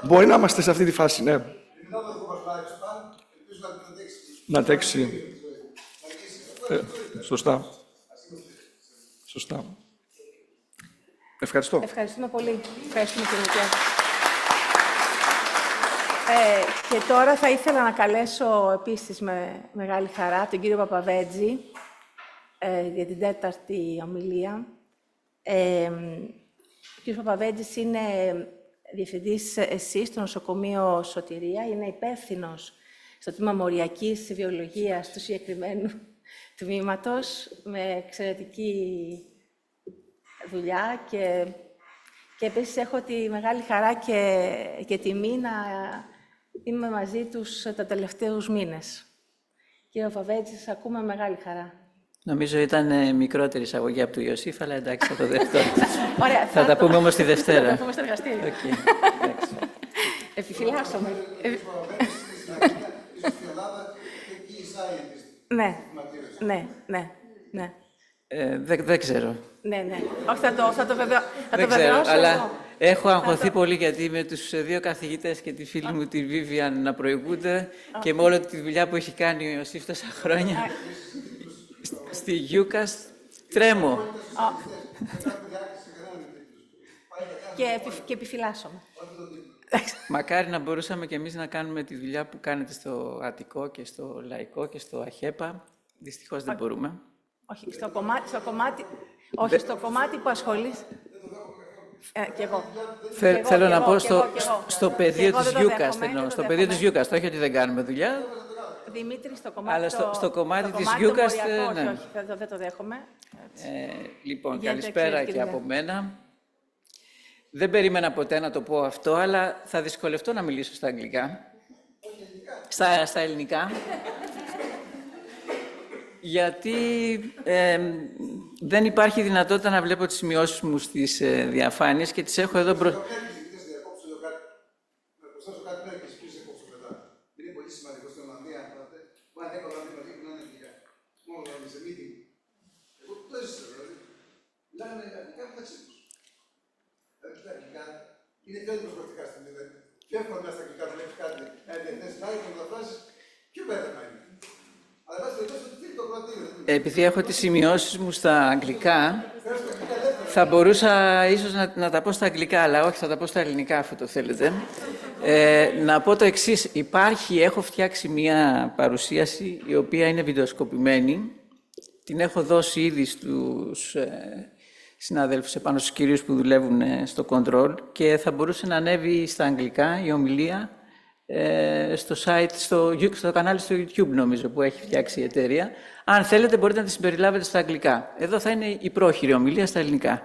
[SPEAKER 15] Μπορεί να είμαστε σε αυτή τη φάση, ναι. Να αντέξει. Σωστά. Ευχαριστώ.
[SPEAKER 11] Ευχαριστούμε πολύ. Ευχαριστούμε κύριε Μικιάκη. Και τώρα θα ήθελα να καλέσω επίσης με μεγάλη χαρά τον κύριο Παπαβέτζη για την τέταρτη ομιλία. Ο κύριος Παπαβέτζης είναι διευθυντής ΕΣΥ στο νοσοκομείο Σωτηρία, είναι υπεύθυνος στο τμήμα μοριακής βιολογίας του συγκεκριμένου τμήματος, με εξαιρετική δουλειά και επίσης έχω τη μεγάλη χαρά και τιμή Είμαι μαζί τους τα τελευταίους μήνες. Κύριε Φαβέτση, σας ακούμε με μεγάλη χαρά.
[SPEAKER 16] Νομίζω ήταν μικρότερη εισαγωγή από του Ιωσήφ, αλλά εντάξει, θα το δεχτώ.
[SPEAKER 11] Ωραία,
[SPEAKER 16] θα τα πούμε όμως τη Δευτέρα.
[SPEAKER 11] Θα τα πούμε στο εργαστήριο.
[SPEAKER 16] Okay.
[SPEAKER 11] Επιφυλάσσομαι. Ναι.
[SPEAKER 16] Δεν ξέρω.
[SPEAKER 11] Ναι. Όχι, θα το βεβαιώσω.
[SPEAKER 16] Δεν ξέρω, αλλά έχω αγχωθεί πολύ γιατί με τους δύο καθηγητές και τη φίλη μου τη Βίβιαν να προηγούνται και με όλη τη δουλειά που έχει κάνει ο Ιωσήφ τόσα χρόνια στη EUCAST, τρέμω.
[SPEAKER 11] Και επιφυλάσσομαι.
[SPEAKER 16] Μακάρι να μπορούσαμε και εμείς να κάνουμε τη δουλειά που κάνετε στο Αττικό και στο Λαϊκό και στο ΑΧΕΠΑ. Δυστυχώς δεν μπορούμε.
[SPEAKER 11] Όχι, στο κομμάτι που ασχολείς. Κι εγώ.
[SPEAKER 16] Θέλω να πω στο πεδίο της EUCAST. Στο πεδίο της EUCAST, όχι ότι δεν κάνουμε δουλειά.
[SPEAKER 11] Δημήτρη, στο κομμάτι.
[SPEAKER 16] Αλλά στο κομμάτι της EUCAST.
[SPEAKER 11] Όχι, δεν το δέχομαι.
[SPEAKER 16] Λοιπόν, καλησπέρα και από μένα. Δεν περίμενα ποτέ να το πω αυτό, αλλά θα δυσκολευτώ να μιλήσω στα αγγλικά. Στα ελληνικά. Γιατί δεν υπάρχει δυνατότητα να βλέπω τις σημειώσεις μου στις διαφάνειες και τις έχω εδώ μπροστά.
[SPEAKER 7] Είναι πιο αντιπροσωπευτικά στην Ελλάδα. Πιο εύκολο να στα αγγλικά να βλέπει κάτι, να διεθνές να το μεταφράσει, πιο μπέρδεμα είναι. Αλλά βάσει περιπτώσει ότι το κρατήριο.
[SPEAKER 16] Επειδή έχω τις σημειώσεις μου στα αγγλικά, θα μπορούσα ίσως να τα πω στα αγγλικά, αλλά όχι, θα τα πω στα ελληνικά, αφού το θέλετε. Να πω το εξής. Έχω φτιάξει μια παρουσίαση, η οποία είναι βιντεοσκοπημένη. Την έχω δώσει ήδη στους συναδέλφους επάνω στους κυρίους που δουλεύουν στο control και θα μπορούσε να ανέβει στα αγγλικά η ομιλία στο site, στο κανάλι στο YouTube, νομίζω, που έχει φτιάξει η εταιρεία. Αν θέλετε, μπορείτε να τη συμπεριλάβετε στα αγγλικά. Εδώ θα είναι η πρόχειρη ομιλία στα ελληνικά.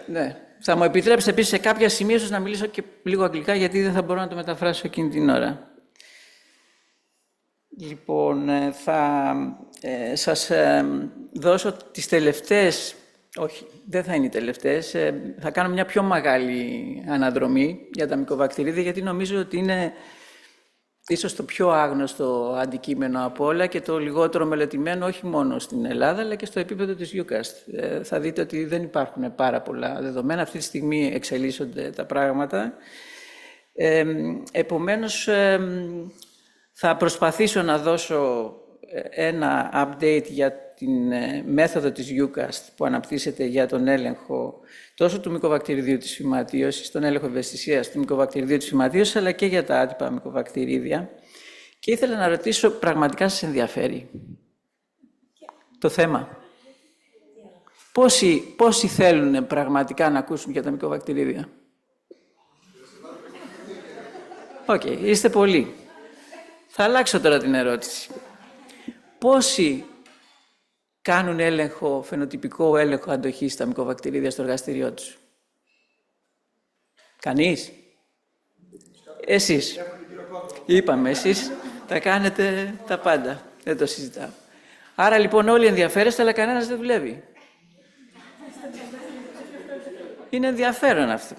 [SPEAKER 16] Ναι. Θα μου επιτρέψετε επίσης σε κάποια σημεία ίσως να μιλήσω και λίγο αγγλικά, γιατί δεν θα μπορώ να το μεταφράσω εκείνη την ώρα. Λοιπόν, θα σας δώσω τις τελευταίες, όχι, δεν θα είναι οι τελευταίες, θα κάνω μια πιο μεγάλη αναδρομή για τα μικοβακτηρίδια, γιατί νομίζω ότι είναι ίσως το πιο άγνωστο αντικείμενο από όλα και το λιγότερο μελετημένο, όχι μόνο στην Ελλάδα, αλλά και στο επίπεδο της EUCAST. Θα δείτε ότι δεν υπάρχουν πάρα πολλά δεδομένα. Αυτή τη στιγμή εξελίσσονται τα πράγματα. Επομένως, θα προσπαθήσω να δώσω ένα update για την μέθοδο της EUCAST που αναπτύσσεται για τον έλεγχο τόσο του μικοβακτηριδίου της φυματίωσης, τον έλεγχο ευαισθησίας του μικοβακτηριδίου της φυματίωσης, αλλά και για τα άτυπα μικοβακτηρίδια. Και ήθελα να ρωτήσω, πραγματικά σας ενδιαφέρει το θέμα? Πόσοι θέλουν πραγματικά να ακούσουν για τα μικοβακτηρίδια? Οκ, είστε πολλοί. Θα αλλάξω τώρα την ερώτηση. Πόσοι κάνουν φαινοτυπικό έλεγχο αντοχής στα μικοβακτηρίδια στο εργαστήριό τους? Κανείς? Εσείς. Είπαμε, εσείς τα κάνετε τα πάντα. Δεν το συζητάω. Άρα λοιπόν όλοι ενδιαφέρεστε, αλλά κανένας δεν δουλεύει. Είναι ενδιαφέρον αυτό.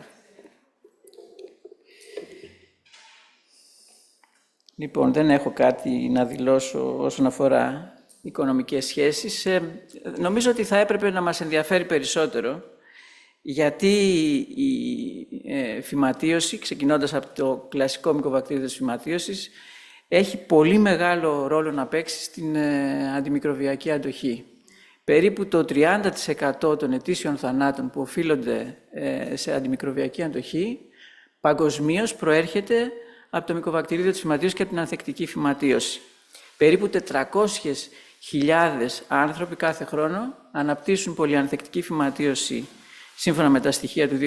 [SPEAKER 16] Λοιπόν, δεν έχω κάτι να δηλώσω όσον αφορά οικονομικές σχέσεις. Νομίζω ότι θα έπρεπε να μας ενδιαφέρει περισσότερο, γιατί η φυματίωση, ξεκινώντας από το κλασικό μικοβακτήριο της φυματίωσης, έχει πολύ μεγάλο ρόλο να παίξει στην αντιμικροβιακή αντοχή. Περίπου το 30% των ετήσιων θανάτων που οφείλονται σε αντιμικροβιακή αντοχή παγκοσμίως προέρχεται από το μικοβακτηρίδιο της φυματίωσης και από την ανθεκτική φυματίωση. Περίπου 400.000 άνθρωποι κάθε χρόνο αναπτύσσουν πολυανθεκτική φυματίωση σύμφωνα με τα στοιχεία του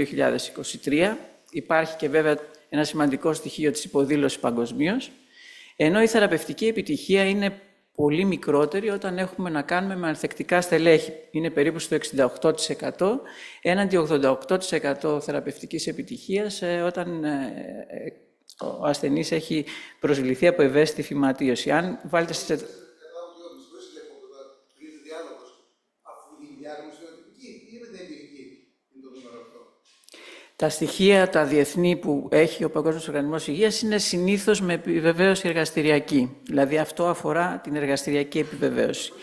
[SPEAKER 16] 2023. Υπάρχει και βέβαια ένα σημαντικό στοιχείο της υποδήλωσης παγκοσμίως, ενώ η θεραπευτική επιτυχία είναι πολύ μικρότερη όταν έχουμε να κάνουμε με ανθεκτικά στελέχη. Είναι περίπου στο 68%, έναντι 88% θεραπευτικής επιτυχίας όταν ο ασθενής έχει προσβληθεί από ευαίσθητη φυματίωση. Αν βάλετε στις... Τα στοιχεία, τα διεθνή που έχει ο Παγκόσμιος Οργανισμός Υγείας είναι συνήθως με επιβεβαίωση εργαστηριακή. Δηλαδή αυτό αφορά την εργαστηριακή επιβεβαίωση.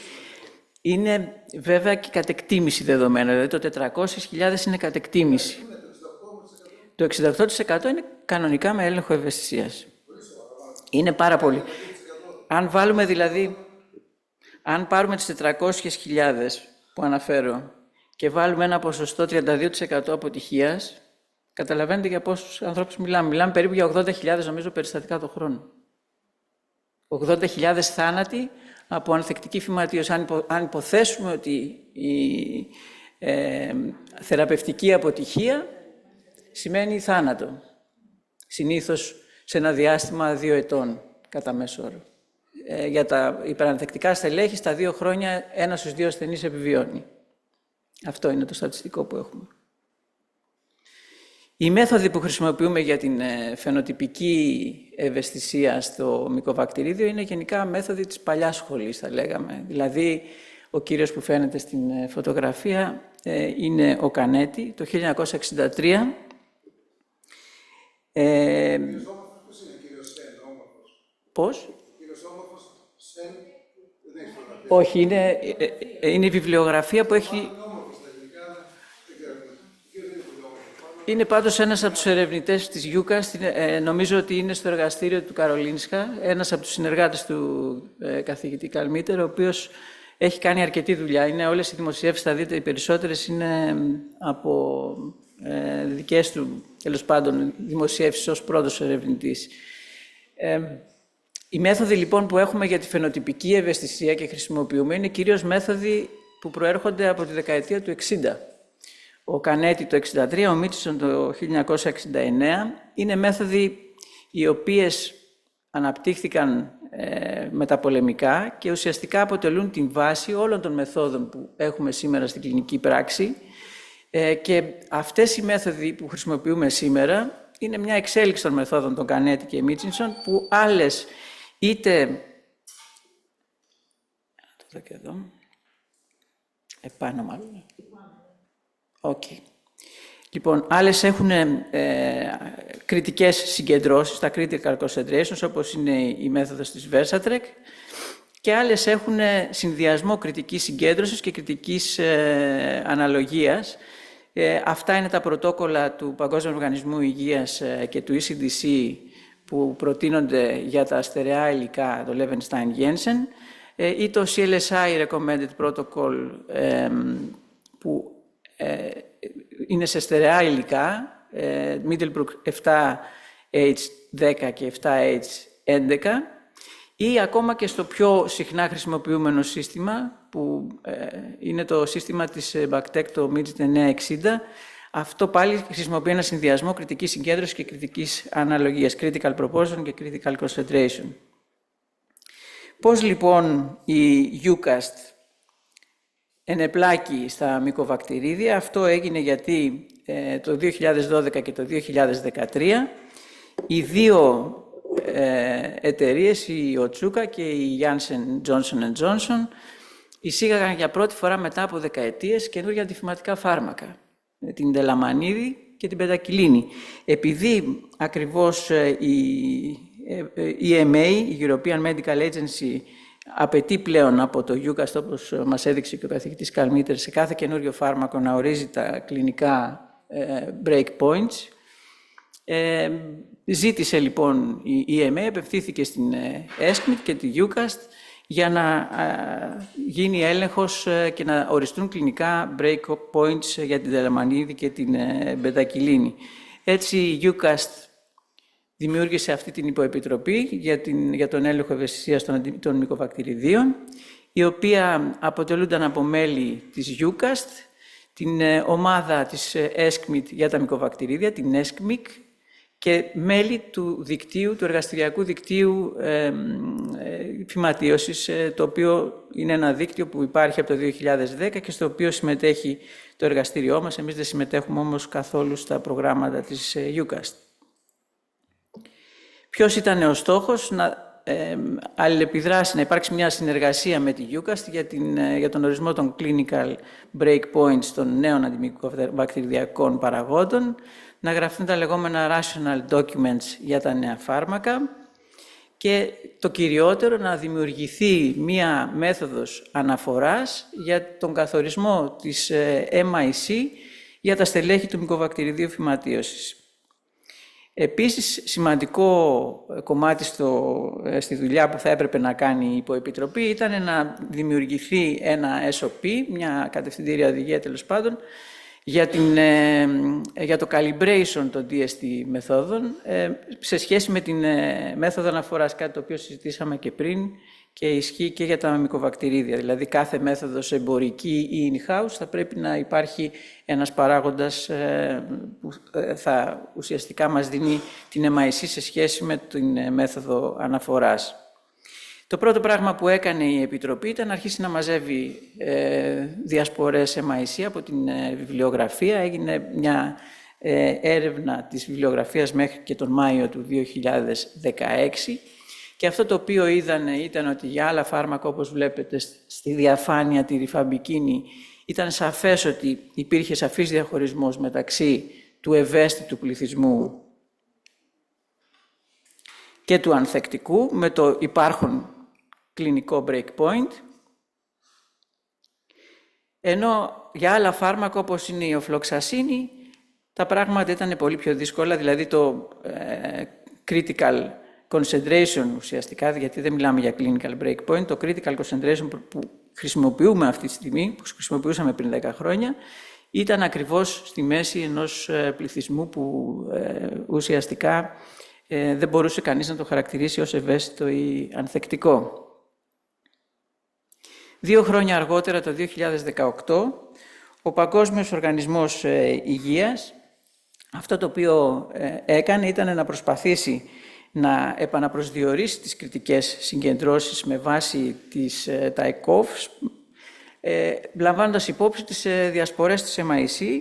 [SPEAKER 16] Είναι βέβαια και κατεκτήμηση δεδομένα, δηλαδή το 400.000 είναι κατεκτήμηση. Το 68% είναι κανονικά με έλεγχο ευαισθησίας. Είναι πάρα πολύ. Αν βάλουμε δηλαδή, αν πάρουμε τις 400.000 που αναφέρω και βάλουμε ένα ποσοστό 32% αποτυχίας, καταλαβαίνετε για πόσους ανθρώπους μιλάμε. Μιλάμε περίπου για 80.000 νομίζω περιστατικά το χρόνο. 80.000 θάνατοι από ανθεκτική φυματίωση. Αν υποθέσουμε ότι η θεραπευτική αποτυχία σημαίνει θάνατο. Συνήθως σε ένα διάστημα 2 ετών κατά μέσο όρο. Για τα υπερανθεκτικά στελέχη, στα 2 χρόνια 1 στους 2 ασθενείς επιβιώνει. Αυτό είναι το στατιστικό που έχουμε. Οι μέθοδοι που χρησιμοποιούμε για την φαινοτυπική ευαισθησία στο μυκοβακτηρίδιο είναι γενικά μέθοδοι της παλιάς σχολής, θα λέγαμε. Δηλαδή, ο κύριος που φαίνεται στην φωτογραφία είναι ο Κανέτη, το 1963. Πώς? Όχι, είναι η βιβλιογραφία που έχει... Είναι πάντως ένας από τους ερευνητές της EUCAST, νομίζω ότι είναι στο εργαστήριο του Καρολίνσκα, ένας από τους συνεργάτες του καθηγητή Kahlmeter, ο οποίος έχει κάνει αρκετή δουλειά. Είναι όλες οι δημοσιεύσεις, θα δείτε, οι περισσότερες είναι από δικές του, τέλος πάντων, δημοσιεύσεις ως πρώτος ερευνητής. Οι μέθοδοι λοιπόν που έχουμε για τη φαινοτυπική ευαισθησία και χρησιμοποιούμε είναι κυρίως μέθοδοι που προέρχονται από τη δεκαετία του 60. Ο Κανέτη το 1963, ο Μίτσον το 1969. Είναι μέθοδοι οι οποίες αναπτύχθηκαν μεταπολεμικά και ουσιαστικά αποτελούν την βάση όλων των μεθόδων που έχουμε σήμερα στην κλινική πράξη. Και αυτές οι μέθοδοι που χρησιμοποιούμε σήμερα είναι μια εξέλιξη των μεθόδων των Κανέτη και Μίτσινσον, που άλλες είτε... Το και εδώ. Επάνω μάλλον. Okay. Λοιπόν, άλλες έχουν κριτικές συγκεντρώσεις, τα critical concentrations, όπως είναι η μέθοδος της Versatrek, και άλλες έχουν συνδυασμό κριτικής συγκέντρωσης και κριτικής αναλογίας. Αυτά είναι τα πρωτόκολλα του Παγκόσμιου Οργανισμού Υγείας και του ECDC που προτείνονται για τα στερεά υλικά, το Levenstein-Jensen, ή το CLSI Recommended Protocol που είναι σε στερεά υλικά, Middlebrook 7H10 και 7H11, ή ακόμα και στο πιο συχνά χρησιμοποιούμενο σύστημα, που είναι το σύστημα της Bactec, το Midget 960. Αυτό πάλι χρησιμοποιεί ένα συνδυασμό κριτικής συγκέντρωσης και κριτικής αναλογίας, critical proportion και critical concentration. Πώς λοιπόν η EUCAST ενεπλάκη στα μυκοβακτηρίδια? Αυτό έγινε γιατί το 2012 και το 2013 οι δύο εταιρείες, η Otsuka και η Johnson & Johnson, εισήγαγαν για πρώτη φορά μετά από δεκαετίες καινούργια αντιφυματικά φάρμακα, την τελαμανίδη και την πεντακυλίνη. Επειδή ακριβώς η EMA, η European Medical Agency, απαιτεί πλέον από το EUCAST, όπως μας έδειξε και ο καθηγητής Kahlmeter, σε κάθε καινούριο φάρμακο να ορίζει τα κλινικά break points. Ζήτησε λοιπόν η EMA, απευθύνθηκε στην ESCMID και τη EUCAST για να γίνει έλεγχος και να οριστούν κλινικά break points για την τελαμανίδη και την μπεντακυλίνη. Έτσι η EUCAST δημιούργησε αυτή την υποεπιτροπή για τον έλεγχο ευαισθησίας των μυκοβακτηριδίων, η οποία αποτελούνταν από μέλη της EUCAST, την ομάδα της ESCMID για τα μυκοβακτηρίδια, την ESCMIC, και μέλη του δικτύου, του εργαστηριακού δικτύου φυματίωσης, το οποίο είναι ένα δίκτυο που υπάρχει από το 2010 και στο οποίο συμμετέχει το εργαστήριό μας. Εμείς δεν συμμετέχουμε όμως καθόλου στα προγράμματα της EUCAST. Ποιος ήταν ο στόχος? Να αλληλεπιδράσει, να υπάρξει μια συνεργασία με τη EUCAST για τον ορισμό των clinical breakpoints των νέων αντιμικροβακτηριδιακών παραγόντων, να γραφούν τα λεγόμενα rational documents για τα νέα φάρμακα και το κυριότερο να δημιουργηθεί μία μέθοδος αναφοράς για τον καθορισμό της MIC για τα στελέχη του μυκοβακτηριδίου φυματίωσης. Επίσης, σημαντικό κομμάτι στη δουλειά που θα έπρεπε να κάνει η υποεπιτροπή ήταν να δημιουργηθεί ένα SOP, μια κατευθυντήρια οδηγία τέλος πάντων, για το calibration των DST μεθόδων σε σχέση με την μέθοδο αναφοράς, κάτι το οποίο συζητήσαμε και πριν και ισχύει και για τα μυκοβακτηρίδια. Δηλαδή, κάθε μέθοδος εμπορική ή in-house θα πρέπει να υπάρχει ένας παράγοντας που θα ουσιαστικά μας δίνει την MIC σε σχέση με την μέθοδο αναφοράς. Το πρώτο πράγμα που έκανε η Επιτροπή ήταν να αρχίσει να μαζεύει διασπορές MIC από την βιβλιογραφία. Έγινε μια έρευνα της βιβλιογραφίας μέχρι και τον Μάιο του 2016 και αυτό το οποίο είδαν ήταν ότι για άλλα φάρμακα, όπως βλέπετε στη διαφάνεια τη ριφαμπικίνη, ήταν σαφές ότι υπήρχε σαφής διαχωρισμός μεταξύ του ευαίσθητου πληθυσμού και του ανθεκτικού, με το υπάρχον κλινικό breakpoint, ενώ για άλλα φάρμακα όπως είναι η οφλοξασίνη τα πράγματα ήταν πολύ πιο δύσκολα, δηλαδή το critical concentration ουσιαστικά, γιατί δεν μιλάμε για clinical breakpoint, το critical concentration που χρησιμοποιούμε αυτή τη στιγμή, που χρησιμοποιούσαμε πριν 10 χρόνια, ήταν ακριβώς στη μέση ενός πληθυσμού που ουσιαστικά δεν μπορούσε κανείς να το χαρακτηρίσει ως ευαίσθητο ή ανθεκτικό. 2 χρόνια αργότερα, το 2018, ο Παγκόσμιος Οργανισμός Υγείας αυτό το οποίο έκανε ήταν να προσπαθήσει να επαναπροσδιορίσει τις κριτικές συγκεντρώσεις με βάση τα ECOFs, λαμβάνοντας υπόψη τις διασπορές της MIC,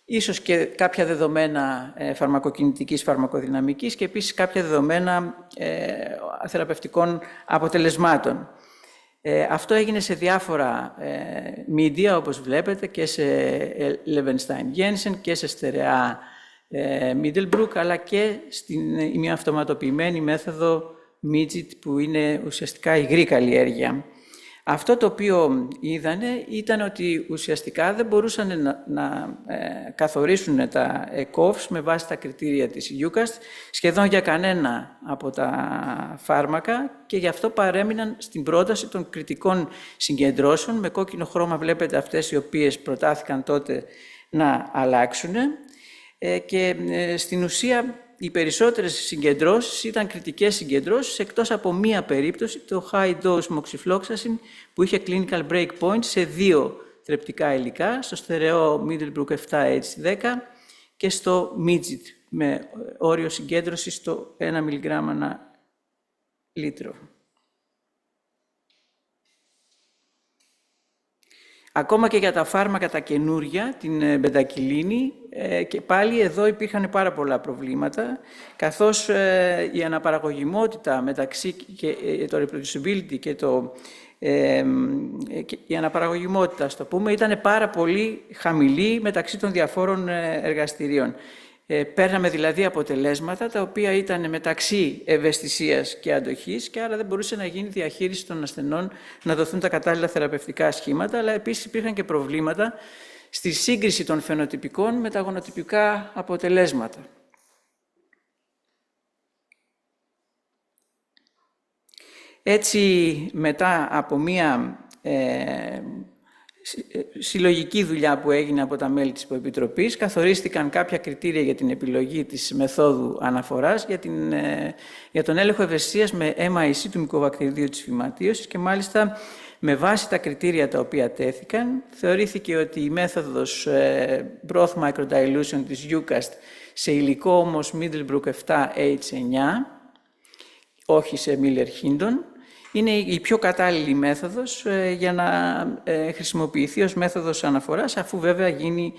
[SPEAKER 16] ίσως και κάποια δεδομένα φαρμακοκινητικής, φαρμακοδυναμικής και επίσης κάποια δεδομένα θεραπευτικών αποτελεσμάτων. Αυτό έγινε σε διάφορα media, όπως βλέπετε, και σε Levenstein-Jensen και σε στερεά Middlebrook, αλλά και στην ημιαυτοματοποιημένη μέθοδο Midget, που είναι ουσιαστικά υγρή καλλιέργεια. Αυτό το οποίο είδανε ήταν ότι ουσιαστικά δεν μπορούσαν να καθορίσουν τα ECOFs με βάση τα κριτήρια της EUCAST σχεδόν για κανένα από τα φάρμακα και γι' αυτό παρέμειναν στην πρόταση των κριτικών συγκεντρώσεων. Με κόκκινο χρώμα βλέπετε αυτές οι οποίες προτάθηκαν τότε να αλλάξουν και στην ουσία οι περισσότερες συγκεντρώσεις ήταν κριτικές συγκεντρώσεις, εκτός από μία περίπτωση, το high dose moxifloxacin, που είχε clinical breakpoint σε 2 θρεπτικά υλικά, στο στερεό Middlebrook 7H10 και στο Midget, με όριο συγκέντρωσης στο 1 mg ανά λίτρο. Ακόμα και για τα φάρμακα τα καινούρια, την μπεντακυλίνη, και πάλι εδώ υπήρχαν πάρα πολλά προβλήματα, καθώς η αναπαραγωγιμότητα μεταξύ και το reproducibility και η αναπαραγωγιμότητα, ας το πούμε, ήταν πάρα πολύ χαμηλή μεταξύ των διαφόρων εργαστηρίων. Παίρναμε δηλαδή αποτελέσματα τα οποία ήταν μεταξύ ευαισθησίας και αντοχής και άρα δεν μπορούσε να γίνει διαχείριση των ασθενών, να δοθούν τα κατάλληλα θεραπευτικά σχήματα, αλλά επίσης υπήρχαν και προβλήματα στη σύγκριση των φαινοτυπικών με τα γονοτυπικά αποτελέσματα. Έτσι, μετά από μία συλλογική δουλειά που έγινε από τα μέλη της Υποεπιτροπής, καθορίστηκαν κάποια κριτήρια για την επιλογή της μεθόδου αναφοράς για τον έλεγχο ευαισθησίας με MIC του μυκοβακτηριδίου της φυματίωσης και μάλιστα με βάση τα κριτήρια τα οποία τέθηκαν, θεωρήθηκε ότι η μέθοδος Broth Microdilution της EUCAST Σε υλικό όμως Middlebrook 7H9, όχι σε Miller-Hindon, είναι η πιο κατάλληλη μέθοδος για να χρησιμοποιηθεί ως μέθοδος αναφοράς, αφού βέβαια γίνει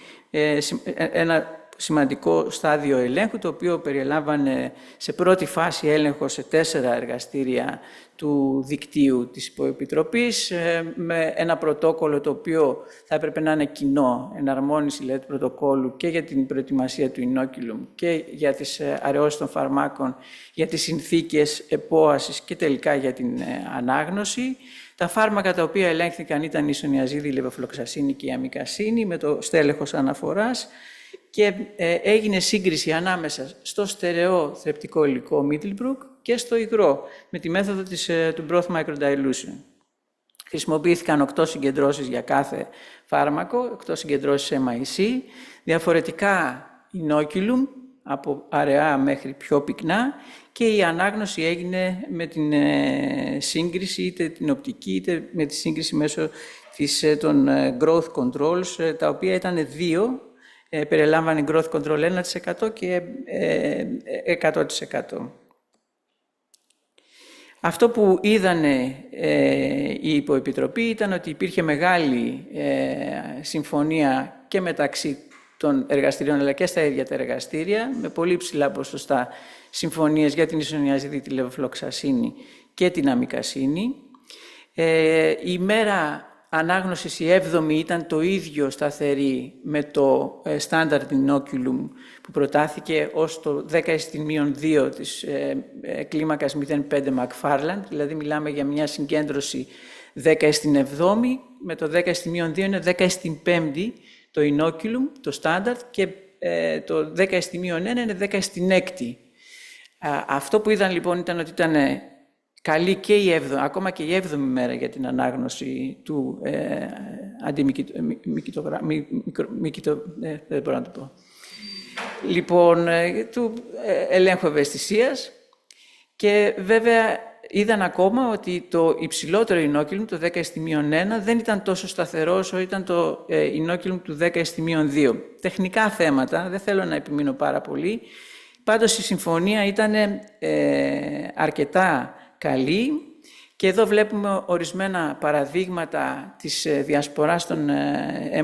[SPEAKER 16] ένα σημαντικό στάδιο ελέγχου, το οποίο περιλάμβανε σε πρώτη φάση έλεγχο σε 4 εργαστήρια του δικτύου της Υποεπιτροπής, με ένα πρωτόκολλο το οποίο θα έπρεπε να είναι κοινό, εναρμόνιση δηλαδή του πρωτοκόλλου και για την προετοιμασία του ινόκυλουμ και για τις αραιώσεις των φαρμάκων, για τις συνθήκες επόασης και τελικά για την ανάγνωση. Τα φάρμακα τα οποία ελέγχθηκαν ήταν η ισονιαζίδη, η λεβοφλοξασίνη και η αμικασίνη, με το στέλεχος αναφοράς, και έγινε σύγκριση ανάμεσα στο στερεό θρεπτικό υλικό Middlebrook και στο υγρό, με τη μέθοδο του broth microdilution. Χρησιμοποιήθηκαν 8 συγκεντρώσεις για κάθε φάρμακο, 8 συγκεντρώσεις MIC, διαφορετικά inoculum, από αραιά μέχρι πιο πυκνά, και η ανάγνωση έγινε με την σύγκριση, είτε την οπτική, είτε με τη σύγκριση μέσω των growth controls, τα οποία ήταν 2, περιλάμβανε growth control 1% και 100%. Αυτό που είδανε η Υποεπιτροπή ήταν ότι υπήρχε μεγάλη συμφωνία και μεταξύ των εργαστηρίων, αλλά και στα ίδια τα εργαστήρια, με πολύ ψηλά ποσοστά συμφωνίες για την ισονιαζίδη, τη λεβοφλοξασίνη και την αμικασίνη. Η μέρα ανάγνωσης, η 7η, ήταν το ίδιο σταθερή με το standard inoculum που προτάθηκε ως το 10⁻2 της κλίμακας 0,5 McFarland, δηλαδή μιλάμε για μια συγκέντρωση 10⁻7η, με το 10⁻2 είναι 10⁻5η το inoculum, το standard, και το 10⁻1 είναι 10⁻6η. Αυτό που είδαν λοιπόν ήταν ότι ήταν καλή και η 7η, ακόμα και η 7η μέρα για την ανάγνωση του δεν μπορώ να το πω. Λοιπόν, του ελέγχου ευαισθησίας, και βέβαια είδαν ακόμα ότι το υψηλότερο inoculum, το 10⁻1, δεν ήταν τόσο σταθερό όσο ήταν το inoculum του 10⁻2. Τεχνικά θέματα, δεν θέλω να επιμείνω πάρα πολύ. Πάντως η συμφωνία ήταν αρκετά καλή, και εδώ βλέπουμε ορισμένα παραδείγματα της διασποράς των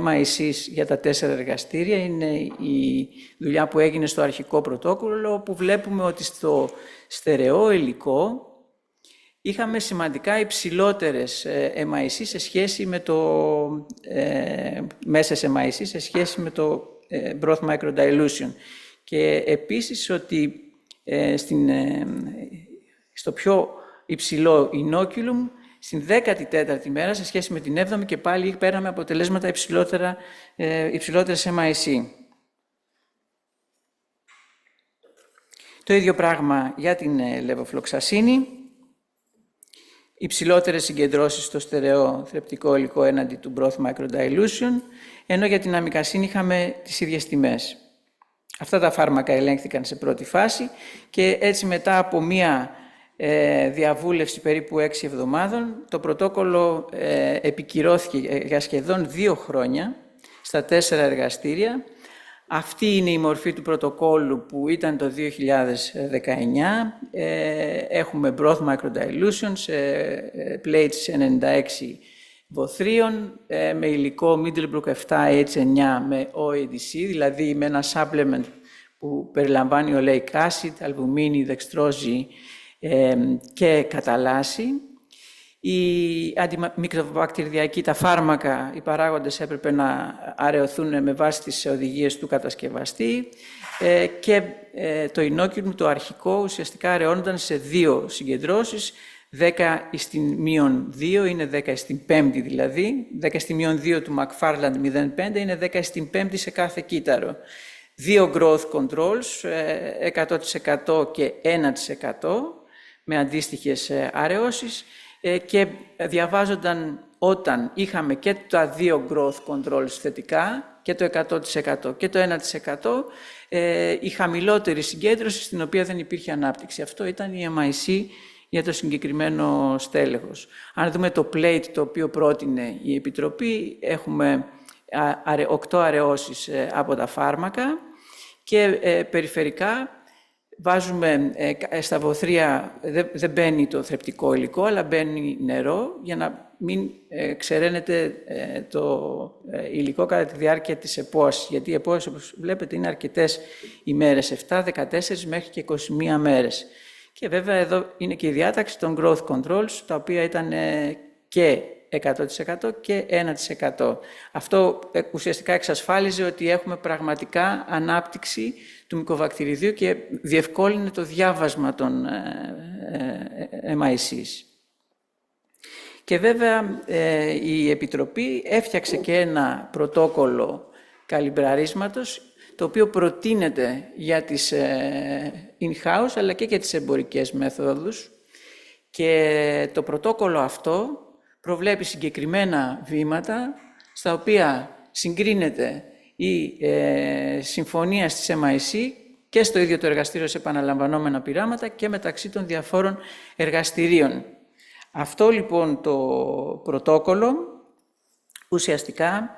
[SPEAKER 16] MICs για τα 4 εργαστήρια. Είναι η δουλειά που έγινε στο αρχικό πρωτόκολλο, όπου βλέπουμε ότι στο στερεό υλικό είχαμε σημαντικά υψηλότερες MIC σε σχέση με το μέσες MIC σε σχέση με το broth microdilution. Και επίσης ότι στο πιο υψηλό inoculum, στην 14η μέρα, σε σχέση με την 7η, και πάλι πέραμε αποτελέσματα υψηλότερες MIC. Το ίδιο πράγμα για την λεβοφλοξασίνη. Υψηλότερες συγκεντρώσεις στο στερεό θρεπτικό υλικό έναντι του broth microdilution, ενώ για την αμικασίνη είχαμε τις ίδιες τιμές. Αυτά τα φάρμακα ελέγχθηκαν σε πρώτη φάση, και έτσι μετά από μία διαβούλευση περίπου 6 εβδομάδων, το πρωτόκολλο επικυρώθηκε για σχεδόν 2 χρόνια στα 4 εργαστήρια. Αυτή είναι η μορφή του πρωτοκόλλου που ήταν το 2019. Έχουμε broth microdilution σε plates 96 βοθρίων, με υλικό Middlebrook 7H9 με OADC, δηλαδή με ένα supplement που περιλαμβάνει oleic acid, αλβουμίνη, δεξτρόζη και καταλάση. Οι αντιμικροβακτηριδιακοί, τα φάρμακα, οι παράγοντες έπρεπε να αραιωθούν με βάση τις οδηγίες του κατασκευαστή, και το inoculum, το αρχικό, ουσιαστικά αραιώνονταν σε 2 συγκεντρώσεις, 10⁻2 είναι 10⁻5η δηλαδή, 10⁻2 του McFarland 0,5 είναι 10⁻5η σε κάθε κύτταρο. 2 growth controls, 100% και 1% με αντίστοιχες αραιώσεις, και διαβάζονταν όταν είχαμε και τα 2 growth controls θετικά, και το 100% και το 1%, η χαμηλότερη συγκέντρωση στην οποία δεν υπήρχε ανάπτυξη. Αυτό ήταν η MIC για το συγκεκριμένο στέλεχος. Αν δούμε το plate το οποίο πρότεινε η Επιτροπή, έχουμε 8 αραιώσεις από τα φάρμακα, και περιφερικά βάζουμε στα βοθρία, δεν μπαίνει το θρεπτικό υλικό, αλλά μπαίνει νερό για να μην ξεραίνεται το υλικό κατά τη διάρκεια της επόασης. Γιατί η επόαση, όπως βλέπετε, είναι αρκετές ημέρες, 7, 14 μέχρι και 21 μέρες. Και βέβαια εδώ είναι και η διάταξη των growth controls, τα οποία ήταν και 100% και 1%. Αυτό ουσιαστικά εξασφάλιζε ότι έχουμε πραγματικά ανάπτυξη του μικοβακτηριδίου και διευκόλυνε το διάβασμα των MICs. Και βέβαια η Επιτροπή έφτιαξε και ένα πρωτόκολλο καλυμπραρίσματος, το οποίο προτείνεται για τις in-house αλλά και για τις εμπορικές μέθοδους. Και το πρωτόκολλο αυτό προβλέπει συγκεκριμένα βήματα, στα οποία συγκρίνεται η συμφωνία στις MIC και στο ίδιο το εργαστήριο σε επαναλαμβανόμενα πειράματα και μεταξύ των διαφόρων εργαστηρίων. Αυτό λοιπόν το πρωτόκολλο ουσιαστικά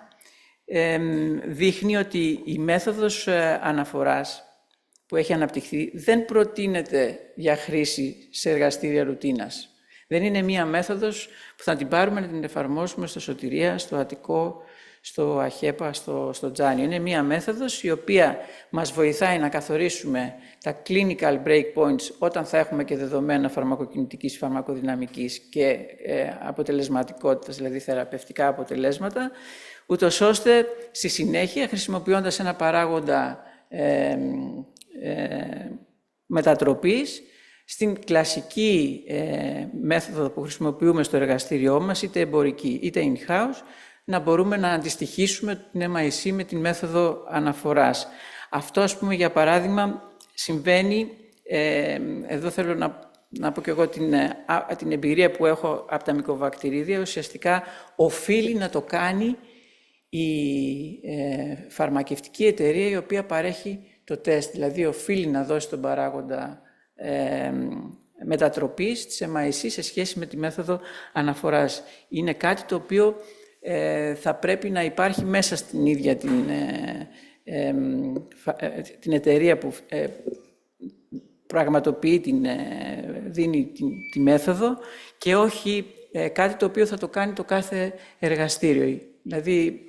[SPEAKER 16] δείχνει ότι η μέθοδος αναφοράς που έχει αναπτυχθεί δεν προτείνεται για χρήση σε εργαστήρια ρουτίνας. Δεν είναι μία μέθοδος που θα την πάρουμε να την εφαρμόσουμε στο Σωτηρία, στο Αττικό, στο Αχέπα, στο Τζάνιο. Είναι μία μέθοδος η οποία μας βοηθάει να καθορίσουμε τα clinical breakpoints όταν θα έχουμε και δεδομένα φαρμακοκινητικής, φαρμακοδυναμικής και αποτελεσματικότητας, δηλαδή θεραπευτικά αποτελέσματα, ούτως ώστε στη συνέχεια, χρησιμοποιώντας ένα παράγοντα μετατροπής, στην κλασική μέθοδο που χρησιμοποιούμε στο εργαστήριό μας, είτε εμπορική είτε in-house, να μπορούμε να αντιστοιχίσουμε την MIC με την μέθοδο αναφοράς. Αυτό, ας πούμε, για παράδειγμα, συμβαίνει, εδώ θέλω να πω και εγώ την εμπειρία που έχω από τα μικοβακτηρίδια, ουσιαστικά οφείλει να το κάνει η φαρμακευτική εταιρεία η οποία παρέχει το τεστ, δηλαδή οφείλει να δώσει τον παράγοντα μετατροπής της MIC σε σχέση με τη μέθοδο αναφοράς. Είναι κάτι το οποίο θα πρέπει να υπάρχει μέσα στην ίδια την εταιρεία που πραγματοποιεί, δίνει τη μέθοδο και όχι κάτι το οποίο θα το κάνει το κάθε εργαστήριο. Δηλαδή,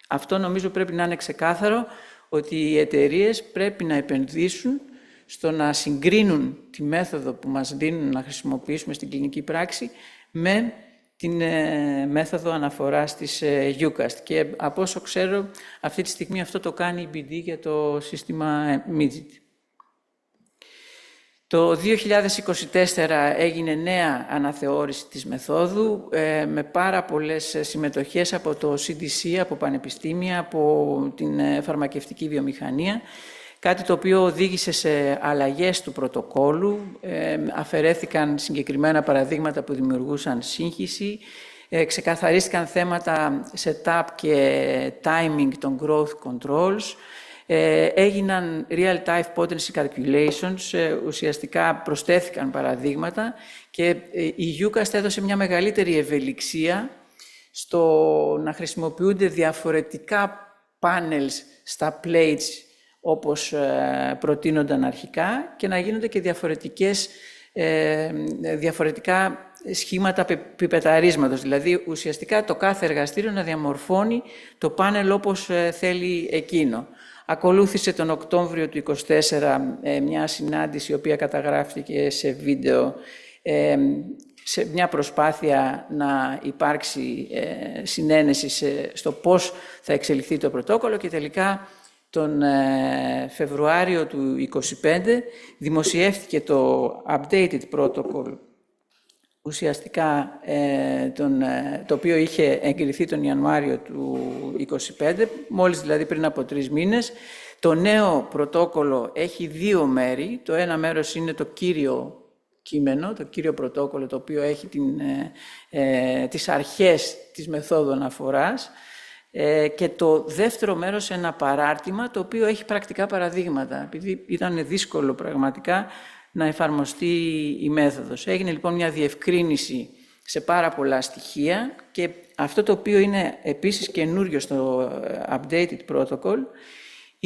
[SPEAKER 16] αυτό νομίζω πρέπει να είναι ξεκάθαρο, ότι οι εταιρείες πρέπει να επενδύσουν στο να συγκρίνουν τη μέθοδο που μας δίνουν να χρησιμοποιήσουμε στην κλινική πράξη με την μέθοδο αναφοράς της EUCAST. Και από όσο ξέρω, αυτή τη στιγμή αυτό το κάνει η BD για το σύστημα MIDGIT. Το 2024 έγινε νέα αναθεώρηση της μεθόδου με πάρα πολλές συμμετοχές από το CDC, από πανεπιστήμια, από την φαρμακευτική βιομηχανία, κάτι το οποίο οδήγησε σε αλλαγές του πρωτοκόλου, αφαιρέθηκαν συγκεκριμένα παραδείγματα που δημιουργούσαν σύγχυση, ξεκαθαρίστηκαν θέματα setup και timing των growth controls, έγιναν real-time potency calculations, ουσιαστικά προσθέθηκαν παραδείγματα και η EUCAST έδωσε μια μεγαλύτερη ευελιξία στο να χρησιμοποιούνται διαφορετικά panels στα plates όπως προτείνονταν αρχικά και να γίνονται και διαφορετικά σχήματα πιπεταρίσματος. Δηλαδή, ουσιαστικά το κάθε εργαστήριο να διαμορφώνει το πάνελ όπως θέλει εκείνο. Ακολούθησε τον Οκτώβριο του 2024 μια συνάντηση η οποία καταγράφηκε σε βίντεο σε μια προσπάθεια να υπάρξει συνένεση στο πώς θα εξελιχθεί το πρωτόκολλο και τελικά τον Φεβρουάριο του 2025 δημοσιεύτηκε το Updated Protocol, ουσιαστικά το οποίο είχε εγκριθεί τον Ιανουάριο του 2025, μόλις δηλαδή πριν από 3 μήνες. Το νέο πρωτόκολλο έχει 2 μέρη. Το ένα μέρος είναι το κύριο κείμενο, το κύριο πρωτόκολλο, το οποίο έχει τις αρχές της μεθόδου αναφοράς, και το δεύτερο μέρος ένα παράρτημα, το οποίο έχει πρακτικά παραδείγματα, επειδή ήταν δύσκολο πραγματικά να εφαρμοστεί η μέθοδος. Έγινε λοιπόν μια διευκρίνηση σε πάρα πολλά στοιχεία και αυτό το οποίο είναι επίσης καινούριο στο Updated Protocol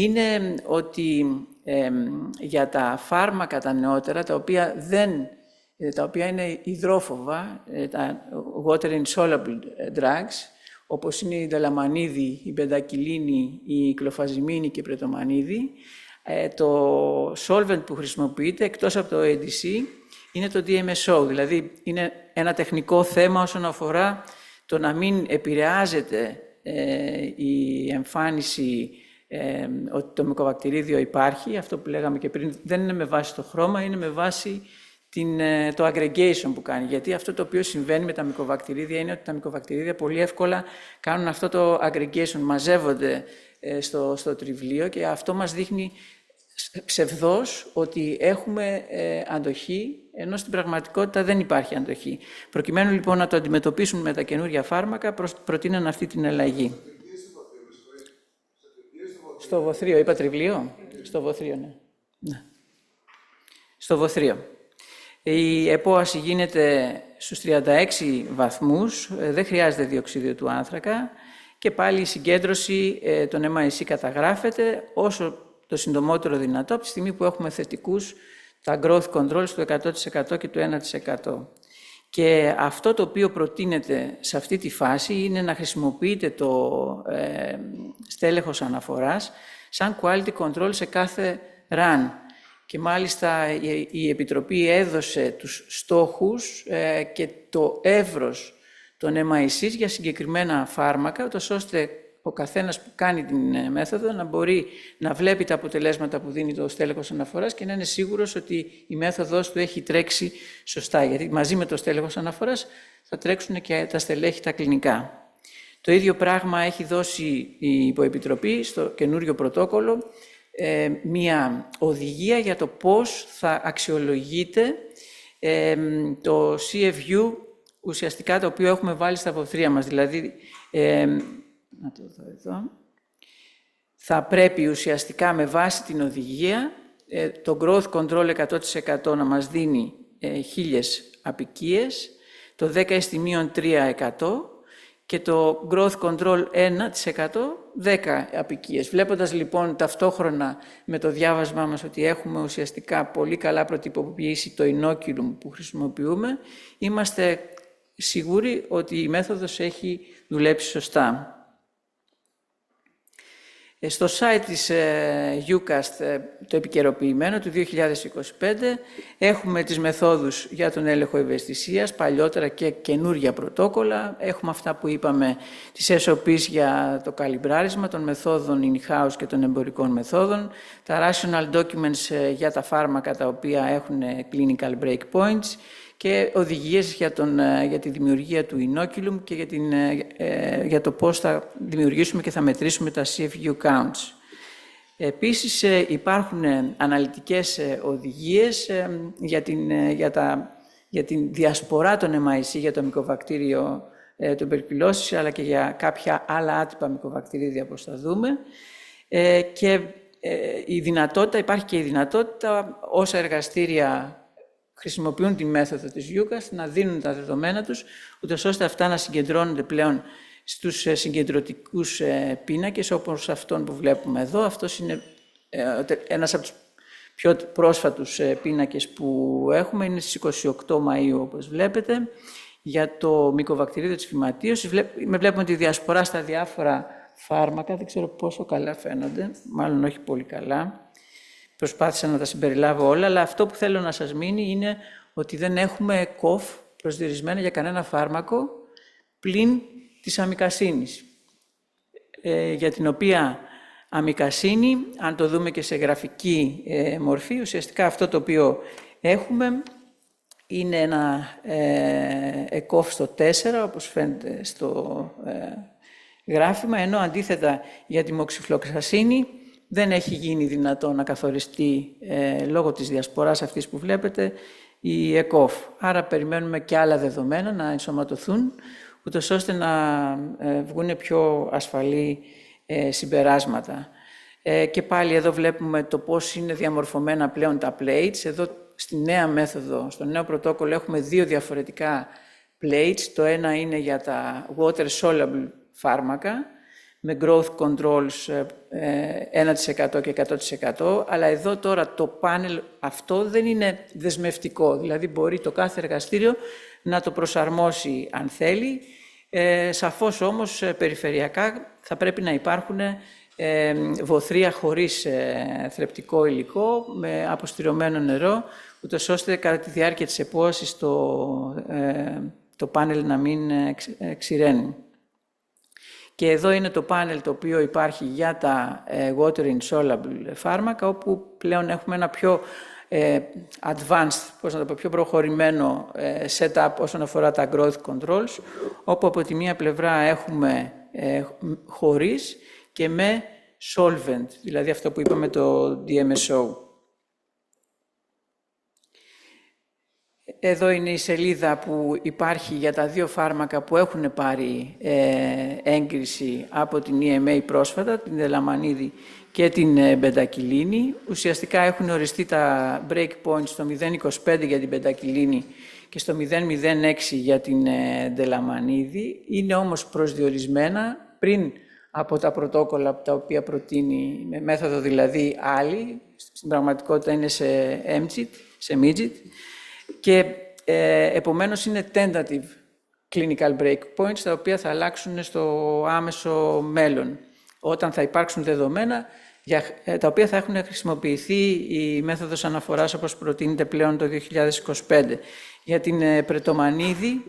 [SPEAKER 16] είναι ότι για τα φάρμακα τα νεότερα, τα οποία είναι υδρόφοβα, τα water insoluble drugs, όπως είναι η δαλαμανίδη, η πεντακυλίνη, η κλοφαζιμίνη και η πρετομανίδη, το solvent που χρησιμοποιείται, εκτός από το ADC, είναι το DMSO, δηλαδή είναι ένα τεχνικό θέμα όσον αφορά το να μην επηρεάζεται η εμφάνιση ότι το μικοβακτηρίδιο υπάρχει, αυτό που λέγαμε και πριν, δεν είναι με βάση το χρώμα, είναι με βάση το aggregation που κάνει. Γιατί αυτό το οποίο συμβαίνει με τα μικοβακτηρίδια είναι ότι τα μικοβακτηρίδια πολύ εύκολα κάνουν αυτό το aggregation, μαζεύονται στο τριβλίο και αυτό μας δείχνει ψευδώς ότι έχουμε αντοχή, ενώ στην πραγματικότητα δεν υπάρχει αντοχή. Προκειμένου λοιπόν να το αντιμετωπίσουμε με τα καινούργια φάρμακα, προτείναν αυτή την αλλαγή. Στο βοθρίο, είπα τριβλίο. Στο βοθρίο, ναι. Στο βοθρίο. Η επόαση γίνεται στους 36 βαθμούς, δεν χρειάζεται διοξείδιο του άνθρακα και πάλι η συγκέντρωση των MIC καταγράφεται όσο το συντομότερο δυνατό από τη στιγμή που έχουμε θετικούς τα growth controls του 100% και του 1%. Και αυτό το οποίο προτείνεται σε αυτή τη φάση είναι να χρησιμοποιείτε το στέλεχος αναφοράς σαν quality control σε κάθε run. Και μάλιστα η Επιτροπή έδωσε τους στόχους και το εύρος των MICs για συγκεκριμένα φάρμακα, ώστε ο καθένας που κάνει την μέθοδο να μπορεί να βλέπει τα αποτελέσματα που δίνει το στέλεχος αναφοράς και να είναι σίγουρος ότι η μέθοδος του έχει τρέξει σωστά. Γιατί μαζί με το στέλεχος αναφοράς θα τρέξουν και τα στελέχη τα κλινικά. Το ίδιο πράγμα έχει δώσει η Υποεπιτροπή στο καινούριο πρωτόκολλο, μία οδηγία για το πώς θα αξιολογείται το CFU ουσιαστικά το οποίο έχουμε βάλει στα βοθρία μας. Δηλαδή, να το δω εδώ, θα πρέπει ουσιαστικά με βάση την οδηγία το growth control 100% να μας δίνει 1000 απικίες, το 10⁻³ και το growth control 1% 10 απικίες. Βλέποντας λοιπόν ταυτόχρονα με το διάβασμά μας ότι έχουμε ουσιαστικά πολύ καλά προτυποποιήσει το inoculum που χρησιμοποιούμε, είμαστε σίγουροι ότι η μέθοδος έχει δουλέψει σωστά. Στο site της EUCAST, το επικαιροποιημένο του 2025, έχουμε τις μεθόδους για τον έλεγχο ευαισθησίας, παλιότερα και καινούργια πρωτόκολλα. Έχουμε αυτά που είπαμε, τις SOPs για το καλυμπράρισμα των μεθόδων in-house και των εμπορικών μεθόδων, τα rational documents για τα φάρμακα τα οποία έχουν clinical breakpoints, και οδηγίες για τη δημιουργία του inoculum και για το πώς θα δημιουργήσουμε και θα μετρήσουμε τα CFU counts. Επίσης υπάρχουν αναλυτικές οδηγίες για την διασπορά των MIC για το μικοβακτήριο τουμπερκουλώσης, αλλά και για κάποια άλλα άτυπα μικοβακτηρίδια, όπως θα δούμε. Και υπάρχει και η δυνατότητα όσα εργαστήρια χρησιμοποιούν τη μέθοδο της EUCAST να δίνουν τα δεδομένα τους, ούτως ώστε αυτά να συγκεντρώνονται πλέον στους συγκεντρωτικούς πίνακες, όπως αυτόν που βλέπουμε εδώ. Αυτός είναι ένας από τους πιο πρόσφατους πίνακες που έχουμε, είναι στις 28 Μαΐου, όπως βλέπετε, για το μικοβακτηρίδιο της φυματίωσης. Βλέπουμε τη διασπορά στα διάφορα φάρμακα, δεν ξέρω πόσο καλά φαίνονται, μάλλον όχι πολύ καλά. Προσπάθησα να τα συμπεριλάβω όλα, αλλά αυτό που θέλω να σας μείνει είναι ότι δεν έχουμε κοφ προσδιορισμένα για κανένα φάρμακο πλην της αμικασίνης, για την οποία αμικασίνη, αν το δούμε και σε γραφική μορφή, ουσιαστικά αυτό το οποίο έχουμε είναι ένα ΕΚΟΦ στο 4, όπως φαίνεται στο γράφημα, ενώ αντίθετα για τη μοξιφλοξασίνη δεν έχει γίνει δυνατό να καθοριστεί λόγω της διασποράς αυτής που βλέπετε η ΕΚΟΦ. Άρα περιμένουμε και άλλα δεδομένα να ενσωματωθούν, ούτως ώστε να βγουν πιο ασφαλή συμπεράσματα. Και πάλι εδώ βλέπουμε το πώς είναι διαμορφωμένα πλέον τα plates. Εδώ στη νέα μέθοδο, στο νέο πρωτόκολλο έχουμε δύο διαφορετικά plates. Το ένα είναι για τα water soluble φάρμακα, με growth controls 1% και 100%, αλλά εδώ τώρα το πάνελ αυτό δεν είναι δεσμευτικό, δηλαδή μπορεί το κάθε εργαστήριο να το προσαρμόσει αν θέλει. Σαφώς όμως περιφερειακά θα πρέπει να υπάρχουν βοθρία χωρίς θρεπτικό υλικό, με αποστηρωμένο νερό, ούτως ώστε κατά τη διάρκεια της επόασης το πάνελ να μην ξηραίνει. Και εδώ είναι το πάνελ το οποίο υπάρχει για τα water insoluble φάρμακα, όπου πλέον έχουμε ένα πιο advanced, πιο προχωρημένο setup όσον αφορά τα growth controls, όπου από τη μία πλευρά έχουμε χωρίς και με solvent, δηλαδή αυτό που είπαμε το DMSO. Εδώ είναι η σελίδα που υπάρχει για τα δύο φάρμακα που έχουν πάρει έγκριση από την EMA πρόσφατα, την δελαμανίδη και την μπεντακυλίνη. Ουσιαστικά έχουν οριστεί τα break points στο 0,25 για την μπεντακυλίνη και στο 0,06 για την δελαμανίδη. Είναι όμως προσδιορισμένα πριν από τα πρωτόκολλα τα οποία προτείνει με μέθοδο δηλαδή άλλη, στην πραγματικότητα είναι σε midget, και επομένως είναι tentative clinical break points, τα οποία θα αλλάξουν στο άμεσο μέλλον, όταν θα υπάρξουν δεδομένα τα οποία θα έχουν χρησιμοποιηθεί η μέθοδος αναφοράς όπως προτείνεται πλέον το 2025. Για την πρετομανίδη,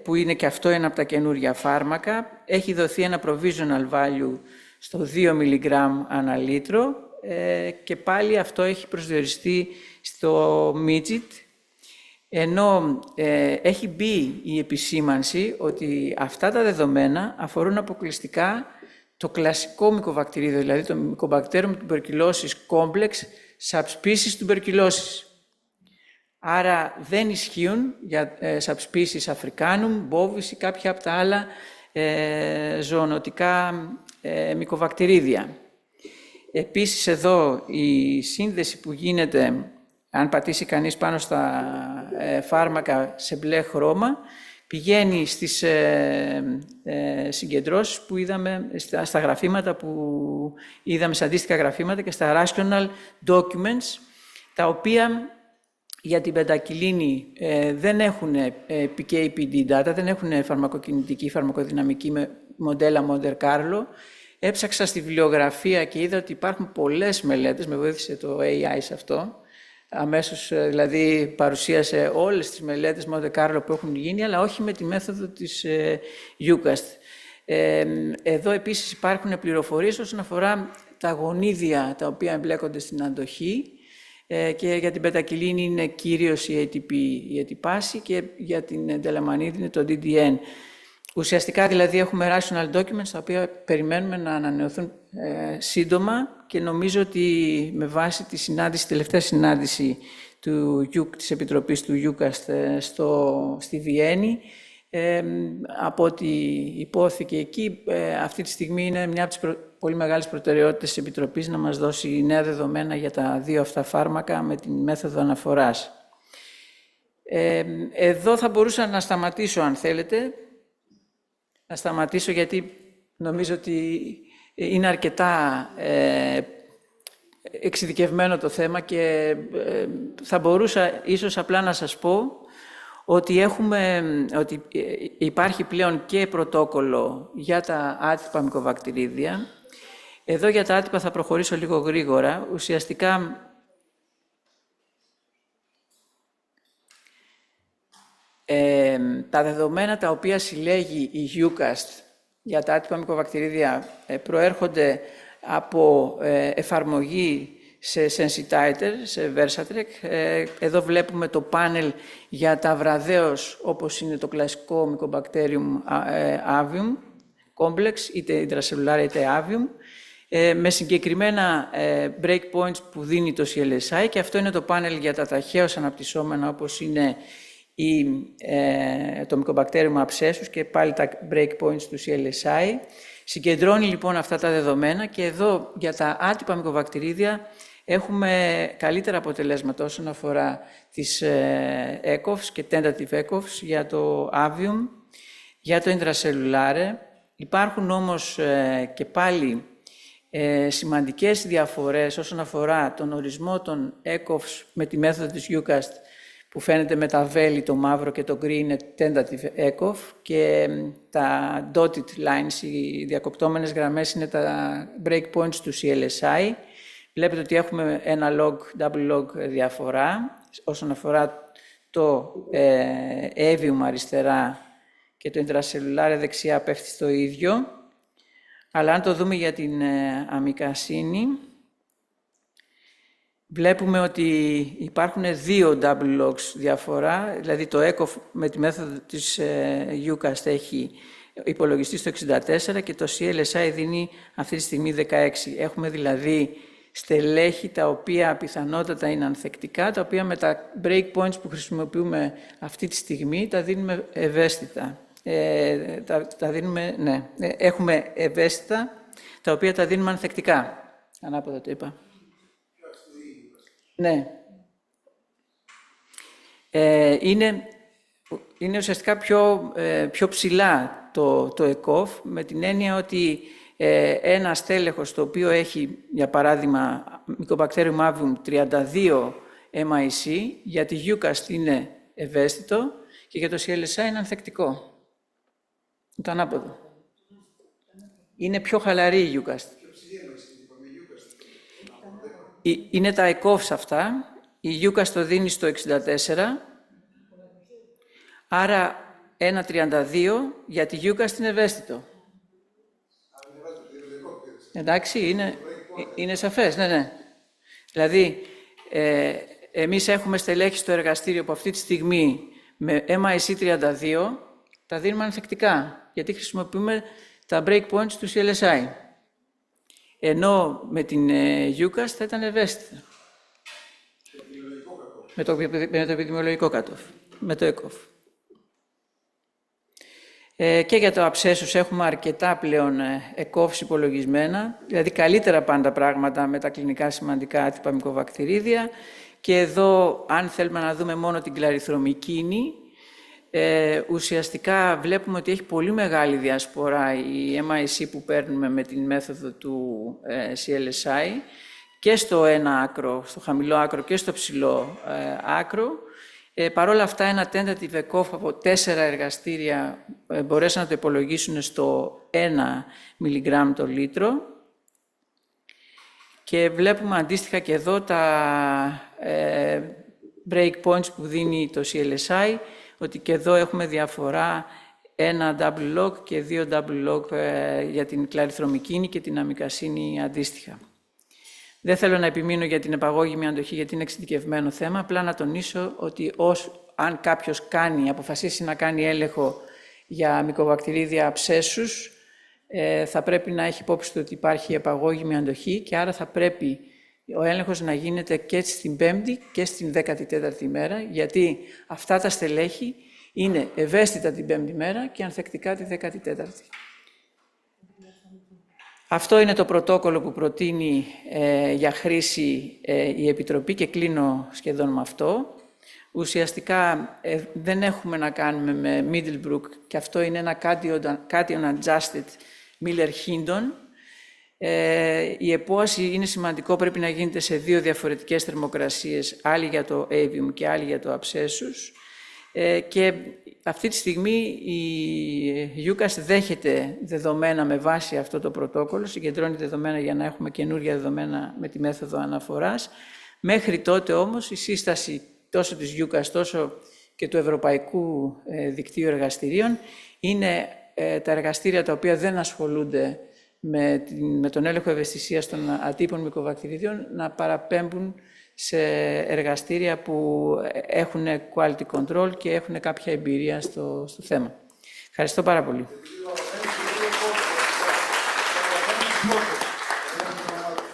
[SPEAKER 16] που είναι και αυτό ένα από τα καινούργια φάρμακα, έχει δοθεί ένα provisional value στο 2 mg ανά λίτρο και πάλι αυτό έχει προσδιοριστεί στο midget, ενώ έχει μπει η επισήμανση ότι αυτά τα δεδομένα αφορούν αποκλειστικά το κλασικό μυκοβακτηρίδιο, δηλαδή το Mycobacterium tuberculosis complex subspecies tuberculosis. Άρα δεν ισχύουν για subspecies Africanum, bovis ή κάποια από τα άλλα ζωονοτικά μυκοβακτηρίδια. Επίσης εδώ η σύνδεση που γίνεται, αν πατήσει κανείς πάνω στα φάρμακα σε μπλε χρώμα, πηγαίνει στις συγκεντρώσεις που είδαμε, στα γραφήματα που είδαμε, σε αντίστοιχα γραφήματα και στα rational documents, τα οποία για την πεντακυλίνη δεν έχουν PK/PD data, δεν έχουν φαρμακοκινητική, φαρμακοδυναμική με μοντέλα Monte Carlo. Έψαξα στη βιβλιογραφία και είδα ότι υπάρχουν πολλές μελέτες, με βοήθησε το AI σε αυτό. Αμέσως δηλαδή παρουσίασε όλες τις μελέτες Monte Carlo που έχουν γίνει, αλλά όχι με τη μέθοδο της EUCAST. Εδώ επίσης υπάρχουν πληροφορίες όσον αφορά τα γονίδια τα οποία εμπλέκονται στην αντοχή, και για την πεντακυλίνη είναι κυρίως η ATP, η ετυπάση, και για την εντελαμανίδη είναι το DDN. Ουσιαστικά δηλαδή έχουμε rational documents τα οποία περιμένουμε να ανανεωθούν σύντομα, και νομίζω ότι με βάση τη τελευταία συνάντηση της Επιτροπής του EUCAST στη Βιέννη, από ό,τι υπόθηκε εκεί, αυτή τη στιγμή είναι μια από τις πολύ μεγάλες προτεραιότητες της Επιτροπής να μας δώσει νέα δεδομένα για τα δύο αυτά φάρμακα με την μέθοδο αναφοράς. Εδώ θα μπορούσα να σταματήσω αν θέλετε. Να σταματήσω γιατί νομίζω ότι είναι αρκετά εξειδικευμένο το θέμα και θα μπορούσα ίσως απλά να σας πω ότι υπάρχει πλέον και πρωτόκολλο για τα άτυπα μικοβακτηρίδια. Εδώ για τα άτυπα θα προχωρήσω λίγο γρήγορα. Ουσιαστικά τα δεδομένα τα οποία συλλέγει η EUCAST για τα άτυπα μικοβακτηρίδια προέρχονται από εφαρμογή σε Sensitizer, σε Versatrek. Εδώ βλέπουμε το πάνελ για τα βραδέως, όπως είναι το κλασικό Mycobacterium avium complex, είτε intracellular είτε avium, με συγκεκριμένα breakpoints που δίνει το CLSI, και αυτό είναι το πάνελ για τα ταχαίως αναπτυσσόμενα, όπως είναι το Mycobacterium abscessus και πάλι τα breakpoints του CLSI. Συγκεντρώνει λοιπόν αυτά τα δεδομένα, και εδώ για τα άτυπα μικοβακτηρίδια έχουμε καλύτερα αποτελέσματα όσον αφορά τις ECOFs και tentative ECOFs για το avium, για το intracellular, Υπάρχουν όμως και πάλι σημαντικές διαφορές όσον αφορά τον ορισμό των ECOFs με τη μέθοδο της EUCAST, που φαίνεται με τα βέλη, το μαύρο και το γκρι είναι tentative ECOF, και τα dotted lines, οι διακοπτόμενες γραμμές, είναι τα breakpoints του CLSI. Βλέπετε ότι έχουμε ένα log, double log διαφορά όσον αφορά το avium αριστερά και το intracellular δεξιά πέφτει στο ίδιο. Αλλά αν το δούμε για την αμικασίνη, βλέπουμε ότι υπάρχουν δύο double logs διαφορά, δηλαδή το ECOF με τη μέθοδο της EUCAST έχει υπολογιστεί στο 64 και το CLSI δίνει αυτή τη στιγμή 16. Έχουμε δηλαδή στελέχη τα οποία πιθανότατα είναι ανθεκτικά, τα οποία με τα breakpoints που χρησιμοποιούμε αυτή τη στιγμή τα δίνουμε ευαίσθητα. Έχουμε ευαίσθητα, τα οποία τα δίνουμε ανθεκτικά. Ανάποδα το είπα. Ναι. Είναι ουσιαστικά πιο ψηλά το ECOF, με την έννοια ότι ένα στέλεχος το οποίο έχει, για παράδειγμα, Mycobacterium avium 32 MIC, για τη EUCAST είναι ευαίσθητο και για το CLSI είναι ανθεκτικό. Το ανάποδο. Είναι πιο χαλαρή η EUCAST. Είναι τα ECOFs αυτά. Η EUCAST το δίνει στο 64. Άρα 1,32 για τη EUCAST είναι ευαίσθητο. Εντάξει, είναι σαφές, ναι. Δηλαδή, εμείς έχουμε στελέχη στο εργαστήριο που αυτή τη στιγμή με MIC 32 τα δίνουμε ανθεκτικά, γιατί χρησιμοποιούμε τα breakpoints του CLSI. Ενώ με την EUCAST θα ήταν ευαίσθητα. Με το επιδημιολογικό cutoff, με το ECOF. Και για το αψέσους έχουμε αρκετά πλέον ECOFs υπολογισμένα, δηλαδή καλύτερα πάντα πράγματα με τα κλινικά σημαντικά άτυπα μικροβακτηρίδια. Και εδώ, αν θέλουμε να δούμε μόνο την κλαριθρομικίνη, ουσιαστικά βλέπουμε ότι έχει πολύ μεγάλη διασπορά η MIC που παίρνουμε με την μέθοδο του CLSI και στο ένα άκρο, στο χαμηλό άκρο και στο ψηλό άκρο. Παρ' όλα αυτά, ένα tentative ECOF από 4 εργαστήρια μπορέσαν να το υπολογίσουν στο 1 μιλιγκράμμ το λίτρο. Και βλέπουμε αντίστοιχα και εδώ τα breakpoints που δίνει το CLSI, ότι και εδώ έχουμε διαφορά 1 double log και 2 double log για την κλαριθρομικίνη και την αμικασίνη αντίστοιχα. Δεν θέλω να επιμείνω για την επαγώγημη αντοχή, γιατί είναι εξειδικευμένο θέμα, απλά να τονίσω ότι αν κάποιος αποφασίσει να κάνει έλεγχο για μικοβακτηρίδια αψέσους, θα πρέπει να έχει υπόψη του ότι υπάρχει επαγώγημη αντοχή και άρα θα πρέπει ο έλεγχος να γίνεται και στην 5η και στην 14η μέρα, γιατί αυτά τα στελέχη είναι ευαίσθητα την 5η μέρα και ανθεκτικά τη 14η. Αυτό είναι το πρωτόκολλο που προτείνει για χρήση η Επιτροπή και κλείνω σχεδόν με αυτό. Ουσιαστικά δεν έχουμε να κάνουμε με Middlebrook και αυτό είναι ένα cation adjusted Miller-Hindon. Η επόαση είναι σημαντικό, πρέπει να γίνεται σε 2 διαφορετικές θερμοκρασίες, άλλη για το avium και άλλη για το abscessus. Και αυτή τη στιγμή η EUCAST δέχεται δεδομένα με βάση αυτό το πρωτόκολλο, συγκεντρώνει δεδομένα για να έχουμε καινούργια δεδομένα με τη μέθοδο αναφοράς. Μέχρι τότε όμως η σύσταση τόσο της EUCAST όσο και του Ευρωπαϊκού Δικτύου Εργαστηρίων είναι τα εργαστήρια τα οποία δεν ασχολούνται με τον έλεγχο ευαισθησίας των ατύπων μικροβακτηρίδιων να παραπέμπουν σε εργαστήρια που έχουν quality control και έχουν κάποια εμπειρία στο θέμα. Ευχαριστώ πάρα πολύ.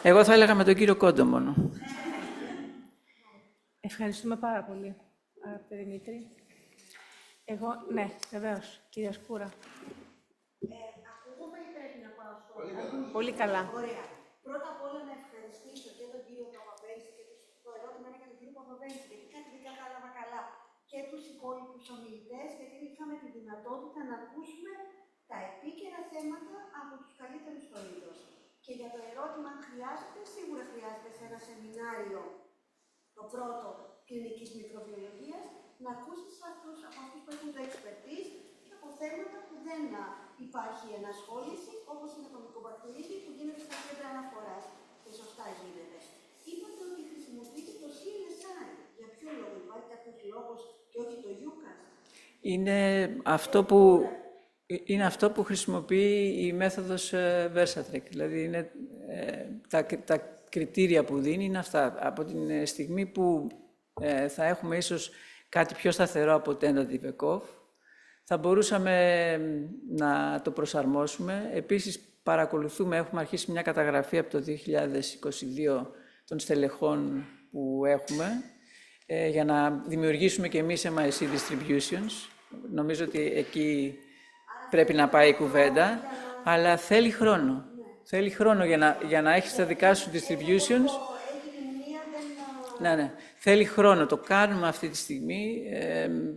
[SPEAKER 16] Εγώ θα έλεγα με τον κύριο Κόντο μόνο.
[SPEAKER 11] Ευχαριστούμε πάρα πολύ, αγαπητέ Δημήτρη. Εγώ, ναι, βεβαίως, κυρία Σκούρα.
[SPEAKER 8] Ακούγομαι ή πρέπει να πάω στο...
[SPEAKER 11] Πολύ καλά.
[SPEAKER 8] Ωραία. Πρώτα απ' όλα να ευχαριστήσω και τον κύριο Παπαβένση και το ερώτημα είναι για τον κύριο Παπαβένση, γιατί κάτι δεν κατάλαβα καλά. Και τους υπόλοιπους ομιλητές, γιατί είχαμε τη δυνατότητα να ακούσουμε τα επίκαιρα θέματα από τους καλύτερους στο είδος. Και για το ερώτημα αν χρειάζεται, σίγουρα χρειάζεται σε ένα σεμινάριο, το πρώτο κλινικής μικροβιολογίας, να ακούσεις από αυτούς που έχουν το expertise και από θέματα που δεν υπάρχει ενασχόληση, όπως είναι το μικροβακτηρίδι που γίνεται στα κέντρα αναφοράς και σωστά γίνεται. Είπατε ότι χρησιμοποιείτε το CLSI. Για ποιο λόγο, υπάρχει κάποιος λόγος και όχι το EUCAST?
[SPEAKER 16] Είναι αυτό που χρησιμοποιεί η μέθοδος Versatrek. Δηλαδή, είναι, τα κριτήρια που δίνει είναι αυτά. Από την στιγμή που θα έχουμε ίσως κάτι πιο σταθερό από tentative ECOF, θα μπορούσαμε να το προσαρμόσουμε. Επίσης, παρακολουθούμε, έχουμε αρχίσει μια καταγραφή από το 2022 των στελεχών που έχουμε, για να δημιουργήσουμε και εμείς MIC distributions. Νομίζω ότι εκεί πρέπει να πάει η κουβέντα, αλλά θέλει χρόνο. Θέλει χρόνο για να έχεις τα δικά σου distributions. Ναι. Θέλει χρόνο. Το κάνουμε αυτή τη στιγμή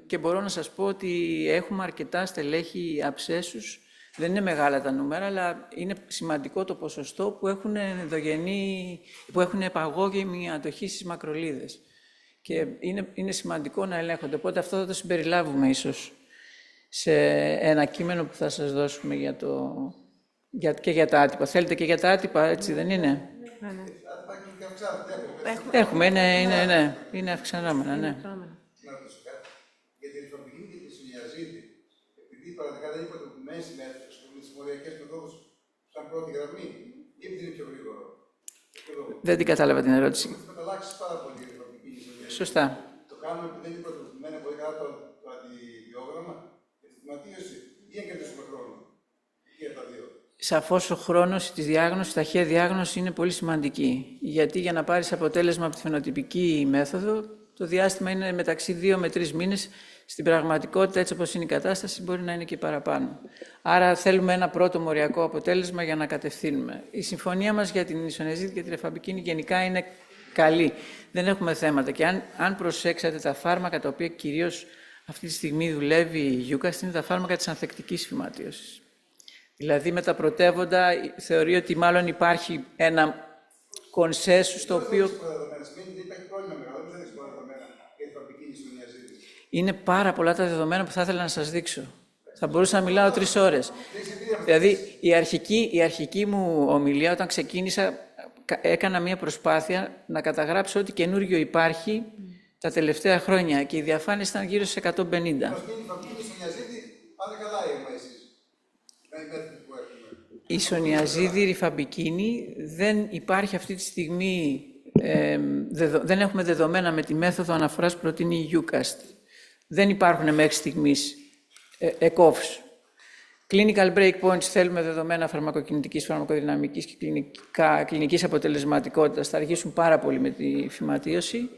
[SPEAKER 16] και μπορώ να σας πω ότι έχουμε αρκετά στελέχη αψέσους. Δεν είναι μεγάλα τα νούμερα, αλλά είναι σημαντικό το ποσοστό που έχουν επαγώγεμη αντοχή στις μακρολίδες. Και είναι σημαντικό να ελέγχονται. Οπότε αυτό θα το συμπεριλάβουμε ίσως σε ένα κείμενο που θα σας δώσουμε και για τα άτυπα. Θέλετε και για τα άτυπα, έτσι δεν είναι?
[SPEAKER 11] Ναι.
[SPEAKER 16] Έχουμε, είναι αυξανόμενα, ναι.
[SPEAKER 7] Για την ρηφαμπική και τη σινιαζίδη, επειδή παραδικά δεν είπατε ότι μέση μέθοδος με τις μοριακές μεθόδους σαν πρώτη γραμμή, ή επειδή είναι πιο γρήγορο?
[SPEAKER 16] Δεν την κατάλαβα την ερώτηση.
[SPEAKER 7] Θα μεταλλάξει πάρα πολύ η ρηφαμπική σινιαζίδη.
[SPEAKER 16] Σωστά.
[SPEAKER 7] Το κάνουμε επειδή δεν είναι προτροπημένο πολύ καλά το αντιβιόγραμμα για τη θυματίωση, ή αν κερδίσουμε χρόνο? Και για τα δύο.
[SPEAKER 16] Σαφώς ο χρόνος της διάγνωσης, η ταχεία διάγνωση είναι πολύ σημαντική. Γιατί για να πάρεις αποτέλεσμα από τη φαινοτυπική μέθοδο, το διάστημα είναι μεταξύ 2 με 3 μήνες. Στην πραγματικότητα, έτσι όπως είναι η κατάσταση, μπορεί να είναι και παραπάνω. Άρα θέλουμε ένα πρώτο μοριακό αποτέλεσμα για να κατευθύνουμε. Η συμφωνία μας για την ισονεζίτη και τη ρεφαμπικίνη γενικά είναι καλή. Δεν έχουμε θέματα. Και αν προσέξατε τα φάρμακα τα οποία κυρίως αυτή τη στιγμή δουλεύει η EUCAST, είναι τα φάρμακα της ανθεκτικής φυματίωσης. Δηλαδή, με τα πρωτεύοντα θεωρεί ότι μάλλον υπάρχει ένα κονσέσους το οποίο... Είναι πάρα πολλά τα δεδομένα που θα ήθελα να σας δείξω. Θα μπορούσα να μιλάω 3 ώρες. Δηλαδή, η αρχική μου ομιλία, όταν ξεκίνησα, έκανα μία προσπάθεια να καταγράψω ό,τι καινούριο υπάρχει τα τελευταία χρόνια και οι διαφάνειες ήταν γύρω στις 150. Η σονιαζίδη ρυφαμπικίνη δεν υπάρχει αυτή τη στιγμή, δεν έχουμε δεδομένα με τη μέθοδο αναφοράς που προτείνει η EUCAST. Δεν υπάρχουν μέχρι στιγμής ECOFs. Clinical breakpoints θέλουμε δεδομένα φαρμακοκινητικής, φαρμακοδυναμικής και κλινικής αποτελεσματικότητας. Θα αργήσουν πάρα πολύ με τη φυματίωση.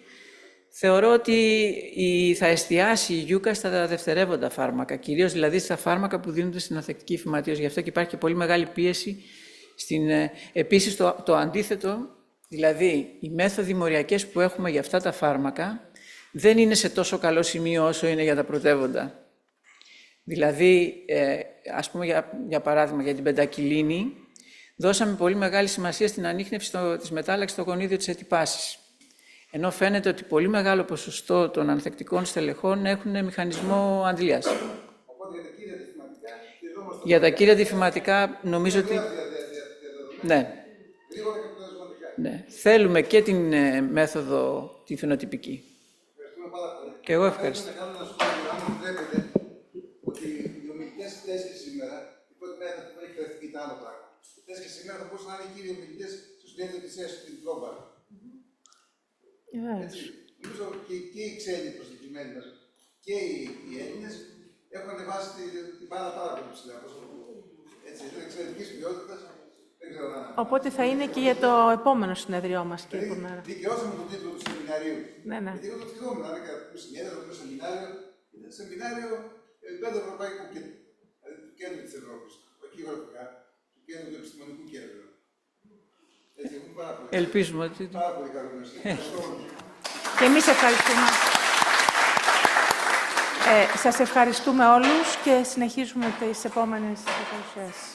[SPEAKER 16] Θεωρώ ότι θα εστιάσει η EUCAST στα δευτερεύοντα φάρμακα, κυρίως δηλαδή στα φάρμακα που δίνονται στην ανθεκτική φυματίωση. Γι' αυτό και υπάρχει και πολύ μεγάλη πίεση. Επίσης το αντίθετο, δηλαδή οι μέθοδοι μοριακές που έχουμε για αυτά τα φάρμακα δεν είναι σε τόσο καλό σημείο όσο είναι για τα πρωτεύοντα. Δηλαδή, ας πούμε για παράδειγμα για την πεντακυλίνη, δώσαμε πολύ μεγάλη σημασία στην ανίχνευση της μετάλλαξης στο γονίδιο της ετυπάσης. Ενώ φαίνεται ότι πολύ μεγάλο ποσοστό των ανθεκτικών στελεχών έχουν μηχανισμό αντλίας. Για τα κύρια αντιφυματικά νομίζω ότι... Ναι. Θέλουμε και την μέθοδο τη φαινοτυπική. Και εγώ ευχαριστώ.
[SPEAKER 7] Θέλω να σου πω, αν μου βλέπετε, ότι οι ομιλητές χτες και σήμερα, η πρώτη μέρα που έχει γραφτεί τα άλλο πράγμα. Χτες και σήμερα θα μπορούσαν να είναι οι κύριοι ομιλητές στο συνέδριο της ΕΣ στην Τρόμπα. Νομίζω και οι ξένοι προσκεκλημένοι μας και οι Έλληνες έχουν ανεβάσει την μπάλα πάρα πολύ ψηλά. Έτσι, είναι εξαιρετικής ποιότητας.
[SPEAKER 11] Οπότε θα είναι και για το επόμενο συνεδριό μας, κύριε Gunnar.
[SPEAKER 7] Δικαιώσαμε τον τίτλο του σεμιναρίου.
[SPEAKER 11] Ναι.
[SPEAKER 7] Γιατί εγώ το θυμόμουν, αν έκανα το συνέδριο, το σεμινάριο, ήταν σεμινάριο επίπεδο ευρωπαϊκού κέντρου. Δηλαδή του κέντρου της Ευρώπης, όχι γεωγραφικά, του κέντρου του επιστημονικού κέντρου. Έτσι, έχουν πάρα πολύ.
[SPEAKER 16] Ελπίζουμε ότι.
[SPEAKER 7] Πάρα πολύ καλό.
[SPEAKER 11] Και εμείς ευχαριστούμε. Σας ευχαριστούμε όλους και συνεχίζουμε τις επόμενες παρουσιάσεις.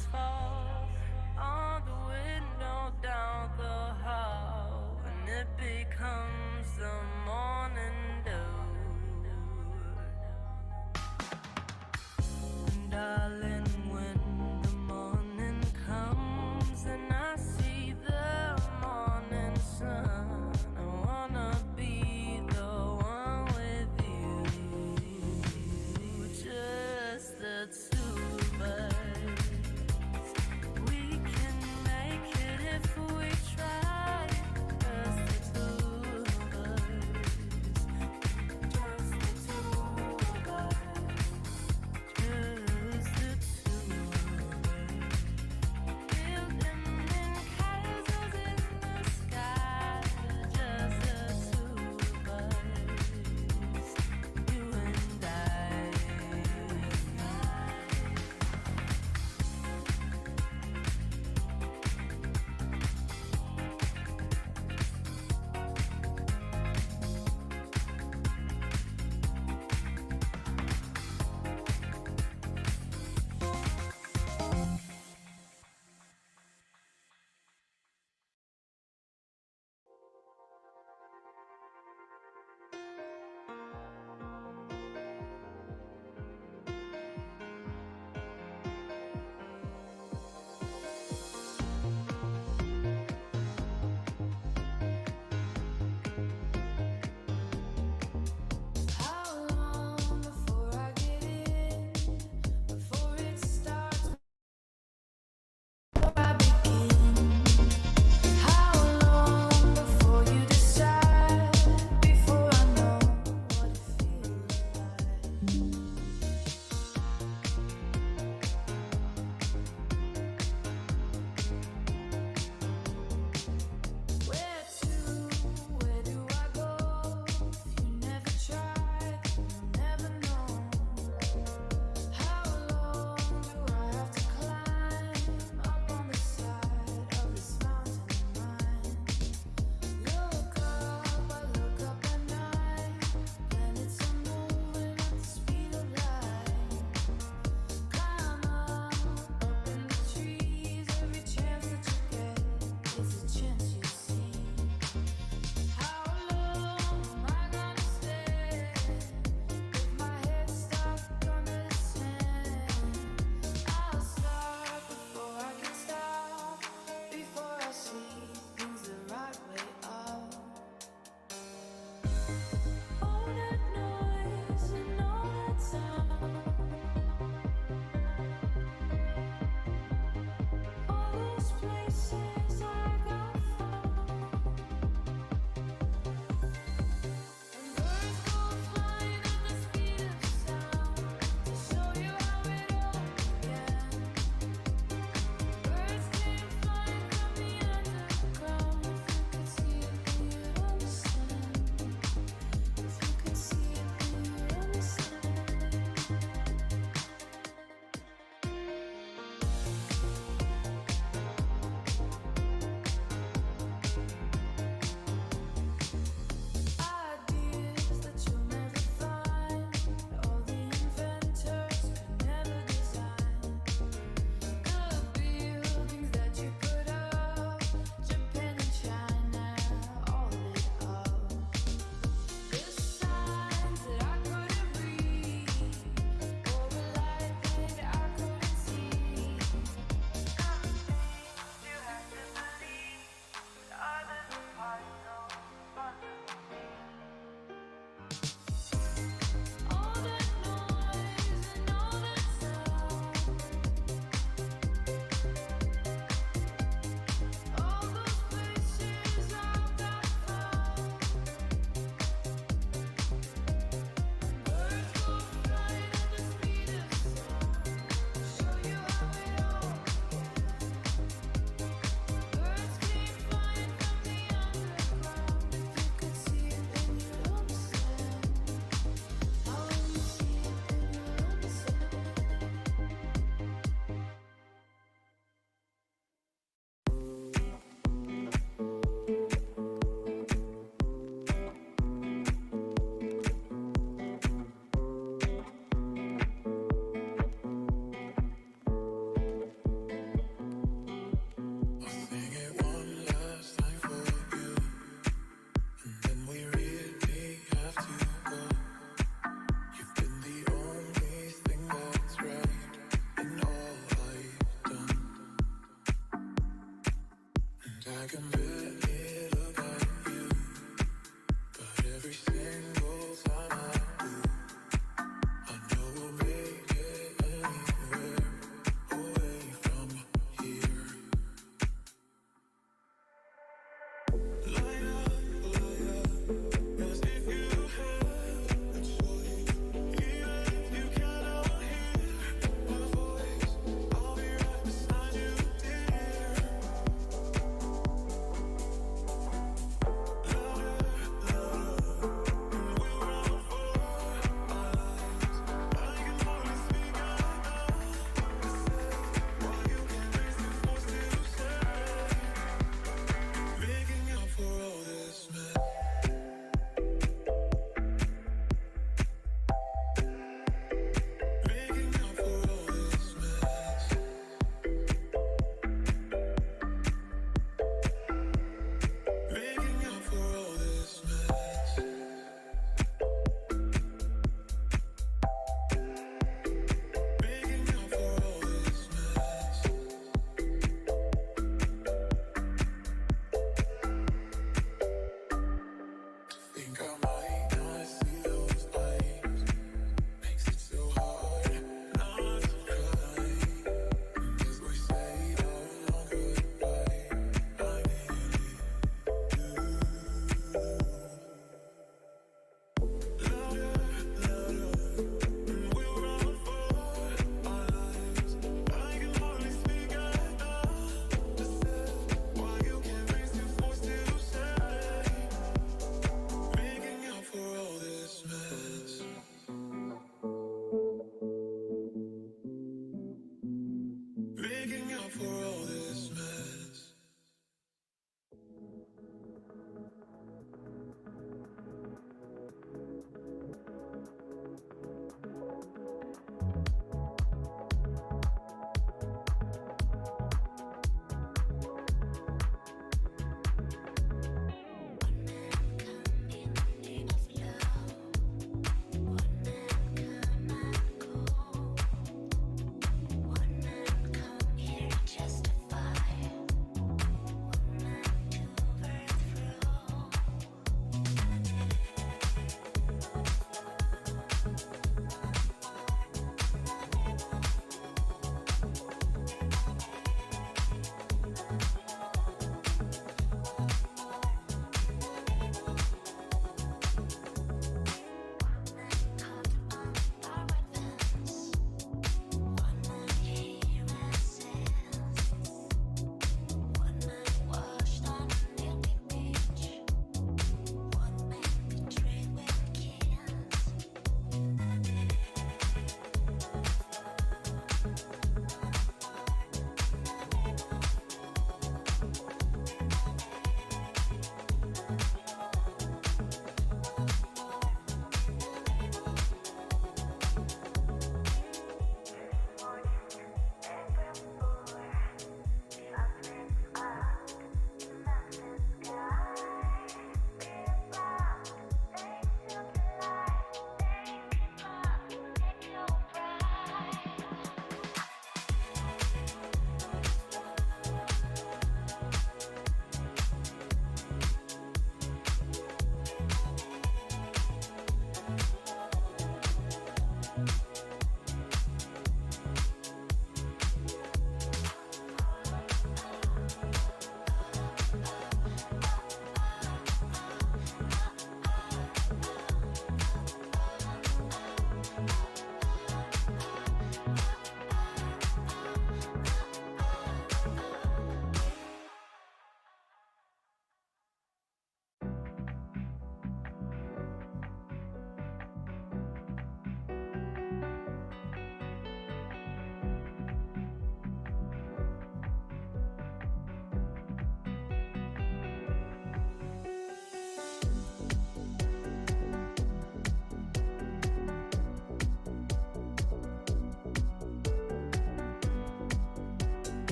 [SPEAKER 1] leaves fall on the window down the hall, and it becomes the morning dew. And darling, when the morning comes and I see the morning sun, I wanna be the one with you, just the two of us. We can make it if we try, just the two of us.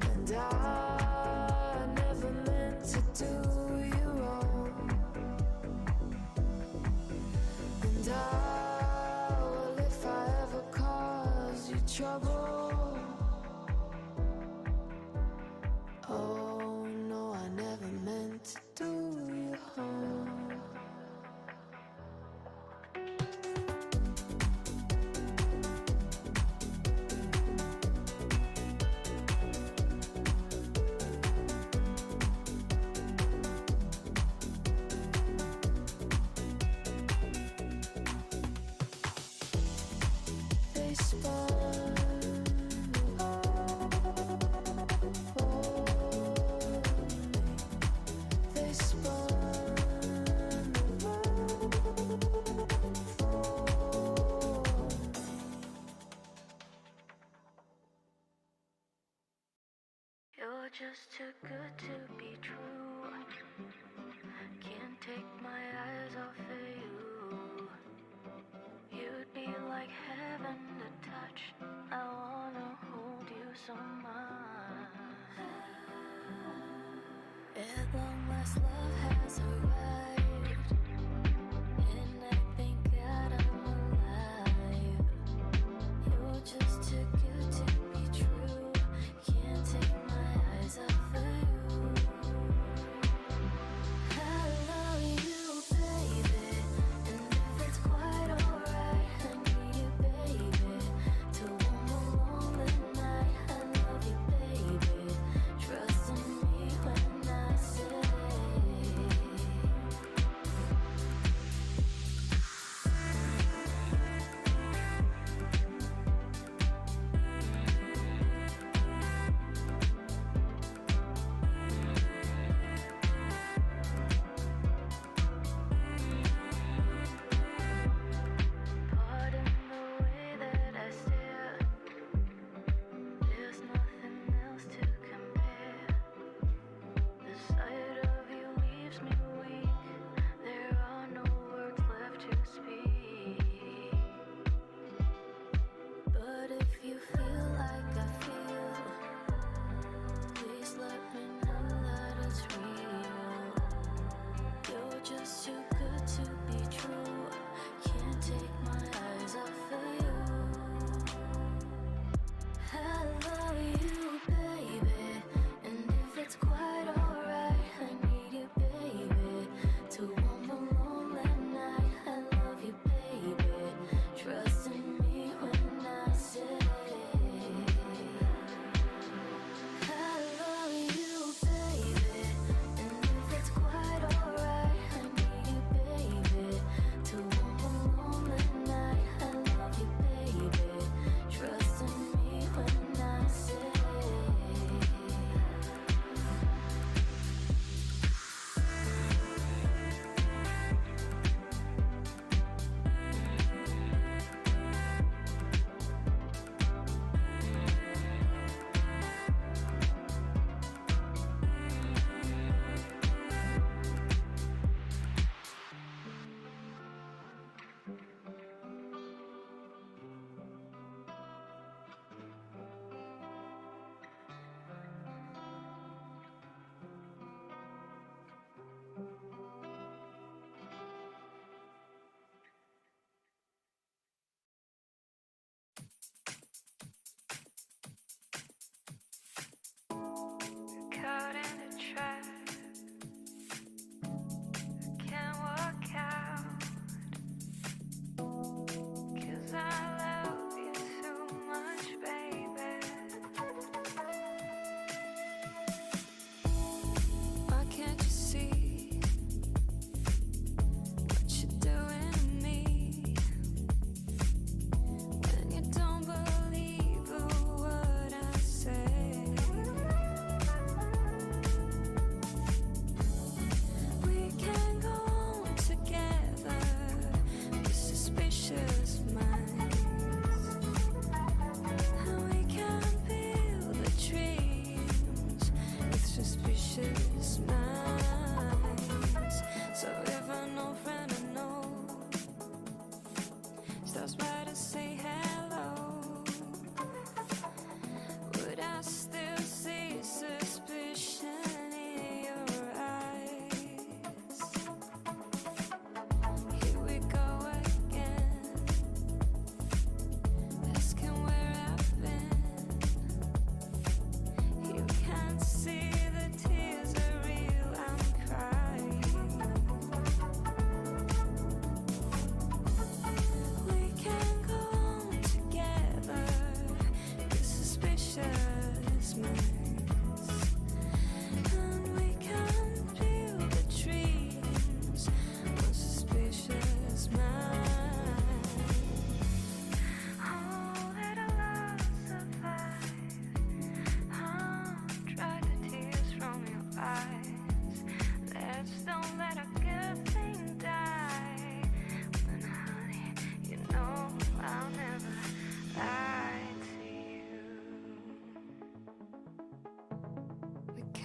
[SPEAKER 1] And I never meant to do you wrong. And well, if I ever caused you trouble, oh no, I never meant to do you harm. They spun they spun You're just too good to be true. Can't take my eyes off of you. You'd be like heaven to touch. I wanna hold you so much. At long last, love has arrived, and I thank God I'm alive. You're just too good to be true. Can't take my eyes off of you. I love you, baby, and if it's quite alright, I need you, baby, to warm along the night. I love you, baby, trust in me when I say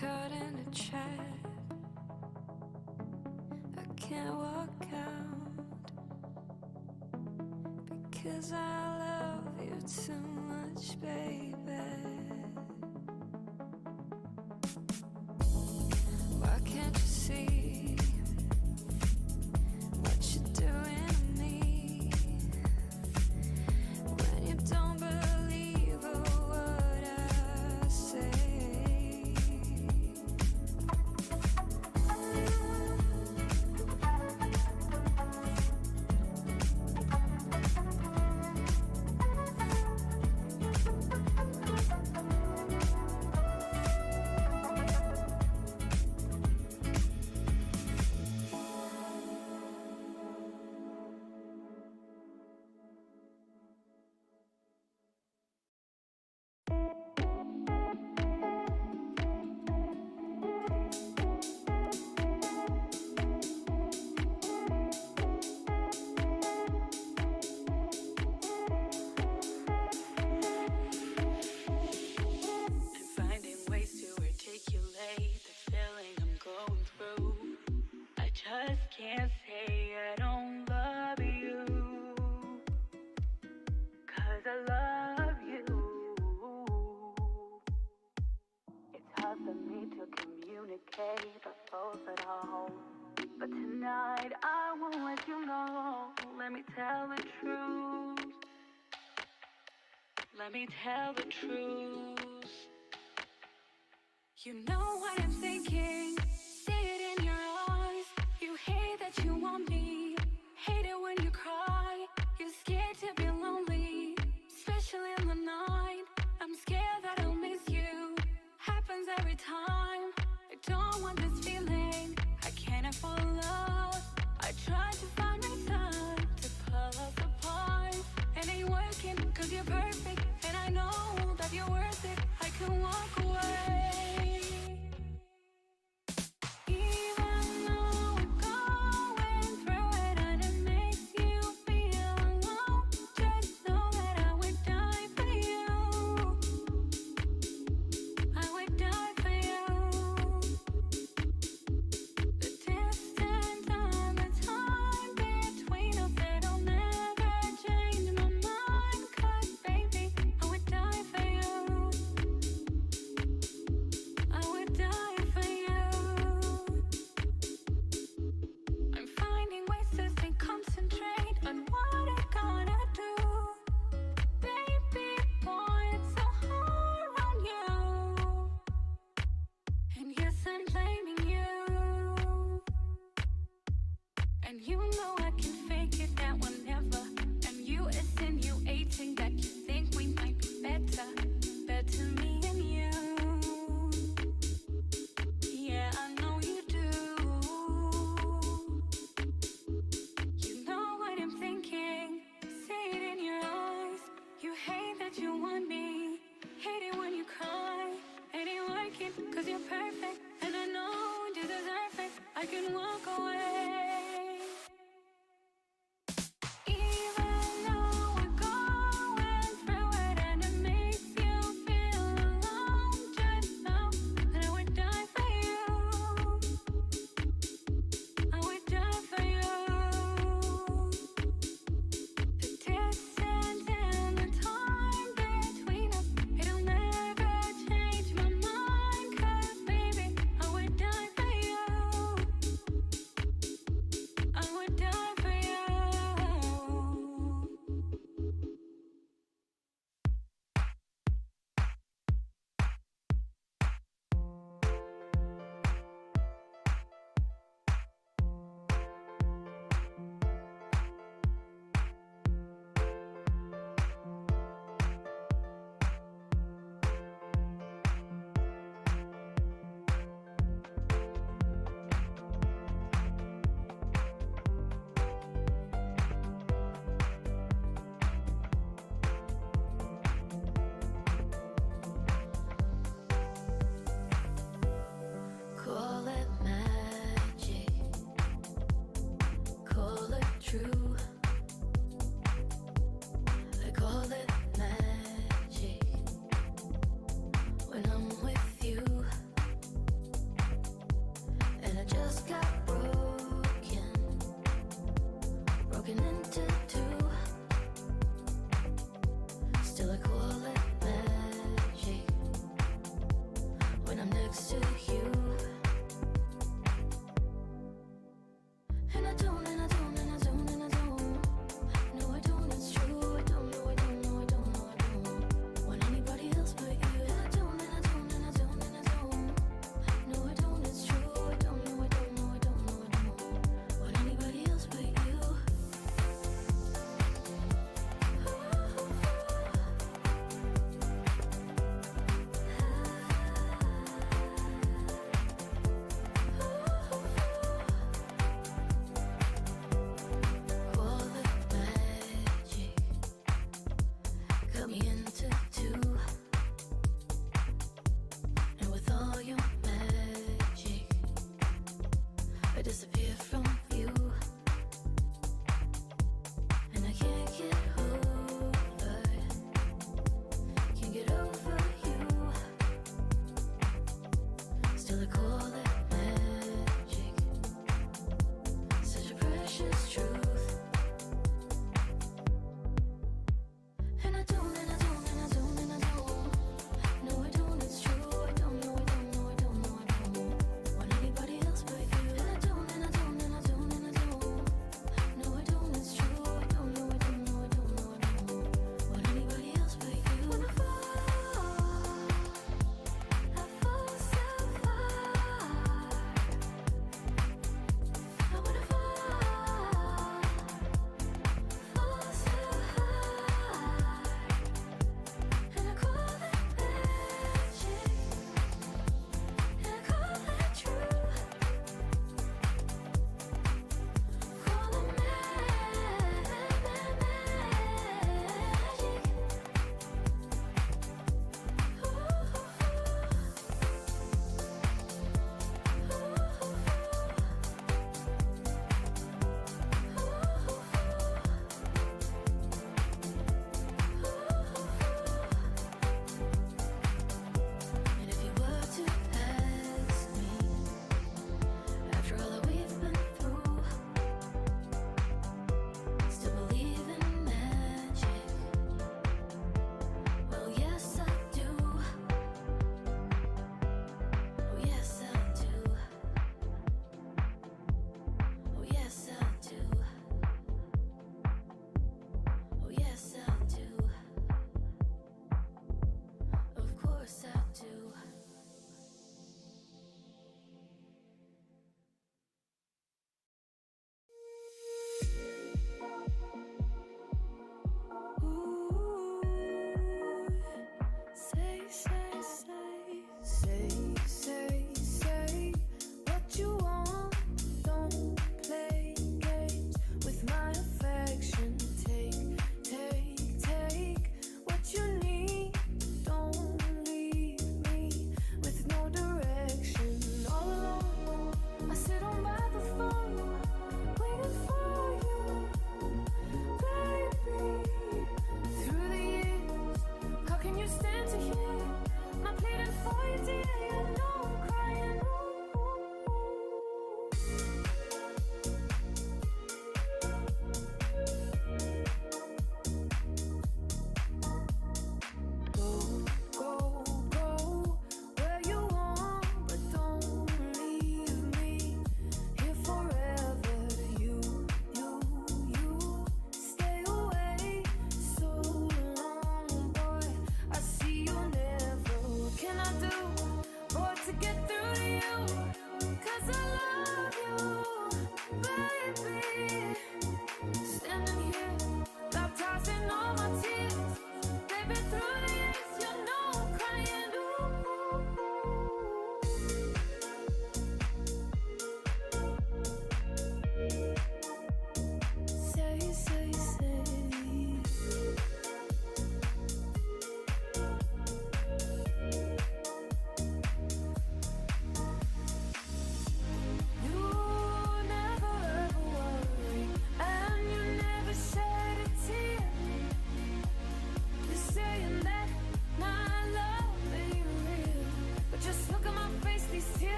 [SPEAKER 1] caught in a trap. I can't walk out because I love you too much, baby. Why can't you see what you're doing to me when you don't believe a word I say?
[SPEAKER 17] Let me tell the truth.
[SPEAKER 1] You know what I'm thinking, see it in your eyes. You hate that you want me, hate it when you cry. You're scared to be lonely, especially in the night. I'm scared that I'll miss you, happens every time. I don't want this feeling, I can't fall love. I try to find my time to pull us apart. It ain't working, cause you're perfect, and I know that you're worth it. I can walk away. Even though we're going through it and it makes you feel alone, just know that I would die for you. I would die for you. The distance and the time between us, it'll never change my mind. Cause baby, I would die for you. I would die for you. I'm finding ways to stay concentrate on what I gotta do. Baby boy, it's so hard on you. And yes, I'm blaming you. And you know I can fake it, that one never. And you insinuating that you think we might be better. Better me and you. Yeah, I know you do. You know what I'm thinking, see it in your eyes. You hate that you want me, hate it when you cry. It ain't working, cause you're perfect, and I know you deserve it. I can walk away. Even though we're going through it and it makes you feel alone, just know that I would die for you. I would die for you. The distance and the time between us, it'll never change my mind. Cause baby, I would die for you.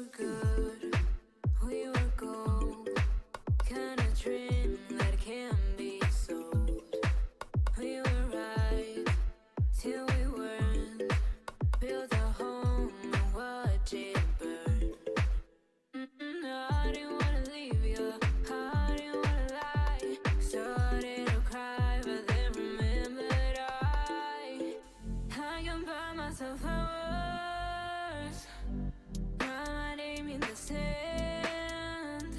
[SPEAKER 1] were good, we were gold, kind of dream that can be sold. We were right till we weren't, built a home and watch it burn. I didn't wanna leave you, I didn't wanna lie. Started to cry, but then remembered I can buy myself flowers, write my name in the sand,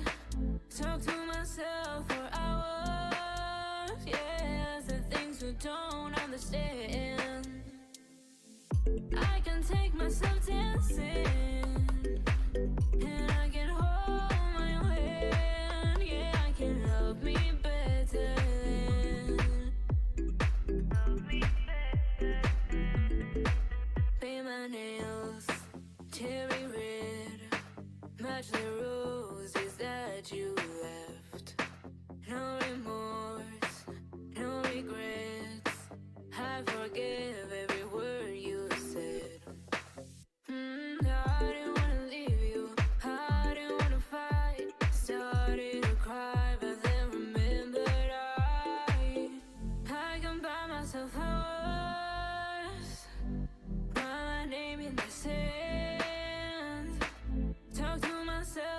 [SPEAKER 1] talk to myself for hours. Yeah, the things you don't understand. I can take myself dancing, and I can hold my own hand. Yeah, I can love me better than, paint my nails cherry red, match the roses that you left. No remorse, no regrets, I forgive every word you said. I didn't wanna leave you, I didn't wanna fight. Started to cry, but then remembered I can buy myself flowers, write my name in the sand, talk to myself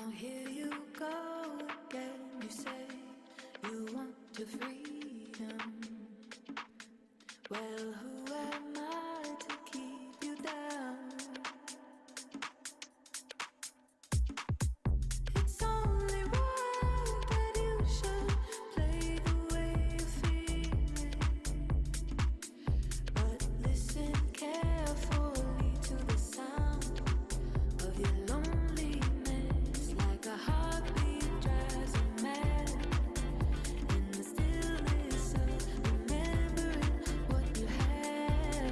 [SPEAKER 1] Now here you go again, you say you want to freedom. Well, who am I to keep you down? It's only right that you should play the way you're feeling. But listen carefully to the sound of your loneliness, like a heartbeat drives you mad. In the stillness of remembering what you had.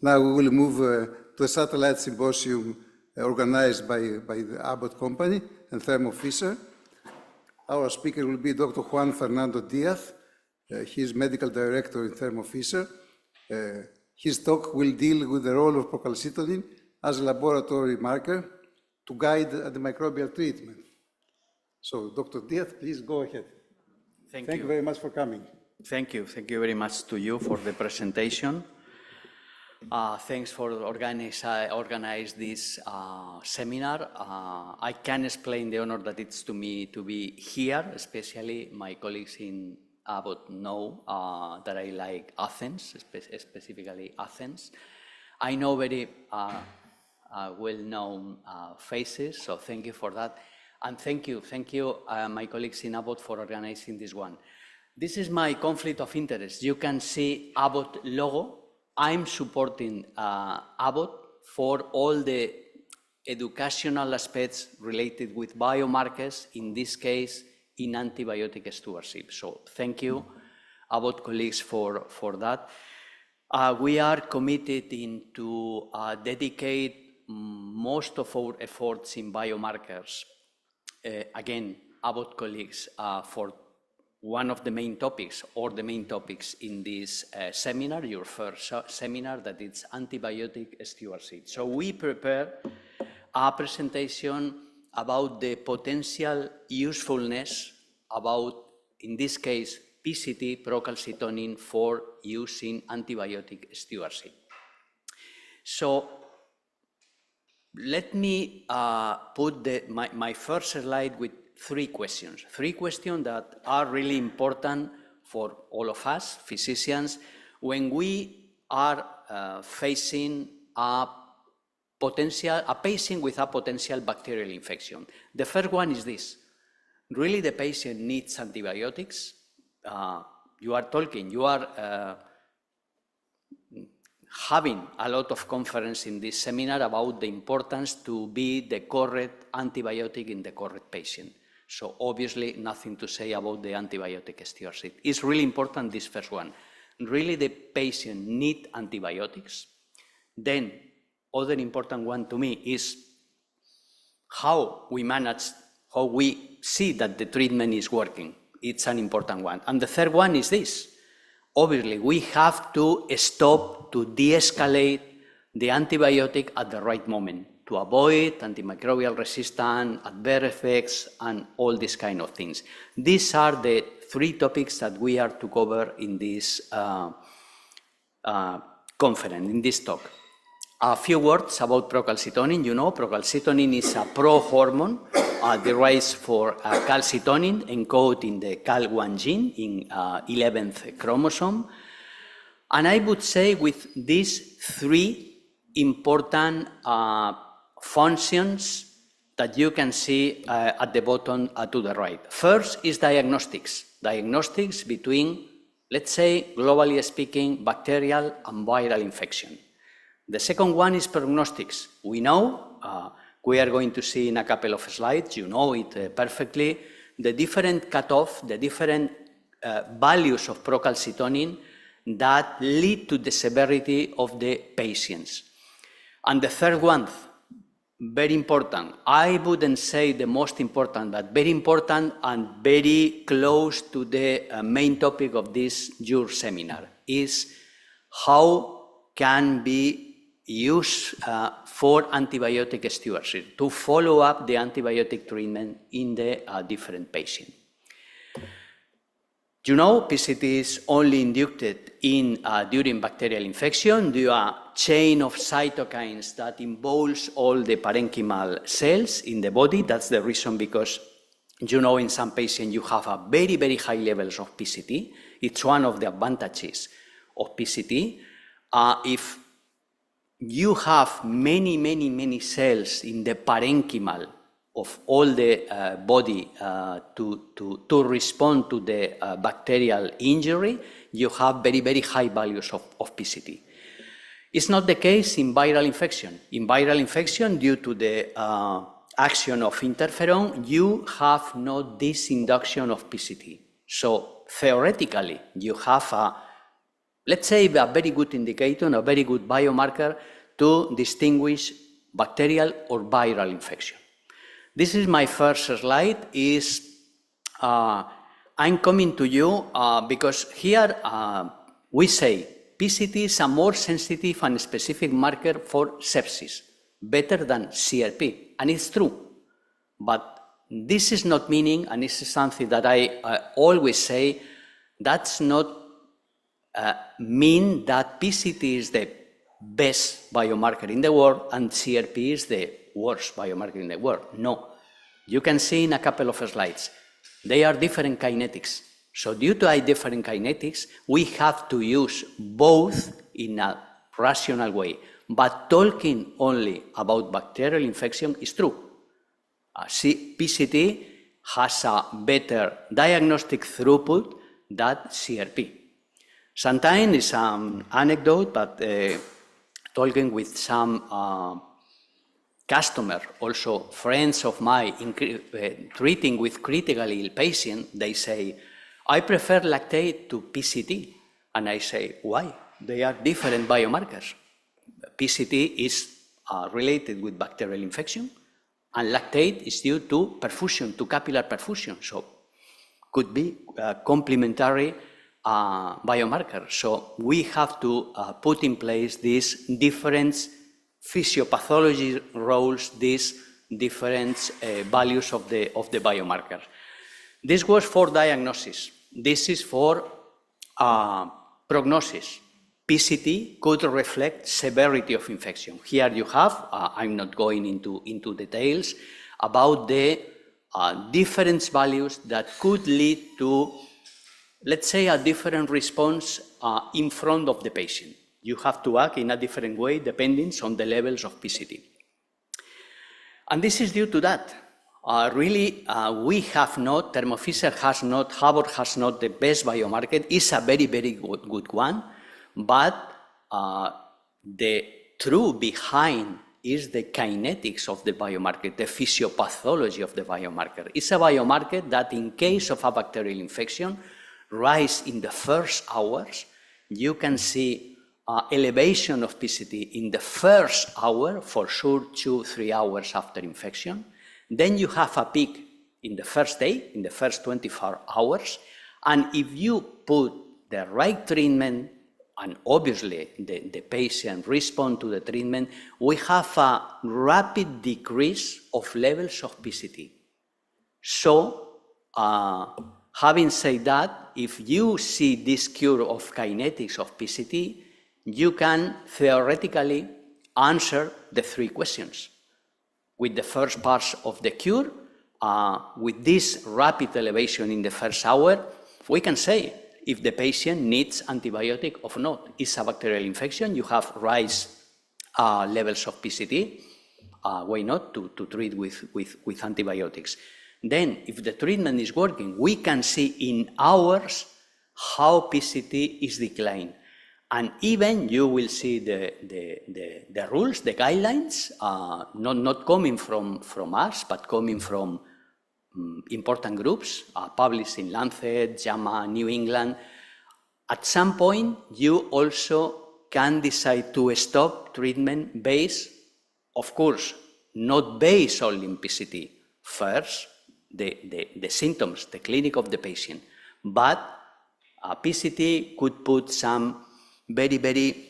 [SPEAKER 7] Now we will move to a satellite symposium organized by the ABBOTT company and Thermo Fisher. Our speaker will be Dr. Juan Fernando Diaz. He is medical director in Thermo Fisher. His talk will deal with the role of procalcitonin as a laboratory marker to guide antimicrobial treatment. So, Dr. Diaz, please go ahead.
[SPEAKER 18] Thank
[SPEAKER 7] you very much for coming.
[SPEAKER 18] Thank you. Thank you very much to you for the presentation. Thanks for organize this seminar. I can explain the honor that it's to me to be here, especially my colleagues in ABBOTT know that I like Athens, specifically Athens. I know very well-known faces, so thank you for that. And thank you, my colleagues in ABBOTT for organizing this one. This is my conflict of interest. You can see ABBOTT logo. I'm supporting ABBOTT for all the educational aspects related with biomarkers, in this case, in antibiotic stewardship. So thank you, ABBOTT colleagues, for that. We are committed to dedicate most of our efforts in biomarkers, again, ABBOTT colleagues, for one of the main topics, or the main topics in this seminar, your first seminar, that is antibiotic stewardship. So we prepare a presentation about the potential usefulness about, in this case, PCT, procalcitonin, for use in antibiotic stewardship. So let me put my first slide with three questions that are really important for all of us, physicians, when we are facing a patient with a potential bacterial infection. The first one is this: really the patient needs antibiotics? You are having a lot of conference in this seminar about the importance to be the correct antibiotic in the correct patient. So obviously nothing to say about the antibiotic stewardship. It's really important, this first one. Really the patient need antibiotics. Then other important one to me is how we manage, how we see that the treatment is working. It's an important one. And the third one is this. Obviously, we have to stop, to de-escalate the antibiotic at the right moment to avoid antimicrobial resistance, adverse effects, and all these kind of things. These are the three topics that we are to cover in this conference, in this talk. A few words about procalcitonin. You know, procalcitonin is a pro-hormone derived for calcitonin, encoded in the Cal1 gene in 11th chromosome. And I would say with these three important functions that you can see at the bottom to the right. First is diagnostics. Diagnostics between, let's say, globally speaking, bacterial and viral infection. The second one is prognostics. We know, we are going to see in a couple of slides, you know it perfectly, the different cutoff, the different values of procalcitonin that lead to the severity of the patients. And the third one, very important, I wouldn't say the most important, but very important and very close to the main topic of this your seminar, is how can be used for antibiotic stewardship, to follow up the antibiotic treatment in the different patient. You know, PCT is only induced in during bacterial infection due to a chain of cytokines that involves all the parenchymal cells in the body. That's the reason, because you know, in some patients you have a very, very high levels of PCT. It's one of the advantages of PCT. If you have many cells in the parenchymal of all the body to respond to the bacterial injury, you have very, very high values of PCT. It's not the case in viral infection. In viral infection, due to the action of interferon, you have not this induction of PCT. So theoretically, you have a let's say, a very good indicator, a very good biomarker to distinguish bacterial or viral infection. This is my first slide. I'm coming to you because here we say PCT is a more sensitive and specific marker for sepsis, better than CRP, and it's true. But this is not meaning, and this is something that I always say, that's not mean that PCT is the best biomarker in the world and CRP is the worst biomarker in the world. No. You can see in a couple of slides, they are different kinetics. So due to different kinetics, we have to use both in a rational way. But talking only about bacterial infection is true. PCT has a better diagnostic throughput than CRP. Sometimes it's an anecdote, but talking with some customer, also friends of mine, treating with critically ill patients, they say, I prefer lactate to PCT. And I say, why? They are different biomarkers. PCT is related with bacterial infection, and lactate is due to perfusion, to capillary perfusion. So could be complementary biomarker. So we have to put in place these different physiopathology roles, these different values of the biomarker. This was for diagnosis. This is for prognosis. PCT could reflect severity of infection. Here you have, I'm not going into details, about the different values that could lead to, let's say, a different response in front of the patient. You have to act in a different way depending on the levels of PCT. And this is due to that. We have not, Thermo Fisher has not, Abbott has not the best biomarker. It's a very, very good one, but the truth behind is the kinetics of the biomarker, the physiopathology of the biomarker. It's a biomarker that in case of a bacterial infection, rise in the first hours. You can see elevation of PCT in the first hour, for sure 2-3 hours after infection. Then you have a peak in the first day, in the first 24 hours. And if you put the right treatment, and obviously the patient respond to the treatment, we have a rapid decrease of levels of PCT. So, having said that, if you see this curve of kinetics of PCT, you can theoretically answer the 3 questions. With the first part of the cure, with this rapid elevation in the first hour, we can say if the patient needs antibiotic or not. It's a bacterial infection, you have rise levels of PCT, why not to treat with antibiotics? Then, if the treatment is working, we can see in hours how PCT is declining. And even you will see the rules, the guidelines, not coming from us, but coming from important groups, published in Lancet, JAMA, New England. At some point, you also can decide to stop treatment based, of course, not based only in PCT. First, the symptoms, the clinic of the patient. But PCT could put some very, very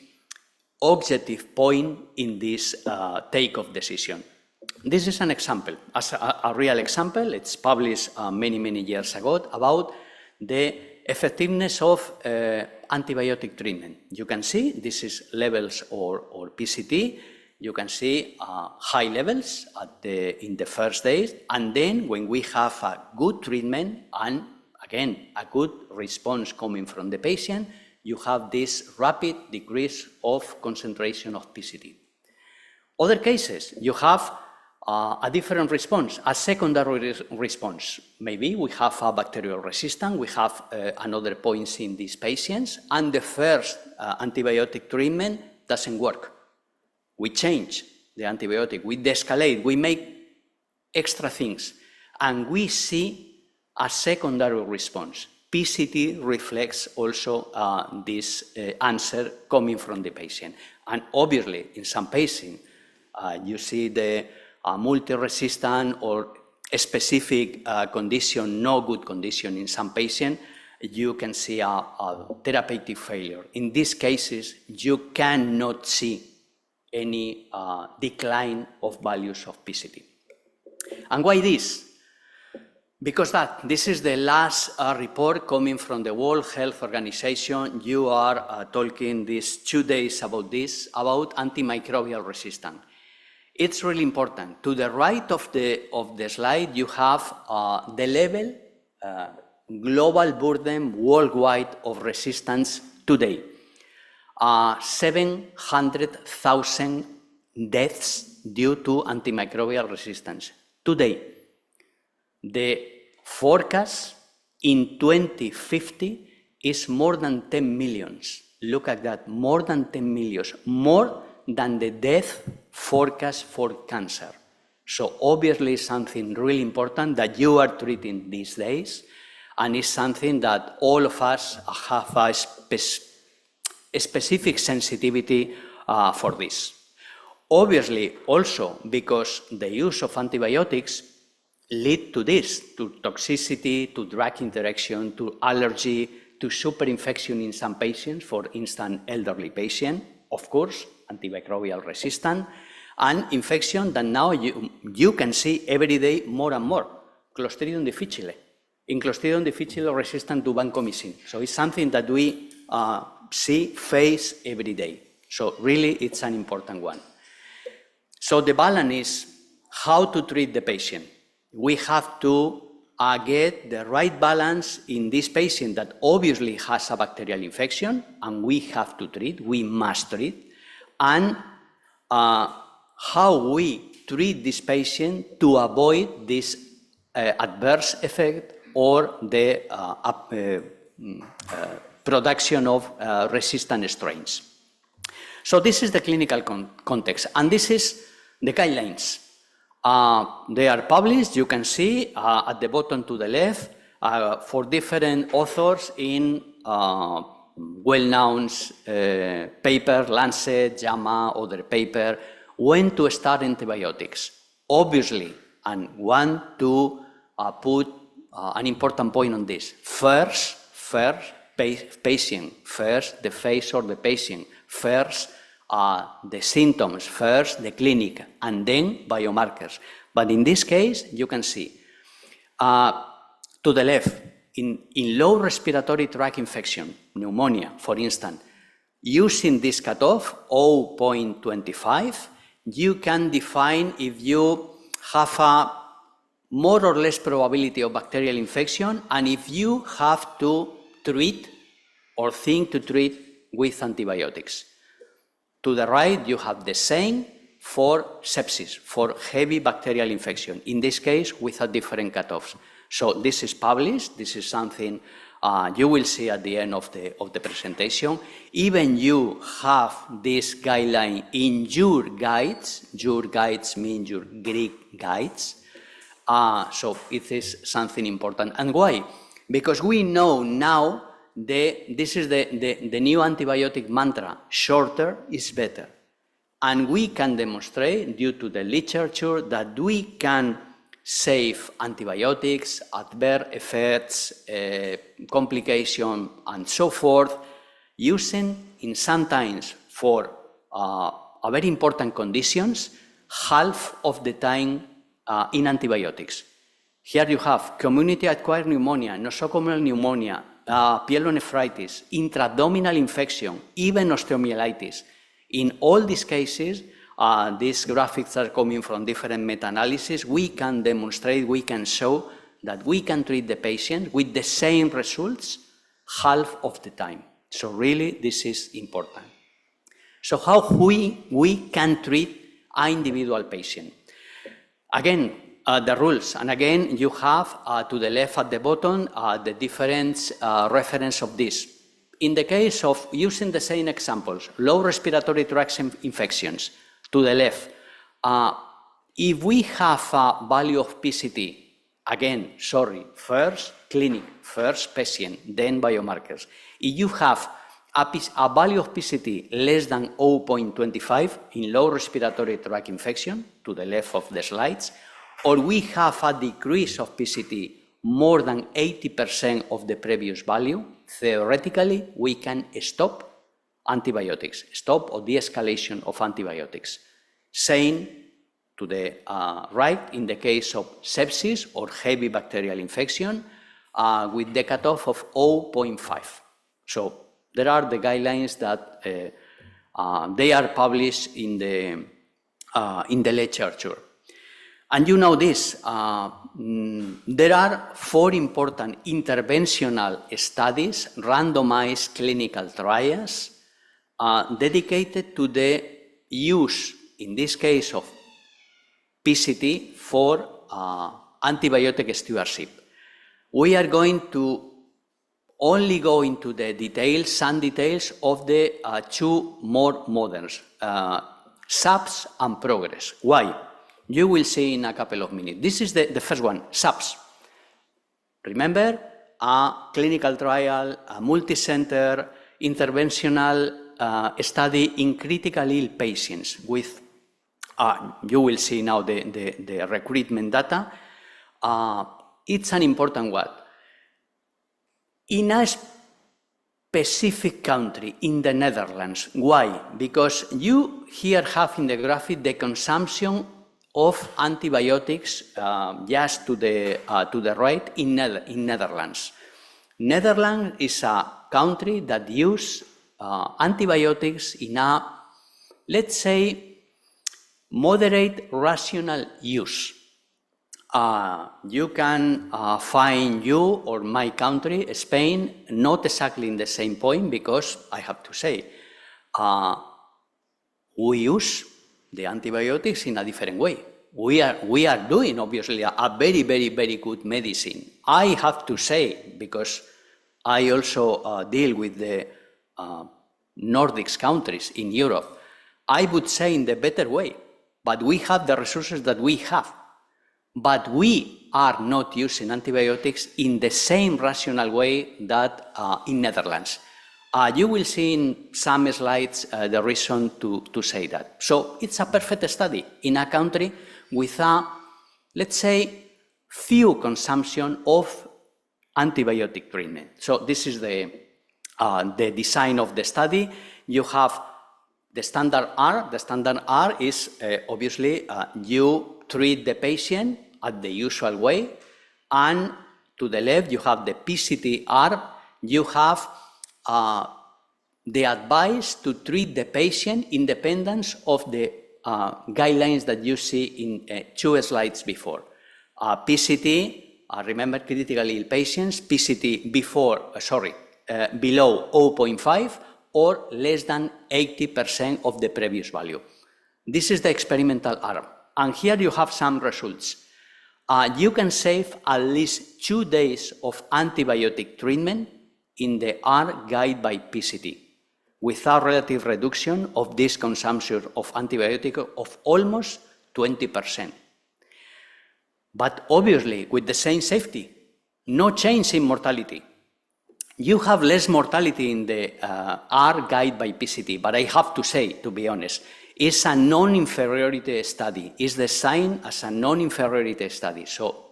[SPEAKER 18] objective point in this take of decision. This is an example, as a real example. It's published many, many years ago about the effectiveness of antibiotic treatment. You can see this is levels or PCT. You can see high levels in the first days, and then when we have a good treatment and again a good response coming from the patient, you have this rapid decrease of concentration of PCT. Other cases, you have a different response, a secondary response. Maybe we have a bacterial resistance, we have another points in these patients, and the first antibiotic treatment doesn't work. We change the antibiotic, we de-escalate, we make extra things, and we see a secondary response. PCT reflects also this answer coming from the patient. And obviously, in some patients, you see the multi-resistant or a specific condition, no good condition in some patients, you can see a therapeutic failure. In these cases, you cannot see any decline of values of PCT. And why this? Because this is the last report coming from the World Health Organization. You are talking these 2 days about this, about antimicrobial resistance. It's really important. To the right of the slide, you have the level, global burden worldwide of resistance today. 700,000 deaths due to antimicrobial resistance today. The forecast in 2050 is more than 10 millions. Look at that, more than 10 millions, more than the death forecast for cancer. So obviously something really important that you are treating these days, and it's something that all of us have a specific sensitivity for this. Obviously also because the use of antibiotics lead to this, to toxicity, to drug interaction, to allergy, to superinfection in some patients, for instance, elderly patients, of course, antimicrobial resistant, and infection that now you can see every day more and more. Clostridium difficile. In Clostridium difficile resistant to vancomycin. So it's something that we face every day. So really, it's an important one. So the balance is how to treat the patient. We have to get the right balance in this patient that obviously has a bacterial infection, and we have to treat, we must treat, and how we treat this patient to avoid this adverse effect or the production of resistant strains. So this is the clinical context, and this is the guidelines. They are published, you can see at the bottom to the left, for different authors in well-known paper, Lancet, JAMA, other paper, when to start antibiotics. Obviously, and want to put an important point on this. First, patient, first, the phase of the patient, first, the symptoms, first, the clinic, and then biomarkers. But in this case, you can see to the left, in low respiratory tract infection, pneumonia, for instance, using this cutoff, 0.25, you can define if you have a more or less probability of bacterial infection, and if you have to treat or think to treat with antibiotics. To the right, you have the same for sepsis, for heavy bacterial infection, in this case with a different cutoffs. So this is published, this is something you will see at the end of the presentation. Even you have this guideline in your guides mean your Greek guides. So it is something important. And why? Because we know now this is the new antibiotic mantra, shorter is better. And we can demonstrate, due to the literature, that we can save antibiotics, adverse effects, complications, and so forth, using, in sometimes for a very important conditions, half of the time in antibiotics. Here you have community-acquired pneumonia, nosocomial pneumonia, pyelonephritis, intra-abdominal infection, even osteomyelitis. In all these cases, these graphics are coming from different meta-analysis. We can demonstrate, we can show that we can treat the patient with the same results half of the time. So really, this is important. So how we can treat an individual patient? Again, the rules, and again, you have to the left at the bottom the different reference of this. In the case of using the same examples, low respiratory tract infections, to the left, if we have a value of PCT, again, sorry, first, clinic, first patient, then biomarkers. If you have a value of PCT less than 0.25 in low respiratory tract infection, to the left of the slides, or we have a decrease of PCT more than 80% of the previous value, theoretically, we can stop antibiotics, stop or de-escalation of antibiotics. Same to the right in the case of sepsis or heavy bacterial infection with the cutoff of 0.5. So there are the guidelines that they are published in the literature. And you know this, there are 4 important interventional studies, randomized clinical trials, dedicated to the use, in this case of PCT, for antibiotic stewardship. We are going to only go into the details, some details of the 2 more moderns, SAPS and Progress. Why? You will see in a couple of minutes. This is the first one, SAPS. Remember, a clinical trial, a multi-center interventional study in critically ill patients with, you will see now the recruitment data. It's an important one. In a specific country, in the Netherlands. Why? Because you here have in the graphic the consumption of antibiotics just to the right in Netherlands. Netherlands is a country that uses antibiotics in a, let's say, moderate rational use. You can find you or my country, Spain, not exactly in the same point, because I have to say, we use the antibiotics in a different way. We are doing, obviously, a very, very, very good medicine. I have to say, because I also deal with the Nordics countries in Europe, I would say in the better way, but we have the resources that we have. But we are not using antibiotics in the same rational way that in Netherlands. You will see in some slides the reason to say that. So it's a perfect study in a country with a, let's say, few consumption of antibiotic treatment. So this is the design of the study. You have the standard R. The standard R is obviously you treat the patient at the usual way, and to the left you have the PCT-R. You have the advice to treat the patient independent of the guidelines that you see in 2 slides before. PCT, remember critically ill patients, PCT below 0.5 or less than 80% of the previous value. This is the experimental arm. And here you have some results. You can save at least 2 days of antibiotic treatment in the R guide by PCT, with a relative reduction of this consumption of antibiotic of almost 20%. But obviously, with the same safety, no change in mortality. You have less mortality in the R guide by PCT, but I have to say, to be honest, it's a non-inferiority study. It's designed as a non-inferiority study. So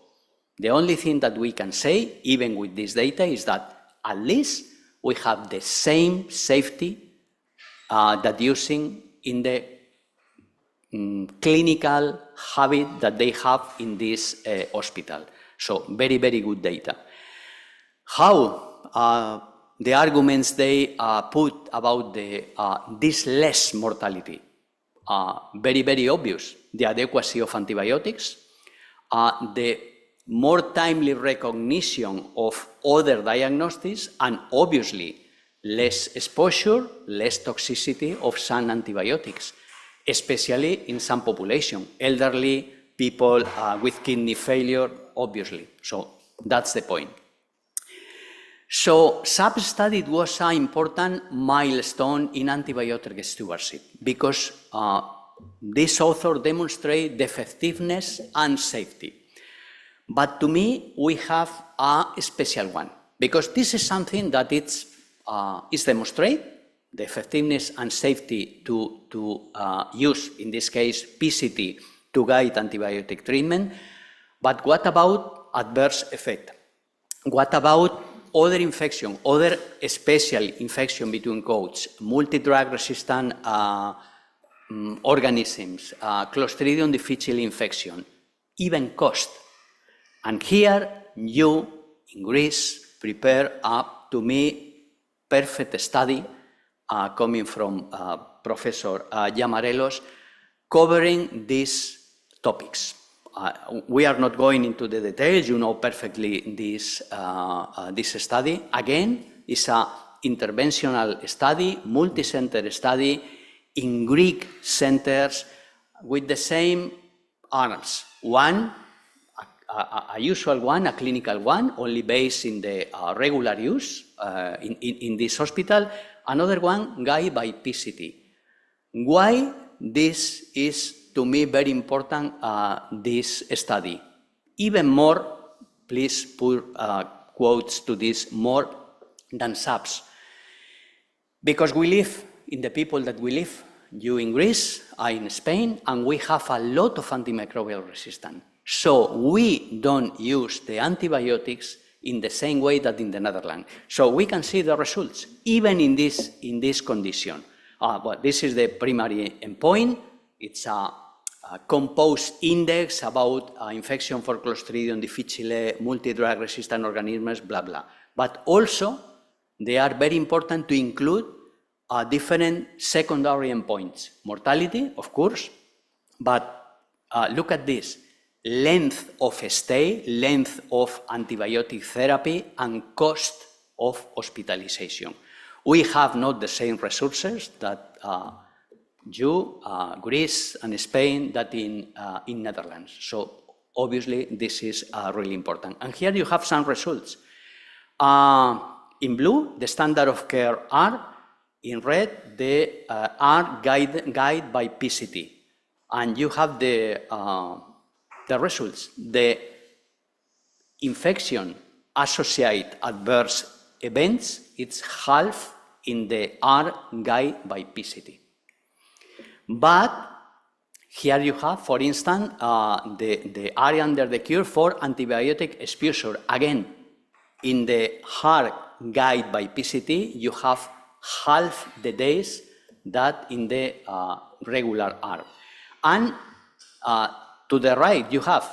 [SPEAKER 18] the only thing that we can say, even with this data, is that at least we have the same safety that using in the clinical habit that they have in this hospital. So very, very good data. How the arguments they put about this less mortality? Very, very obvious. The adequacy of antibiotics, the more timely recognition of other diagnoses, and obviously less exposure, less toxicity of some antibiotics, especially in some population, elderly, people with kidney failure, obviously. So that's the point. So SAPS study was an important milestone in antibiotic stewardship because this author demonstrated the effectiveness and safety. But to me, we have a special one, because this is something that is demonstrated, the effectiveness and safety to use, in this case, PCT to guide antibiotic treatment. But what about adverse effect? What about other infection, other special infection between quotes, multi-drug resistant organisms, Clostridium difficile infection, even cost? And here you, in Greece, prepare up, to me, perfect study coming from Professor Yamarelos, covering these topics. We are not going into the details, you know perfectly this study. Again, it's an interventional study, multi-center study in Greek centers with the same arms. One, a usual one, a clinical one, only based in the regular use in this hospital. Another one, guided by PCT. Why this is, to me, very important, this study? Even more, please put quotes to this, more than subs. Because we live in the people that we live, you in Greece, I in Spain, and we have a lot of antimicrobial resistance. So we don't use the antibiotics in the same way that in the Netherlands. So we can see the results, even in this condition. Well, this is the primary endpoint. It's a composed index about infection for Clostridium difficile, multi-drug resistant organisms, blah, blah. But also, they are very important to include different secondary endpoints. Mortality, of course, but look at this. Length of stay, length of antibiotic therapy, and cost of hospitalization. We have not the same resources that Greece and Spain, that in Netherlands. So obviously this is really important. And here you have some results. In blue, the standard of care are. In red, they are guided by PCT. And you have the results. The infection associated adverse events, it's half in the R guide by PCT. But here you have, for instance, the area under the curve for antibiotic exposure. Again, in the R guide by PCT, you have half the days that in the regular R. And to the right, you have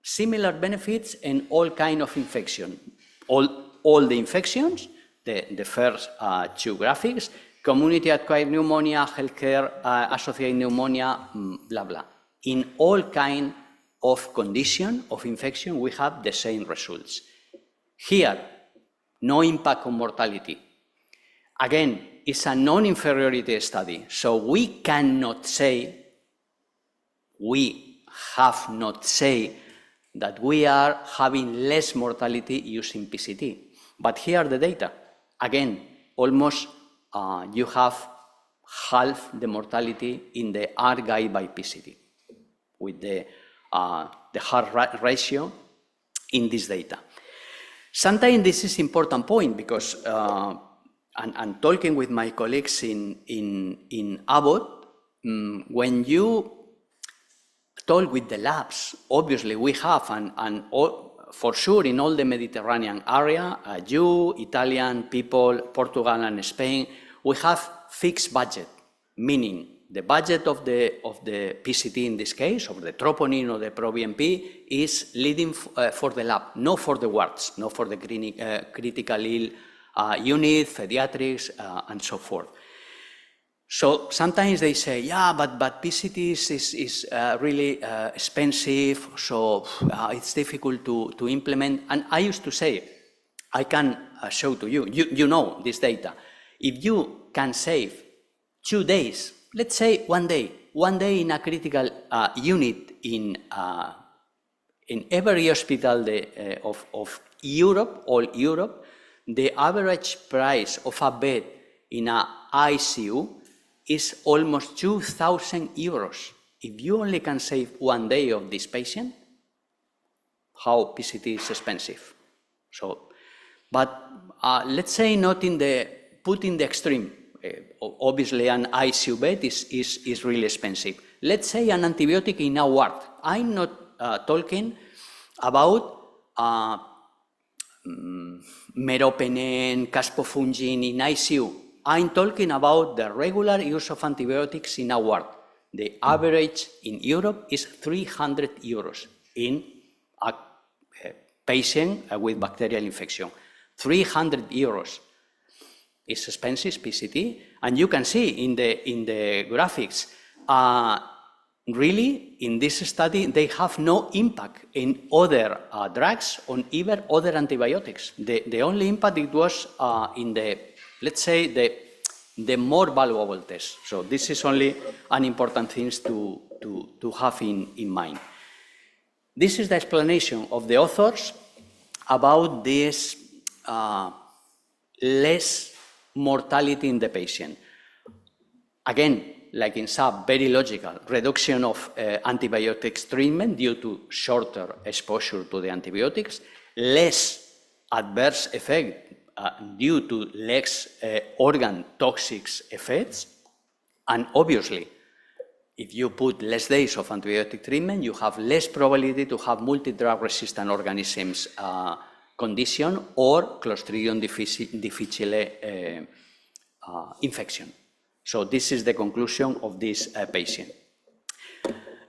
[SPEAKER 18] similar benefits in all kinds of infection. All the infections, the first two graphics, community-acquired pneumonia, healthcare-associated pneumonia, blah, blah. In all kinds of condition of infection, we have the same results. Here, no impact on mortality. Again, it's a non-inferiority study, so we cannot say, we have not said that we are having less mortality using PCT. But here are the data. Again, almost you have half the mortality in the R guide by PCT with the hazard ratio in this data. Sometimes this is an important point because, and talking with my colleagues in ABBOTT, when you talk with the labs, obviously we have, and for sure in all the Mediterranean area, Italian people, Portugal and Spain, we have fixed budget, meaning the budget of the PCT in this case, of the troponin or the ProBNP, is leading for the lab, not for the wards, not for the critical ill unit, pediatrics, and so forth. So sometimes they say, yeah, but PCT is really expensive, so it's difficult to implement. And I used to say, I can show to you, you know this data. If you can save 2 days, let's say 1 day in a critical unit in every hospital of Europe, all Europe, the average price of a bed in an ICU is almost 2,000 euros. If you only can save 1 day of this patient, how PCT is expensive. So, but let's say not in the, put in the extreme. Obviously, an ICU bed is really expensive. Let's say an antibiotic in a ward. I'm not talking about meropenem, caspofungin in ICU. I'm talking about the regular use of antibiotics in a ward. The average in Europe is 300 euros in a patient with bacterial infection. 300 euros is expensive, PCT, and you can see in the graphics, really, in this study, they have no impact in other drugs or even other antibiotics. The only impact it was in the, let's say, the more valuable test. So this is only an important thing to have in mind. This is the explanation of the authors about this less mortality in the patient. Again, like in SAP, very logical, reduction of antibiotics treatment due to shorter exposure to the antibiotics, less adverse effect due to less organ toxic effects, and obviously, if you put less days of antibiotic treatment, you have less probability to have multi-drug resistant organisms condition or Clostridium difficile infection. So this is the conclusion of this patient.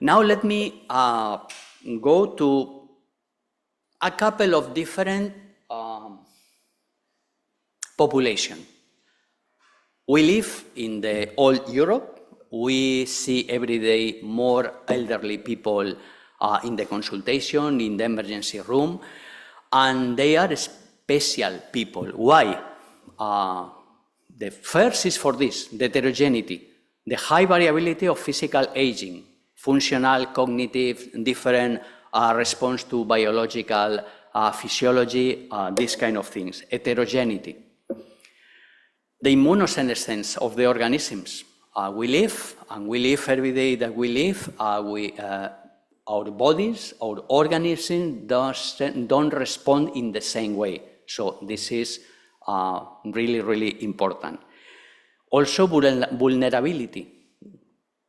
[SPEAKER 18] Now let me go to a couple of different population. We live in the old Europe. We see every day more elderly people in the consultation, in the emergency room, and they are special people. Why? The first is for this, the heterogeneity, the high variability of physical aging, functional, cognitive, different response to biological physiology, these kind of things, heterogeneity. The immunosenescence of the organisms. We live, and we live every day that we live, our bodies, our organisms don't respond in the same way. So this is really, really important. Also, vulnerability.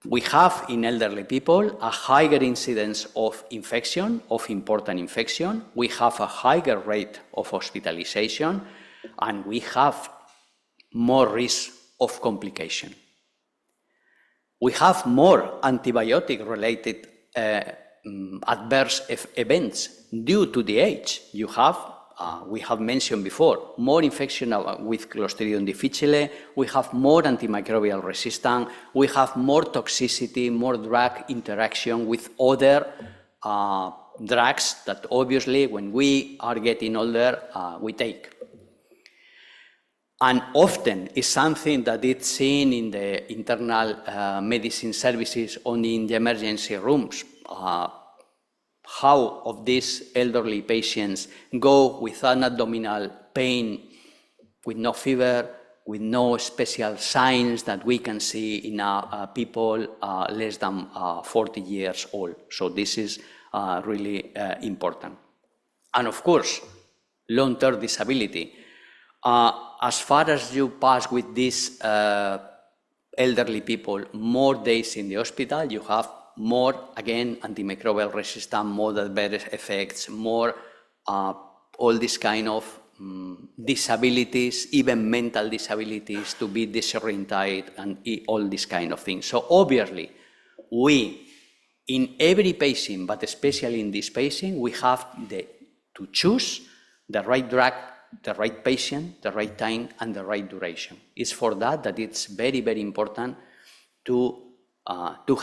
[SPEAKER 18] We have in elderly people a higher incidence of infection, of important infection. We have a higher rate of hospitalization, and we have more risk of complication. We have more antibiotic-related adverse events due to the age. You have, we have mentioned before, more infection with Clostridium difficile, we have more antimicrobial resistance, we have more toxicity, more drug interaction with other drugs that obviously when we are getting older, we take. And often is something that is seen in the internal medicine services, only in the emergency rooms. How of these elderly patients go with an abdominal pain, with no fever, with no special signs that we can see in people less than 40 years old. So this is really important. And of course, long-term disability. As far as you pass with these elderly people more days in the hospital, you have more, again, antimicrobial resistance, more adverse effects, more all these kind of disabilities, even mental disabilities, to be disoriented and all these kind of things. So obviously, we, in every patient, but especially in this patient, we have to choose the right drug, the right patient, the right time, and the right duration. It's for that it's very, very important to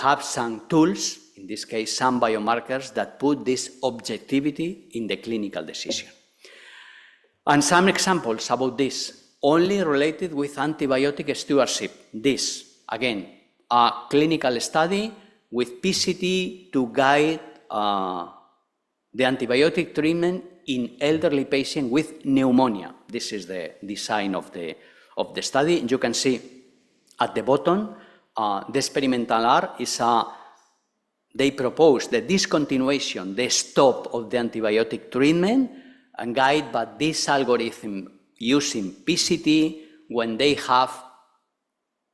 [SPEAKER 18] have some tools, in this case, some biomarkers that put this objectivity in the clinical decision. And some examples about this, only related with antibiotic stewardship. This, again, a clinical study with PCT to guide the antibiotic treatment in elderly patients with pneumonia. This is the design of the study. You can see at the bottom, the experimental arm is a they propose the discontinuation, the stop of the antibiotic treatment, and guide by this algorithm using PCT when they have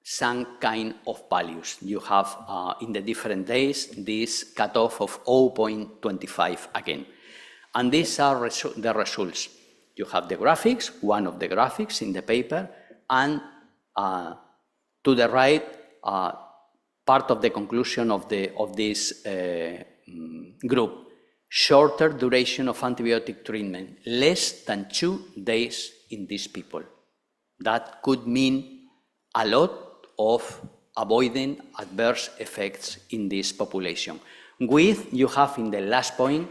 [SPEAKER 18] some kind of values. You have in the different days this cutoff of 0.25 again. And these are the results. You have the graphics, one of the graphics in the paper, and to the right, part of the conclusion of this group. Shorter duration of antibiotic treatment, less than 2 days in these people. That could mean a lot of avoiding adverse effects in this population. With, you have in the last point,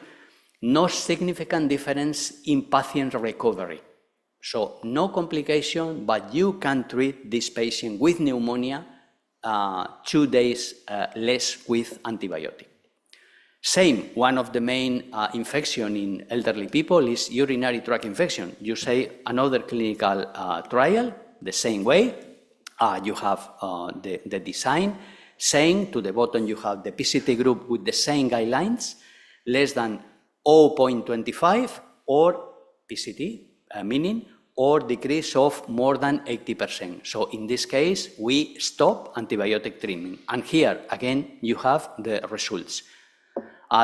[SPEAKER 18] no significant difference in patient recovery. So no complication, but you can treat this patient with pneumonia 2 days less with antibiotic. Same, one of the main infection in elderly people is urinary tract infection. You say another clinical trial, the same way. You have the design, saying to the bottom you have the PCT group with the same guidelines, less than 0.25 or PCT, meaning, or decrease of more than 80%. So in this case, we stop antibiotic treatment. And here, again, you have the results.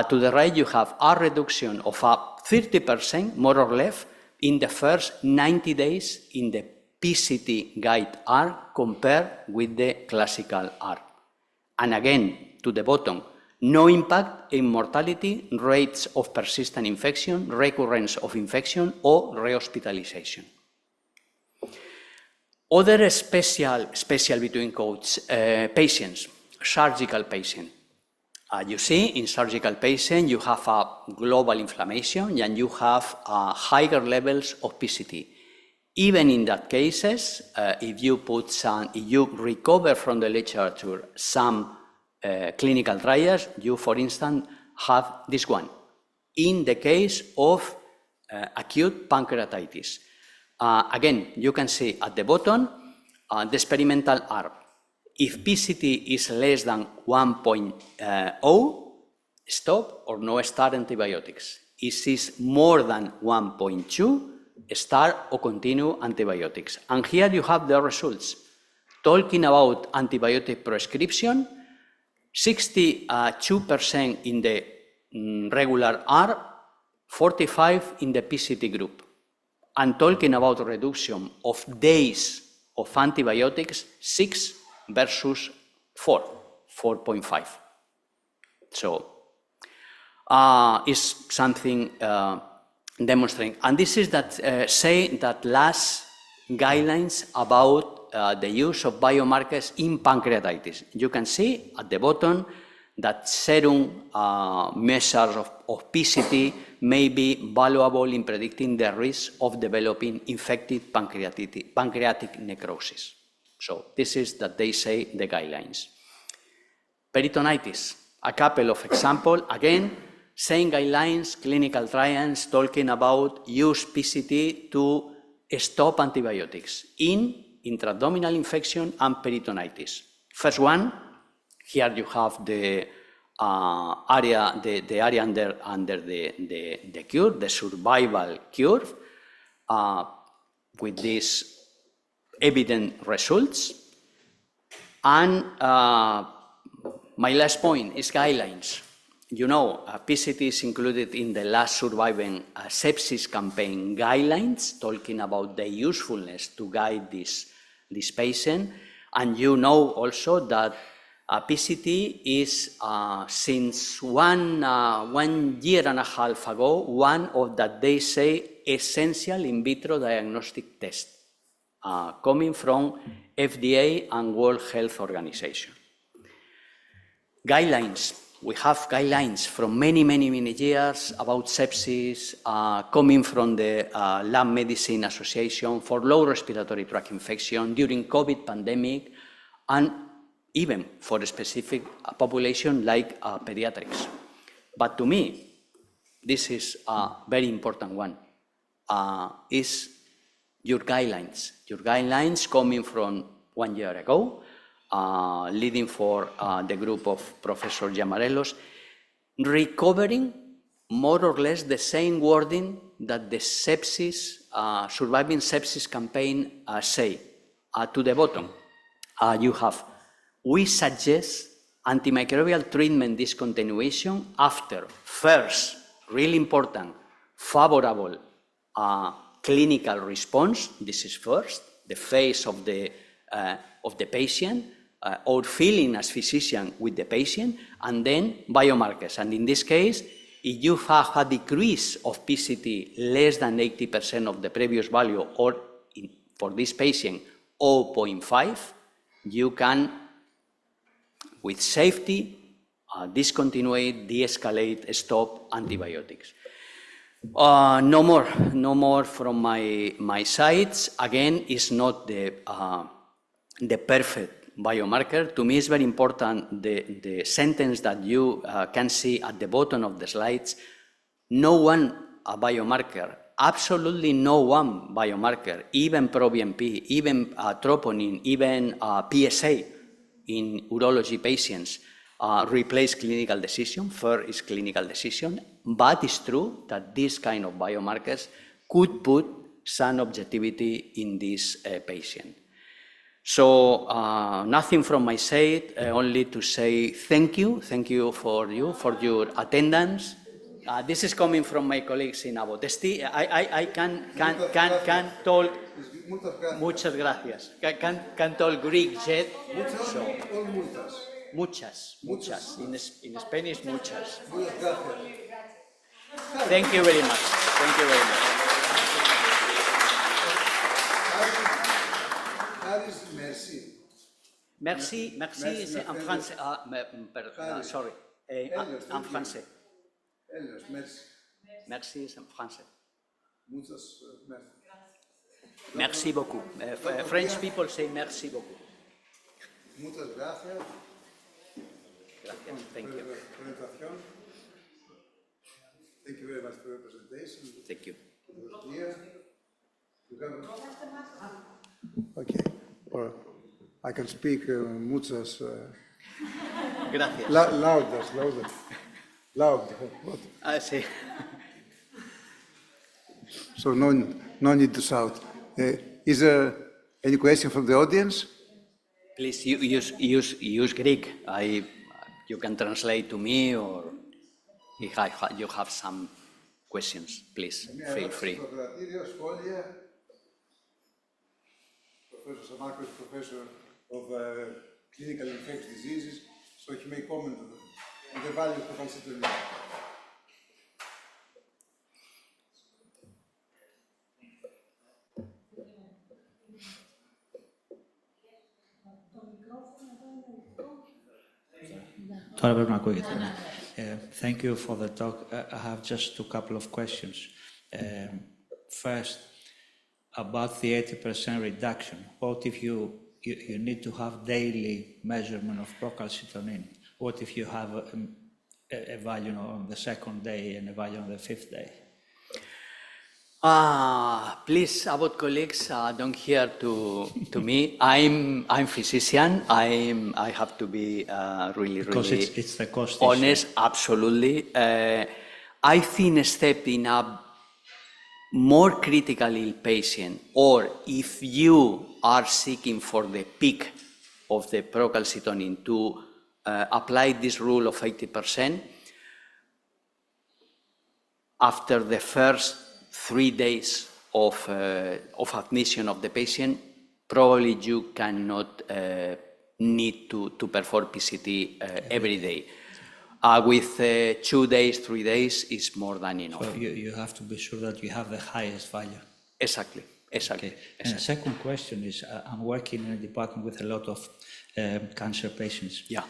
[SPEAKER 18] To the right, you have a reduction of 30%, more or less, in the first 90 days in the PCT guide arm compared with the classical arm. And again, to the bottom, no impact in mortality, rates of persistent infection, recurrence of infection, or rehospitalization. Other special between quotes, patients, surgical patient. You see, in surgical patient, you have a global inflammation and you have higher levels of PCT. Even in that cases, if you recover from the literature some clinical trials, you, for instance, have this one. In the case of acute pancreatitis. Again, you can see at the bottom, the experimental arm. If PCT is less than 1.0, stop or no start antibiotics. If it is more than 1.2, start or continue antibiotics. And here you have the results. Talking about antibiotic prescription, 62% in the regular arm, 45% in the PCT group. And talking about reduction of days of antibiotics, 6 versus 4.5. So it's something demonstrating. And this is that say that last guidelines about the use of biomarkers in pancreatitis. You can see at the bottom that serum measures of PCT may be valuable in predicting the risk of developing infected pancreatic necrosis. So this is that they say the guidelines. Peritonitis, a couple of examples. Again, same guidelines, clinical trials talking about use PCT to stop antibiotics in intra-abdominal infection and peritonitis. First one, here you have the area, the area under the curve, the survival curve, with these evident results. And my last point is guidelines. You know, PCT is included in the last surviving sepsis campaign guidelines, talking about the usefulness to guide this patient. And you know also that PCT is, since 1 year and a half ago, one of that they say essential in vitro diagnostic test, coming from FDA and World Health Organization. Guidelines. We have guidelines from many years about sepsis, coming from the Lab Medicine Association for low respiratory tract infection during COVID pandemic, and even for a specific population like pediatrics. But to me, this is a very important one, is your guidelines. Your guidelines coming from 1 year ago, leading for the group of Professor Giamarellos, recovering more or less the same wording that the sepsis, surviving sepsis campaign say. To the bottom, you have, we suggest antimicrobial treatment discontinuation after first, really important, favorable clinical response. This is first, the phase of the patient, or feeling as physician with the patient, and then biomarkers. And in this case, if you have a decrease of PCT less than 80% of the previous value, or for this patient, 0.5, you can, with safety, discontinue, de-escalate, stop antibiotics. No more from my sides. Again, it's not the perfect biomarker. To me, it's very important the sentence that you can see at the bottom of the slides. No one biomarker, absolutely no one biomarker, even proBNP, even troponin, even PSA in urology patients replace clinical decision. First is clinical decision, but it's true that this kind of biomarkers could put some objectivity in this patient. So nothing from my side, only to say thank you for your attendance. This is coming from my colleagues in ABBOTT. I can talk. Muchas gracias. Can talk Greek yet? So, muchas. In Spanish, muchas. Thank you very much. Thank you very much. Merci, c'est en français. Sorry, en français. Merci, c'est en français. Merci beaucoup. French people say merci beaucoup.
[SPEAKER 7] Muchas gracias.
[SPEAKER 18] Thank you.
[SPEAKER 7] Thank you very much for your presentation.
[SPEAKER 18] Thank you.
[SPEAKER 7] Okay. Or I can speak muchas.
[SPEAKER 18] Gracias.
[SPEAKER 7] Loud.
[SPEAKER 18] Sí.
[SPEAKER 7] So no need to shout. Is there any question from the audience?
[SPEAKER 18] Please use Greek. You can translate to me, or if you have some questions, please feel free.
[SPEAKER 7] Professor Samarkos, Professor of Clinical Infectious Diseases, so he may comment on the value of calcitonin.
[SPEAKER 19] Thank you for the talk. I have just a couple of questions. First, about the 80% reduction. What if you need to have daily measurement of procalcitonin? What if you have a value on the second day and a value on the fifth day?
[SPEAKER 18] Please, ABBOTT colleagues, don't hear to me. I'm physician. I have to be really
[SPEAKER 19] it's the cost
[SPEAKER 18] honest.
[SPEAKER 19] issue.
[SPEAKER 18] Absolutely. I think stepping up more critical ill patient, or if you are seeking for the peak of the procalcitonin, to apply this rule of 80% after the first 3 days of admission of the patient, probably you cannot need to perform PCT every day. With 2 days, 3 days is more than enough.
[SPEAKER 19] So you have to be sure that you have the highest value.
[SPEAKER 18] Exactly.
[SPEAKER 19] Okay. And the second question is, I'm working in a department with a lot of cancer patients.
[SPEAKER 18] Yeah.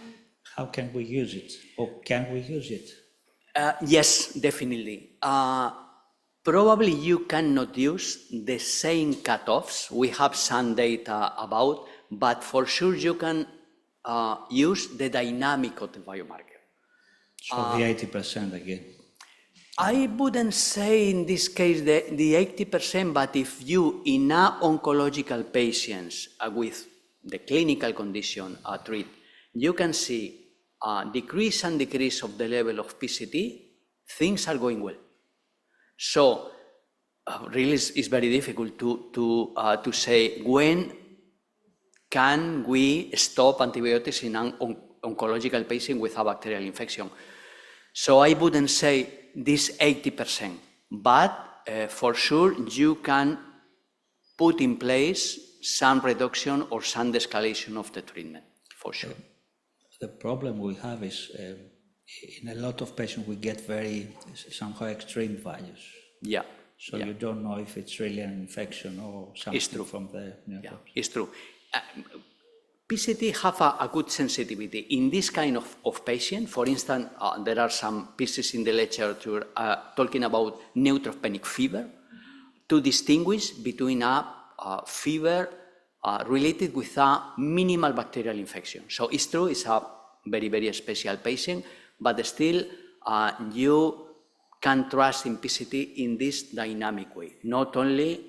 [SPEAKER 19] How can we use it? Or can we use it?
[SPEAKER 18] Yes, definitely. Probably you cannot use the same cutoffs we have some data about, but for sure you can use the dynamic of the biomarker.
[SPEAKER 19] So the 80% again.
[SPEAKER 18] I wouldn't say in this case the 80%, but if you, in a oncological patients with the clinical condition treat, you can see decrease and decrease of the level of PCT, things are going well. So really it's very difficult to say when can we stop antibiotics in an oncological patient with a bacterial infection. So I wouldn't say this 80%, but for sure you can put in place some reduction or some de-escalation of the treatment, for sure.
[SPEAKER 19] The problem we have is in a lot of patients we get very somehow extreme values.
[SPEAKER 18] Yeah.
[SPEAKER 19] So you don't know if it's really an infection or something from the...
[SPEAKER 18] Yeah, it's true. PCT have a good sensitivity. In this kind of patient, for instance, there are some pieces in the literature talking about neutropenic fever to distinguish between a fever related with a minimal bacterial infection. So it's true, it's a very, very special patient, but still you can trust in PCT in this dynamic way. Not only,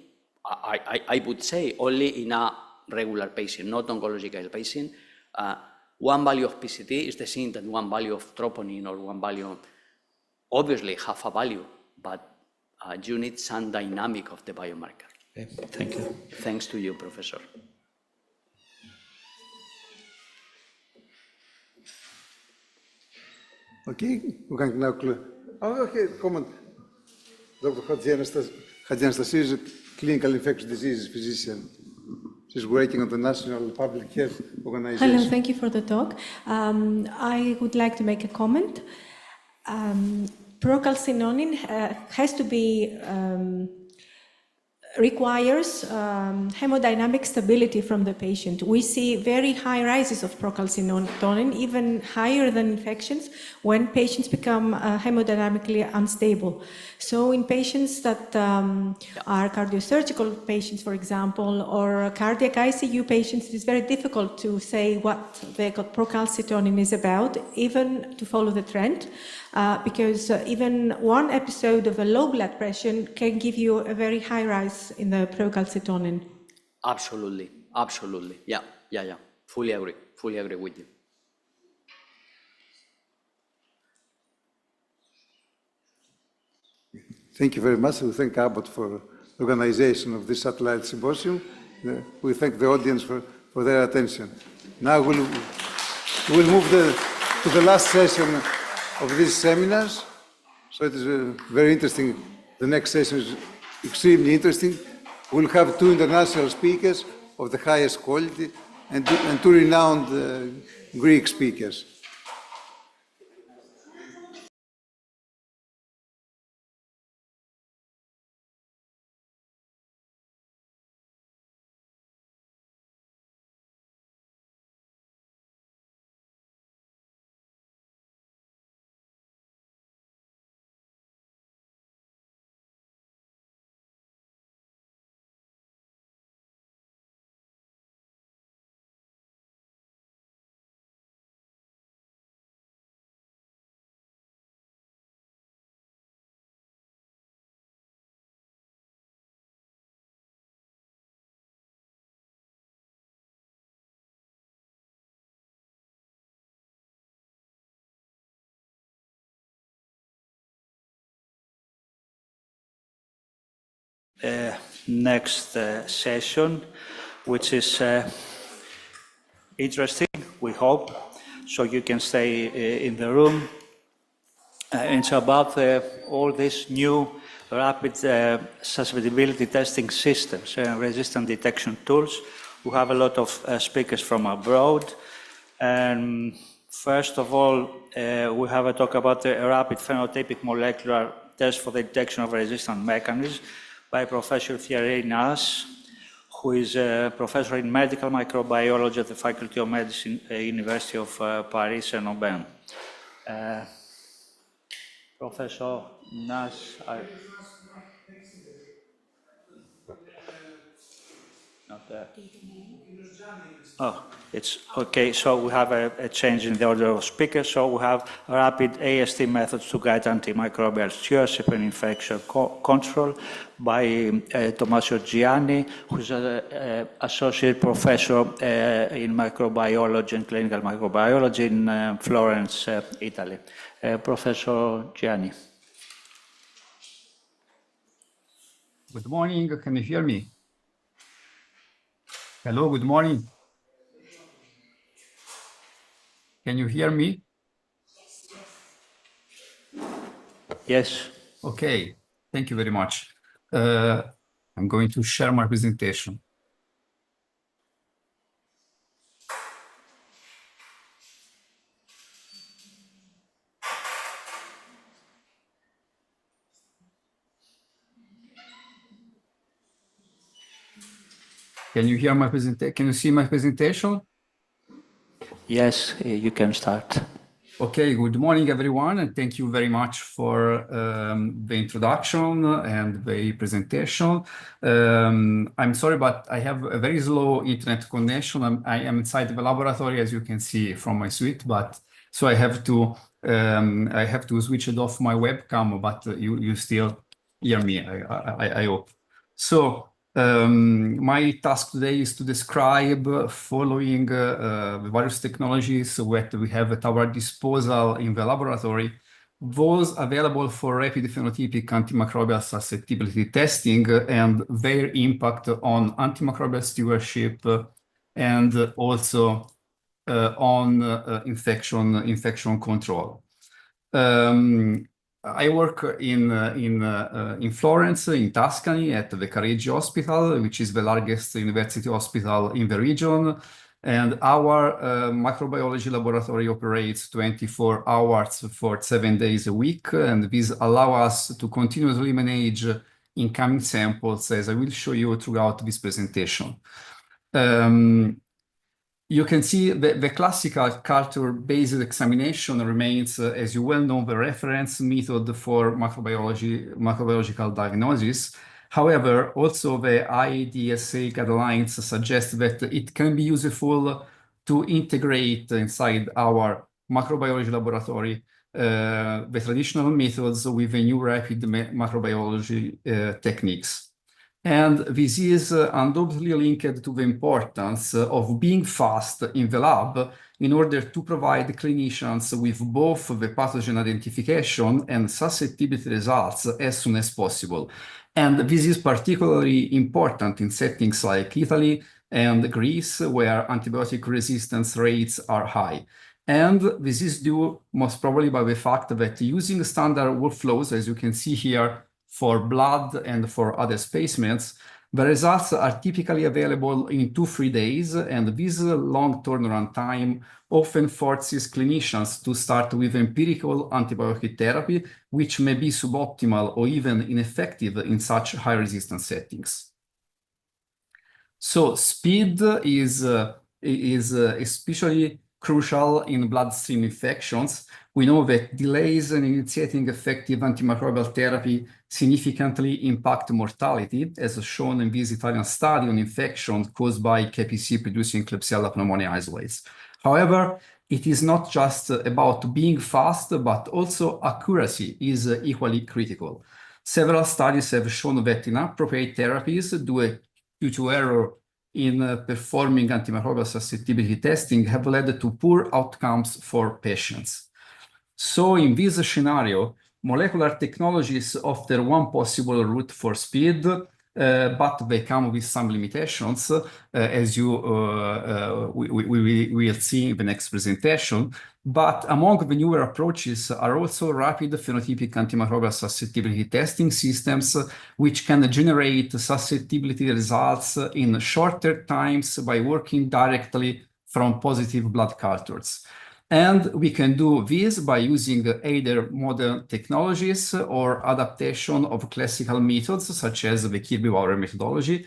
[SPEAKER 18] I would say, only in a regular patient, not oncological patient. One value of PCT is the same that one value of troponin or one value, obviously have a value, but you need some dynamic of the biomarker.
[SPEAKER 19] Okay, thank you.
[SPEAKER 18] Thanks to you, Professor.
[SPEAKER 7] Okay, we can now close. Oh, okay, comment. Dr. Hadjianastasiou is a clinical infectious diseases physician. She's working on the National Public Health Organization.
[SPEAKER 20] Hello, thank you for the talk. I would like to make a comment. Procalcinonin has to be requires hemodynamic stability from the patient. We see very high rises of procalcinonin, even higher than infections, when patients become hemodynamically unstable. So in patients that are cardiosurgical patients, for example, or cardiac ICU patients, it is very difficult to say what the procalcitonin is about, even to follow the trend. Because even one episode of a low blood pressure can give you a very high rise in the procalcitonin.
[SPEAKER 18] Absolutely, absolutely. Yeah. Fully agree with you.
[SPEAKER 7] Thank you very much. We thank ABBOTT for the organization of this satellite symposium. We thank the audience for their attention. Now we'll move to the last session of these seminars. So it is very interesting. The next session is extremely interesting. We'll have two international speakers of the highest quality and two renowned Greek speakers.
[SPEAKER 19] Next session, which is interesting, we hope, so you can stay in the room. It's about all these new rapid susceptibility testing systems and resistant detection tools. We have a lot of speakers from abroad. And first of all, we have a talk about the rapid phenotypic molecular test for the detection of resistant mechanisms by Professor Stylianos, who is a professor in medical microbiology at the Faculty of Medicine, University of Paris and Aubaine. Professor Nas, not there. Oh. It's okay, so we have a change in the order of speakers. So we have rapid AST methods to guide antimicrobial stewardship and infection control by Tommaso Gianni, who's an associate professor in microbiology and clinical microbiology in Florence, Italy. Professor Gianni.
[SPEAKER 21] Good morning, can you hear me? Hello, good morning. Can you hear me?
[SPEAKER 19] Yes.
[SPEAKER 21] Okay, thank you very much. I'm going to share my presentation. Can you hear my presentation? Can you see my presentation?
[SPEAKER 19] Yes, you can start.
[SPEAKER 21] Okay, good morning, everyone, and thank you very much for the introduction and the presentation. I'm sorry, but I have a very slow internet connection. I am inside the laboratory, as you can see from my suite, but so I have to switch it off my webcam, but you still hear me, I hope. So my task today is to describe following the various technologies that we have at our disposal in the laboratory, those available for rapid phenotypic antimicrobial susceptibility testing and their impact on antimicrobial stewardship and also on infection control. I work in Florence, in Tuscany, at the Kyriaki Hospital, which is the largest university hospital in the region. And our microbiology laboratory operates 24 hours for 7 days a week. And this allows us to continuously manage incoming samples, as I will show you throughout this presentation. You can see the classical culture-based examination remains, as you well know, the reference method for microbiological diagnosis. However, also the IDSA guidelines suggest that it can be useful to integrate inside our microbiology laboratory the traditional methods with the new rapid microbiology techniques. And this is undoubtedly linked to the importance of being fast in the lab in order to provide clinicians with both the pathogen identification and susceptibility results as soon as possible. And this is particularly important in settings like Italy and Greece, where antibiotic resistance rates are high. And this is due most probably by the fact that using standard workflows, as you can see here, for blood and for other specimens, the results are typically available in 2-3 days, and this long turnaround time often forces clinicians to start with empirical antibiotic therapy, which may be suboptimal or even ineffective in such high resistance settings. So speed is especially crucial in bloodstream infections. We know that delays in initiating effective antimicrobial therapy significantly impact mortality, as shown in this Italian study on infections caused by KPC-producing Klebsiella pneumoniae isolates. However, it is not just about being fast, but also accuracy is equally critical. Several studies have shown that inappropriate therapies due to error in performing antimicrobial susceptibility testing have led to poor outcomes for patients. So in this scenario, molecular technologies offer one possible route for speed, but they come with some limitations, as we will see in the next presentation. But among the newer approaches are also rapid phenotypic antimicrobial susceptibility testing systems, which can generate susceptibility results in shorter times by working directly from positive blood cultures. And we can do this by using either modern technologies or adaptation of classical methods, such as the Kirby-Bauer methodology.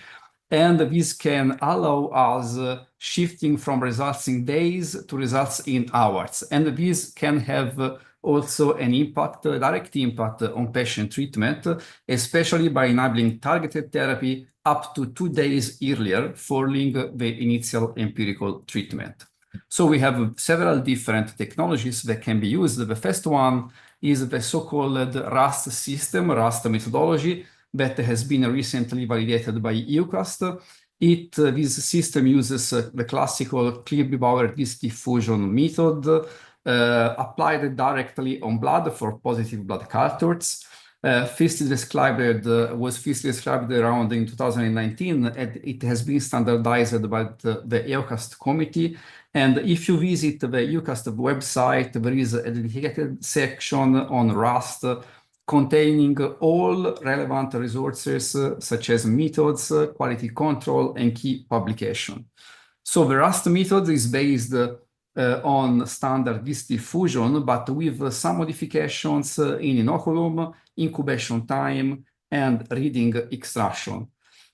[SPEAKER 21] And this can allow us shifting from results in days to results in hours. And this can have also an impact, a direct impact on patient treatment, especially by enabling targeted therapy up to 2 days earlier following the initial empirical treatment. So we have several different technologies that can be used. The first one is the so-called RAST system, RAST methodology, that has been recently validated by EUCAST. This system uses the classical Clear-Bauer disk diffusion method applied directly on blood for positive blood cultures. Was first described around in 2019, and it has been standardized by the EUCAST committee. And if you visit the EUCAST website, there is a dedicated section on RAST containing all relevant resources such as methods, quality control, and key publication. So the RAST method is based on standard disk diffusion, but with some modifications in inoculum, incubation time, and reading extraction.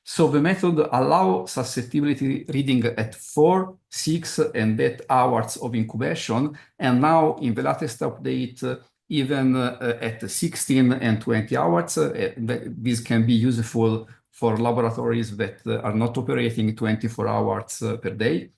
[SPEAKER 21] So the method allows susceptibility reading at 4, 6, and 8 hours of incubation, and now in the latest update, even at 16 and 20 hours. This can be useful for laboratories that are not operating 24 hours per day.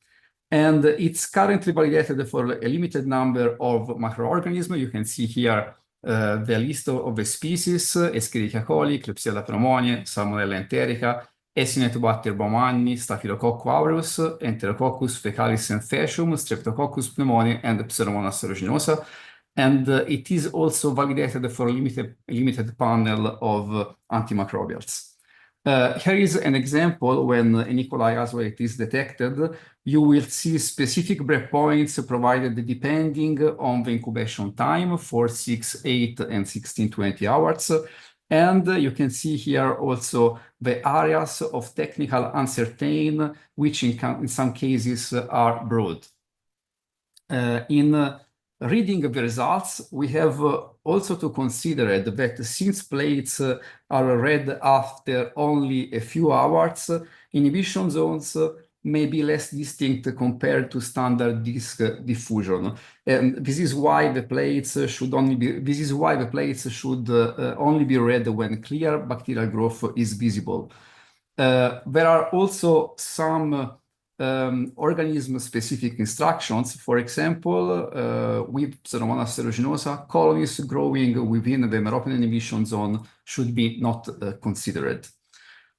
[SPEAKER 21] And it's currently validated for a limited number of microorganisms. You can see here the list of the species: Escherichia coli, Klebsiella pneumoniae, Salmonella enterica, Acinetobacter baumannii, Staphylococcus aureus, Enterococcus fecalis and faecium, Streptococcus pneumoniae, and Pseudomonas aeruginosa. And it is also validated for a limited panel of antimicrobials. Here is an example when an E. coli isolate is detected. You will see specific breakpoints provided depending on the incubation time for 6, 8, and 16, 20 hours. And you can see here also the areas of technical uncertain, which in some cases are broad. In reading the results, we have also to consider that since plates are read after only a few hours, inhibition zones may be less distinct compared to standard disk diffusion. And this is why the plates should only be read when clear bacterial growth is visible. There are also some organism-specific instructions. For example, with Pseudomonas aeruginosa, colonies growing within the meropenem inhibition zone should be not considered.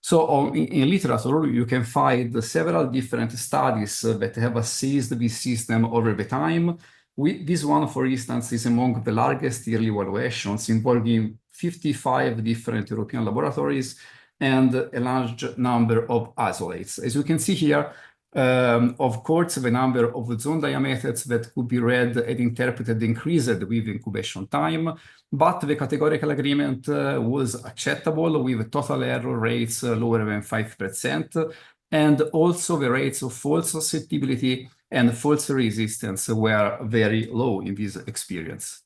[SPEAKER 21] So in literature, you can find several different studies that have assessed this system over the time. This one, for instance, is among the largest yearly evaluations involving 55 different European laboratories and a large number of isolates. As you can see here, of course, the number of zone diameters that could be read and interpreted increased with incubation time, but the categorical agreement was acceptable with total error rates lower than 5%, and also the rates of false susceptibility and false resistance were very low in this experience.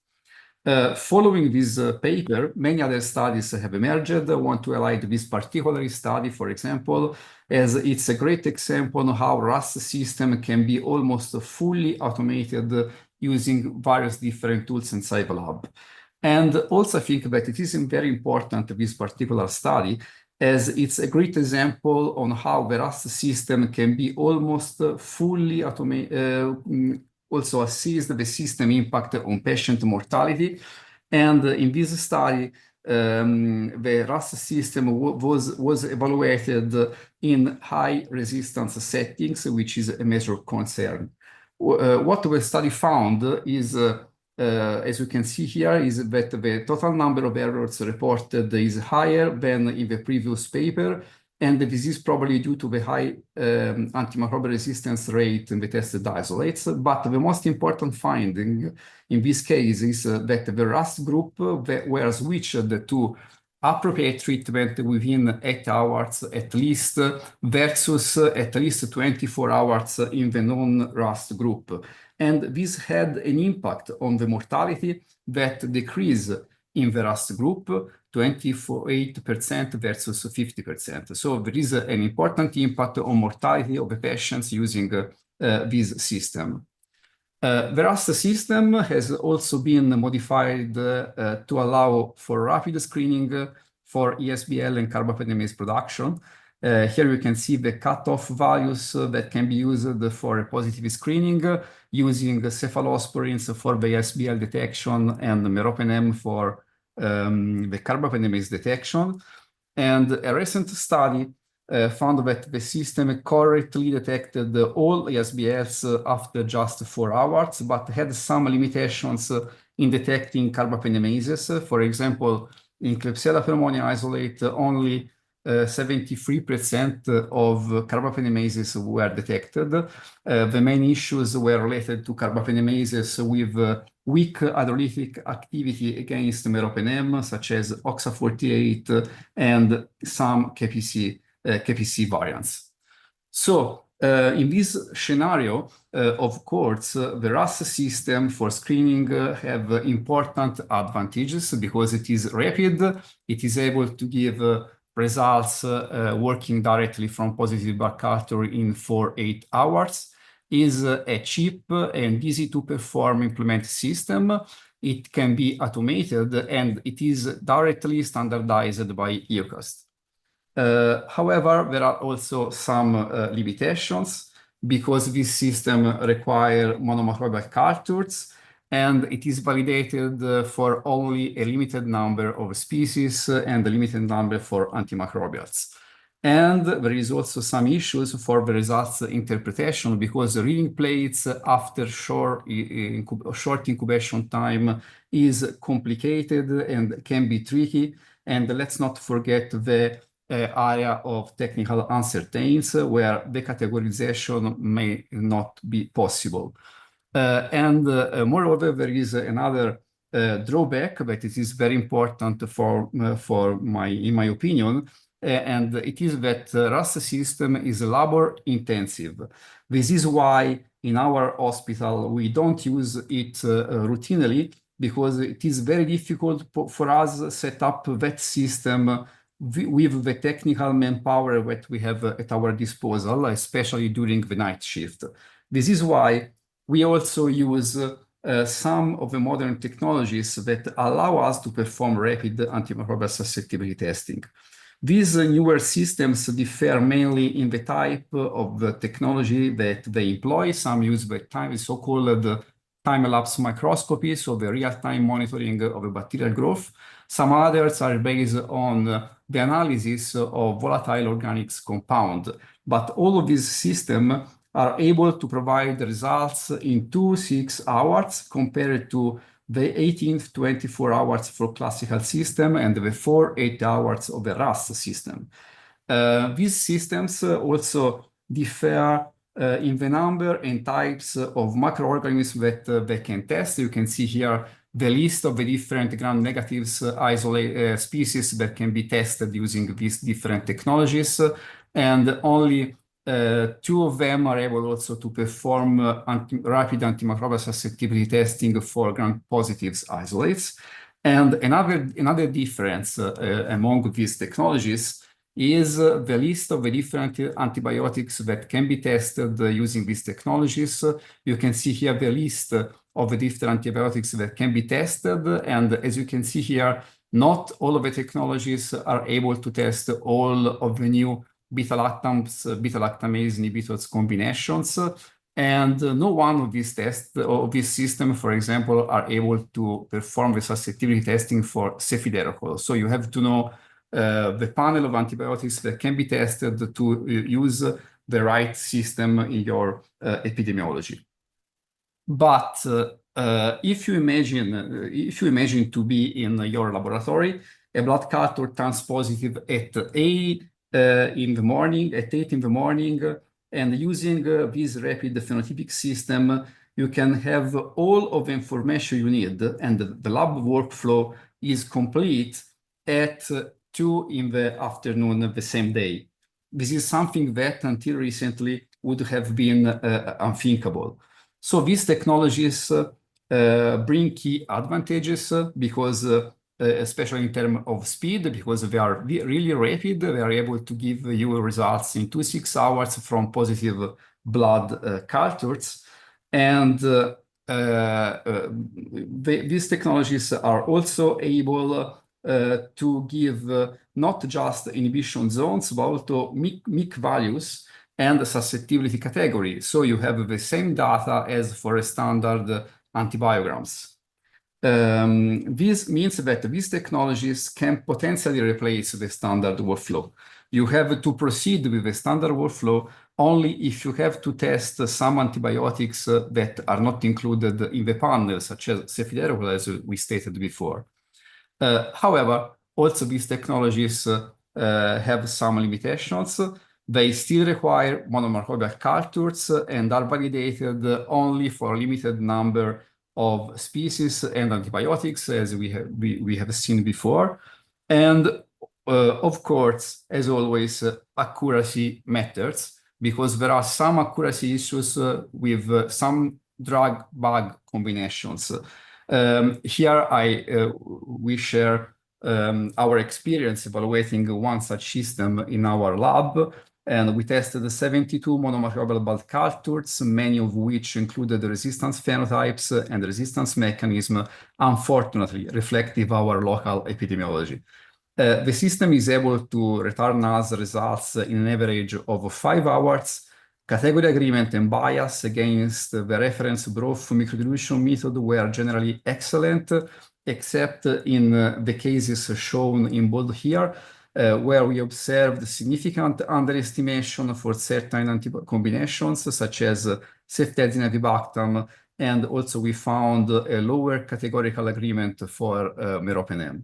[SPEAKER 21] Following this paper, many other studies have emerged. I want to highlight this particular study, for example, as it's a great example of how RAST system can be almost fully automated using various different tools inside the lab. And also I think that it is very important, this particular study, as it's a great example on how the RAST system can be almost fully automated, also assess the system impact on patient mortality. And in this study, the RAST system was evaluated in high resistance settings, which is a major concern. What the study found is, as you can see here, is that the total number of errors reported is higher than in the previous paper, and this is probably due to the high antimicrobial resistance rate in the tested isolates. But the most important finding in this case is that the RAST group were switched to appropriate treatment within 8 hours at least, versus at least 24 hours in the non-RAST group. And this had an impact on the mortality that decreased in the RAST group, 28% versus 50%. So there is an important impact on mortality of the patients using this system. The RAS system has also been modified to allow for rapid screening for ESBL and carbapenemase production. Here you can see the cutoff values that can be used for a positive screening using cephalosporins for the ESBL detection and meropenem for the carbapenemase detection. And a recent study found that the system correctly detected all ESBLs after just 4 hours, but had some limitations in detecting carbapenemases. For example, in Klebsiella pneumoniae isolate, only 73% of carbapenemases were detected. The main issues were related to carbapenemases with weak hydrolytic activity against meropenem, such as OXA48 and some KPC variants. So in this scenario, of course, the RAS system for screening have important advantages because it is rapid, it is able to give results working directly from positive blood culture in 4-8 hours, is a cheap and easy to perform implement system. It can be automated and it is directly standardized by EUCAST. However, there are also some limitations because this system requires monomicrobial cultures and it is validated for only a limited number of species and a limited number for antimicrobials. And there is also some issues for the results interpretation because reading plates after short incubation time is complicated and can be tricky. And let's not forget the area of technical uncertainties where the categorization may not be possible. Moreover, there is another drawback that it is very important in my opinion, and it is that RAS system is labor intensive. This is why in our hospital we don't use it routinely because it is very difficult for us to set up that system with the technical manpower that we have at our disposal, especially during the night shift. This is why we also use some of the modern technologies that allow us to perform rapid antimicrobial susceptibility testing. These newer systems differ mainly in the type of the technology that they employ. Some use the so-called time-lapse microscopy, so the real-time monitoring of the bacterial growth. Some others are based on the analysis of volatile organic compound. But all of these systems are able to provide results in 2-6 hours compared to the 18-24 hours for classical system and the 4-8 hours of the RAS system. These systems also differ in the number and types of microorganisms that they can test. You can see here the list of the different gram-negatives isolate species that can be tested using these different technologies, and only 2 of them are able also to perform rapid antimicrobial susceptibility testing for gram-positives isolates. And another difference among these technologies is the list of the different antibiotics that can be tested using these technologies. You can see here the list of the different antibiotics that can be tested. And as you can see here, not all of the technologies are able to test all of the new beta-lactamase inhibitors combinations. And no one of these tests of this system, for example, are able to perform the susceptibility testing for cefiderocol. So you have to know the panel of antibiotics that can be tested to use the right system in your epidemiology. But if you imagine to be in your laboratory, a blood culture turns positive at 8 in the morning, and using this rapid phenotypic system, you can have all of the information you need, and the lab workflow is complete at 2 in the afternoon the same day. This is something that until recently would have been unthinkable. So these technologies bring key advantages because especially in terms of speed, because they are really rapid. They are able to give you results in 2 to 6 hours from positive blood cultures. And these technologies are also able to give not just inhibition zones, but also MIC values and susceptibility category. So you have the same data as for a standard antibiograms. This means that these technologies can potentially replace the standard workflow. You have to proceed with the standard workflow only if you have to test some antibiotics that are not included in the panel, such as Stavroula, as we stated before. However, also these technologies have some limitations. They still require monomicrobial cultures and are validated only for a limited number of species and antibiotics, as we have seen before. And of course, as always, accuracy matters, because there are some accuracy issues with some drug-bug combinations. Here we share our experience evaluating one such system in our lab, and we tested 72 monomicrobial blood cultures, many of which included resistance phenotypes and resistance mechanism, unfortunately reflective of our local epidemiology. The system is able to return us results in an average of 5 hours. Category agreement and bias against the reference broth microdilution method were generally excellent, except in the cases shown in bold here, where we observed significant underestimation for certain combinations, such as ceftazine-avibactam, and also we found a lower categorical agreement for meropenem.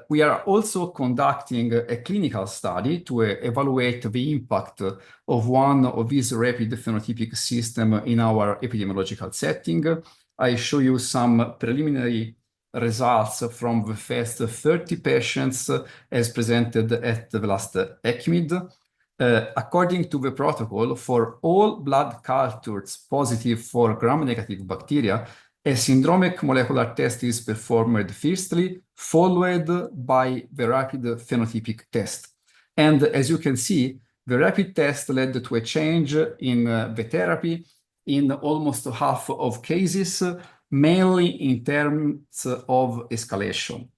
[SPEAKER 21] We are also conducting a clinical study to evaluate the impact of one of these rapid phenotypic systems in our epidemiological setting. I show you some preliminary results from the first 30 patients as presented at the last ECCMID. According to the protocol, for all blood cultures positive for gram-negative bacteria, a syndromic molecular test is performed firstly, followed by the rapid phenotypic test. And as you can see, the rapid test led to a change in the therapy in almost half of cases, mainly in terms of escalation.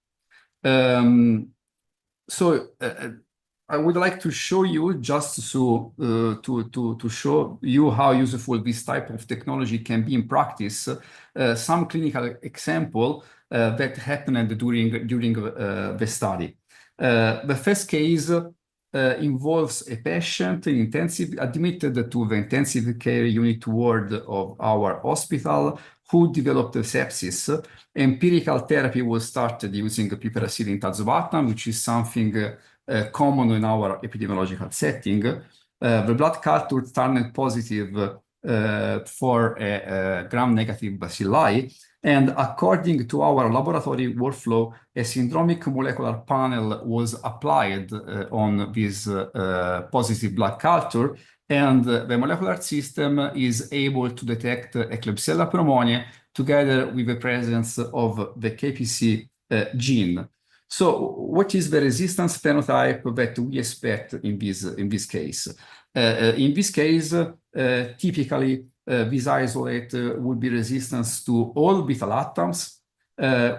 [SPEAKER 21] I would like to show you, just to show you how useful this type of technology can be in practice, some clinical example that happened during the study. The first case involves a patient admitted to the intensive care unit ward of our hospital who developed sepsis. Empirical therapy was started using piperacillin tazobactam, which is something common in our epidemiological setting. The blood culture turned positive for a gram-negative bacilli, and according to our laboratory workflow, a syndromic molecular panel was applied on this positive blood culture, and the molecular system is able to detect Klebsiella pneumoniae together with the presence of the KPC gene. So what is the resistance phenotype that we expect in this case? In this case, typically, this isolate would be resistance to all beta-lactams,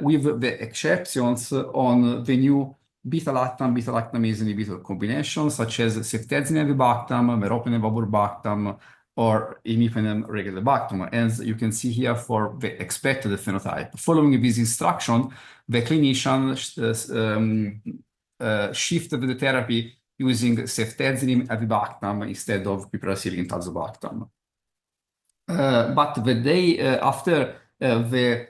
[SPEAKER 21] with the exceptions on the new beta-lactam-beta-lactamase inhibitor combinations, such as ceftazine-avibactam, meropenem-vaborbactam, or imipenem-regedebactam, as you can see here for the expected phenotype. Following this instruction, the clinician shifted the therapy using ceftazine-avibactam instead of piperacillin tazobactam. But the day after the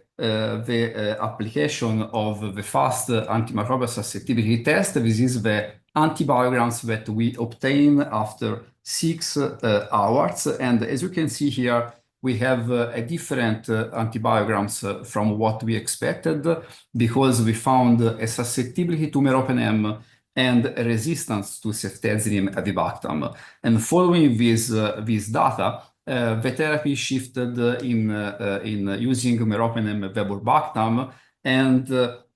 [SPEAKER 21] application of the fast antimicrobial susceptibility test, this is the antibiograms that we obtain after 6 hours. And as you can see here, we have a different antibiograms from what we expected, because we found a susceptibility to meropenem and a resistance to ceftazine-avibactam. And following this data, the therapy shifted in using meropenem-vaborbactam, and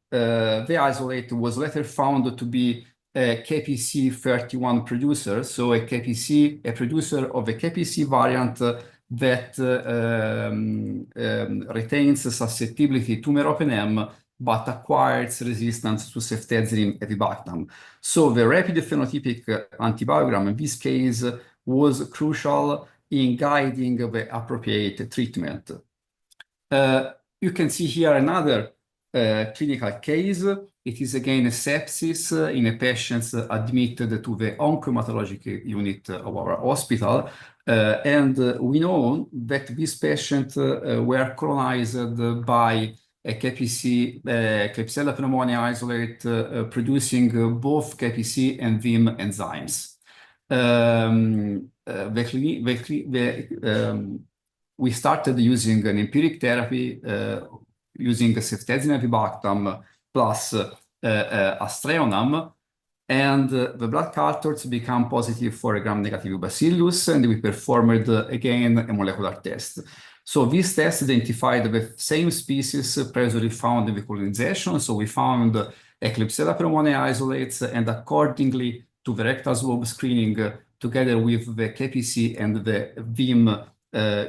[SPEAKER 21] the isolate was later found to be a KPC31 producer, so a producer of a KPC variant that retains susceptibility to meropenem but acquires resistance to ceftazidime avibactam. So the rapid phenotypic antibiogram in this case was crucial in guiding the appropriate treatment. You can see here another clinical case. It is again a sepsis in a patient admitted to the oncohematologic unit of our hospital. And we know that these patients were colonized by a KPC, Klebsiella pneumoniae isolate producing both KPC and Vim enzymes. We started using an empiric therapy using ceftazidime avibactam plus astreonam, and the blood cultures become positive for a gram-negative bacillus, and we performed again a molecular test. So this test identified the same species previously found in the colonization. So we found a Klebsiella pneumoniae isolates, and accordingly to the rectal swab screening, together with the KPC and the Vim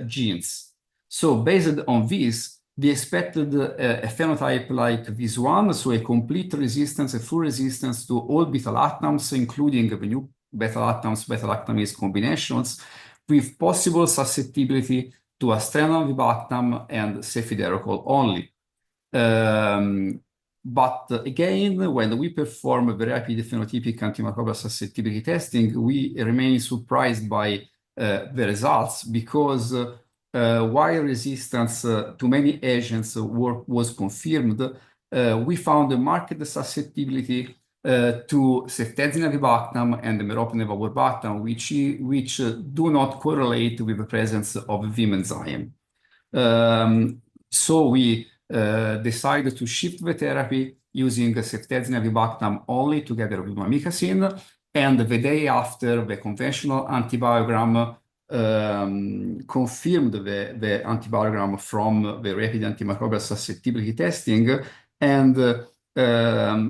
[SPEAKER 21] genes. So based on this, we expected a phenotype like this one, so a complete resistance, a full resistance to all beta-lactams, including the new beta-lactams, beta-lactamase combinations, with possible susceptibility to astreonam avibactam and cefiderocol only. But again, when we perform the rapid phenotypic antimicrobial susceptibility testing, we remain surprised by the results, because while resistance to many agents was confirmed, we found a marked susceptibility to ceftazidime avibactam and meropenem avibactam, which do not correlate with the presence of Vim enzyme. So we decided to shift the therapy using ceftazidime avibactam only together with amikacin, and the day after, the conventional antibiogram confirmed the antibiogram from the rapid antimicrobial susceptibility testing, and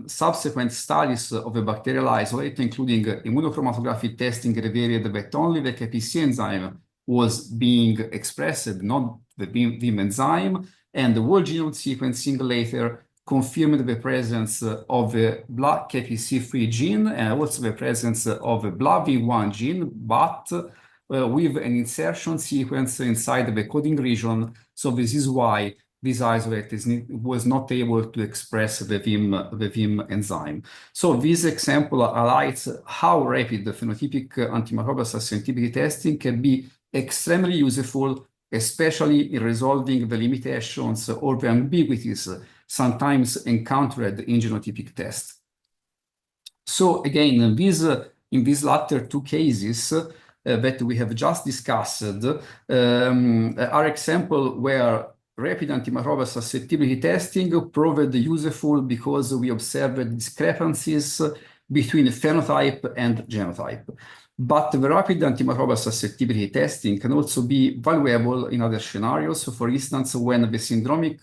[SPEAKER 21] subsequent studies of the bacterial isolate, including immunochromatography testing, revealed that only the KPC enzyme was being expressed, not the Vim enzyme, and the whole genome sequencing later confirmed the presence of the blood KPC3 gene and also the presence of the blood Vim1 gene, but with an insertion sequence inside the coding region. So this is why this isolate was not able to express the Vim enzyme. So this example highlights how rapid the phenotypic antimicrobial susceptibility testing can be extremely useful, especially in resolving the limitations or the ambiguities sometimes encountered in genotypic tests. So again, in these latter two cases that we have just discussed are examples where rapid antimicrobial susceptibility testing proved useful because we observed discrepancies between phenotype and genotype. But the rapid antimicrobial susceptibility testing can also be valuable in other scenarios. For instance, when the syndromic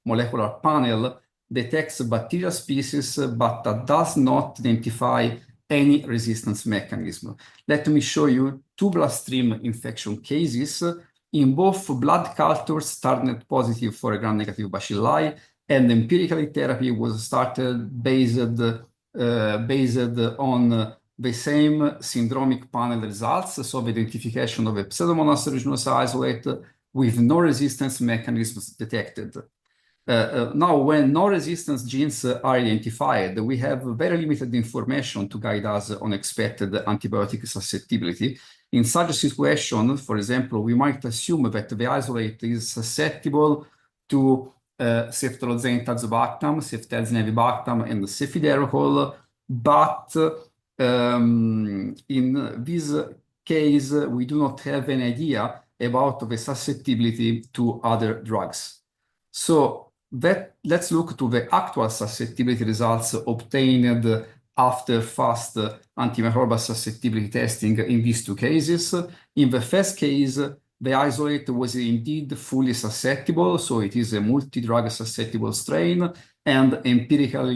[SPEAKER 21] molecular panel detects bacterial species but does not identify any resistance mechanism. Let me show you two bloodstream infection cases. In both, blood cultures turned positive for a gram-negative bacilli, and empirically therapy was started based on the same syndromic panel results, so the identification of a Pseudomonas aeruginosa isolate with no resistance mechanisms detected. Now, when no resistance genes are identified, we have very limited information to guide us on expected antibiotic susceptibility. In such a situation, for example, we might assume that the isolate is susceptible to ceftolozane tazobactam, ceftazidime avibactam, and cefiderocol, but in this case, we do not have an idea about the susceptibility to other drugs. So let's look to the actual susceptibility results obtained after fast antimicrobial susceptibility testing in these two cases. In the first case, the isolate was indeed fully susceptible, so it is a multi-drug susceptible strain, and empirical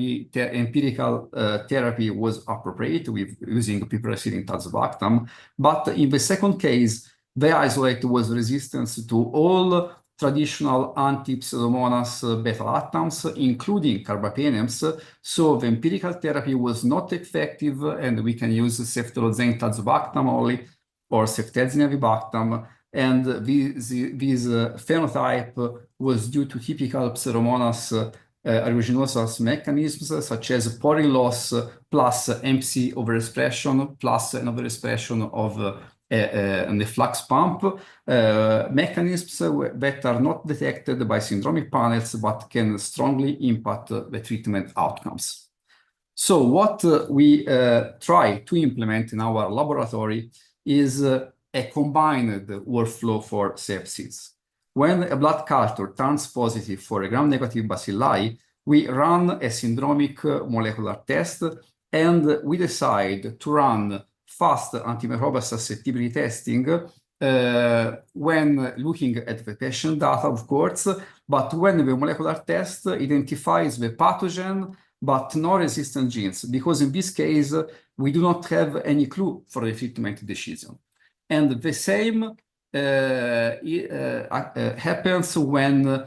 [SPEAKER 21] therapy was appropriate with using piperacillin and tazobactam. But in the second case, the isolate was resistant to all traditional anti-Pseudomonas beta-lactams, including carbapenems, so the empirical therapy was not effective, and we can use ceftolozane tazobactam only or ceftazine-avibactam, and this phenotype was due to typical Pseudomonas aeruginosus mechanisms, such as porin loss plus MC overexpression plus an overexpression of the flux pump, mechanisms that are not detected by syndromic panels but can strongly impact the treatment outcomes. So what we try to implement in our laboratory is a combined workflow for sepsis. When a blood culture turns positive for a gram-negative bacilli, we run a syndromic molecular test, and we decide to run fast antimicrobial susceptibility testing when looking at the patient data, of course, but when the molecular test identifies the pathogen but no resistant genes, because in this case, we do not have any clue for the treatment decision. And the same happens when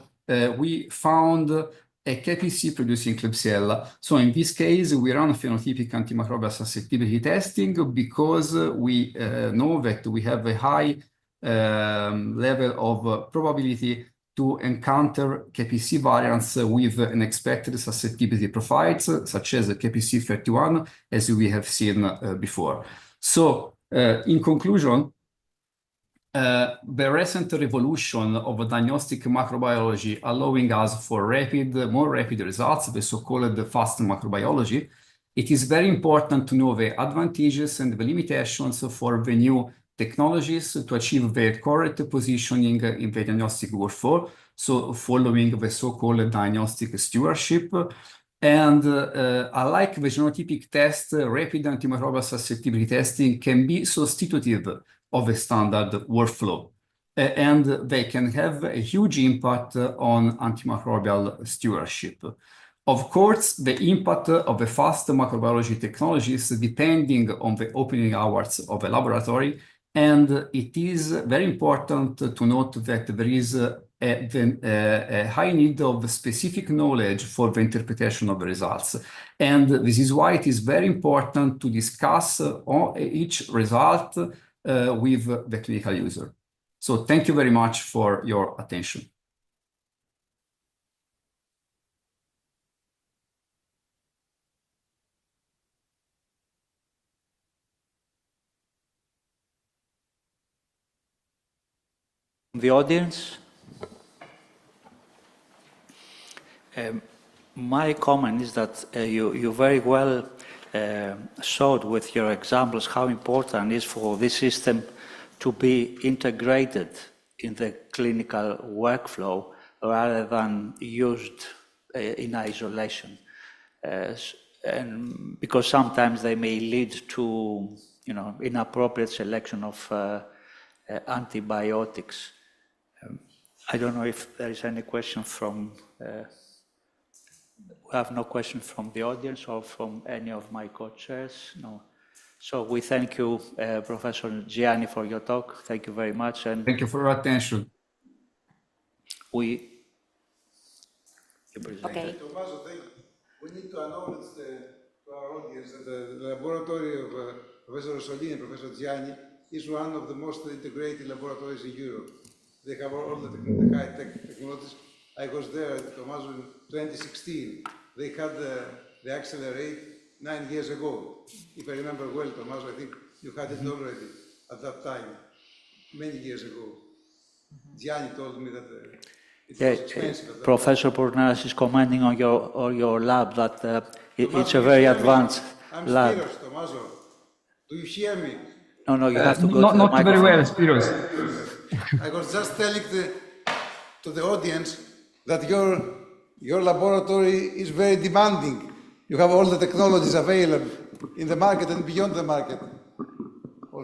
[SPEAKER 21] we found a KPC producing Klebsiella. So in this case, we run phenotypic antimicrobial susceptibility testing because we know that we have a high level of probability to encounter KPC variants with unexpected susceptibility profiles, such as KPC 31, as we have seen before. So in conclusion, the recent revolution of diagnostic microbiology allowing us for more rapid results, the so-called fast microbiology, it is very important to know the advantages and the limitations for the new technologies to achieve the correct positioning in the diagnostic workflow, so following the so-called diagnostic stewardship. And unlike the genotypic test, rapid antimicrobial susceptibility testing can be substitutive of a standard workflow, and they can have a huge impact on antimicrobial stewardship. Of course, the impact of the fast microbiology technologies depending on the opening hours of a laboratory, and it is very important to note that there is a high need of specific knowledge for the interpretation of the results. And this is why it is very important to discuss each result with the clinical user. So thank you very much for your attention.
[SPEAKER 19] The audience? My comment is that you very well showed with your examples how important it is for this system to be integrated in the clinical workflow rather than used in isolation. And because sometimes they may lead to inappropriate selection of antibiotics. I don't know if there is any question from we have no question from the audience or from any of my co-chairs. No. So we thank you, Professor Gianni, for your talk. Thank you very much. And
[SPEAKER 21] thank you for your attention.
[SPEAKER 19] Okay.
[SPEAKER 7] Tommaso, we need to announce to our audience that the laboratory of Professor Rossolini and Professor Gianni is one of the most integrated laboratories in Europe. They have all the high-tech technologies. I was there, Tommaso, in 2016. They had the accelerate 9 years ago. If I remember well, Tommaso, I think you had it already at that time, many years ago. Gianni told me that it was expensive.
[SPEAKER 19] Professor Bournaras is commenting on your lab that it's a very advanced lab.
[SPEAKER 7] I'm serious, Tommaso. Do you hear me?
[SPEAKER 19] No, you have to go to the
[SPEAKER 21] not
[SPEAKER 19] microphone.
[SPEAKER 21] very well, Spiros.
[SPEAKER 7] I was just telling to the audience that your laboratory is very demanding. You have all the technologies available in the market and beyond the market.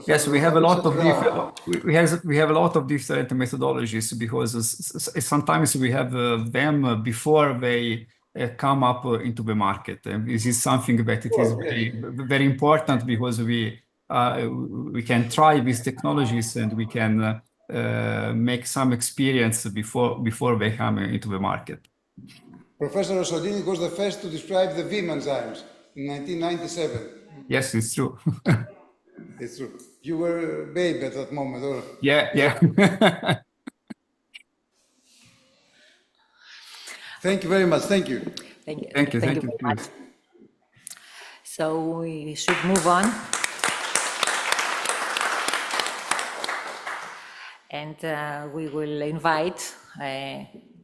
[SPEAKER 21] Yes, we have a lot of we have a lot of different methodologies because sometimes we have them before they come up into the market. And this is something that it is very important because we can try these technologies and we can make some experience before they come into the market.
[SPEAKER 7] Professor Rosodini was the first to describe the VIM enzymes in 1997.
[SPEAKER 21] Yes, it's true.
[SPEAKER 7] It's true. You were a babe at that moment, or?
[SPEAKER 21] Yeah.
[SPEAKER 7] Thank you very much. Thank you.
[SPEAKER 4] Thank you.
[SPEAKER 21] Thank you
[SPEAKER 4] very much. So we should move on. And we will invite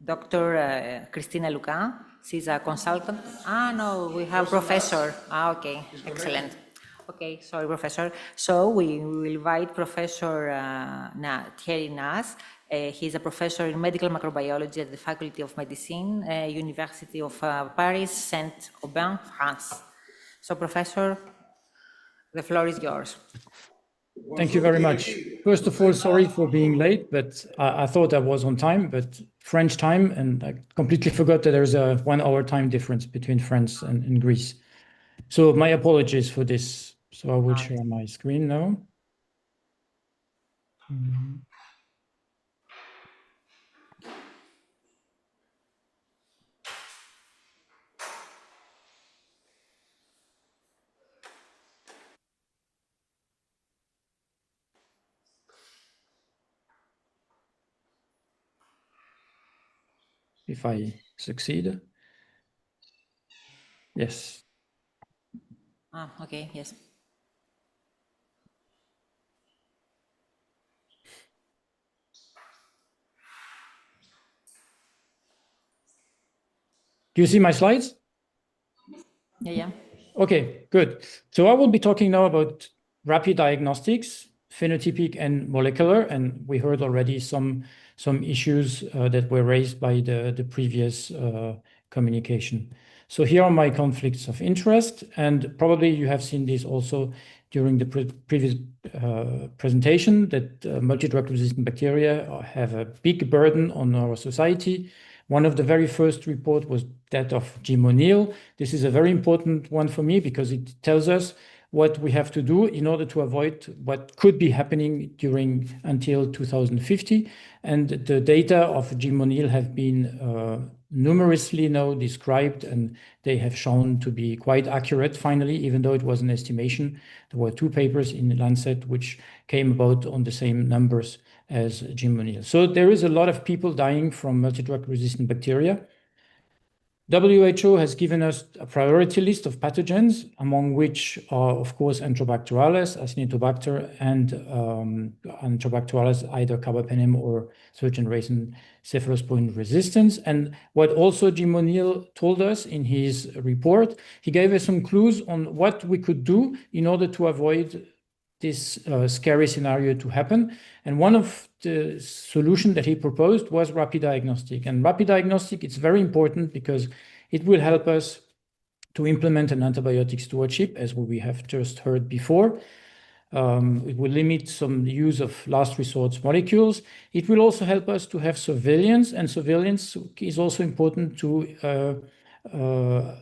[SPEAKER 4] Dr. Cristina Luca. She's a consultant. No, we have Professor. Okay, excellent. Okay, sorry, Professor. So we will invite Professor Thierry Nas. He's a professor in medical microbiology at the Faculty of Medicine, University of Paris, Saint-Aubin, France. So, Professor, the floor is yours.
[SPEAKER 22] Thank you very much. First of all, sorry for being late, but I thought I was on time, but French time, and I completely forgot that there's a 1 hour time difference between France and Greece. So my apologies for this. So I will share my screen now. If I succeed. Yes.
[SPEAKER 4] Okay, yes.
[SPEAKER 22] Do you see my slides?
[SPEAKER 4] Yeah.
[SPEAKER 22] Okay, good. So I will be talking now about rapid diagnostics, phenotypic and molecular, and we heard already some issues that were raised by the previous communication. So here are my conflicts of interest, and probably you have seen this also during the previous presentation, that multi-drug resistant bacteria have a big burden on our society. One of the very first reports was that of Jim O'Neill. This is a very important one for me because it tells us what we have to do in order to avoid what could be happening until 2050. And the data of Jim O'Neill have been numerously now described, and they have shown to be quite accurate finally, even though it was an estimation. There were 2 papers in Lancet which came about on the same numbers as Jim O'Neill. So there is a lot of people dying from multi-drug resistant bacteria. WHO has given us a priority list of pathogens, among which are, of course, Enterobacterales, Acinetobacter, and Enterobacterales, either carbapenem or third-generation cephalosporin resistance. And what also Jim O'Neill told us in his report, he gave us some clues on what we could do in order to avoid this scary scenario to happen. And one of the solutions that he proposed was rapid diagnostic. And rapid diagnostic, it's very important because it will help us to implement an antibiotic stewardship, as we have just heard before. It will limit some use of last resort molecules. It will also help us to have surveillance, and surveillance is also important to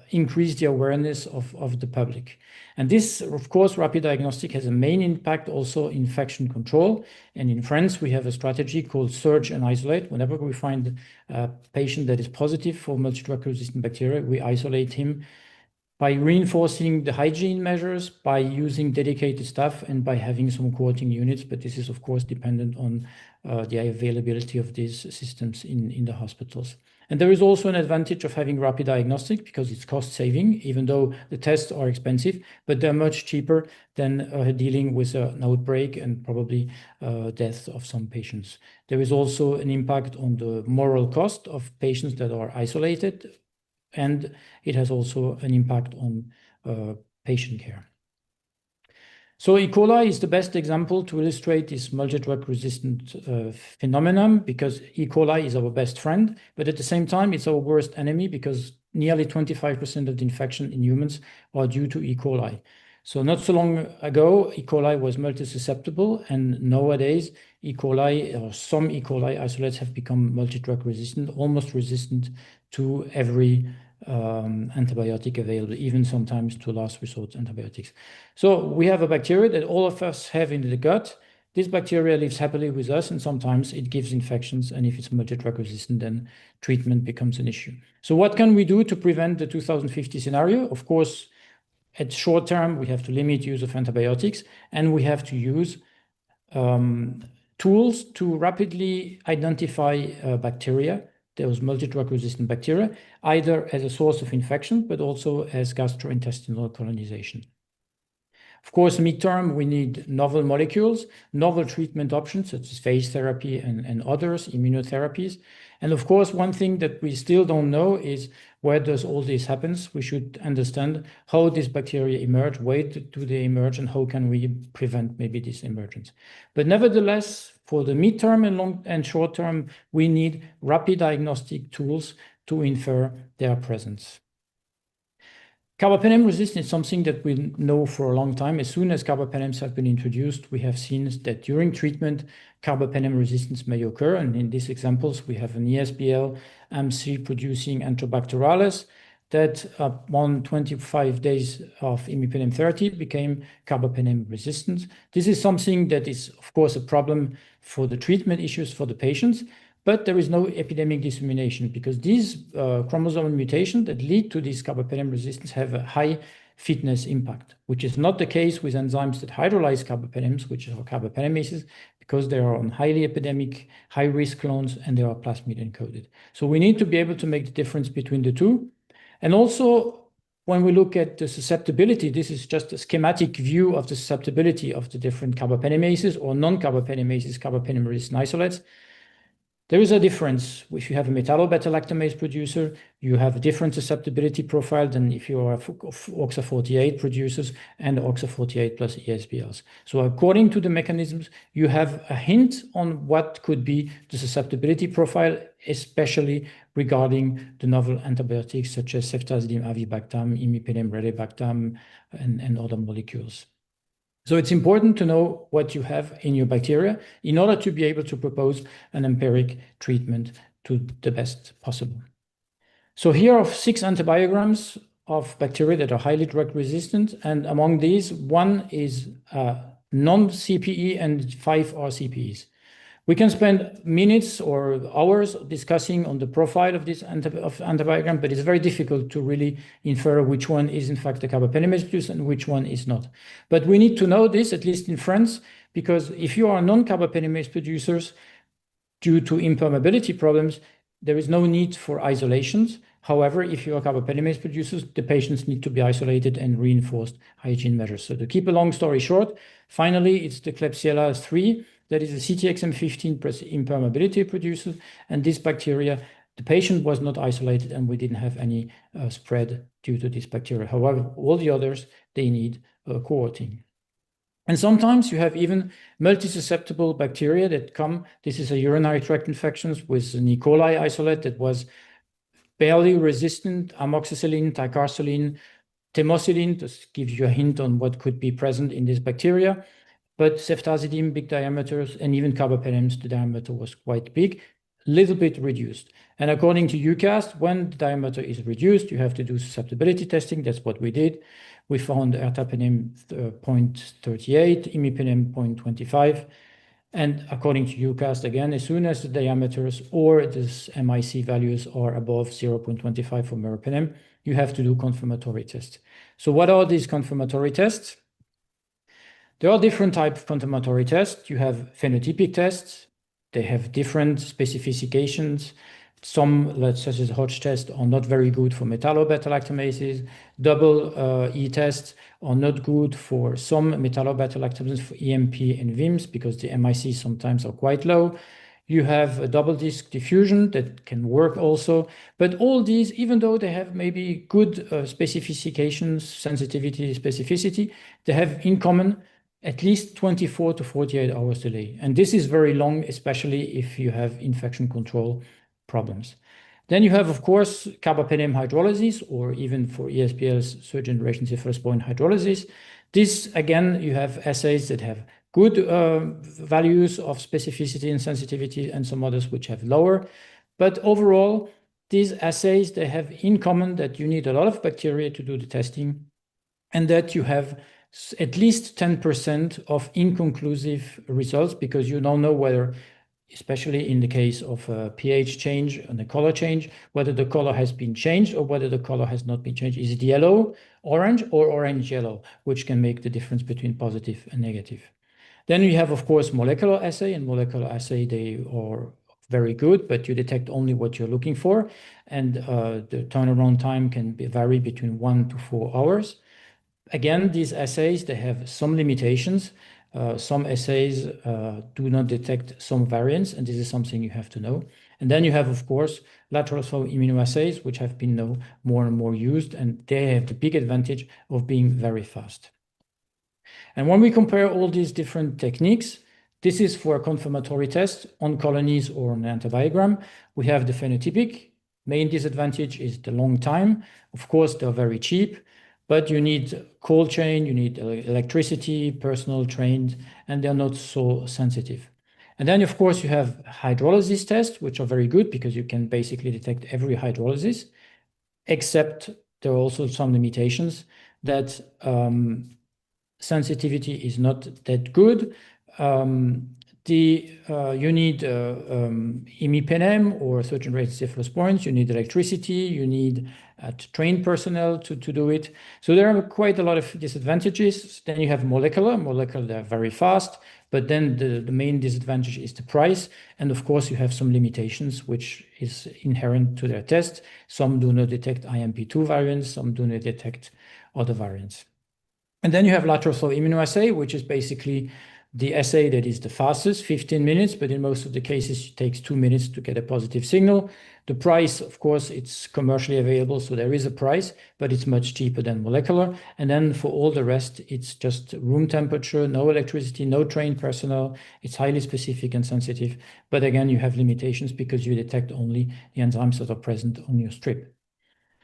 [SPEAKER 22] increase the awareness of the public. And this, of course, rapid diagnostic has a main impact also in infection control. And in France, we have a strategy called search and isolate. Whenever we find a patient that is positive for multi-drug resistant bacteria, we isolate him by reinforcing the hygiene measures, by using dedicated staff, and by having some cohorting units. But this is, of course, dependent on the availability of these systems in the hospitals. And there is also an advantage of having rapid diagnostic because it's cost saving, even though the tests are expensive, but they're much cheaper than dealing with an outbreak and probably death of some patients. There is also an impact on the moral cost of patients that are isolated, and it has also an impact on patient care. So E. coli is the best example to illustrate this multi-drug resistant phenomenon, because E. coli is our best friend, but at the same time, it's our worst enemy because nearly 25% of the infection in humans are due to E. coli. So not so long ago, E. coli was multi-susceptible, and nowadays E. coli or some E. coli isolates have become multi-drug resistant, almost resistant to every antibiotic available, even sometimes to last resort antibiotics. So we have a bacteria that all of us have in the gut. This bacteria lives happily with us, and sometimes it gives infections, and if it's multi-drug resistant, then treatment becomes an issue. So what can we do to prevent the 2050 scenario? Of course, at short term, we have to limit use of antibiotics, and we have to use tools to rapidly identify bacteria, those multi-drug resistant bacteria, either as a source of infection, but also as gastrointestinal colonization. Of course, midterm, we need novel molecules, novel treatment options, such as phage therapy and others, immunotherapies. And of course, one thing that we still don't know is where does all this happen. We should understand how these bacteria emerge, where do they emerge, and how can we prevent maybe this emergence. But nevertheless, for the midterm and long and short term, we need rapid diagnostic tools to infer their presence. Carbapenem resistance is something that we know for a long time. As soon as carbapenems have been introduced, we have seen that during treatment, carbapenem resistance may occur. And in these examples, we have an ESBL MC producing Enterobacterales that upon 25 days of imipenem therapy became carbapenem resistant. This is something that is, of course, a problem for the treatment issues for the patients. But there is no epidemic dissemination because these chromosomal mutations that lead to this carbapenem resistance have a high fitness impact, which is not the case with enzymes that hydrolyze carbapenems, which are carbapenemases, because they are on highly epidemic, high-risk clones, and they are plasmid encoded. So we need to be able to make the difference between the two. And also, when we look at the susceptibility, this is just a schematic view of the susceptibility of the different carbapenemases or non-carbapenemases, carbapenem-resistant isolates. There is a difference. If you have a metallobeta-lactamase producer, you have a different susceptibility profile than if you are OXA48 producers and OXA48 plus ESBLs. So according to the mechanisms, you have a hint on what could be the susceptibility profile, especially regarding the novel antibiotics such as ceftazidime, avibactam, imipenem, relebactam, and other molecules. So it's important to know what you have in your bacteria in order to be able to propose an empiric treatment to the best possible. So here are 6 antibiograms of bacteria that are highly drug resistant. And among these, 1 is non-CPE and 5 are CPEs. We can spend minutes or hours discussing on the profile of this antibiogram, but it's very difficult to really infer which one is in fact a carbapenemase producer and which one is not. But we need to know this, at least in France, because if you are non-carbapenemase producers, due to impermeability problems, there is no need for isolations. However, if you are carbapenemase producers, the patients need to be isolated and reinforced hygiene measures. So to keep a long story short, finally, it's the Klebsiella 3 that is a CTXM15 impermeability producer. And this bacteria, the patient was not isolated and we didn't have any spread due to this bacteria. However, all the others, they need cohorting. And sometimes you have even multi-susceptible bacteria that come. This is a urinary tract infections with an E. coli isolate that was barely resistant, amoxicillin, ticarcillin, temocillin, to give you a hint on what could be present in this bacteria. But ceftazidime, big diameters, and even carbapenems, the diameter was quite big, little bit reduced. And according to EUCAST, when the diameter is reduced, you have to do susceptibility testing. That's what we did. We found ertapenem 0.38, imipenem 0.25. And according to EUCAST, again, as soon as the diameters or the MIC values are above 0.25 for meropenem, you have to do confirmatory tests. So what are these confirmatory tests? There are different types of confirmatory tests. You have phenotypic tests. They have different specifications. Some, such as Hodge test, are not very good for metallobeta-lactamases. Double E tests are not good for some metallobeta-lactamases, for EMP and VIMS, because the MIC sometimes are quite low. You have a double disc diffusion that can work also. But all these, even though they have maybe good specifications, sensitivity, specificity, they have in common at least 24 to 48 hours delay. And this is very long, especially if you have infection control problems. Then you have, of course, carbapenem hydrolysis, or even for ESBL's third generation cephalosporin hydrolysis. This, again, you have assays that have good values of specificity and sensitivity, and some others which have lower. But overall, these assays, they have in common that you need a lot of bacteria to do the testing, and that you have at least 10% of inconclusive results, because you don't know whether, especially in the case of a pH change and a color change, whether the color has been changed or whether the color has not been changed. Is it yellow, orange, or orange-yellow, which can make the difference between positive and negative. Then you have, of course, molecular assay, and molecular assay, they are very good, but you detect only what you're looking for, and the turnaround time can vary between 1 to 4 hours. Again, these assays, they have some limitations. Some assays do not detect some variants, and this is something you have to know. And then you have, of course, lateral flow immunoassays, which have been now more and more used, and they have the big advantage of being very fast. And when we compare all these different techniques, this is for a confirmatory test on colonies or an antibiogram. We have the phenotypic. Main disadvantage is the long time. Of course, they're very cheap, but you need cold chain, you need electricity, personal trained, and they're not so sensitive. And then, of course, you have hydrolysis tests, which are very good because you can basically detect every hydrolysis, except there are also some limitations that sensitivity is not that good. You need imipenem or third generation cephalosporins, you need electricity, you need trained personnel to do it. So there are quite a lot of disadvantages. Then you have molecular, they're very fast, but then the main disadvantage is the price. And of course, you have some limitations, which is inherent to their test. Some do not detect IMP2 variants, some do not detect other variants. And then you have lateral flow immunoassay, which is basically the assay that is the fastest, 15 minutes, but in most of the cases, it takes 2 minutes to get a positive signal. The price, of course, it's commercially available, so there is a price, but it's much cheaper than molecular. And then for all the rest, it's just room temperature, no electricity, no trained personnel. It's highly specific and sensitive. But again, you have limitations because you detect only the enzymes that are present on your strip.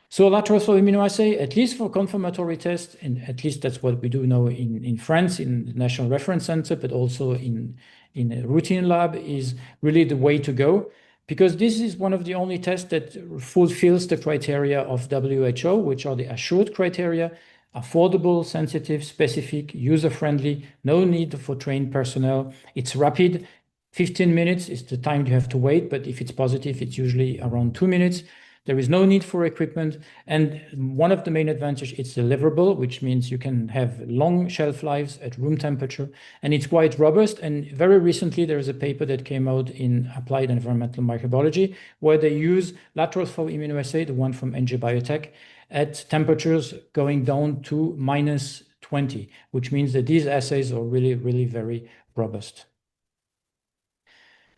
[SPEAKER 22] So lateral flow immunoassay, at least for confirmatory tests, and at least that's what we do now in France, in the National Reference Center, but also in a routine lab, is really the way to go, because this is one of the only tests that fulfills the criteria of WHO, which are the assured criteria: affordable, sensitive, specific, user-friendly, no need for trained personnel. It's rapid. 15 minutes is the time you have to wait, but if it's positive, it's usually around 2 minutes. There is no need for equipment. And one of the main advantages, it's deliverable, which means you can have long shelf lives at room temperature. And it's quite robust. And very recently, there is a paper that came out in Applied Environmental Microbiology, where they use lateral flow immunoassay, the one from NG Biotech, at temperatures going down to -20, which means that these assays are really, really very robust.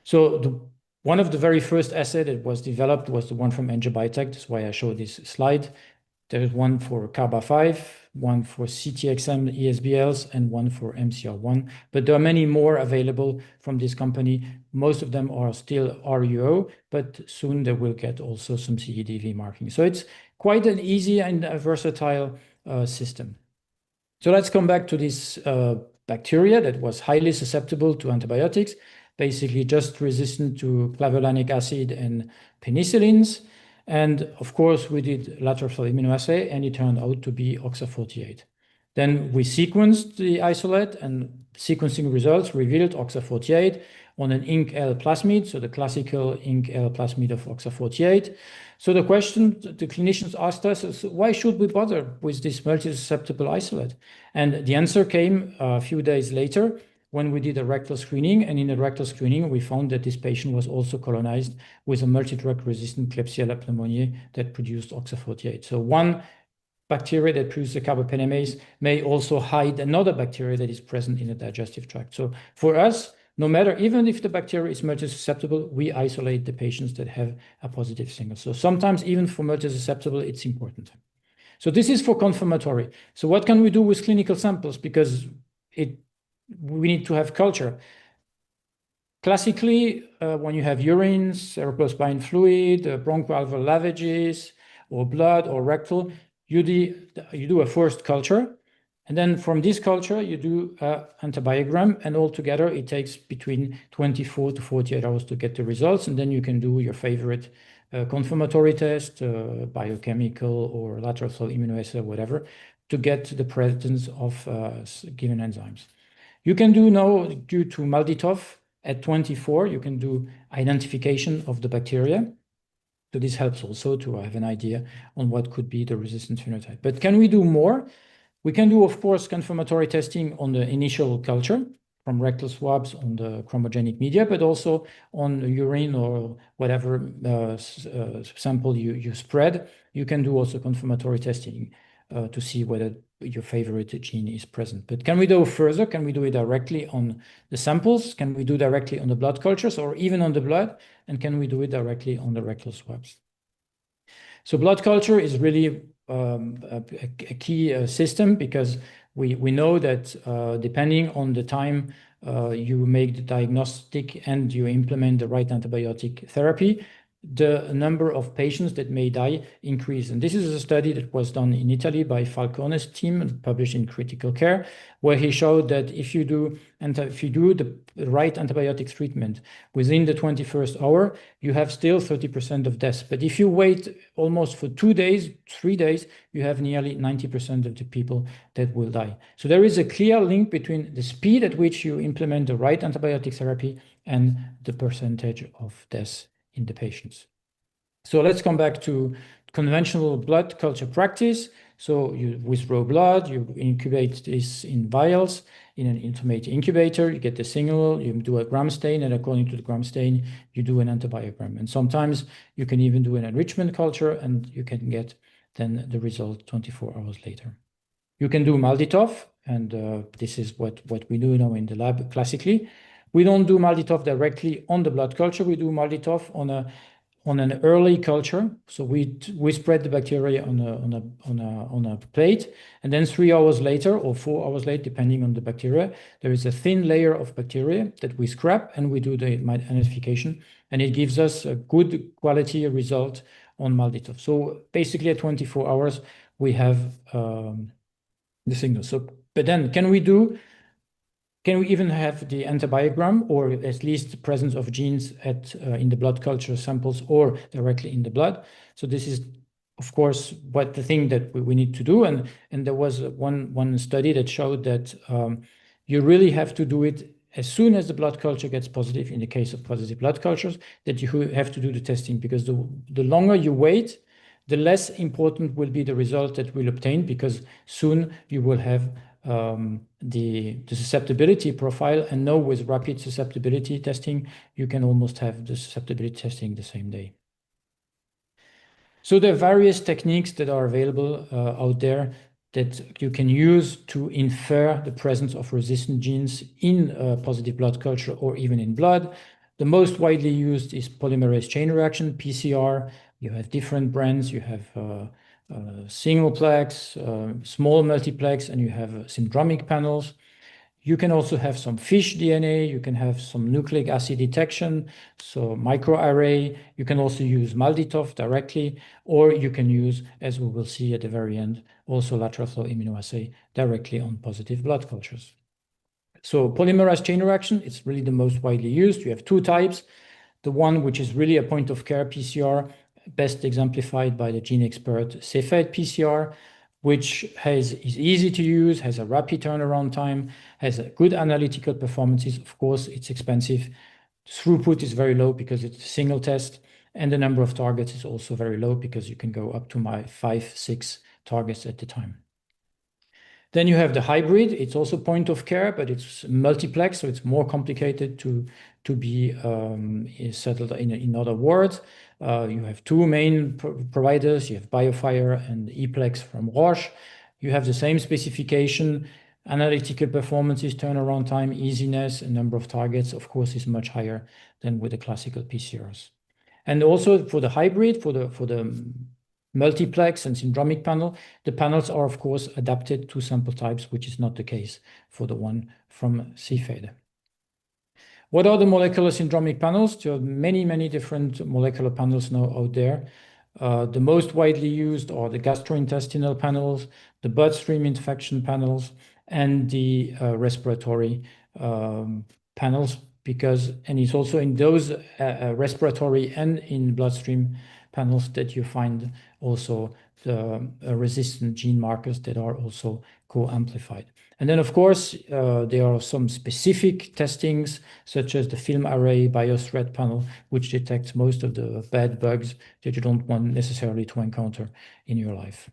[SPEAKER 22] So one of the very first assays that was developed was the one from NG Biotech. That's why I show this slide. There is one for CARBA5, one for CTXM ESBLs, and one for MCR1. But there are many more available from this company. Most of them are still RUO, but soon they will get also some CEDV marking. So it's quite an easy and a versatile system. So let's come back to this bacteria that was highly susceptible to antibiotics, basically just resistant to clavulanic acid and penicillins. And of course, we did lateral flow immunoassay, and it turned out to be OXA48. Then we sequenced the isolate, and sequencing results revealed OXA48 on an INC-L plasmid, so the classical INC-L plasmid of OXA48. So the question the clinicians asked us is, why should we bother with this multi-susceptible isolate? And the answer came a few days later, when we did a rectal screening, and in the rectal screening, we found that this patient was also colonized with a multi-drug-resistant Klebsiella pneumoniae that produced OXA48. So one bacteria that produces the carbapenemase may also hide another bacteria that is present in the digestive tract. So for us, no matter, even if the bacteria is multi-susceptible, we isolate the patients that have a positive signal. So sometimes even for multi-susceptible, it's important. So this is for confirmatory. So what can we do with clinical samples? Because we need to have culture. Classically, when you have urine, cerebrospinal fluid, bronchoalveolar lavages, or blood or rectal, you do a first culture. And then from this culture, you do an antibiogram, and altogether it takes between 24 to 48 hours to get the results. And then you can do your favorite confirmatory test, biochemical or lateral flow immunoassay, whatever, to get the presence of given enzymes. You can do now, due to MALDI-TOF, at 24, you can do identification of the bacteria. So this helps also to have an idea on what could be the resistant phenotype. But can we do more? We can do, of course, confirmatory testing on the initial culture from rectal swabs on the chromogenic media, but also on urine or whatever sample you spread. You can do also confirmatory testing to see whether your favorite gene is present. But can we go further? Can we do it directly on the samples? Can we do directly on the blood cultures or even on the blood? And can we do it directly on the rectal swabs? So blood culture is really a key system, because we know that depending on the time you make the diagnostic and you implement the right antibiotic therapy, the number of patients that may die increase. And this is a study that was done in Italy by Falcone's team and published in Critical Care, where he showed that if you do the right antibiotic treatment within the 21st hour, you have still 30% of deaths. But if you wait almost for 2 days, 3 days, you have nearly 90% of the people that will die. So there is a clear link between the speed at which you implement the right antibiotic therapy and the percentage of deaths in the patients. So let's come back to conventional blood culture practice. So you withdraw blood, you incubate this in vials in an intermediate incubator, you get the signal, you do a gram stain, and according to the gram stain, you do an antibiogram. And sometimes you can even do an enrichment culture, and you can get then the result 24 hours later. You can do MALDI-TOF, and this is what we do now in the lab classically. We don't do MALDI-TOF directly on the blood culture. We do MALDI-TOF on an early culture. So we spread the bacteria on a plate, and then 3 hours later or 4 hours later, depending on the bacteria, there is a thin layer of bacteria that we scrap, and we do the identification, and it gives us a good quality result on MALDI-TOF. So basically, at 24 hours, we have the signal. So, but then can we even have the antibiogram, or at least the presence of genes in the blood culture samples or directly in the blood? So this is, of course, what the thing that we need to do. And there was one study that showed that you really have to do it as soon as the blood culture gets positive, in the case of positive blood cultures, that you have to do the testing, because the longer you wait, the less important will be the result that we'll obtain, because soon you will have the susceptibility profile, and now with rapid susceptibility testing, you can almost have the susceptibility testing the same day. So there are various techniques that are available out there that you can use to infer the presence of resistant genes in positive blood culture or even in blood. The most widely used is polymerase chain reaction, PCR. You have different brands. You have singleplex, small multiplex, and you have syndromic panels. You can also have some fish DNA. You can have some nucleic acid detection, so microarray. You can also use MALDI-TOF directly, or you can use, as we will see at the very end, also lateral flow immunoassay directly on positive blood cultures. So polymerase chain reaction, it's really the most widely used. You have two types. The one which is really a point-of-care PCR, best exemplified by the gene expert Cepheid PCR, which is easy to use, has a rapid turnaround time, has a good analytical performances. Of course, it's expensive. Throughput is very low because it's a single test, and the number of targets is also very low because you can go up to 5-6 targets at the time. Then you have the hybrid. It's also point of care, but it's multiplex, so it's more complicated to be settled in other words. You have two main providers. You have BioFire and ePlex from Roche. You have the same specification, analytical performances, turnaround time, easiness, and number of targets, of course, is much higher than with the classical PCRs. And also for the hybrid, for the multiplex and syndromic panel, the panels are, of course, adapted to sample types, which is not the case for the one from Cepheid. What are the molecular syndromic panels? There are many, many different molecular panels now out there. The most widely used are the gastrointestinal panels, the bloodstream infection panels, and the respiratory panels, and it's also in those respiratory and in bloodstream panels that you find also the resistant gene markers that are also co-amplified. And then, of course, there are some specific testings, such as the film array biothreat panel, which detects most of the bad bugs that you don't want necessarily to encounter in your life.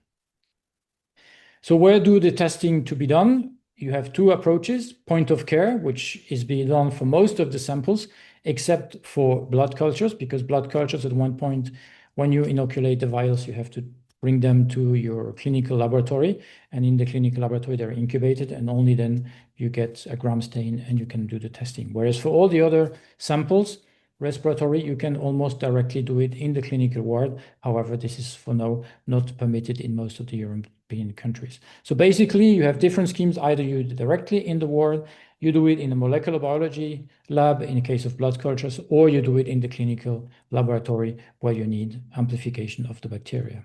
[SPEAKER 22] So where do the testing to be done? You have two approaches: point of care, which is being done for most of the samples, except for blood cultures, because blood cultures at one point, when you inoculate the vials, you have to bring them to your clinical laboratory, and in the clinical laboratory they're incubated, and only then you get a gram stain and you can do the testing. Whereas for all the other samples, respiratory, you can almost directly do it in the clinical ward. However, this is for now not permitted in most of the European countries. So basically you have different schemes: either you do directly in the ward, you do it in a molecular biology lab in the case of blood cultures, or you do it in the clinical laboratory where you need amplification of the bacteria.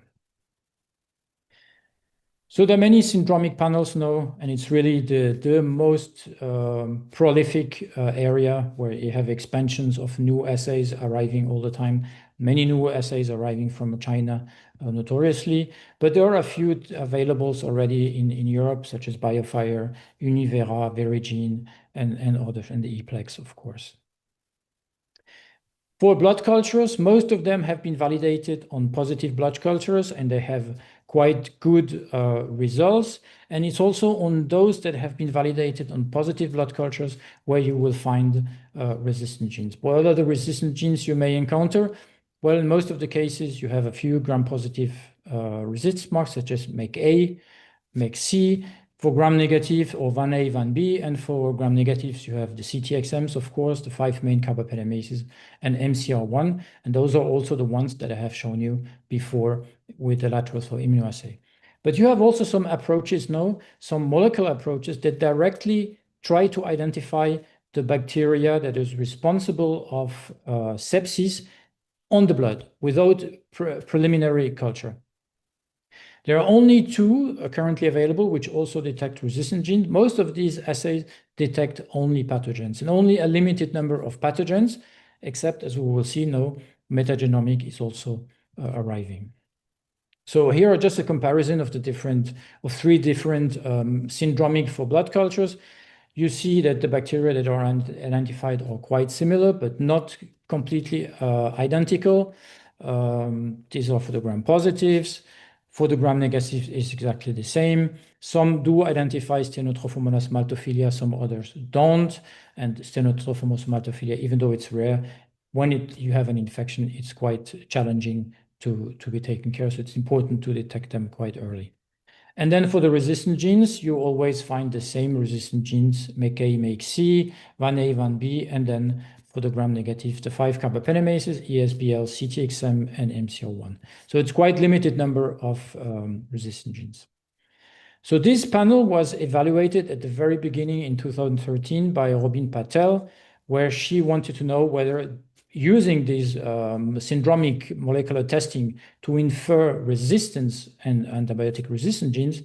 [SPEAKER 22] So there are many syndromic panels now, and it's really the most prolific area where you have expansions of new assays arriving all the time. Many new assays arriving from China, notoriously, but there are a few available already in Europe, such as BioFire, Univera, Verigene, and others, and the ePlex, of course. For blood cultures, most of them have been validated on positive blood cultures, and they have quite good results. And it's also on those that have been validated on positive blood cultures where you will find resistant genes. What are the resistant genes you may encounter? Well, in most of the cases, you have a few gram-positive resistance marks, such as MAC-A, MAC-C. For gram-negative, or VAN-A, VAN-B, and for gram-negatives, you have the CTXMs, of course, the 5 main carbapenemases, and MCR1, and those are also the ones that I have shown you before with the lateral flow immunoassay. But you have also some approaches now, some molecular approaches that directly try to identify the bacteria that is responsible of sepsis on the blood without preliminary culture. There are only two currently available which also detect resistant genes. Most of these assays detect only pathogens, and only a limited number of pathogens, except, as we will see now, metagenomic is also arriving. So here are just a comparison of three different syndromic for blood cultures. You see that the bacteria that are identified are quite similar, but not completely identical. These are for the gram-positives. For the gram-negatives, it's exactly the same. Some do identify Stenotrophomonas maltophilia, some others don't. And Stenotrophomonas maltophilia, even though it's rare, when you have an infection, it's quite challenging to be taken care of. So it's important to detect them quite early. And then for the resistant genes, you always find the same resistant genes, MAC-A, MAC-C, VAN-A, VAN-B, and then for the gram-negative, the 5 carbapenemases, ESBL, CTXM, and MCR1. So it's quite limited number of resistant genes. So this panel was evaluated at the very beginning in 2013 by Robin Patel, where she wanted to know whether using these syndromic molecular testing to infer resistance and antibiotic resistant genes,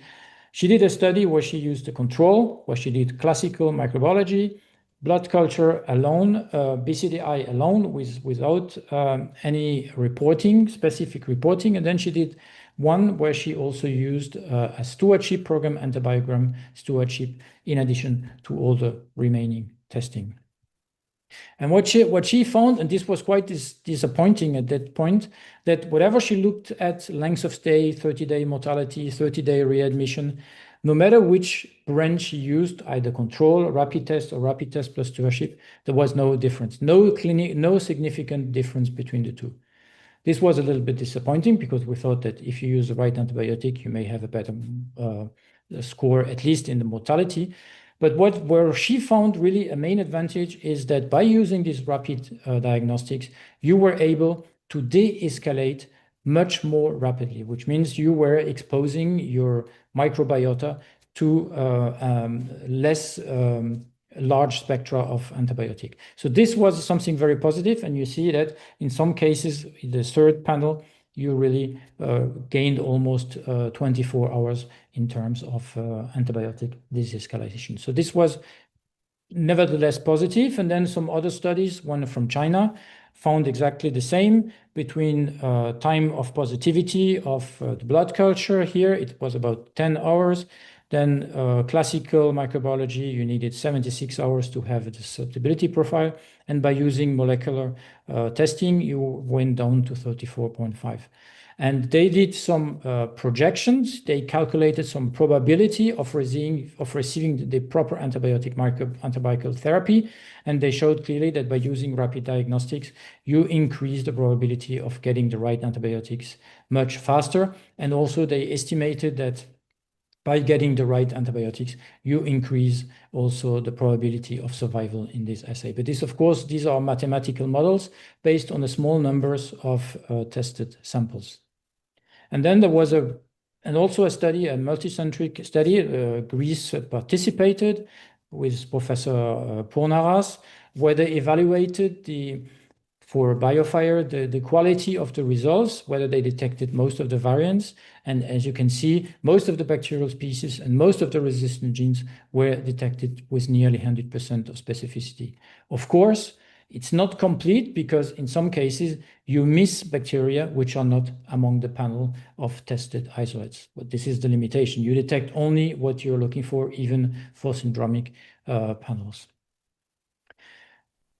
[SPEAKER 22] she did a study where she used the control, where she did classical microbiology, blood culture alone, BCDI alone, without any specific reporting. And then she did one where she also used a stewardship program, antibiogram stewardship, in addition to all the remaining testing. And what she found, and this was quite disappointing at that point, that whatever she looked at, length of stay, 30-day mortality, 30-day readmission, no matter which branch she used, either control, rapid test, or rapid test plus stewardship, there was no difference, no significant difference between the two. This was a little bit disappointing because we thought that if you use the right antibiotic, you may have a better score, at least in the mortality. But where she found really a main advantage is that by using these rapid diagnostics, you were able to de-escalate much more rapidly, which means you were exposing your microbiota to less large spectra of antibiotic. So this was something very positive, and you see that in some cases, in the third panel, you really gained almost 24 hours in terms of antibiotic disease escalation. So this was nevertheless positive. And then some other studies, one from China, found exactly the same between time of positivity of the blood culture. Here it was about 10 hours. Then classical microbiology, you needed 76 hours to have the susceptibility profile. And by using molecular testing, you went down to 34.5. And they did some projections. They calculated some probability of receiving the proper antibiotic therapy. And they showed clearly that by using rapid diagnostics, you increase the probability of getting the right antibiotics much faster. And also they estimated that by getting the right antibiotics, you increase also the probability of survival in this assay. But this, of course, these are mathematical models based on the small numbers of tested samples. And then there was also a study, a multicentric study. Greece participated with Professor Pournaras, where they evaluated for BioFire, the quality of the results, whether they detected most of the variants. And as you can see, most of the bacterial species and most of the resistant genes were detected with nearly 100% of specificity. Of course, it's not complete because in some cases you miss bacteria which are not among the panel of tested isolates. But this is the limitation. You detect only what you're looking for, even for syndromic panels.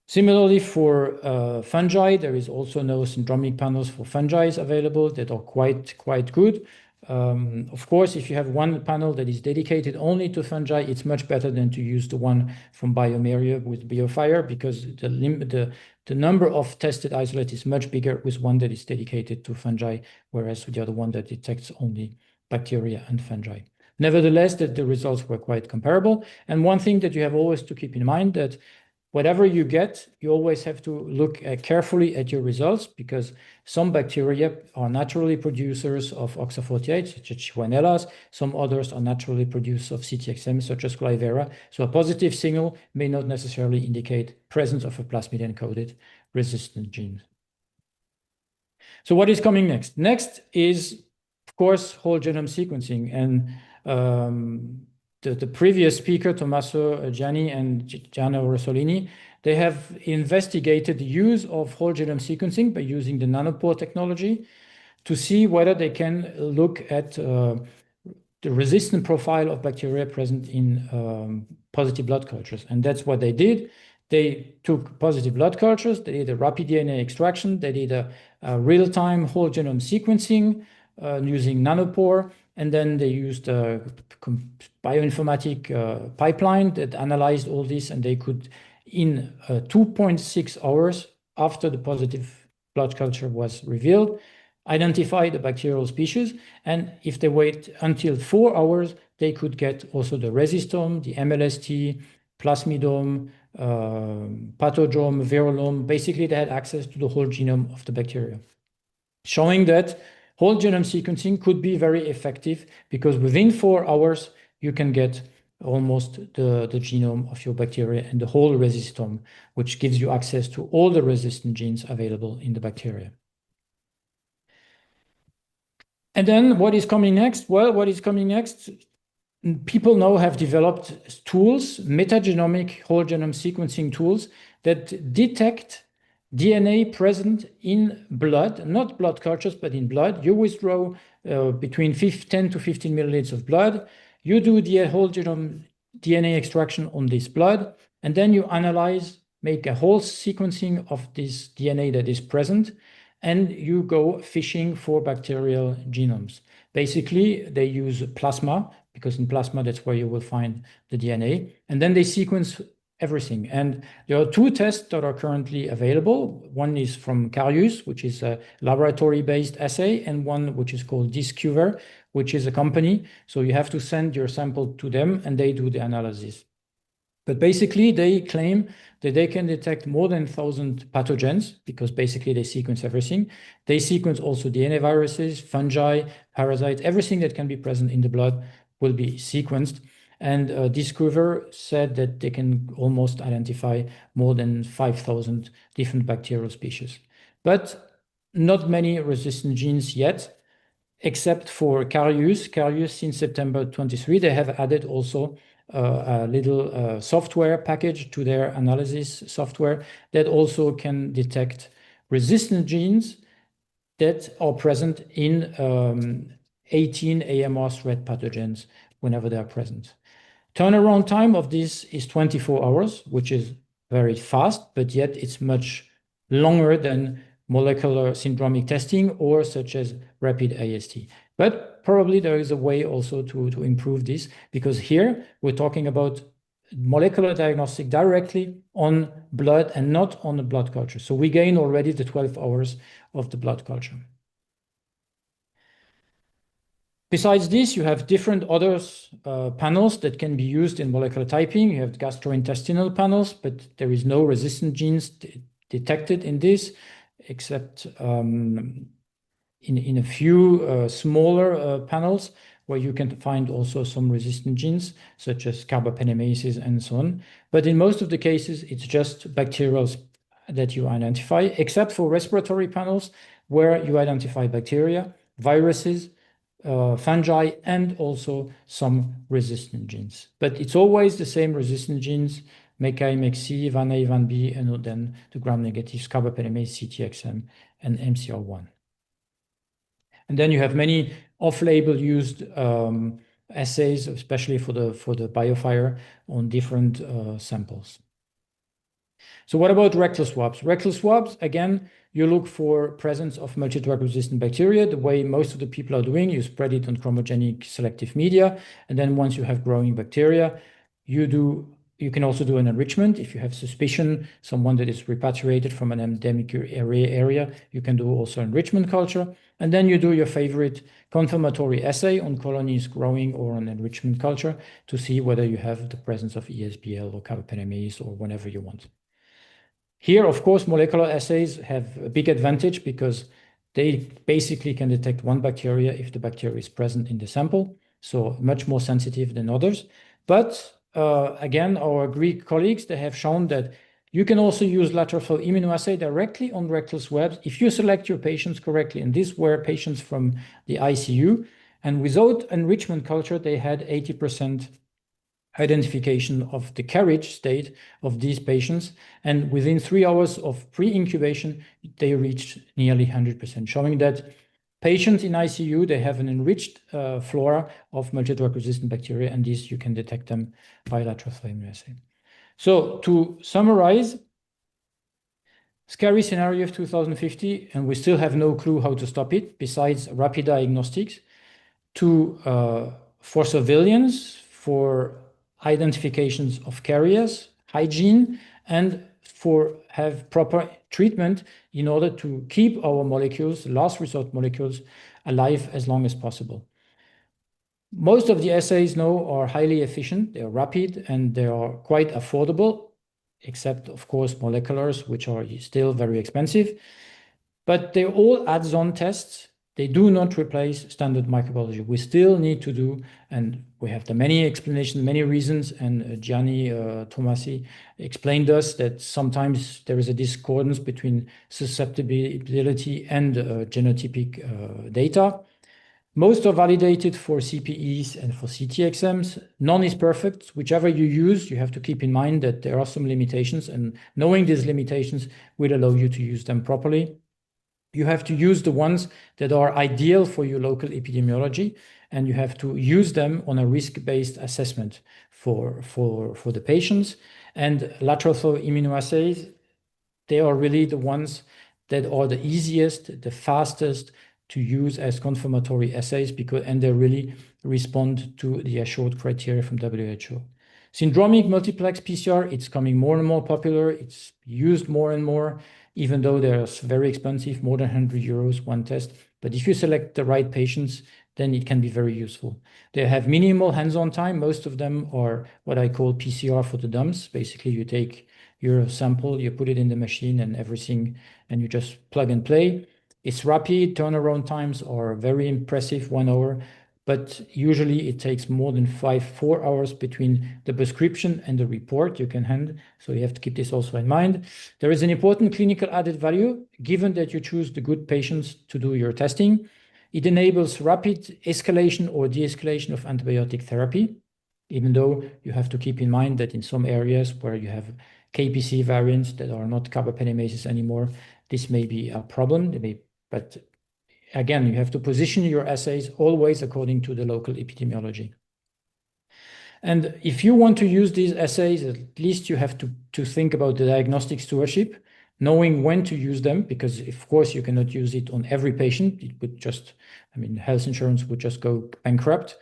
[SPEAKER 22] Similarly, for fungi, there is also no syndromic panels for fungi available that are quite good. Of course, if you have one panel that is dedicated only to fungi, it's much better than to use the one from bioMérieux with BioFire, because the number of tested isolates is much bigger with one that is dedicated to fungi, whereas with the other one that detects only bacteria and fungi. Nevertheless, the results were quite comparable. And one thing that you have always to keep in mind that whatever you get, you always have to look carefully at your results, because some bacteria are naturally producers of OXA48, such as Chihuahuas. Some others are naturally producers of CTXM, such as Glyvera. So a positive signal may not necessarily indicate presence of a plasmid-encoded resistant gene. So what is coming next? Next is, of course, whole genome sequencing. And the previous speaker, Tommaso Gianni and Gianna Rossolini, they have investigated the use of whole genome sequencing by using the nanopore technology to see whether they can look at the resistant profile of bacteria present in positive blood cultures. And that's what they did. They took positive blood cultures, they did a rapid DNA extraction, they did a real-time whole genome sequencing using nanopore, and then they used a bioinformatic pipeline that analyzed all this, and they could, in 2.6 hours after the positive blood culture was revealed, identify the bacterial species. And if they wait until 4 hours, they could get also the resistome, the MLST, plasmidome, pathogome, virulome. Basically, they had access to the whole genome of the bacteria, showing that whole genome sequencing could be very effective, because within 4 hours, you can get almost the genome of your bacteria and the whole resistome, which gives you access to all the resistant genes available in the bacteria. And then what is coming next? Well, what is coming next? People now have developed tools, metagenomic whole genome sequencing tools, that detect DNA present in blood, not blood cultures, but in blood. You withdraw between 10 to 15 milliliters of blood. You do the whole genome DNA extraction on this blood, and then you analyze, make a whole sequencing of this DNA that is present, and you go fishing for bacterial genomes. Basically, they use plasma, because in plasma, that's where you will find the DNA, and then they sequence everything. And there are two tests that are currently available. One is from Carius, which is a laboratory-based assay, and one which is called Discover, which is a company. So you have to send your sample to them, and they do the analysis. But basically, they claim that they can detect more than 1,000 pathogens, because basically they sequence everything. They sequence also DNA viruses, fungi, parasites, everything that can be present in the blood will be sequenced. And Discover said that they can almost identify more than 5,000 different bacterial species. But not many resistant genes yet, except for Carius. Carius, since September 23, they have added also a little software package to their analysis software that also can detect resistant genes that are present in 18 AMR threat pathogens whenever they are present. Turnaround time of this is 24 hours, which is very fast, but yet it's much longer than molecular syndromic testing or such as rapid AST. But probably there is a way also to improve this, because here we're talking about molecular diagnostic directly on blood and not on the blood culture. So we gain already the 12 hours of the blood culture. Besides this, you have different other panels that can be used in molecular typing. You have gastrointestinal panels, but there is no resistant genes detected in this, except in a few smaller panels where you can find also some resistant genes, such as carbapenemases and so on. But in most of the cases, it's just bacterials that you identify, except for respiratory panels, where you identify bacteria, viruses, fungi, and also some resistant genes. But it's always the same resistant genes: MECA, MECC, VAN-A, VAN-B, and then the gram-negatives, carbapenemase, CTXM, and MCR1. And then you have many off-label used assays, especially for the BioFire, on different samples. So what about rectal swabs? Rectal swabs, again, you look for presence of multi-drug resistant bacteria. The way most of the people are doing, you spread it on chromogenic selective media, and then once you have growing bacteria, you can also do an enrichment. If you have suspicion, someone that is repatriated from an endemic area, you can do also enrichment culture. And then you do your favorite confirmatory assay on colonies growing or on enrichment culture to see whether you have the presence of ESBL or carbapenemase or whatever you want. Here, of course, molecular assays have a big advantage because they basically can detect one bacteria if the bacteria is present in the sample, so much more sensitive than others. But again, our Greek colleagues, they have shown that you can also use lateral flow immunoassay directly on rectal swabs if you select your patients correctly. And these were patients from the ICU. And without enrichment culture, they had 80% identification of the carriage state of these patients. And within 3 hours of pre-incubation, they reached nearly 100%, showing that patients in ICU, they have an enriched flora of multi-drug resistant bacteria, and these you can detect them by lateral flow immunoassay. So to summarize, scary scenario of 2050, and we still have no clue how to stop it, besides rapid diagnostics, for surveillance, for identifications of carriers, hygiene, and for have proper treatment in order to keep our molecules, last resort molecules, alive as long as possible. Most of the assays now are highly efficient, they are rapid, and they are quite affordable, except, of course, moleculars, which are still very expensive. But they're all adds-on tests. They do not replace standard microbiology. We still need to do, and we have the many explanations, many reasons, and Gianni Tomasi explained us that sometimes there is a discordance between susceptibility and genotypic data. Most are validated for CPEs and for CTXMs. None is perfect. Whichever you use, you have to keep in mind that there are some limitations, and knowing these limitations will allow you to use them properly. You have to use the ones that are ideal for your local epidemiology, and you have to use them on a risk-based assessment for the patients. And lateral flow immunoassays, they are really the ones that are the easiest, the fastest to use as confirmatory assays, and they really respond to the assured criteria from WHO. Syndromic multiplex PCR, it's coming more and more popular. It's used more and more, even though they're very expensive, more than 100 euros one test. But if you select the right patients, then it can be very useful. They have minimal hands-on time. Most of them are what I call PCR for the dumps. Basically, you take your sample, you put it in the machine and everything, and you just plug and play. It's rapid, turnaround times are very impressive, 1 hour. but usually it takes more than 4 hours between the prescription and the report you can hand. So you have to keep this also in mind. There is an important clinical added value, given that you choose the good patients to do your testing. It enables rapid escalation or de-escalation of antibiotic therapy, even though you have to keep in mind that in some areas where you have KPC variants that are not carbapenimases anymore, this may be a problem. But again, you have to position your assays always according to the local epidemiology. And if you want to use these assays, at least you have to think about the diagnostic stewardship, knowing when to use them, because of course you cannot use it on every patient. It would just, health insurance would just go bankrupt.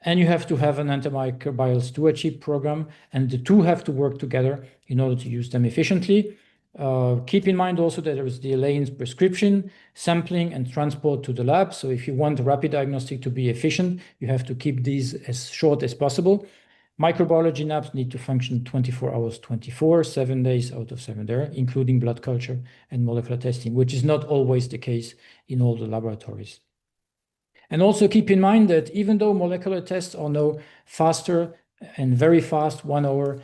[SPEAKER 22] And you have to have an antimicrobial stewardship program, and the two have to work together in order to use them efficiently. Keep in mind also that there is delay in prescription, sampling, and transport to the lab. So if you want rapid diagnostic to be efficient, you have to keep these as short as possible. Microbiology labs need to function 24 hours, 24, 7 days out of 7 there, including blood culture and molecular testing, which is not always the case in all the laboratories. And also keep in mind that even though molecular tests are now faster and very fast, 1 hour,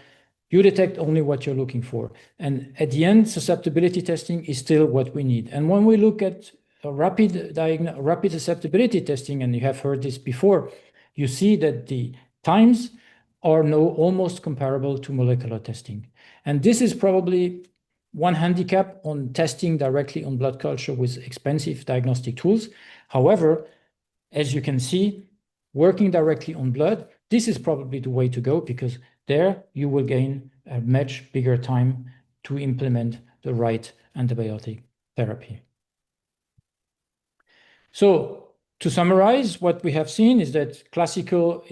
[SPEAKER 22] you detect only what you're looking for. And at the end, susceptibility testing is still what we need. And when we look at rapid susceptibility testing, and you have heard this before, you see that the times are now almost comparable to molecular testing. And this is probably one handicap on testing directly on blood culture with expensive diagnostic tools. However, as you can see, working directly on blood, this is probably the way to go, because there you will gain a much bigger time to implement the right antibiotic therapy. So to summarize, what we have seen is that classical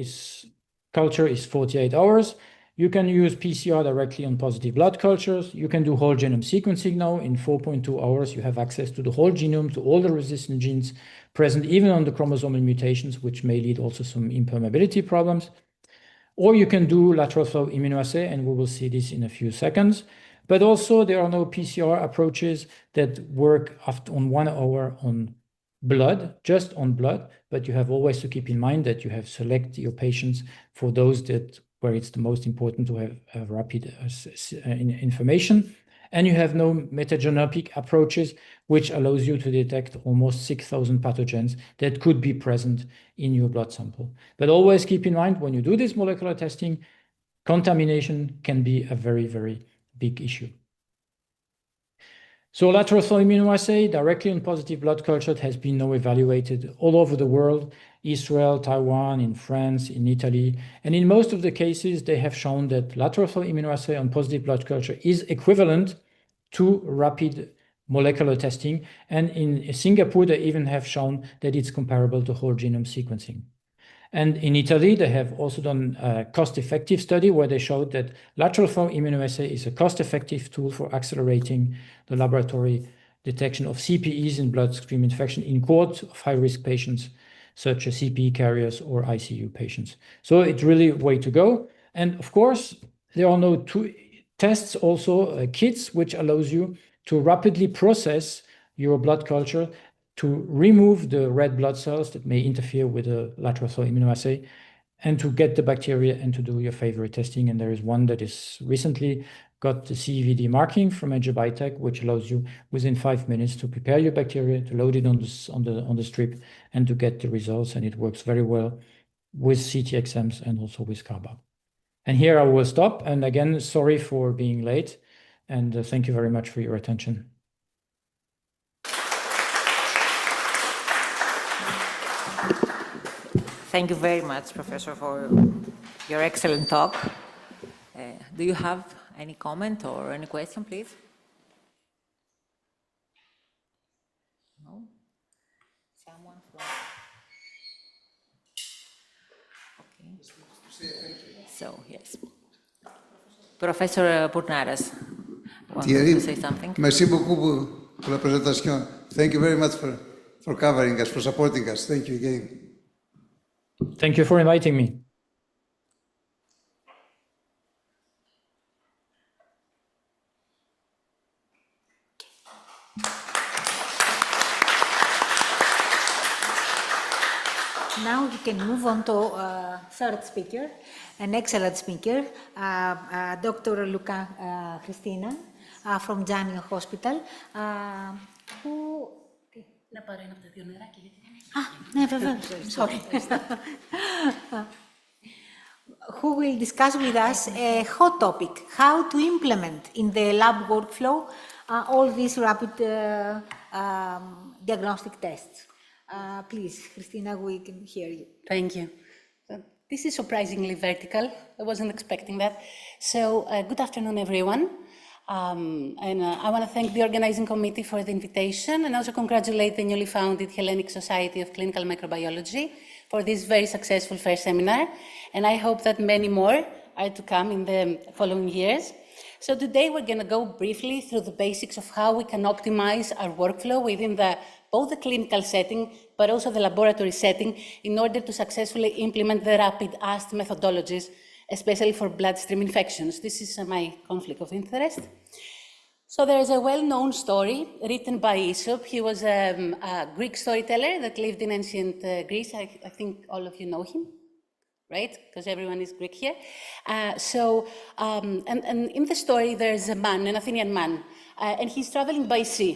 [SPEAKER 22] culture is 48 hours. You can use PCR directly on positive blood cultures. You can do whole genome sequencing now. In 4.2 hours, you have access to the whole genome, to all the resistant genes present, even on the chromosomal mutations, which may lead also some impermeability problems. Or you can do lateral flow immunoassay, and we will see this in a few seconds. But also there are no PCR approaches that work on 1 hour on blood, just on blood, but you have always to keep in mind that you have select your patients for those where it's the most important to have rapid information. And you have no metagenomic approaches, which allows you to detect almost 6,000 pathogens that could be present in your blood sample. But always keep in mind, when you do this molecular testing, contamination can be a very, very big issue. So lateral flow immunoassay directly on positive blood culture has been now evaluated all over the world, Israel, Taiwan, in France, in Italy. And in most of the cases, they have shown that lateral flow immunoassay on positive blood culture is equivalent to rapid molecular testing. And in Singapore, they even have shown that it's comparable to whole genome sequencing. And in Italy, they have also done a cost-effective study where they showed that lateral flow immunoassay is a cost-effective tool for accelerating the laboratory detection of CPEs in bloodstream infection in cohorts of high-risk patients, such as CPE carriers or ICU patients. So it's really a way to go. And of course, there are no tests, also kits, which allows you to rapidly process your blood culture to remove the red blood cells that may interfere with the lateral flow immunoassay, and to get the bacteria and to do your favorite testing. And there is one that is recently got the CVD marking from Aggeliki, which allows you within 5 minutes to prepare your bacteria, to load it on the strip, and to get the results. And it works very well with CTXMs and also with CARBA. And here I will stop. And again, sorry for being late, and thank you very much for your attention.
[SPEAKER 4] Thank you very much, Professor, for your excellent talk. Do you have any comment or any question, please? No? Someone from... Okay. So, yes. Professor Bournaras, want to say something?
[SPEAKER 7] Merci beaucoup pour la présentation. Thank you very much for covering us, for supporting us. Thank you again.
[SPEAKER 22] Thank you for inviting me.
[SPEAKER 4] Now we can move on to third speaker, an excellent speaker, Dr. Luca Christina from Gianni Hospital, who...
[SPEAKER 5] Να πάρω ένα από τα δύο νεράκια, γιατί δεν έχει.
[SPEAKER 4] Ναι, βεβαίως. Sorry. Who will discuss with us a hot topic, how to implement in the lab workflow all these rapid diagnostic tests. Please, Christina, we can hear you.
[SPEAKER 5] Thank you. This is surprisingly vertical. I wasn't expecting that. So, good afternoon, everyone. I want to thank the organizing committee for the invitation and also congratulate the newly founded Hellenic Society of Clinical Microbiology for this very successful first seminar. And I hope that many more are to come in the following years. So today we're going to go briefly through the basics of how we can optimize our workflow within both the clinical setting, but also the laboratory setting, in order to successfully implement the rapid AST methodologies, especially for bloodstream infections. This is my conflict of interest. So there is a well-known story written by Aesop. He was a Greek storyteller that lived in ancient Greece. I think all of you know him, right? Because everyone is Greek here. And in the story, there's a man, an Athenian man, and he's traveling by sea.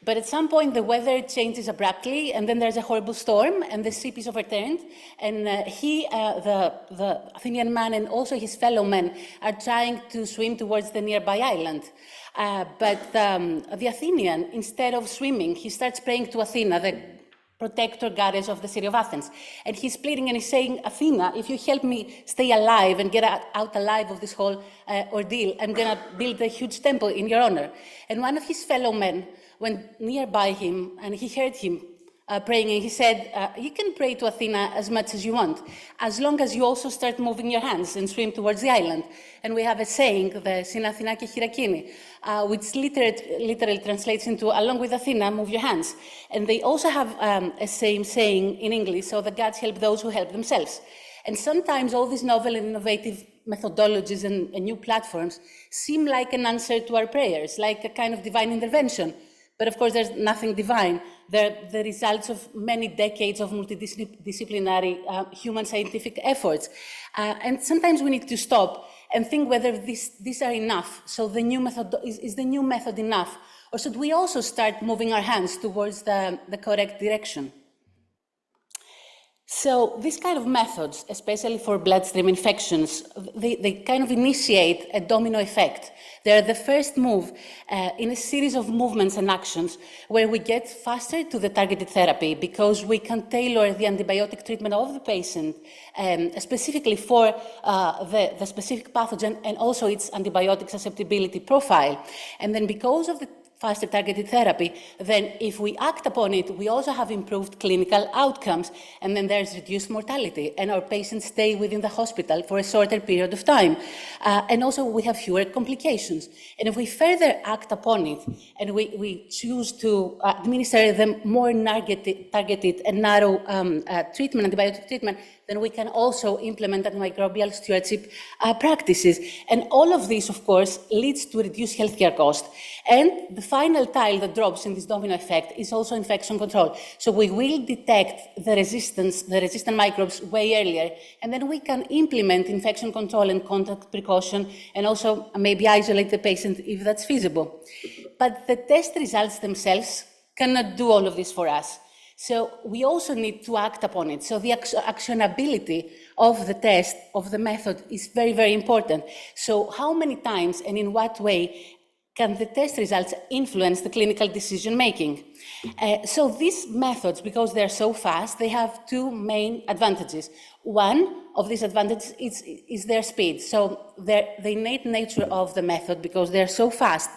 [SPEAKER 5] But at some point, the weather changes abruptly, and then there's a horrible storm, and the ship is overturned. And the Athenian man, and also his fellow men, are trying to swim towards the nearby island. But the Athenian, instead of swimming, he starts praying to Athena, the protector goddess of the city of Athens. And he's pleading and he's saying, Athena, if you help me stay alive and get out alive of this whole ordeal, I'm going to build a huge temple in your honor. And one of his fellow men went nearby him and he heard him praying, and he said, you can pray to Athena as much as you want, as long as you also start moving your hands and swim towards the island. And we have a saying, the Sin Athena ke Kyriakini, which literally translates into, along with Athena, move your hands. And they also have a same saying in English, so the gods help those who help themselves. And sometimes all these novel and innovative methodologies and new platforms seem like an answer to our prayers, like a kind of divine intervention. But of course, there's nothing divine. They're the results of many decades of multidisciplinary human scientific efforts. And sometimes we need to stop and think whether these are enough. So the new method, is the new method enough? Or should we also start moving our hands towards the correct direction? So these kind of methods, especially for bloodstream infections, they kind of initiate a domino effect. They're the first move in a series of movements and actions where we get faster to the targeted therapy because we can tailor the antibiotic treatment of the patient specifically for the specific pathogen and also its antibiotic susceptibility profile. And then because of the faster targeted therapy, then if we act upon it, we also have improved clinical outcomes, and then there's reduced mortality, and our patients stay within the hospital for a shorter period of time. And also we have fewer complications. And if we further act upon it, and we choose to administer them more targeted and narrow treatment, antibiotic treatment, then we can also implement antimicrobial stewardship practices. And all of this, of course, leads to reduced healthcare cost. And the final tile that drops in this domino effect is also infection control. So we will detect the resistant microbes way earlier, and then we can implement infection control and contact precaution, and also maybe isolate the patient if that's feasible. But the test results themselves cannot do all of this for us. So we also need to act upon it. So the actionability of the test, of the method, is very, very important. So how many times and in what way can the test results influence the clinical decision-making? So these methods, because they're so fast, they have two main advantages. One of these advantages is their speed. So the innate nature of the method, because they're so fast,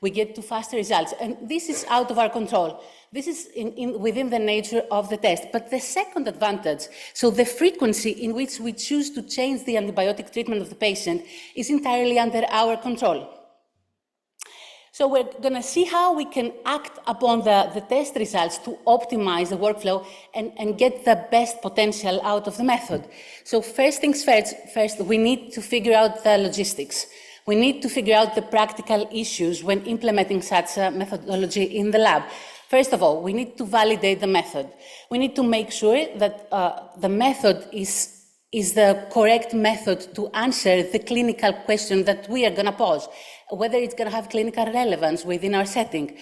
[SPEAKER 5] we get to faster results. And this is out of our control. This is within the nature of the test. But the second advantage, so the frequency in which we choose to change the antibiotic treatment of the patient, is entirely under our control. So we're going to see how we can act upon the test results to optimize the workflow and get the best potential out of the method. So first things first, we need to figure out the logistics. We need to figure out the practical issues when implementing such a methodology in the lab. First of all, we need to validate the method. We need to make sure that the method is the correct method to answer the clinical question that we are going to pose, whether it's going to have clinical relevance within our setting.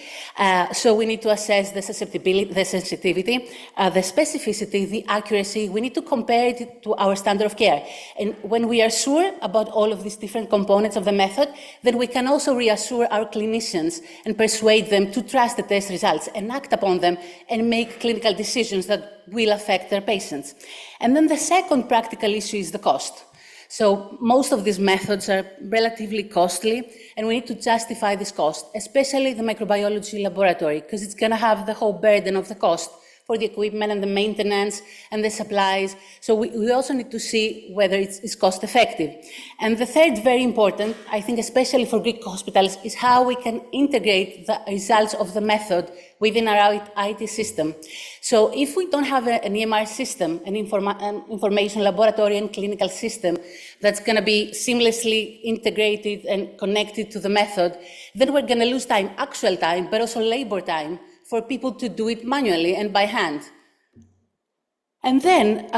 [SPEAKER 5] So we need to assess the susceptibility, the sensitivity, the specificity, the accuracy. We need to compare it to our standard of care. And when we are sure about all of these different components of the method, then we can also reassure our clinicians and persuade them to trust the test results and act upon them and make clinical decisions that will affect their patients. And then the second practical issue is the cost. So most of these methods are relatively costly, and we need to justify this cost, especially the microbiology laboratory, because it's going to have the whole burden of the cost for the equipment and the maintenance and the supplies. So we also need to see whether it's cost effective. And the third, very important, I think especially for Greek hospitals, is how we can integrate the results of the method within our IT system. So if we don't have an EMR system, an information laboratory and clinical system that's going to be seamlessly integrated and connected to the method, then we're going to lose time, actual time, but also labor time, for people to do it manually and by hand. And then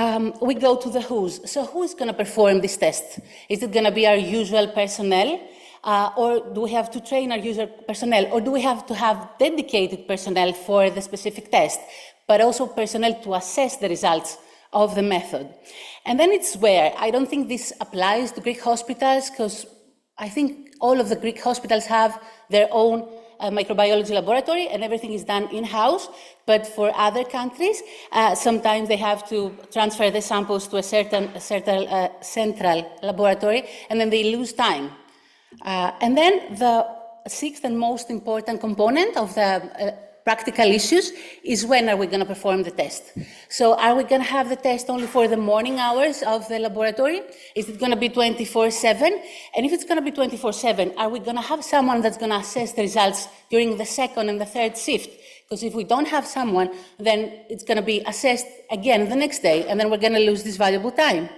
[SPEAKER 5] we go to the who's. So who is going to perform this test? Is it going to be our usual personnel? Or do we have to train our user personnel? Or do we have to have dedicated personnel for the specific test, but also personnel to assess the results of the method? And then it's where I don't think this applies to Greek hospitals, because I think all of the Greek hospitals have their own microbiology laboratory, and everything is done in-house. But for other countries, sometimes they have to transfer the samples to a certain central laboratory, and then they lose time. And then the sixth and most important component of the practical issues is when are we going to perform the test. So are we going to have the test only for the morning hours of the laboratory? Is it going to be 24/7? And if it's going to be 24/7, are we going to have someone that's going to assess the results during the second and the third shift? Because if we don't have someone, then it's going to be assessed again the next day, and then we're going to lose this valuable time.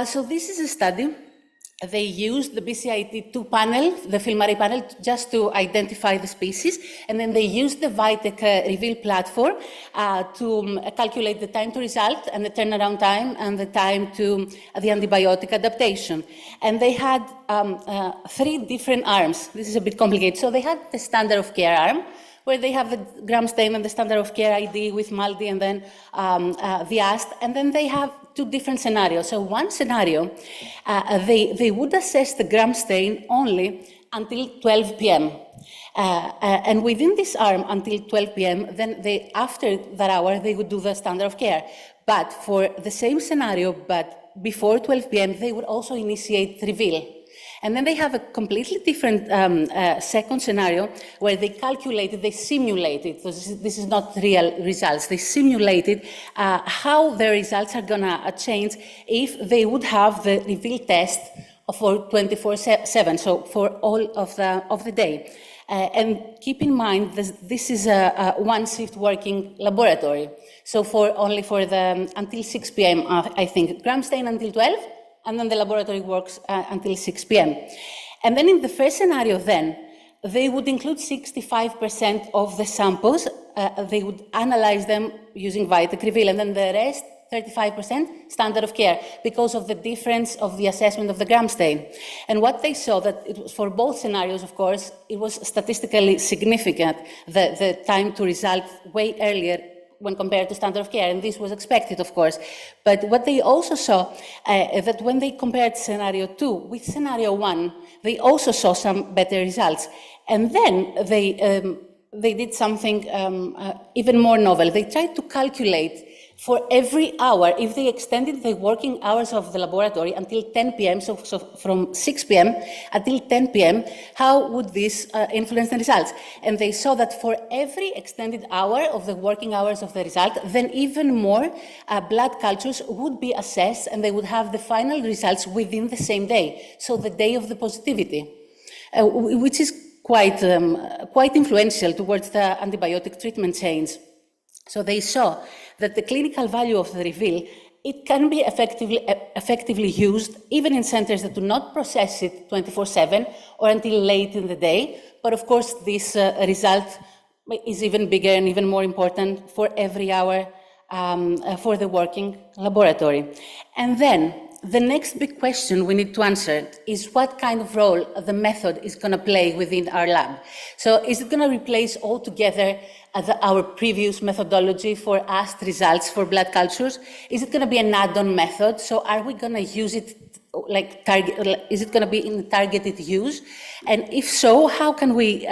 [SPEAKER 5] So this is a study. They used the BCIT2 panel, the FilmArray panel, just to identify the species, and then they used the Vitek Reveal platform to calculate the time to result and the turnaround time and the time to the antibiotic adaptation. And they had 3 different arms. This is a bit complicated. So they had the standard of care arm, where they have the gram stain and the standard of care ID with MALDI and then the AST, and then they have 2 different scenarios. So one scenario, they would assess the gram stain only until 12 p.m. And within this arm, until 12 p.m., then after that hour, they would do the standard of care. But for the same scenario, but before 12 p.m., they would also initiate reveal. And then they have a completely different second scenario where they calculated, they simulated, so this is not real results, they simulated how the results are going to change if they would have the reveal test for 24/7, so for all of the day. And keep in mind, this is a one-shift working laboratory, so only for the until 6 p.m., I think, gram stain until 12, and then the laboratory works until 6 p.m. And then in the first scenario then, they would include 65% of the samples. They would analyze them using Vitek Reveal, and then the rest, 35%, standard of care, because of the difference of the assessment of the gram stain. And what they saw, that it was for both scenarios, of course, it was statistically significant, the time to result way earlier when compared to standard of care, and this was expected, of course. But what they also saw, that when they compared scenario 2 with scenario 1, they also saw some better results. And then they did something even more novel. They tried to calculate for every hour, if they extended the working hours of the laboratory until 10 p.m., so from 6 p.m. until 10 p.m., how would this influence the results? And they saw that for every extended hour of the working hours of the result, then even more blood cultures would be assessed, and they would have the final results within the same day, so the day of the positivity, which is quite influential towards the antibiotic treatment change. So they saw that the clinical value of the reveal, it can be effectively used even in centers that do not process it 24/7 or until late in the day. But of course, this result is even bigger and even more important for every hour for the working laboratory. And then the next big question we need to answer is what kind of role the method is going to play within our lab. So is it going to replace altogether our previous methodology for asked results for blood cultures? Is it going to be an add-on method? So are we going to use it like target? Is it going to be in targeted use? And if so, how can we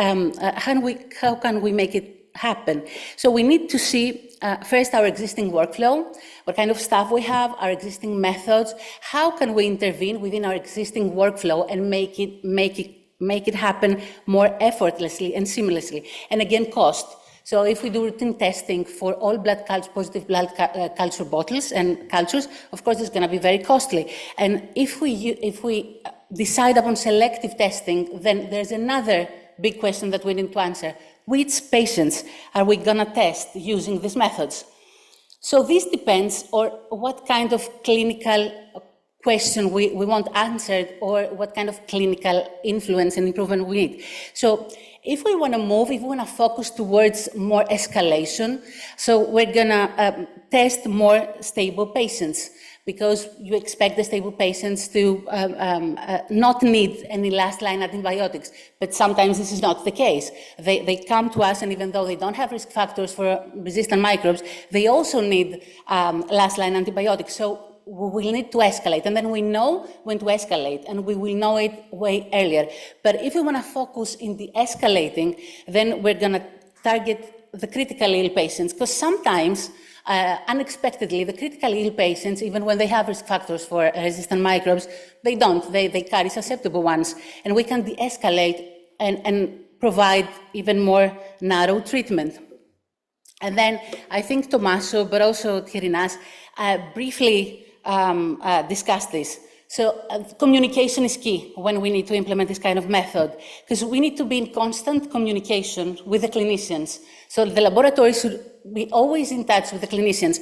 [SPEAKER 5] make it happen? So we need to see first our existing workflow, what kind of staff we have, our existing methods. How can we intervene within our existing workflow and make it happen more effortlessly and seamlessly? And again, cost. So if we do routine testing for all positive blood culture bottles and cultures, of course, it's going to be very costly. And if we decide upon selective testing, then there's another big question that we need to answer. Which patients are we going to test using these methods? So this depends on what kind of clinical question we want answered or what kind of clinical influence and improvement we need. So if we want to move, if we want to focus towards more escalation, so we're going to test more stable patients, because you expect the stable patients to not need any last-line antibiotics. But sometimes this is not the case. They come to us, and even though they don't have risk factors for resistant microbes, they also need last-line antibiotics. So we will need to escalate, and then we know when to escalate, and we will know it way earlier. But if we want to focus in the escalating, then we're going to target the critically ill patients, because sometimes unexpectedly, the critically ill patients, even when they have risk factors for resistant microbes, they don't. They carry susceptible ones. And we can de-escalate and provide even more narrow treatment. And then I think Tommaso, but also Kyrinas, briefly discussed this. So communication is key when we need to implement this kind of method, because we need to be in constant communication with the clinicians. So the laboratory should be always in touch with the clinicians.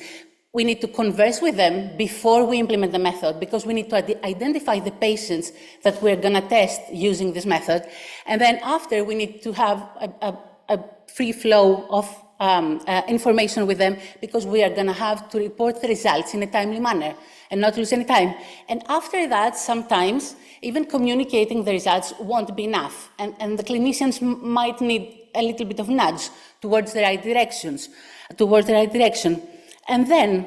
[SPEAKER 5] We need to converse with them before we implement the method, because we need to identify the patients that we're going to test using this method. And then after, we need to have a free flow of information with them, because we are going to have to report the results in a timely manner and not lose any time. And after that, sometimes even communicating the results won't be enough, and the clinicians might need a little bit of nudge towards the right direction. And then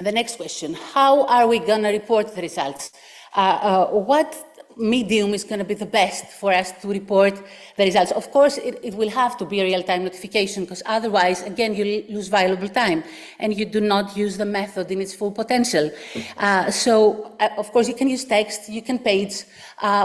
[SPEAKER 5] the next question: how are we going to report the results? What medium is going to be the best for us to report the results? Of course, it will have to be a real-time notification, because otherwise, again, you lose valuable time and you do not use the method in its full potential. Of course, you can use text, you can page,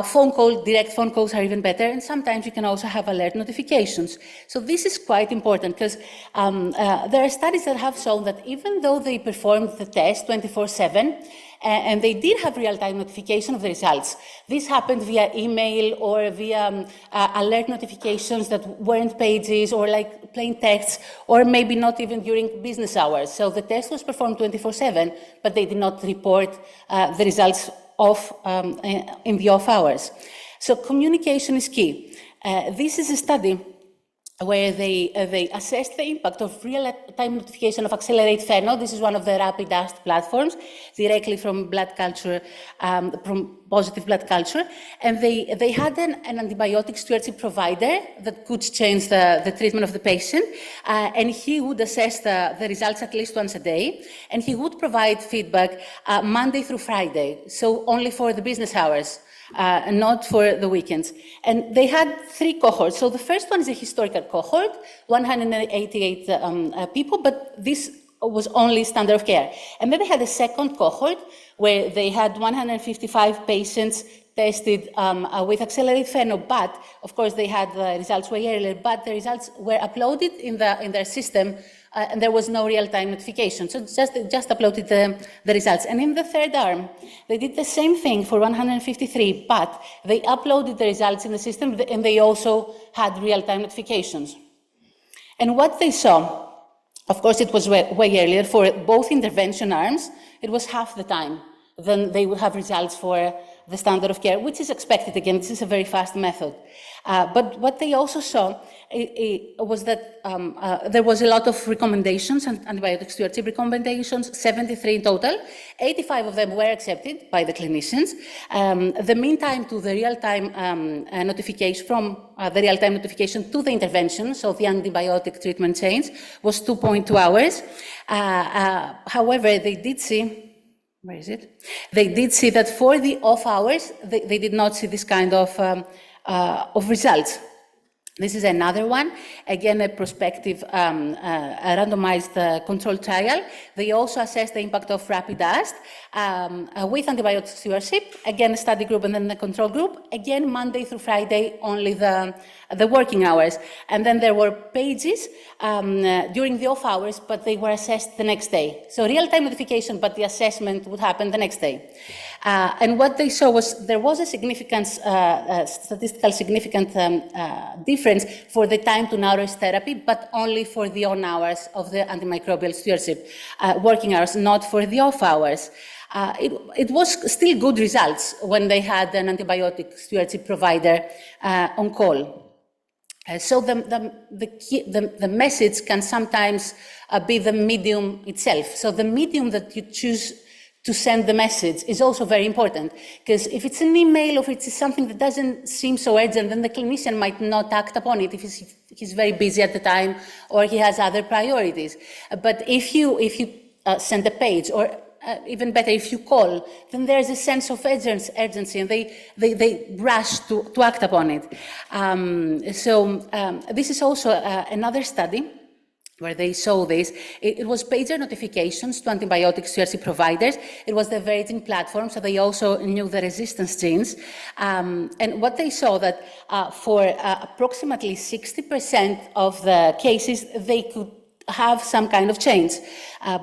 [SPEAKER 5] phone call, direct phone calls are even better, and sometimes you can also have alert notifications. So this is quite important, because there are studies that have shown that even though they performed the test 24/7, and they did have real-time notification of the results, this happened via email or via alert notifications that weren't pages or like plain texts, or maybe not even during business hours. So the test was performed 24/7, but they did not report the results in the off hours. So communication is key. This is a study where they assessed the impact of real-time notification of Accelerate Pheno. This is one of the rapid AST platforms, directly from blood culture, from positive blood culture. And they had an antibiotic stewardship provider that could change the treatment of the patient. And he would assess the results at least once a day. And he would provide feedback Monday through Friday, so only for the business hours. Not for the weekends. And they had 3 cohorts. So the first one is a historical cohort, 188 people, but this was only standard of care. And then they had a second cohort where they had 155 patients tested with Accelerate Pheno, but of course they had the results way earlier, but the results were uploaded in their system, and there was no real-time notification. So just uploaded the results. And in the third arm, they did the same thing for 153, but they uploaded the results in the system, and they also had real-time notifications. And what they saw, of course, it was way earlier. For both intervention arms, it was half the time. Then they would have results for the standard of care, which is expected. Again, this is a very fast method. But what they also saw was that there was a lot of recommendations, and antibiotic stewardship recommendations, 73 in total. 85 of them were accepted by the clinicians. The mean time to the real-time notification, from the real-time notification to the intervention, so the antibiotic treatment change, was 2.2 hours. However, they did see, where is it? They did see that for the off hours, they did not see this kind of results. This is another one, again a prospective randomized controlled trial. They also assessed the impact of rapid AST with antibiotic stewardship, again a study group and then the control group, again Monday through Friday, only the working hours. And then there were pages during the off hours, but they were assessed the next day. So real-time notification, but the assessment would happen the next day. And what they saw was there was a significant, statistical significant difference for the time to nourish therapy, but only for the on hours of the antimicrobial stewardship, working hours, not for the off hours. It was still good results when they had an antibiotic stewardship provider on call. So the message can sometimes be the medium itself. So the medium that you choose to send the message is also very important, because if it's an email or if it's something that doesn't seem so urgent, then the clinician might not act upon it if he's very busy at the time or he has other priorities. But if you send a page, or even better, if you call, then there's a sense of urgency, and they rush to act upon it. This is also another study where they saw this. It was pager notifications to antibiotic stewardship providers. It was the Veritin platform, so they also knew the resistance genes. And what they saw that for approximately 60% of the cases, they could have some kind of change.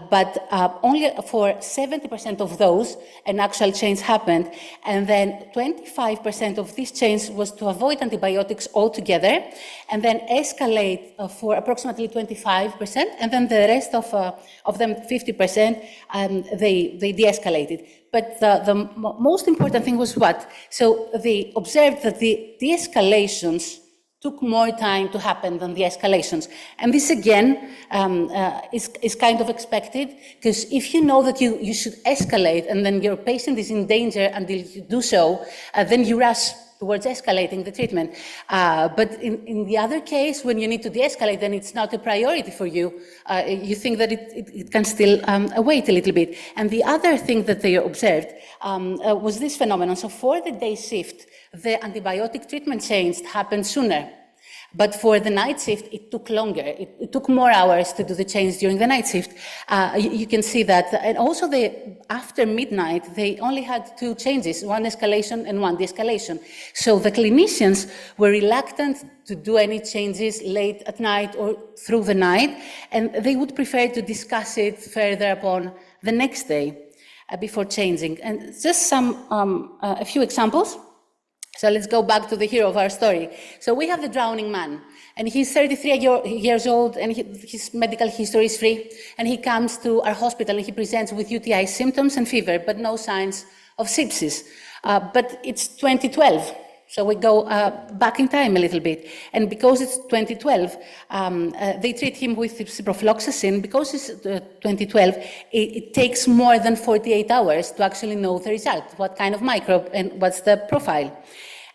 [SPEAKER 5] But only for 70% of those, an actual change happened. And then 25% of this change was to avoid antibiotics altogether, and then escalate for approximately 25%, and then the rest of them, 50%, they de-escalated. But the most important thing was what? So they observed that the de-escalations took more time to happen than the escalations. And this, again, is kind of expected, because if you know that you should escalate and then your patient is in danger until you do so, then you rush towards escalating the treatment. But in the other case, when you need to de-escalate, then it's not a priority for you. You think that it can still wait a little bit. And the other thing that they observed was this phenomenon. So for the day shift, the antibiotic treatment change happened sooner. But for the night shift, it took longer. It took more hours to do the change during the night shift. You can see that. And also, after midnight, they only had 2 changes, 1 escalation and 1 de-escalation. So the clinicians were reluctant to do any changes late at night or through the night, and they would prefer to discuss it further upon the next day before changing. And just a few examples. So let's go back to the hero of our story. So we have the drowning man, and he's 33 years old, and his medical history is free, and he comes to our hospital and he presents with UTI symptoms and fever, but no signs of sepsis. But it's 2012, so we go back in time a little bit, and because it's 2012, they treat him with ciprofloxacin. Because it's 2012, it takes more than 48 hours to actually know the result, what kind of microbe and what's the profile.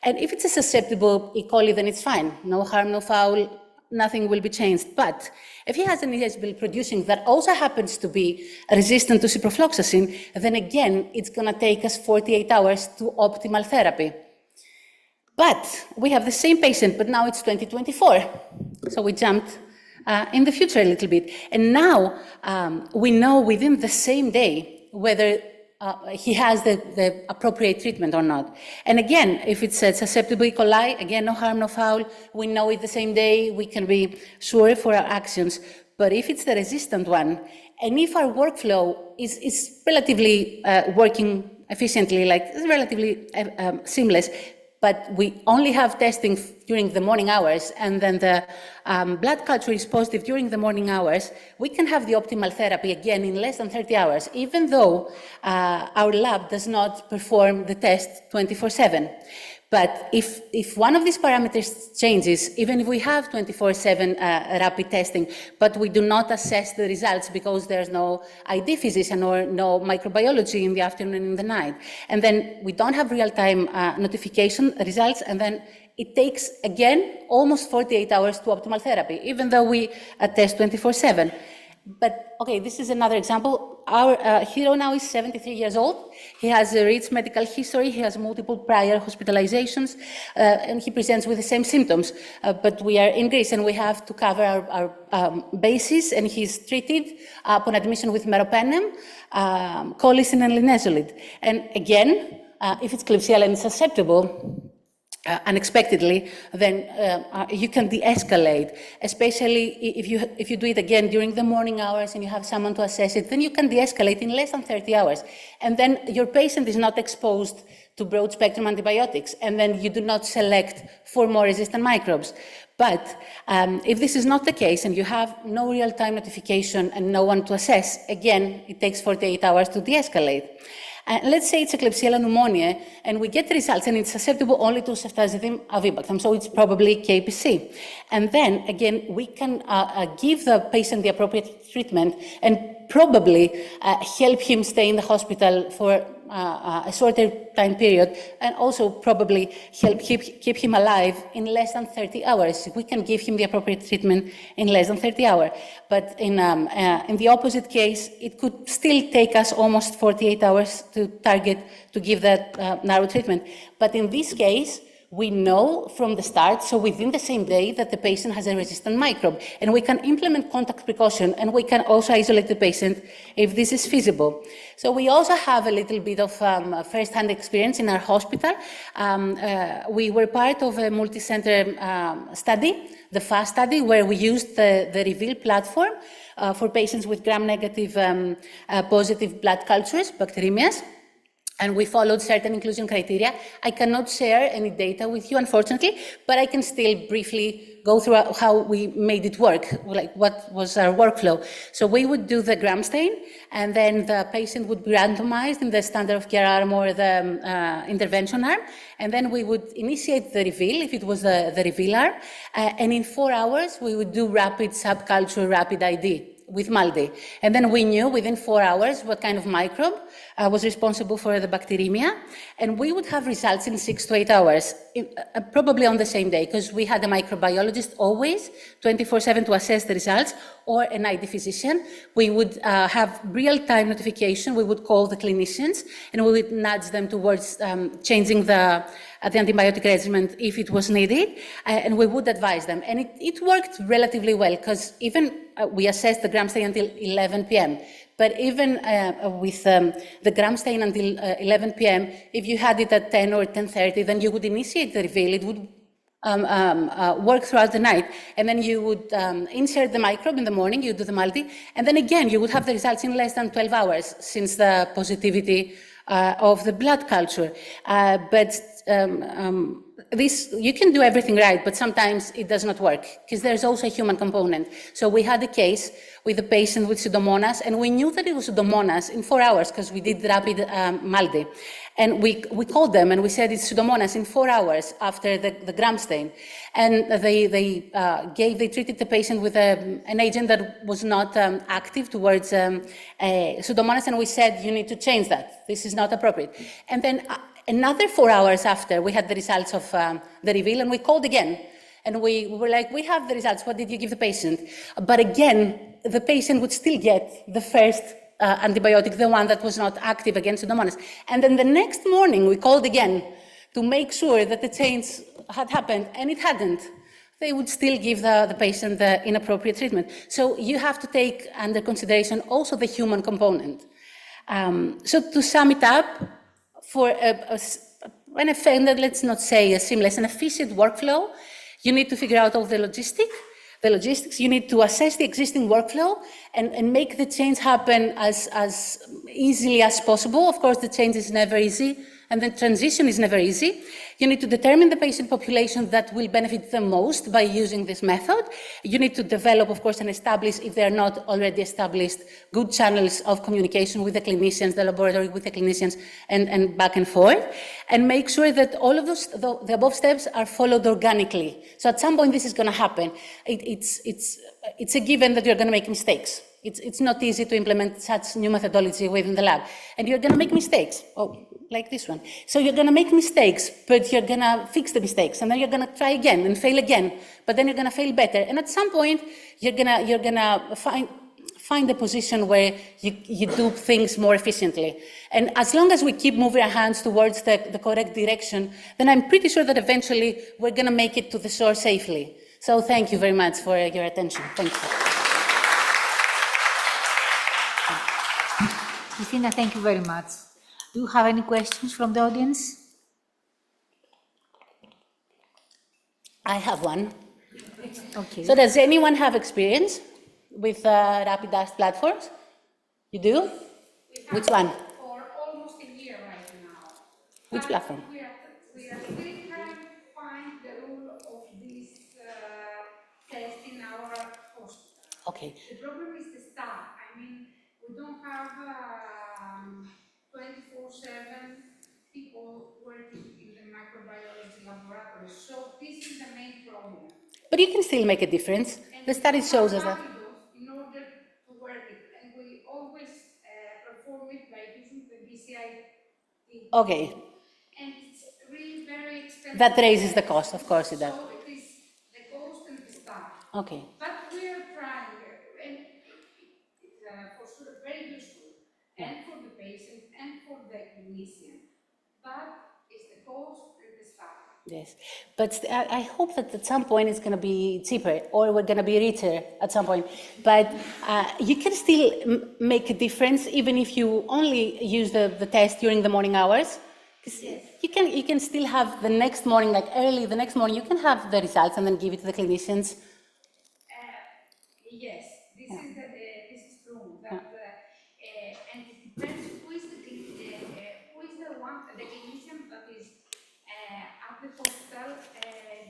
[SPEAKER 5] And if it's a susceptible E. coli, then it's fine. No harm, no foul, nothing will be changed. But if he has an irritable producing that also happens to be resistant to ciprofloxacin, then again, it's going to take us 48 hours to optimal therapy. But we have the same patient, but now it's 2024. So we jumped in the future a little bit. And now we know within the same day whether he has the appropriate treatment or not. And again, if it's a susceptible E. coli, again, no harm, no foul. We know it the same day. We can be sure for our actions. But if it's the resistant one, and if our workflow is relatively working efficiently, like relatively seamless, but we only have testing during the morning hours, and then the blood culture is positive during the morning hours, we can have the optimal therapy again in less than 30 hours, even though our lab does not perform the test 24/7. But if one of these parameters changes, even if we have 24/7 rapid testing, but we do not assess the results because there's no ID physician or no microbiology in the afternoon and in the night, and then we don't have real-time notification results, and then it takes, again, almost 48 hours to optimal therapy, even though we test 24/7. But, okay, this is another example. Our hero now is 73 years old. He has a rich medical history. He has multiple prior hospitalizations, and he presents with the same symptoms. But we are in Greece, and we have to cover our bases, and he's treated upon admission with meropenem, colicin, and linezolid. And again, if it's Klebsiella and it's susceptible, unexpectedly, then you can de-escalate, especially if you do it again during the morning hours and you have someone to assess it, then you can de-escalate in less than 30 hours. And then your patient is not exposed to broad-spectrum antibiotics, and then you do not select for more resistant microbes. But if this is not the case and you have no real-time notification and no one to assess, again, it takes 48 hours to de-escalate. Let's say it's a Klebsiella pneumoniae, and we get the results, and it's susceptible only to ceftazidime avibactam, so it's probably KPC. And then, again, we can give the patient the appropriate treatment and probably help him stay in the hospital for a shorter time period, and also probably help keep him alive in less than 30 hours. We can give him the appropriate treatment in less than 30 hours. But in the opposite case, it could still take us almost 48 hours to target to give that narrow treatment. But in this case, we know from the start, so within the same day, that the patient has a resistant microbe. And we can implement contact precaution, and we can also isolate the patient if this is feasible. So we also have a little bit of first-hand experience in our hospital. We were part of a multi-center study, the FAST study, where we used the Reveal platform for patients with gram-negative positive blood cultures, bacteremias. And we followed certain inclusion criteria. I cannot share any data with you, unfortunately, but I can still briefly go through how we made it work, like what was our workflow. So we would do the gram stain, and then the patient would be randomized in the standard of care arm or the intervention arm, and then we would initiate the reveal, if it was the reveal arm, and in 4 hours, we would do rapid subculture, rapid ID with MALDI. And then we knew within 4 hours what kind of microbe was responsible for the bacteremia, and we would have results in 6 to 8 hours, probably on the same day, because we had a microbiologist always, 24/7, to assess the results, or an ID physician. We would have real-time notification. We would call the clinicians, and we would nudge them towards changing the antibiotic regimen if it was needed, and we would advise them. And it worked relatively well, because even we assessed the gram stain until 11 p.m. But even with the gram stain until 11 p.m., if you had it at 10 or 10:30, then you would initiate the reveal. It would work throughout the night. And then you would insert the microbe in the morning, you do the multi, and then again, you would have the results in less than 12 hours since the positivity of the blood culture. But this, you can do everything right, but sometimes it does not work, because there's also a human component. So we had a case with a patient with Pseudomonas, and we knew that it was Pseudomonas in 4 hours, because we did rapid MALDI. And we called them, and we said it's Pseudomonas in 4 hours after the gram stain. And they treated the patient with an agent that was not active towards Pseudomonas, and we said, you need to change that. This is not appropriate. And then another 4 hours after, we had the results of the reveal, and we called again. And we were like, we have the results, what did you give the patient? But again, the patient would still get the first antibiotic, the one that was not active against Pseudomonas. And then the next morning, we called again to make sure that the change had happened, and it hadn't. They would still give the patient the inappropriate treatment. So you have to take under consideration also the human component. So to sum it up, for an offended, let's not say a seamless, an efficient workflow, you need to figure out all the logistics, you need to assess the existing workflow and make the change happen as easily as possible. Of course, the change is never easy. and the transition is never easy. You need to determine the patient population that will benefit the most by using this method. You need to develop, of course, and establish, if they are not already established, good channels of communication with the clinicians, the laboratory with the clinicians, and back and forth, and make sure that all of those, the above steps are followed organically. So at some point, this is going to happen. It's a given that you're going to make mistakes. It's not easy to implement such new methodology within the lab. And you're going to make mistakes, like this one. So you're going to make mistakes, but you're going to fix the mistakes. And then you're going to try again and fail again. But then you're going to fail better. And at some point, you're going to find a position where you do things more efficiently. And as long as we keep moving our hands towards the correct direction, then I'm pretty sure that eventually we're going to make it to the shore safely. So thank you very much for your attention. Thank you.
[SPEAKER 4] Christina, thank you very much. Do you have any questions from the audience?
[SPEAKER 5] I have one.
[SPEAKER 4] Okay.
[SPEAKER 5] So does anyone have experience with rapid dust platforms? You do? Which one?
[SPEAKER 3] For almost a year right now.
[SPEAKER 5] Which platform?
[SPEAKER 3] We are still trying to find the rule of this test in our hospital.
[SPEAKER 5] Okay.
[SPEAKER 3] The problem is the staff. I mean, we don't have 24/7 people working in the microbiology laboratory. So this is the main problem.
[SPEAKER 5] But you can still make a difference. The study shows us that.
[SPEAKER 3] In order to work it, and we always perform it by using the BCI.
[SPEAKER 5] Okay.
[SPEAKER 3] And it's really very expensive.
[SPEAKER 5] That raises the cost, of course it does.
[SPEAKER 3] So it is the cost and the staff.
[SPEAKER 5] Okay.
[SPEAKER 3] But we are trying, and it's for sure very useful, and for the patient and for the clinician. But it's the cost and the staff.
[SPEAKER 5] Yes, but I hope that at some point it's going to be cheaper, or we're going to be richer at some point. But you can still make a difference even if you only use the test during the morning hours. Yes. You can still have the next morning, like early the next morning, you can have the results and then give it to the clinicians.
[SPEAKER 3] Yes, this is true. That, and it depends who is the one, the clinician that is at the hospital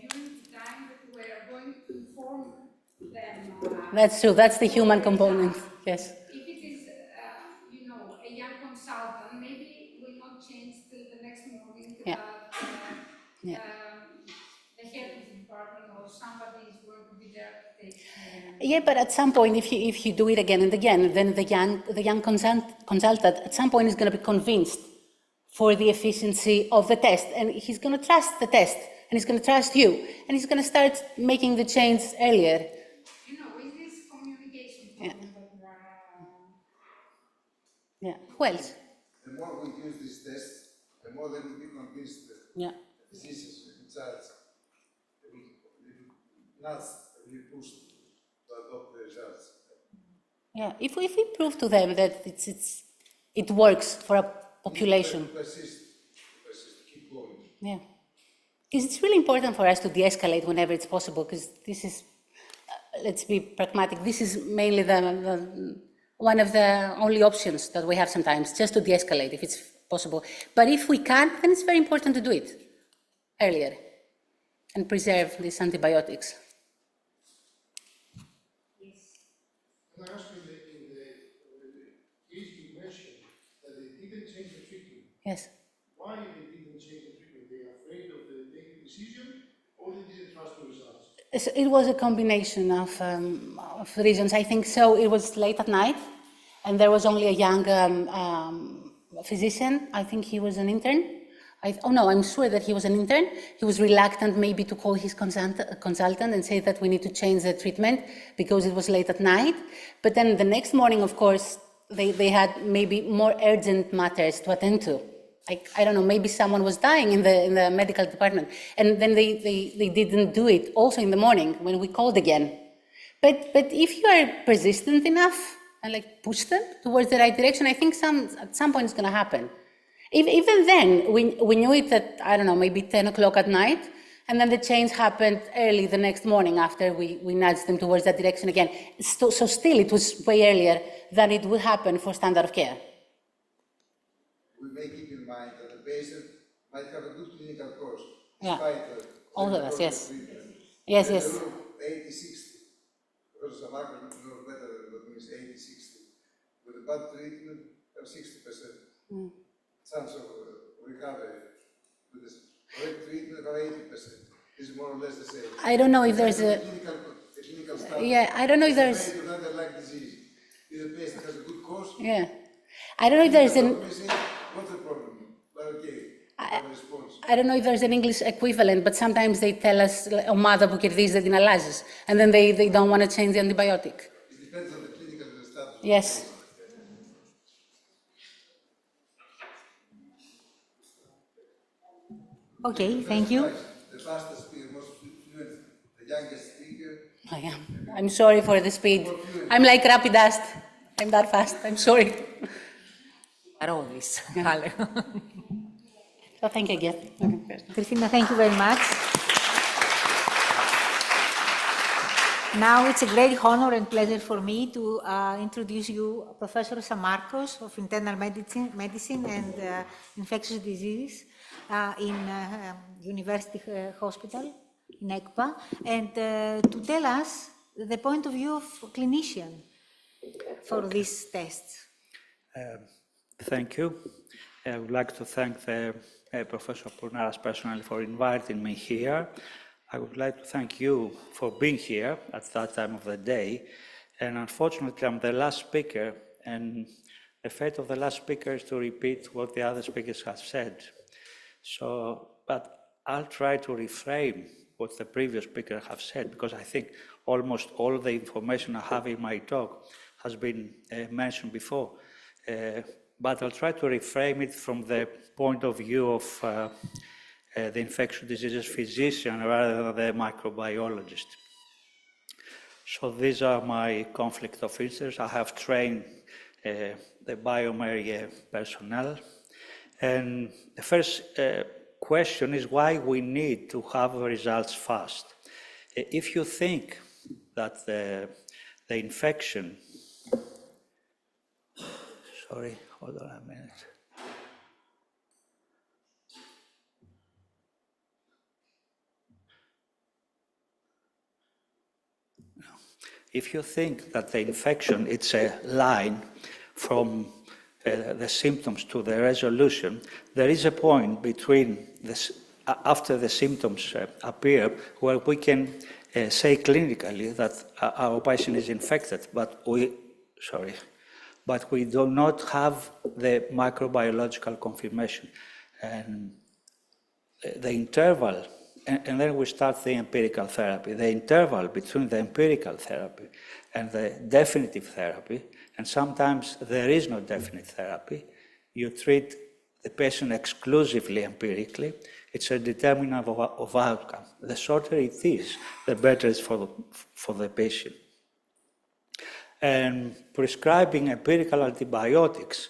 [SPEAKER 3] during the time that we are going to inform them.
[SPEAKER 5] That's true. That's the human component. Yes.
[SPEAKER 3] If it is, a young consultant, maybe we not change till the next morning.
[SPEAKER 5] Yeah.
[SPEAKER 3] The head of the department or somebody is going to be there to take.
[SPEAKER 5] Yeah, but at some point, if you do it again and again, then the young consultant at some point is going to be convinced for the efficiency of the test, and he's going to trust the test, and he's going to trust you, and he's going to start making the change earlier.
[SPEAKER 3] With this communication problem that
[SPEAKER 5] Yeah. Who else?
[SPEAKER 7] The more we use this test, the more they will be convinced that the physicians in charge will not be pushed to adopt the results.
[SPEAKER 5] Yeah. If we prove to them that it works for a population.
[SPEAKER 7] Persist, keep going.
[SPEAKER 5] Yeah. Because it's really important for us to de-escalate whenever it's possible, because this is, let's be pragmatic, this is mainly one of the only options that we have sometimes, just to de-escalate if it's possible. But if we can't, then it's very important to do it earlier and preserve these antibiotics.
[SPEAKER 6] Yes. Can I ask you, in the case you mentioned that they didn't change the treatment?
[SPEAKER 5] Yes.
[SPEAKER 6] Why they didn't change the treatment? They are afraid of the taking decision, or they didn't trust the results?
[SPEAKER 5] It was a combination of reasons. I think so. It was late at night, and there was only a young physician. I think he was an intern. I'm sure that he was an intern. He was reluctant maybe to call his consultant and say that we need to change the treatment because it was late at night. But then the next morning, of course, they had maybe more urgent matters to attend to. I don't know, maybe someone was dying in the medical department. And then they didn't do it also in the morning when we called again. But if you are persistent enough and push them towards the right direction, I think at some point it's going to happen. Even then, we knew it at, I don't know, maybe 10 o'clock at night, and then the change happened early the next morning after we nudged them towards that direction again. So still, it was way earlier than it would happen for standard of care.
[SPEAKER 7] we may keep in mind that the patient might have a good clinical course,
[SPEAKER 5] Yeah.
[SPEAKER 7] despite
[SPEAKER 5] All of us, yes.
[SPEAKER 7] treatment.
[SPEAKER 5] Yes,
[SPEAKER 7] And
[SPEAKER 5] yes.
[SPEAKER 7] the rule 80-60, Professor Samarkos knows better than what means 80-60. With a bad treatment, you have 60% chance of recovery. With the correct treatment, you have 80%. It's more or less the same.
[SPEAKER 5] I don't know if there's a...
[SPEAKER 7] The clinical stuff.
[SPEAKER 5] Yeah, I don't know if there's...
[SPEAKER 7] It's a underlying disease. If the patient has a good course...
[SPEAKER 5] Yeah. I don't know if there's an...
[SPEAKER 7] What's the problem? Well, okay, have a response.
[SPEAKER 5] I don't know if there's an English equivalent, but sometimes they tell us, ομάδα που κερδίζει δεν την αλλάζεις. And then they don't want to change the antibiotic.
[SPEAKER 7] It depends on the clinical status.
[SPEAKER 5] Yes.
[SPEAKER 4] Okay, thank you.
[SPEAKER 7] The fastest speaker, most fluent, the youngest speaker.
[SPEAKER 5] I am. I'm sorry for the speed. I'm like rapid dust. I'm that fast. I'm sorry.
[SPEAKER 4] Always.
[SPEAKER 5] So thank you again.
[SPEAKER 4] Tryfina, thank you very much. Now it's a great honor and pleasure for me to introduce you Professor Samarkos of Internal Medicine and Infectious Diseases in University Hospital in ECPA, and to tell us the point of view of clinician for these tests.
[SPEAKER 19] Thank you. I would like to thank Professor Poulou personally for inviting me here. I would like to thank you for being here at that time of the day. And unfortunately, I'm the last speaker, and the fate of the last speaker is to repeat what the other speakers have said. So, but I'll try to reframe what the previous speaker have said, because I think almost all the information I have in my talk has been mentioned before. But I'll try to reframe it from the point of view of the infectious diseases physician rather than the microbiologist. So these are my conflict of interest. I have trained the bioMérieux personnel. And the first question is why we need to have results fast. If you think that the infection, sorry, hold on a minute. If you think that the infection, it's a line from the symptoms to the resolution, there is a point between this, after the symptoms appear, where we can say clinically that our patient is infected, but we do not have the microbiological confirmation. And the interval, and then we start the empirical therapy. The interval between the empirical therapy and the definitive therapy, and sometimes there is no definite therapy, you treat the patient exclusively empirically, it's a determinant of outcome. The shorter it is, the better it's for the patient. And prescribing empirical antibiotics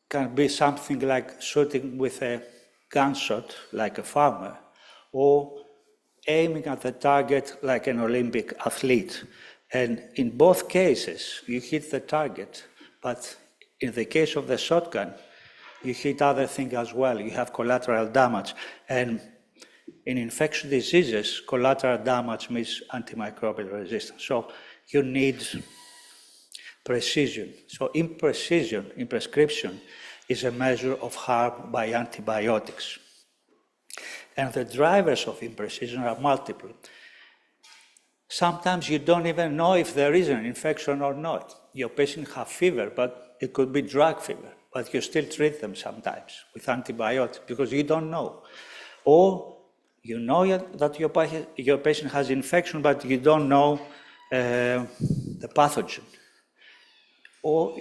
[SPEAKER 19] can be something like shooting with a gunshot, like a farmer, or aiming at the target like an Olympic athlete. And in both cases, you hit the target, but in the case of the shotgun, you hit other things as well. You have collateral damage. And in infectious diseases, collateral damage means antimicrobial resistance. So you need precision. So imprecision in prescription is a measure of harm by antibiotics. And the drivers of imprecision are multiple. Sometimes you don't even know if there is an infection or not. Your patient has fever, but it could be drug fever, but you still treat them sometimes with antibiotics because you don't know. Or you know that your patient has infection, but you don't know the pathogen. Or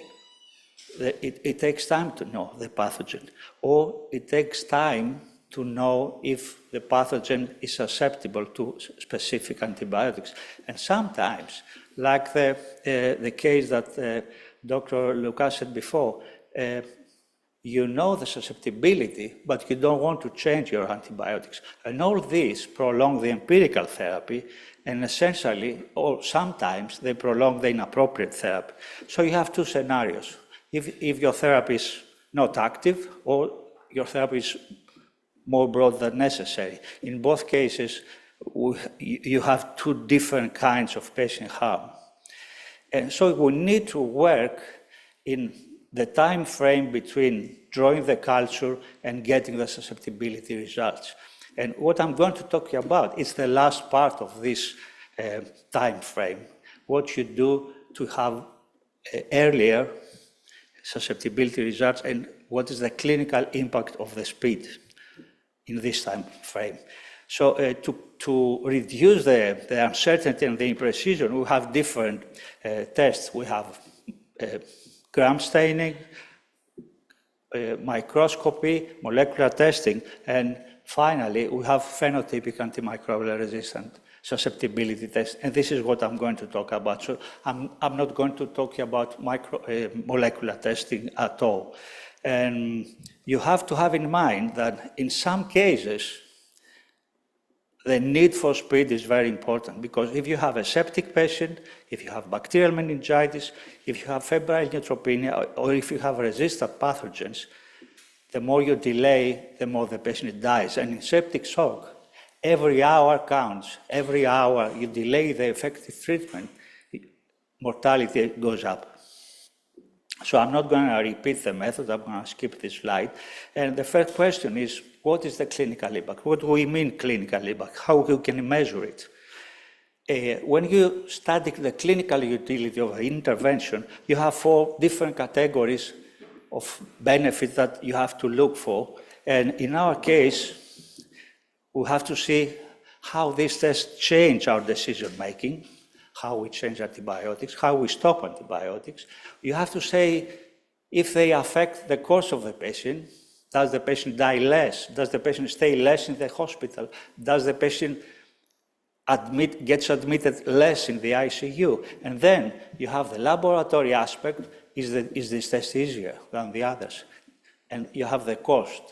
[SPEAKER 19] it takes time to know the pathogen. Or it takes time to know if the pathogen is susceptible to specific antibiotics. And sometimes, like the case that Dr. Lucas said before, you know the susceptibility, but you don't want to change your antibiotics. And all these prolong the empirical therapy, and essentially, or sometimes, they prolong the inappropriate therapy. So you have two scenarios. If your therapy is
[SPEAKER 2] not active, or your therapy is more broad than necessary. In both cases, you have two different kinds of patient harm. And so we need to work in the time frame between drawing the culture and getting the susceptibility results. And what I'm going to talk about is the last part of this time frame, what you do to have earlier susceptibility results and what is the clinical impact of the speed in this time frame. So to reduce the uncertainty and the imprecision, we have different tests. We have gram staining, microscopy, molecular testing, and finally, we have phenotypic antimicrobial resistant susceptibility test, and this is what I'm going to talk about. So I'm not going to talk about molecular testing at all. And you have to have in mind that in some cases, the need for speed is very important, because if you have a septic patient, if you have bacterial meningitis, if you have febrile neutropenia, or if you have resistant pathogens, the more you delay, the more the patient dies. And in septic shock, every hour counts. Every hour you delay the effective treatment, mortality goes up. So I'm not going to repeat the method, I'm going to skip this slide. And the first question is, what is the clinical impact? What do we mean clinical impact? How you can measure it? When you study the clinical utility of an intervention, you have 4 different categories of benefit that you have to look for. And in our case, we have to see how these tests change our decision-making, how we change antibiotics, how we stop antibiotics. You have to say if they affect the course of the patient. Does the patient die less? Does the patient stay less in the hospital? Does the patient gets admitted less in the ICU? And then you have the laboratory aspect. Is this test easier than the others? And you have the cost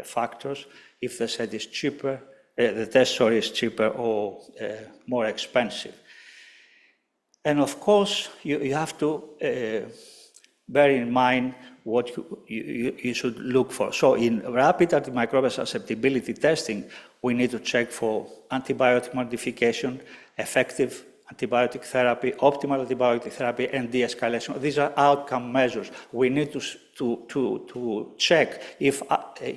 [SPEAKER 2] factors. If the test is cheaper, the test is cheaper or more expensive. And of course, you have to bear in mind what you should look for. So in rapid antimicrobial susceptibility testing, we need to check for antibiotic modification, effective antibiotic therapy, optimal antibiotic therapy, and de-escalation. These are outcome measures. We need to check if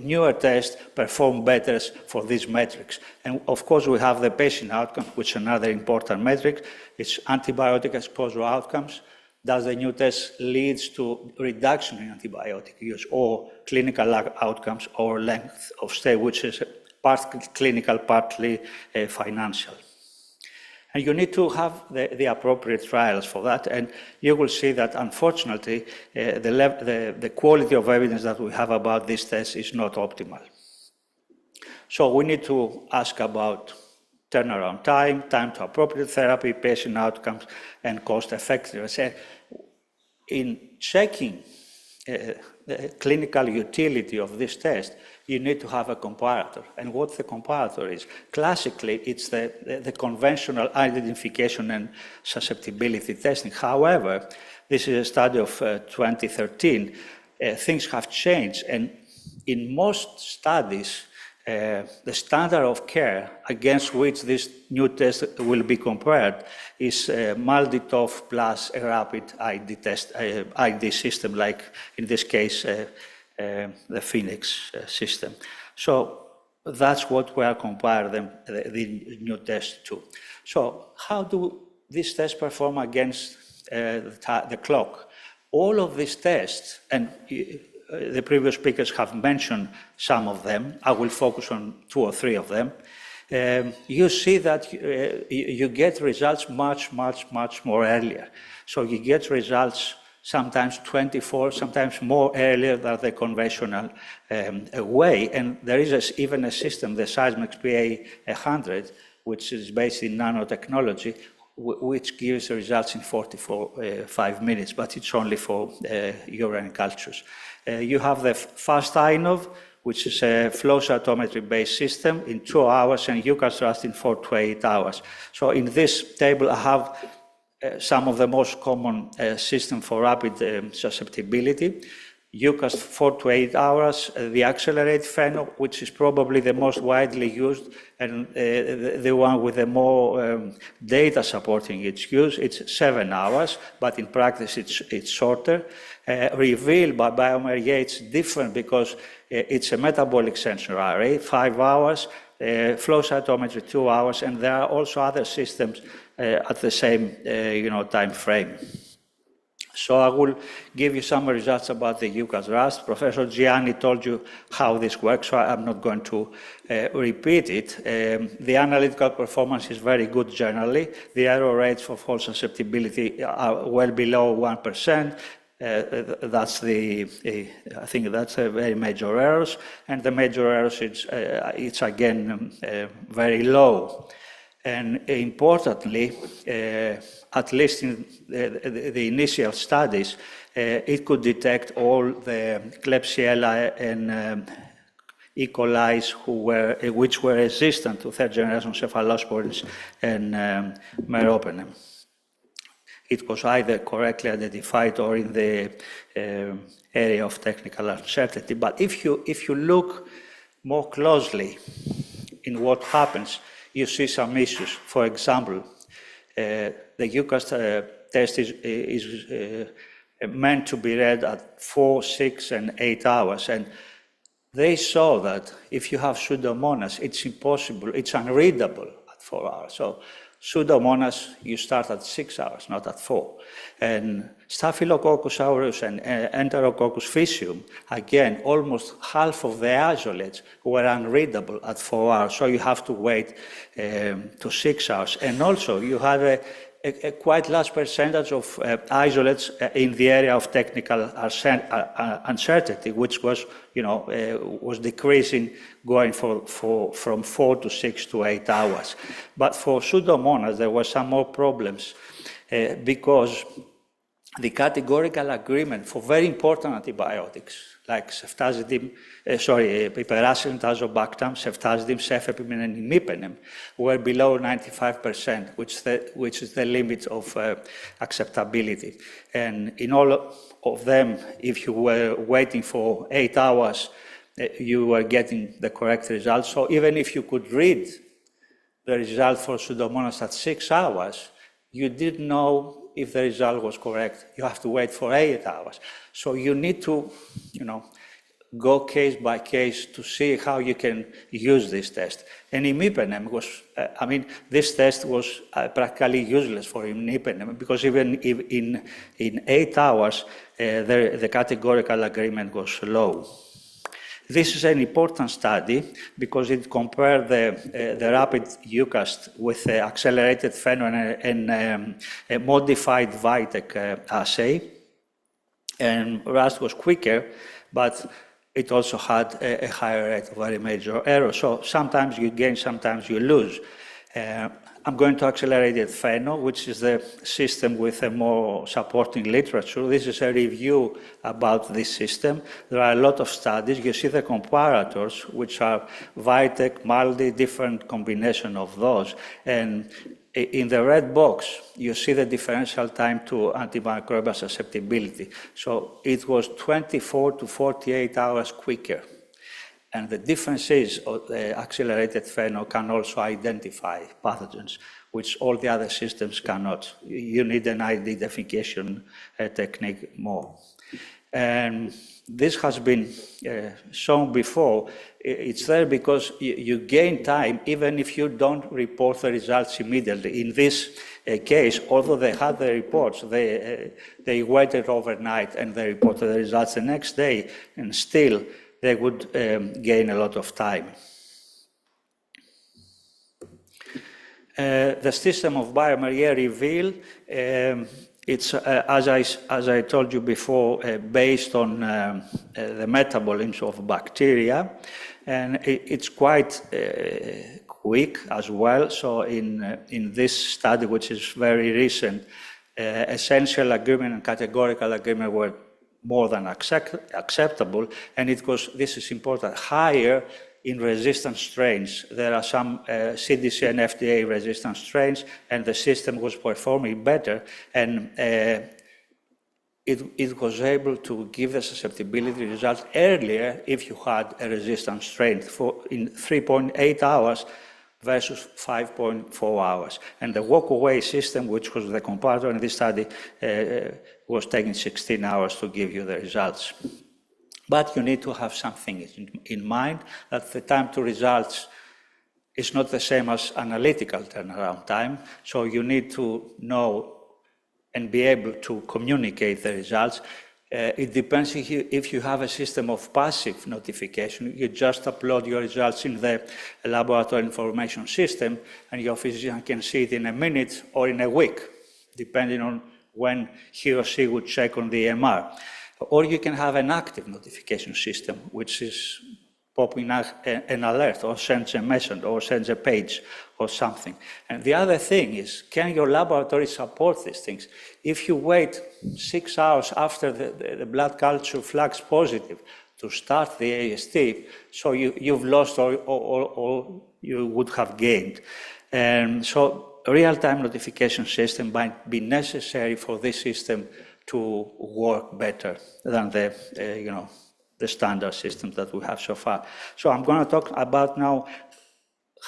[SPEAKER 2] newer tests perform better for these metrics. And of course, we have the patient outcome, which is another important metric. It's antibiotic exposure outcomes. Does the new test lead to reduction in antibiotic use, or clinical outcomes, or length of stay, which is partly clinical, partly financial. And you need to have the appropriate trials for that, and you will see that, unfortunately, the quality of evidence that we have about this test is not optimal. So we need to ask about turnaround time, time to appropriate therapy, patient outcomes, and cost effectiveness. In checking the clinical utility of this test, you need to have a comparator. And what the comparator is? Classically, it's the conventional identification and susceptibility testing. However, this is a study of 2013. Things have changed, and in most studies, the standard of care against which this new test will be compared is MALDI-TOF plus a rapid ID test, ID system, like in this case, the Phoenix system. So that's what we are comparing the new test to. So how do these tests perform against the clock? All of these tests, and the previous speakers have mentioned some of them. I will focus on 2 or 3 of them. You see that you get results much more earlier. So you get results sometimes 24, sometimes more earlier than the conventional way. And there is even a system, the Seismic PA100, which is based in nanotechnology, which gives results in 45 minutes, but it's only for urine cultures. You have the fast INOV, which is a flow cytometry-based system in 2 hours, and EUCAST in 4 to 8 hours. So in this table, I have some of the most common systems for rapid susceptibility. EUCAST 4 to 8 hours, the accelerated pheno, which is probably the most widely used and the one with the more data supporting its use, it's 7 hours, but in practice it's shorter. Reveal by bioMérieux, it's different because it's a metabolic sensor array, 5 hours, flow cytometry 2 hours, and there are also other systems at the same time frame. So I will give you some results about the EUCAST Rust. Professor Gianni told you how this works, so I'm not going to repeat it. The analytical performance is very good generally. The error rates for false susceptibility are well below 1%. That's I think that's a very major errors, and the major errors, it's again very low. And importantly, at least in the initial studies, it could detect all the Klebsiella and E. coli which were resistant to third-generation cephalosporins and meropenem. It was either correctly identified or in the area of technical uncertainty. But if you look more closely in what happens, you see some issues. For example, the EUCAST test is meant to be read at 4, 6, and 8 hours. And they saw that if you have Pseudomonas, it's impossible, it's unreadable at 4 hours. So Pseudomonas, you start at 6 hours, not at 4. And Staphylococcus aureus and Enterococcus faecium, again, almost half of the isolates were unreadable at 4 hours. So you have to wait to 6 hours. And also, you have a quite large percentage of isolates in the area of technical uncertainty, which was, was decreasing, going from 4 to 6 to 8 hours. But for Pseudomonas, there were some more problems because the categorical agreement for very important antibiotics like ceftazidime, piperacillin, tazobactam, ceftazidime, cefepime, and imipenem were below 95%, which is the limit of acceptability. And in all of them, if you were waiting for 8 hours, you were getting the correct result. So even if you could read the result for Pseudomonas at 6 hours, you didn't know if the result was correct. You have to wait for 8 hours. So you need to, go case by case to see how you can use this test. And imipenem was, this test was practically useless for imipenem because even in 8 hours, the categorical agreement was low. This is an important study because it compared the rapid EUCAST with the accelerated phenol and a modified Vitek assay. And Rust was quicker, but it also had a higher rate of very major error. So sometimes you gain, sometimes you lose. I'm going to accelerated phenol, which is the system with a more supporting literature. This is a review about this system. There are a lot of studies. You see the comparators, which are Vitek, Maldi, different combination of those. And in the red box, you see the differential time to antimicrobial susceptibility. So it was 24 to 48 hours quicker. And the difference is the accelerated phenol can also identify pathogens, which all the other systems cannot. You need an identification technique more. And this has been shown before. It's there because you gain time even if you don't report the results immediately. In this case, although they had the reports, they waited overnight and they reported the results the next day, and still they would gain a lot of time. The system of bioMérieux reveal, it's, as I told you before, based on the metabolism of bacteria, and it's quite quick as well. So in this study, which is very recent, essential agreement and categorical agreement were more than acceptable, and it was, this is important, higher in resistant strains. There are some CDC and FDA resistant strains, and the system was performing better. And it was able to give the susceptibility results earlier if you had a resistance strength in 3.8 hours versus 5.4 hours. And the walk-away system, which was the comparator in this study, was taking 16 hours to give you the results. But you need to have something in mind, that the time to results is not the same as analytical turnaround time, so you need to know and be able to communicate the results. It depends if you have a system of passive notification. You just upload your results in the laboratory information system, and your physician can see it in a minute or in a week, depending on when he or she would check on the EMR. Or you can have an active notification system, which is popping an alert or sends a message or sends a page or something. And the other thing is, can your laboratory support these things? If you wait 6 hours after the blood culture flags positive to start the AST, so you've lost or you would have gained. And so a real-time notification system might be necessary for this system to work better than the standard systems that we have so far. So I'm going to talk about now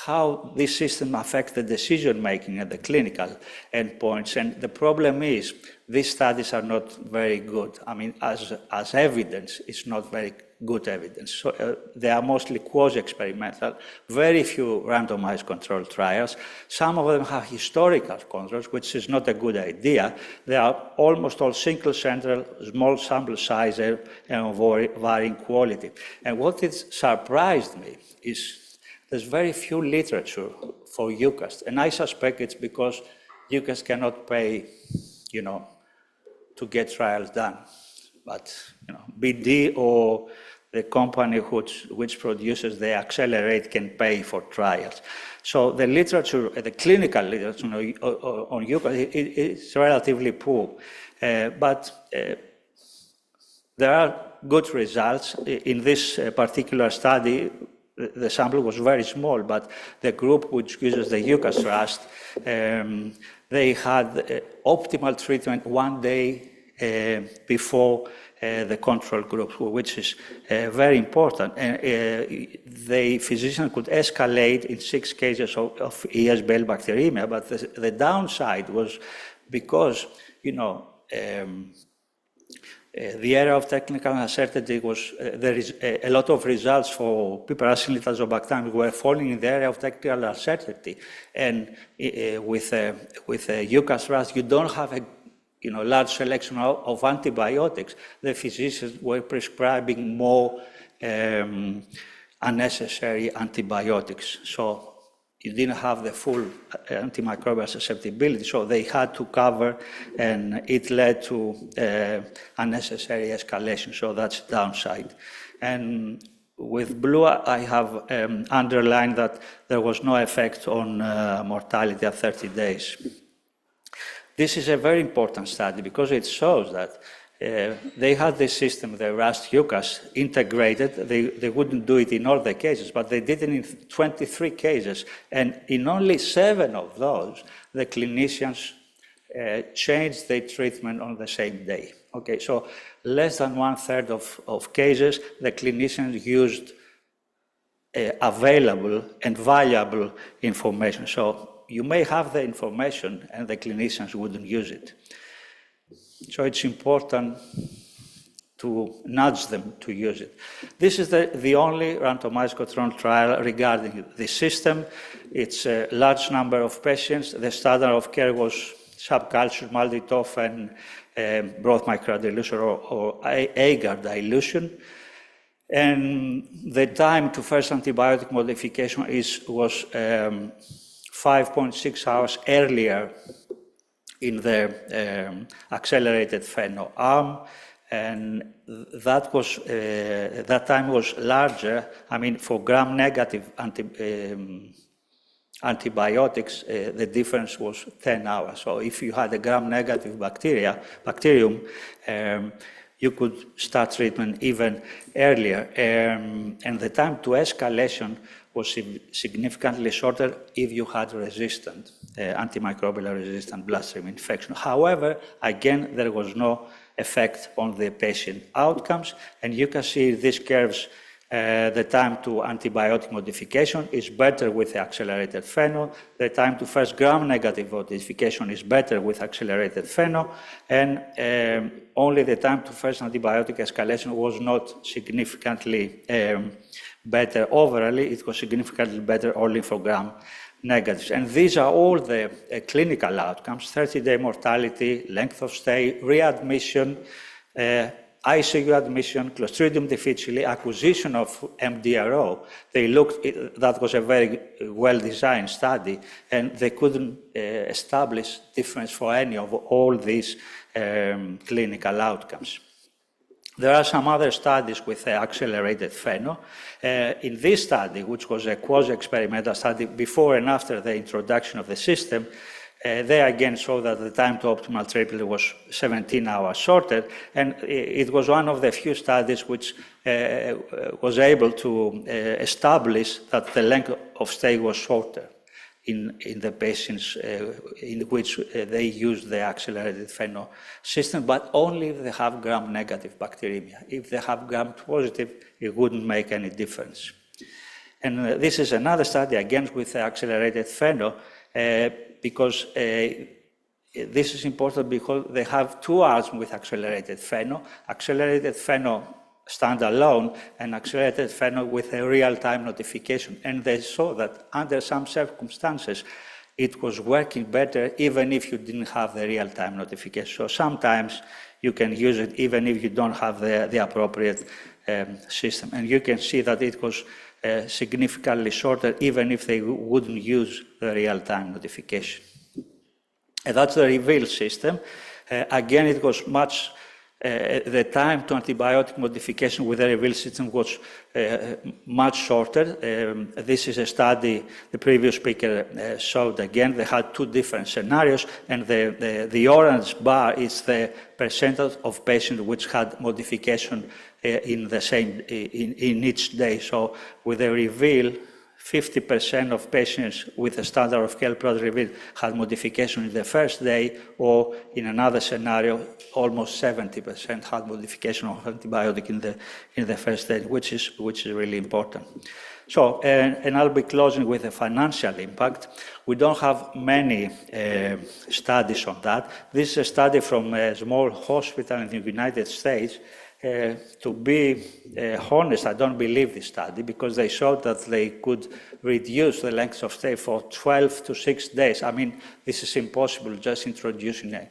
[SPEAKER 2] how this system affects the decision-making at the clinical endpoints. And the problem is, these studies are not very good. I mean, as evidence, it's not very good evidence. So they are mostly quasi-experimental, very few randomized controlled trials. Some of them have historical controls, which is not a good idea. They are almost all single-center, small sample size, and varying quality. And what has surprised me is there's very few literature for EUCAST, and I suspect it's because EUCAST cannot pay, to get trials done. But BD or the company which produces the accelerate can pay for trials. So the literature, the clinical literature on EUCAST is relatively poor, but there are good results. In this particular study, the sample was very small, but the group which uses the EUCAST Trust, they had optimal treatment 1 day before the control group, which is very important. And the physician could escalate in 6 cases of ESBL bacteremia, but the downside was because, the area of technical uncertainty was, there is a lot of results for piperacillin tazobactam were falling in the area of technical uncertainty. And with a EUCAST Trust, you don't have a large selection of antibiotics. The physicians were prescribing more unnecessary antibiotics. So you didn't have the full antimicrobial susceptibility, so they had to cover, and it led to unnecessary escalation, so that's downside. And with blue, I have underlined that there was no effect on mortality at 30 days. This is a very important study because it shows that they had this system, the RAST EUCAST, integrated. They wouldn't do it in all the cases, but they did it in 23 cases. And in only 7 of those, the clinicians changed their treatment on the same day. Okay, so less than 1/3 of cases, the clinicians used available and valuable information. So you may have the information and the clinicians wouldn't use it. So it's important to nudge them to use it. This is the only randomized controlled trial regarding the system. It's a large number of patients. The standard of care was subculture, Malditoff, and broth microdilution or agar dilution. And the time to first antibiotic modification was 5.6 hours earlier in the accelerated pheno arm, and that time was larger. I mean, for gram-negative antibiotics, the difference was 10 hours. So if you had a gram-negative bacterium, you could start treatment even earlier. And the time to escalation was significantly shorter if you had resistant, antimicrobial resistant bloodstream infection. However, again, there was no effect on the patient outcomes. And you can see these curves, the time to antibiotic modification is better with the accelerated FeNO. The time to first gram-negative modification is better with accelerated FeNO. And only the time to first antibiotic escalation was not significantly better overall. It was significantly better only for gram-negatives. And these are all the clinical outcomes: 30-day mortality, length of stay, readmission, ICU admission, Clostridium difficile, acquisition of MDRO. They looked, that was a very well-designed study, and they couldn't establish difference for any of all these clinical outcomes. There are some other studies with accelerated FeNO. In this study, which was a quasi-experimental study before and after the introduction of the system, they again show that the time to optimal triplet was 17 hours shorter, and it was one of the few studies which was able to establish that the length of stay was shorter in the patients in which they used the accelerated FeNO system, but only if they have gram-negative bacteremia. If they have gram-positive, it wouldn't make any difference. And this is another study, again, with the accelerated FeNO, because this is important because they have two arms with accelerated FeNO, accelerated FeNO standalone and accelerated FeNO with a real-time notification. And they saw that under some circumstances, it was working better even if you didn't have the real-time notification. So sometimes you can use it even if you don't have the appropriate system. And you can see that it was significantly shorter even if they wouldn't use the real-time notification. And that's the reveal system. Again, it was much, the time to antibiotic modification with the reveal system was much shorter. This is a study the previous speaker showed again. They had two different scenarios, and the orange bar is the percentage of patients which had modification in the same, in each day. So with the reveal, 50% of patients with a standard of care product reveal had modification in the first day, or in another scenario, almost 70% had modification of antibiotic in the first day, which is really important. So, and I'll be closing with the financial impact. We don't have many studies on that. This is a study from a small hospital in the United States. To be honest, I don't believe this study because they showed that they could reduce the length of stay for 12 to 6 days. I mean, this is impossible just introducing a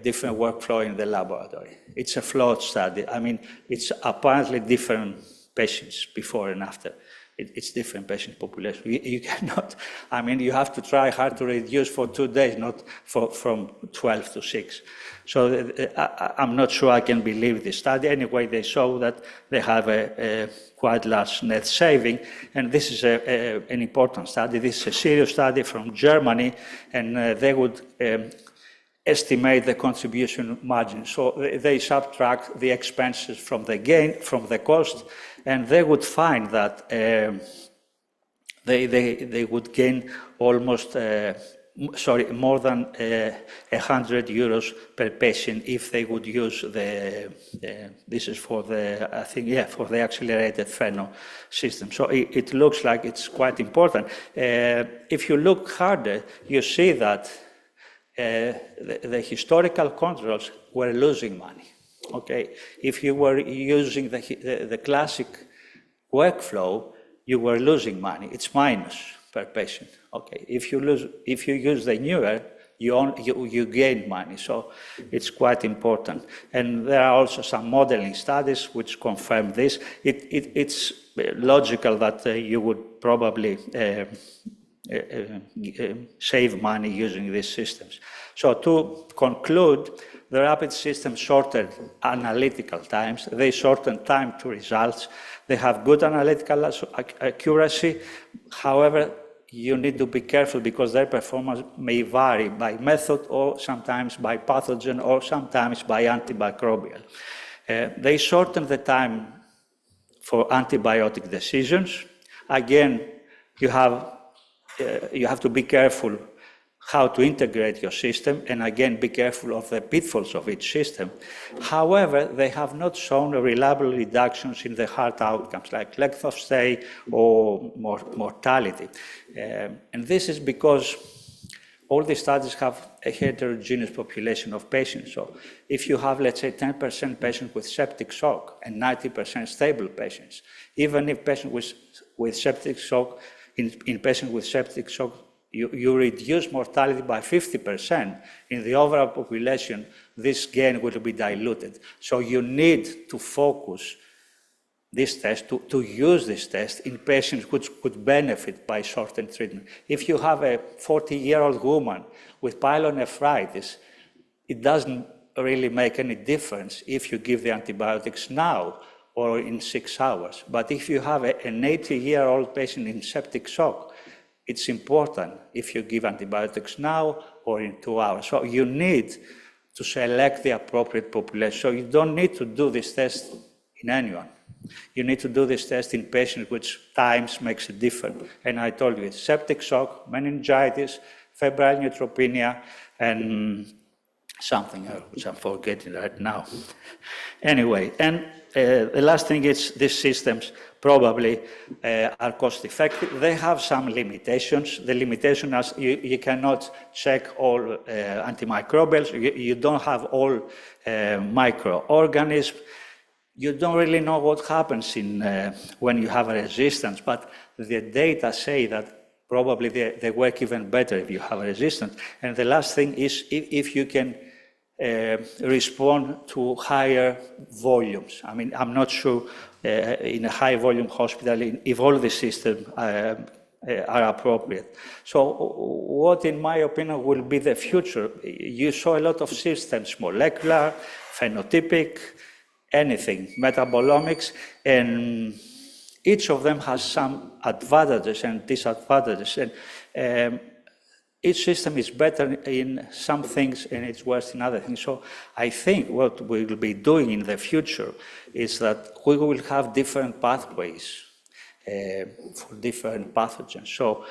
[SPEAKER 2] different workflow in the laboratory. It's a flawed study. I mean, it's apparently different patients before and after. It's different patient population. You cannot, I mean, you have to try hard to reduce for 2 days, not from 12 to 6. So I'm not sure I can believe this study. Anyway, they show that they have a quite large net saving, and this is an important study. This is a serious study from Germany, and they would estimate the contribution margin. So they subtract the expenses from the gain, from the cost, and they would find that they would gain almost, more than 100 euros per patient if they would use this is for the, I think, yeah, for the accelerated FeNO system. So it looks like it's quite important. If you look harder, you see that the historical controls were losing money. Okay, if you were using the classic workflow, you were losing money. It's minus per patient. Okay, if you use the newer, you gain money. So it's quite important. And there are also some modeling studies which confirm this. It's logical that you would probably save money using these systems. So to conclude, the rapid system shortened analytical times. They shorten time to results. They have good analytical accuracy. However, you need to be careful because their performance may vary by method or sometimes by pathogen or sometimes by antimicrobial. They shorten the time for antibiotic decisions. Again, you have to be careful how to integrate your system, and again, be careful of the pitfalls of each system. However, they have not shown reliable reductions in the heart outcomes, like length of stay or mortality. And this is because all the studies have a heterogeneous population of patients. So if you have, let's say, 10% patients with septic shock and 90% stable patients, even if patients with septic shock, in patients with septic shock, you reduce mortality by 50%, in the overall population, this gain will be diluted. So you need to focus this test, to use this test in patients which could benefit by shortened treatment. If you have a 40-year-old woman with pyelonephritis, it doesn't really make any difference if you give the antibiotics now or in 6 hours. But if you have an 80-year-old patient in septic shock, it's important if you give antibiotics now or in 2 hours. So you need to select the appropriate population. So you don't need to do this test in anyone. You need to do this test in patients which times makes a difference. And I told you, it's septic shock, meningitis, febrile neutropenia, and something else, which I'm forgetting right now. Anyway, and the last thing is these systems probably are cost effective. They have some limitations. The limitation is you cannot check all antimicrobials. You don't have all microorganisms. You don't really know what happens when you have a resistance, but the data say that probably they work even better if you have a resistance. And the last thing is if you can respond to higher volumes. I mean, I'm not sure in a high volume hospital if all the systems are appropriate. So what, in my opinion, will be the future? You saw a lot of systems, molecular, phenotypic, anything, metabolomics, and each of them has some advantages and disadvantages. And each system is better in some things and it's worse in other things. So I think what we will be doing in the future is that we will have different pathways for different pathogens. So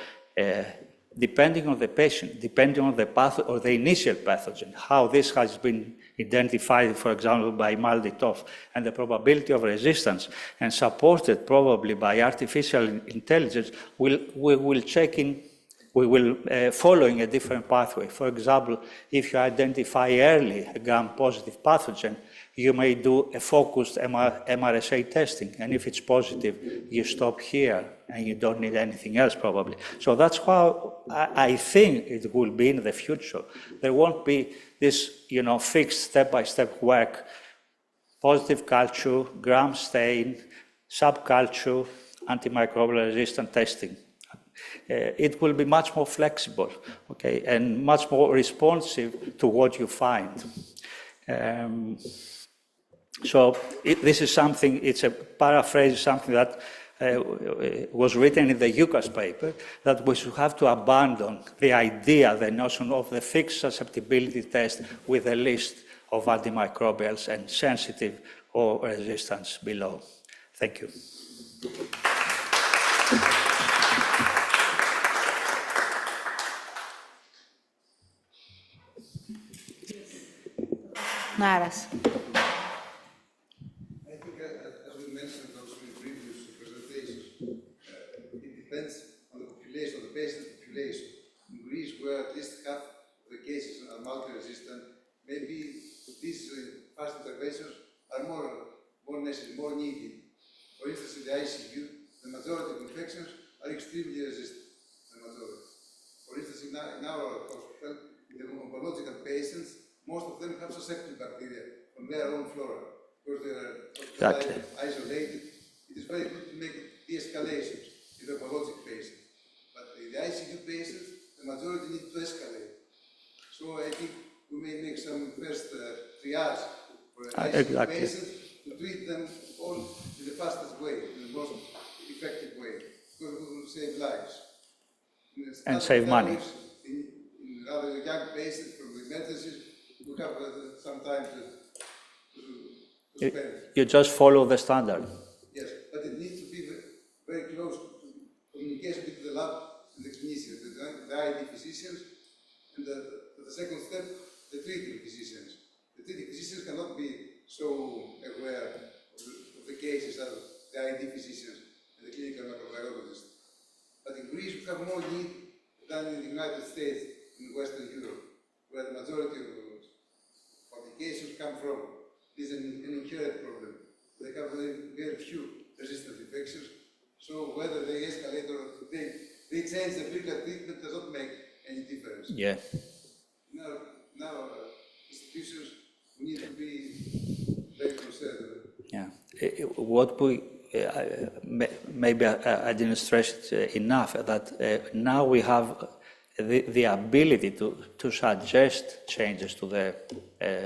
[SPEAKER 2] depending on the patient, depending on the path or the initial pathogen, how this has been identified, for example, by MALDI-TOF, and the probability of resistance, and supported probably by artificial intelligence, we will check in. We will following a different pathway. For example, if you identify early a gram-positive pathogen, you may do a focused MRSA testing, and if it's positive, you stop here, and you don't need anything else probably. So that's how I think it will be in the future. There won't be this, fixed step-by-step work, positive culture, gram stain, subculture, antimicrobial resistant testing. It will be much more flexible, okay, and much more responsive to what you find. So this is something, it's a paraphrase, something that was written in the EUCAST paper, that we should have to abandon the idea, the notion of the fixed susceptibility test with a list of antimicrobials and sensitive or resistance below. Thank you.
[SPEAKER 5] Naras.
[SPEAKER 7] I think, as we mentioned also in previous presentations, it depends on the population, the patient population. In Greece, where at least half the cases are multi-resistant, maybe these fast interventions are more necessary, more needed. For instance, in the ICU, the majority of infections are extremely resistant. The majority. For instance, in our hospital, the oncological patients, most of them have susceptible bacteria from their own flora, because they are isolated. It is very good to make de-escalations in the oncologic patients. But in the ICU patients, the majority need to escalate. So I think we may make some first triage for ICU patients to treat them all in the fastest way, in the most effective way, because we will save lives.
[SPEAKER 2] And save money.
[SPEAKER 7] In rather young patients from the emergencies, we have some time to spend.
[SPEAKER 2] You just follow the standard.
[SPEAKER 7] Yes, but it needs to be very close to communication between the lab and the clinicians, the ID physicians, have more need than in the United States, in Western Europe, where the majority of the cases come from. It is an inherent problem. They have very few resistant infections. So whether they escalate or they change the clinical treatment does not make any difference.
[SPEAKER 2] Yeah.
[SPEAKER 7] Now institutions need to be very concerned.
[SPEAKER 2] Yeah. What we maybe I didn't stress it enough that now we have the ability to suggest changes to the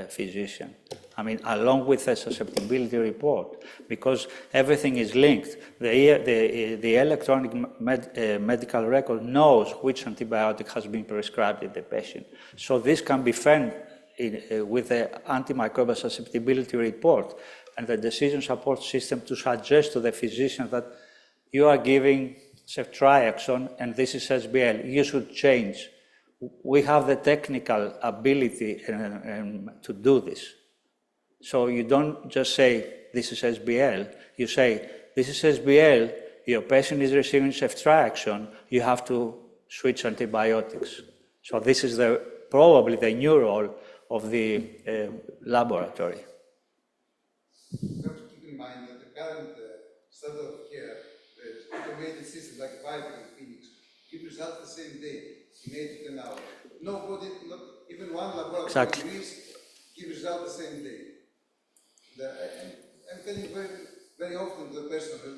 [SPEAKER 2] physician. I mean, along with a susceptibility report, because everything is linked. The electronic medical record knows which antibiotic has been prescribed in the patient. So this can be found with the antimicrobial susceptibility report and the decision support system to suggest to the physician that you are giving ceftriaxone and this is SBL, you should change. We have the technical ability to do this. So you don't just say, this is SBL, you say, this is SBL, your patient is receiving ceftriaxone, you have to switch antibiotics. So this is probably the new role of the laboratory.
[SPEAKER 7] You have to keep in mind that the current standard of care, the automated system like Vital and Phoenix, give results the same day, in 8 to 10 hours. Nobody, not even one laboratory in Greece, give results the same day. I'm telling very often to the personnel,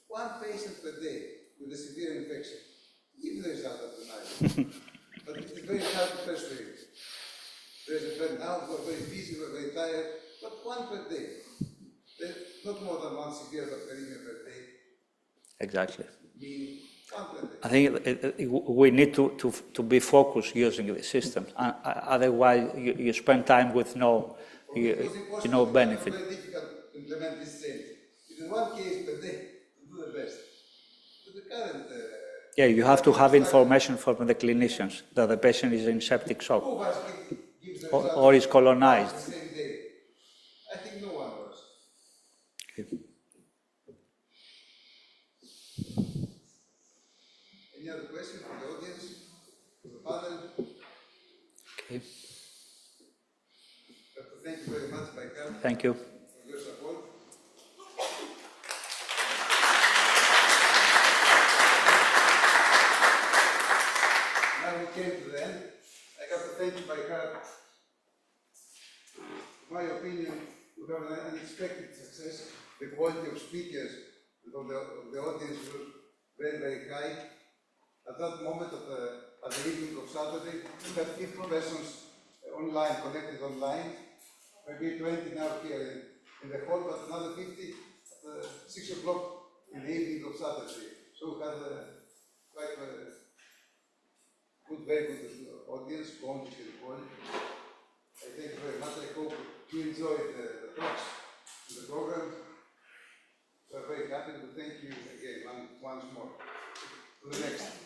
[SPEAKER 7] one patient per day with a severe infection, give the result of the night. But it is very hard to persuade. There's a friend now who are very busy, who are very tired, but one per day. There's not more than one severe bacteremia per day.
[SPEAKER 2] Exactly.
[SPEAKER 7] Meaning one per day.
[SPEAKER 2] I think we need to be focused using the system. Otherwise, you spend time with no benefit.
[SPEAKER 7] It's very difficult to implement this change. It is one case per day to do the best. To the current.
[SPEAKER 2] Yeah, you have to have information from the clinicians that the patient is in septic shock or is colonized.
[SPEAKER 7] The same day. I think no one was.
[SPEAKER 2] Okay.
[SPEAKER 7] Any other questions from the audience, from the panel?
[SPEAKER 2] Okay.
[SPEAKER 7] Thank you very much, Michail.
[SPEAKER 2] Thank you.
[SPEAKER 7] For your support. Now we came to the end. I have to thank you, Michael. In my opinion, we have an unexpected success. The quality of speakers of the audience was very, very high. At that moment, at the evening of Saturday, we had 50 persons online, connected online. Maybe 20 now here in the hall, but another 50 at 6 o'clock in the evening of Saturday. So we had quite a good, very good audience, quantity and quality. I thank you very much. I hope you enjoyed the talks and the program. We are very happy to thank you again once more. To the next.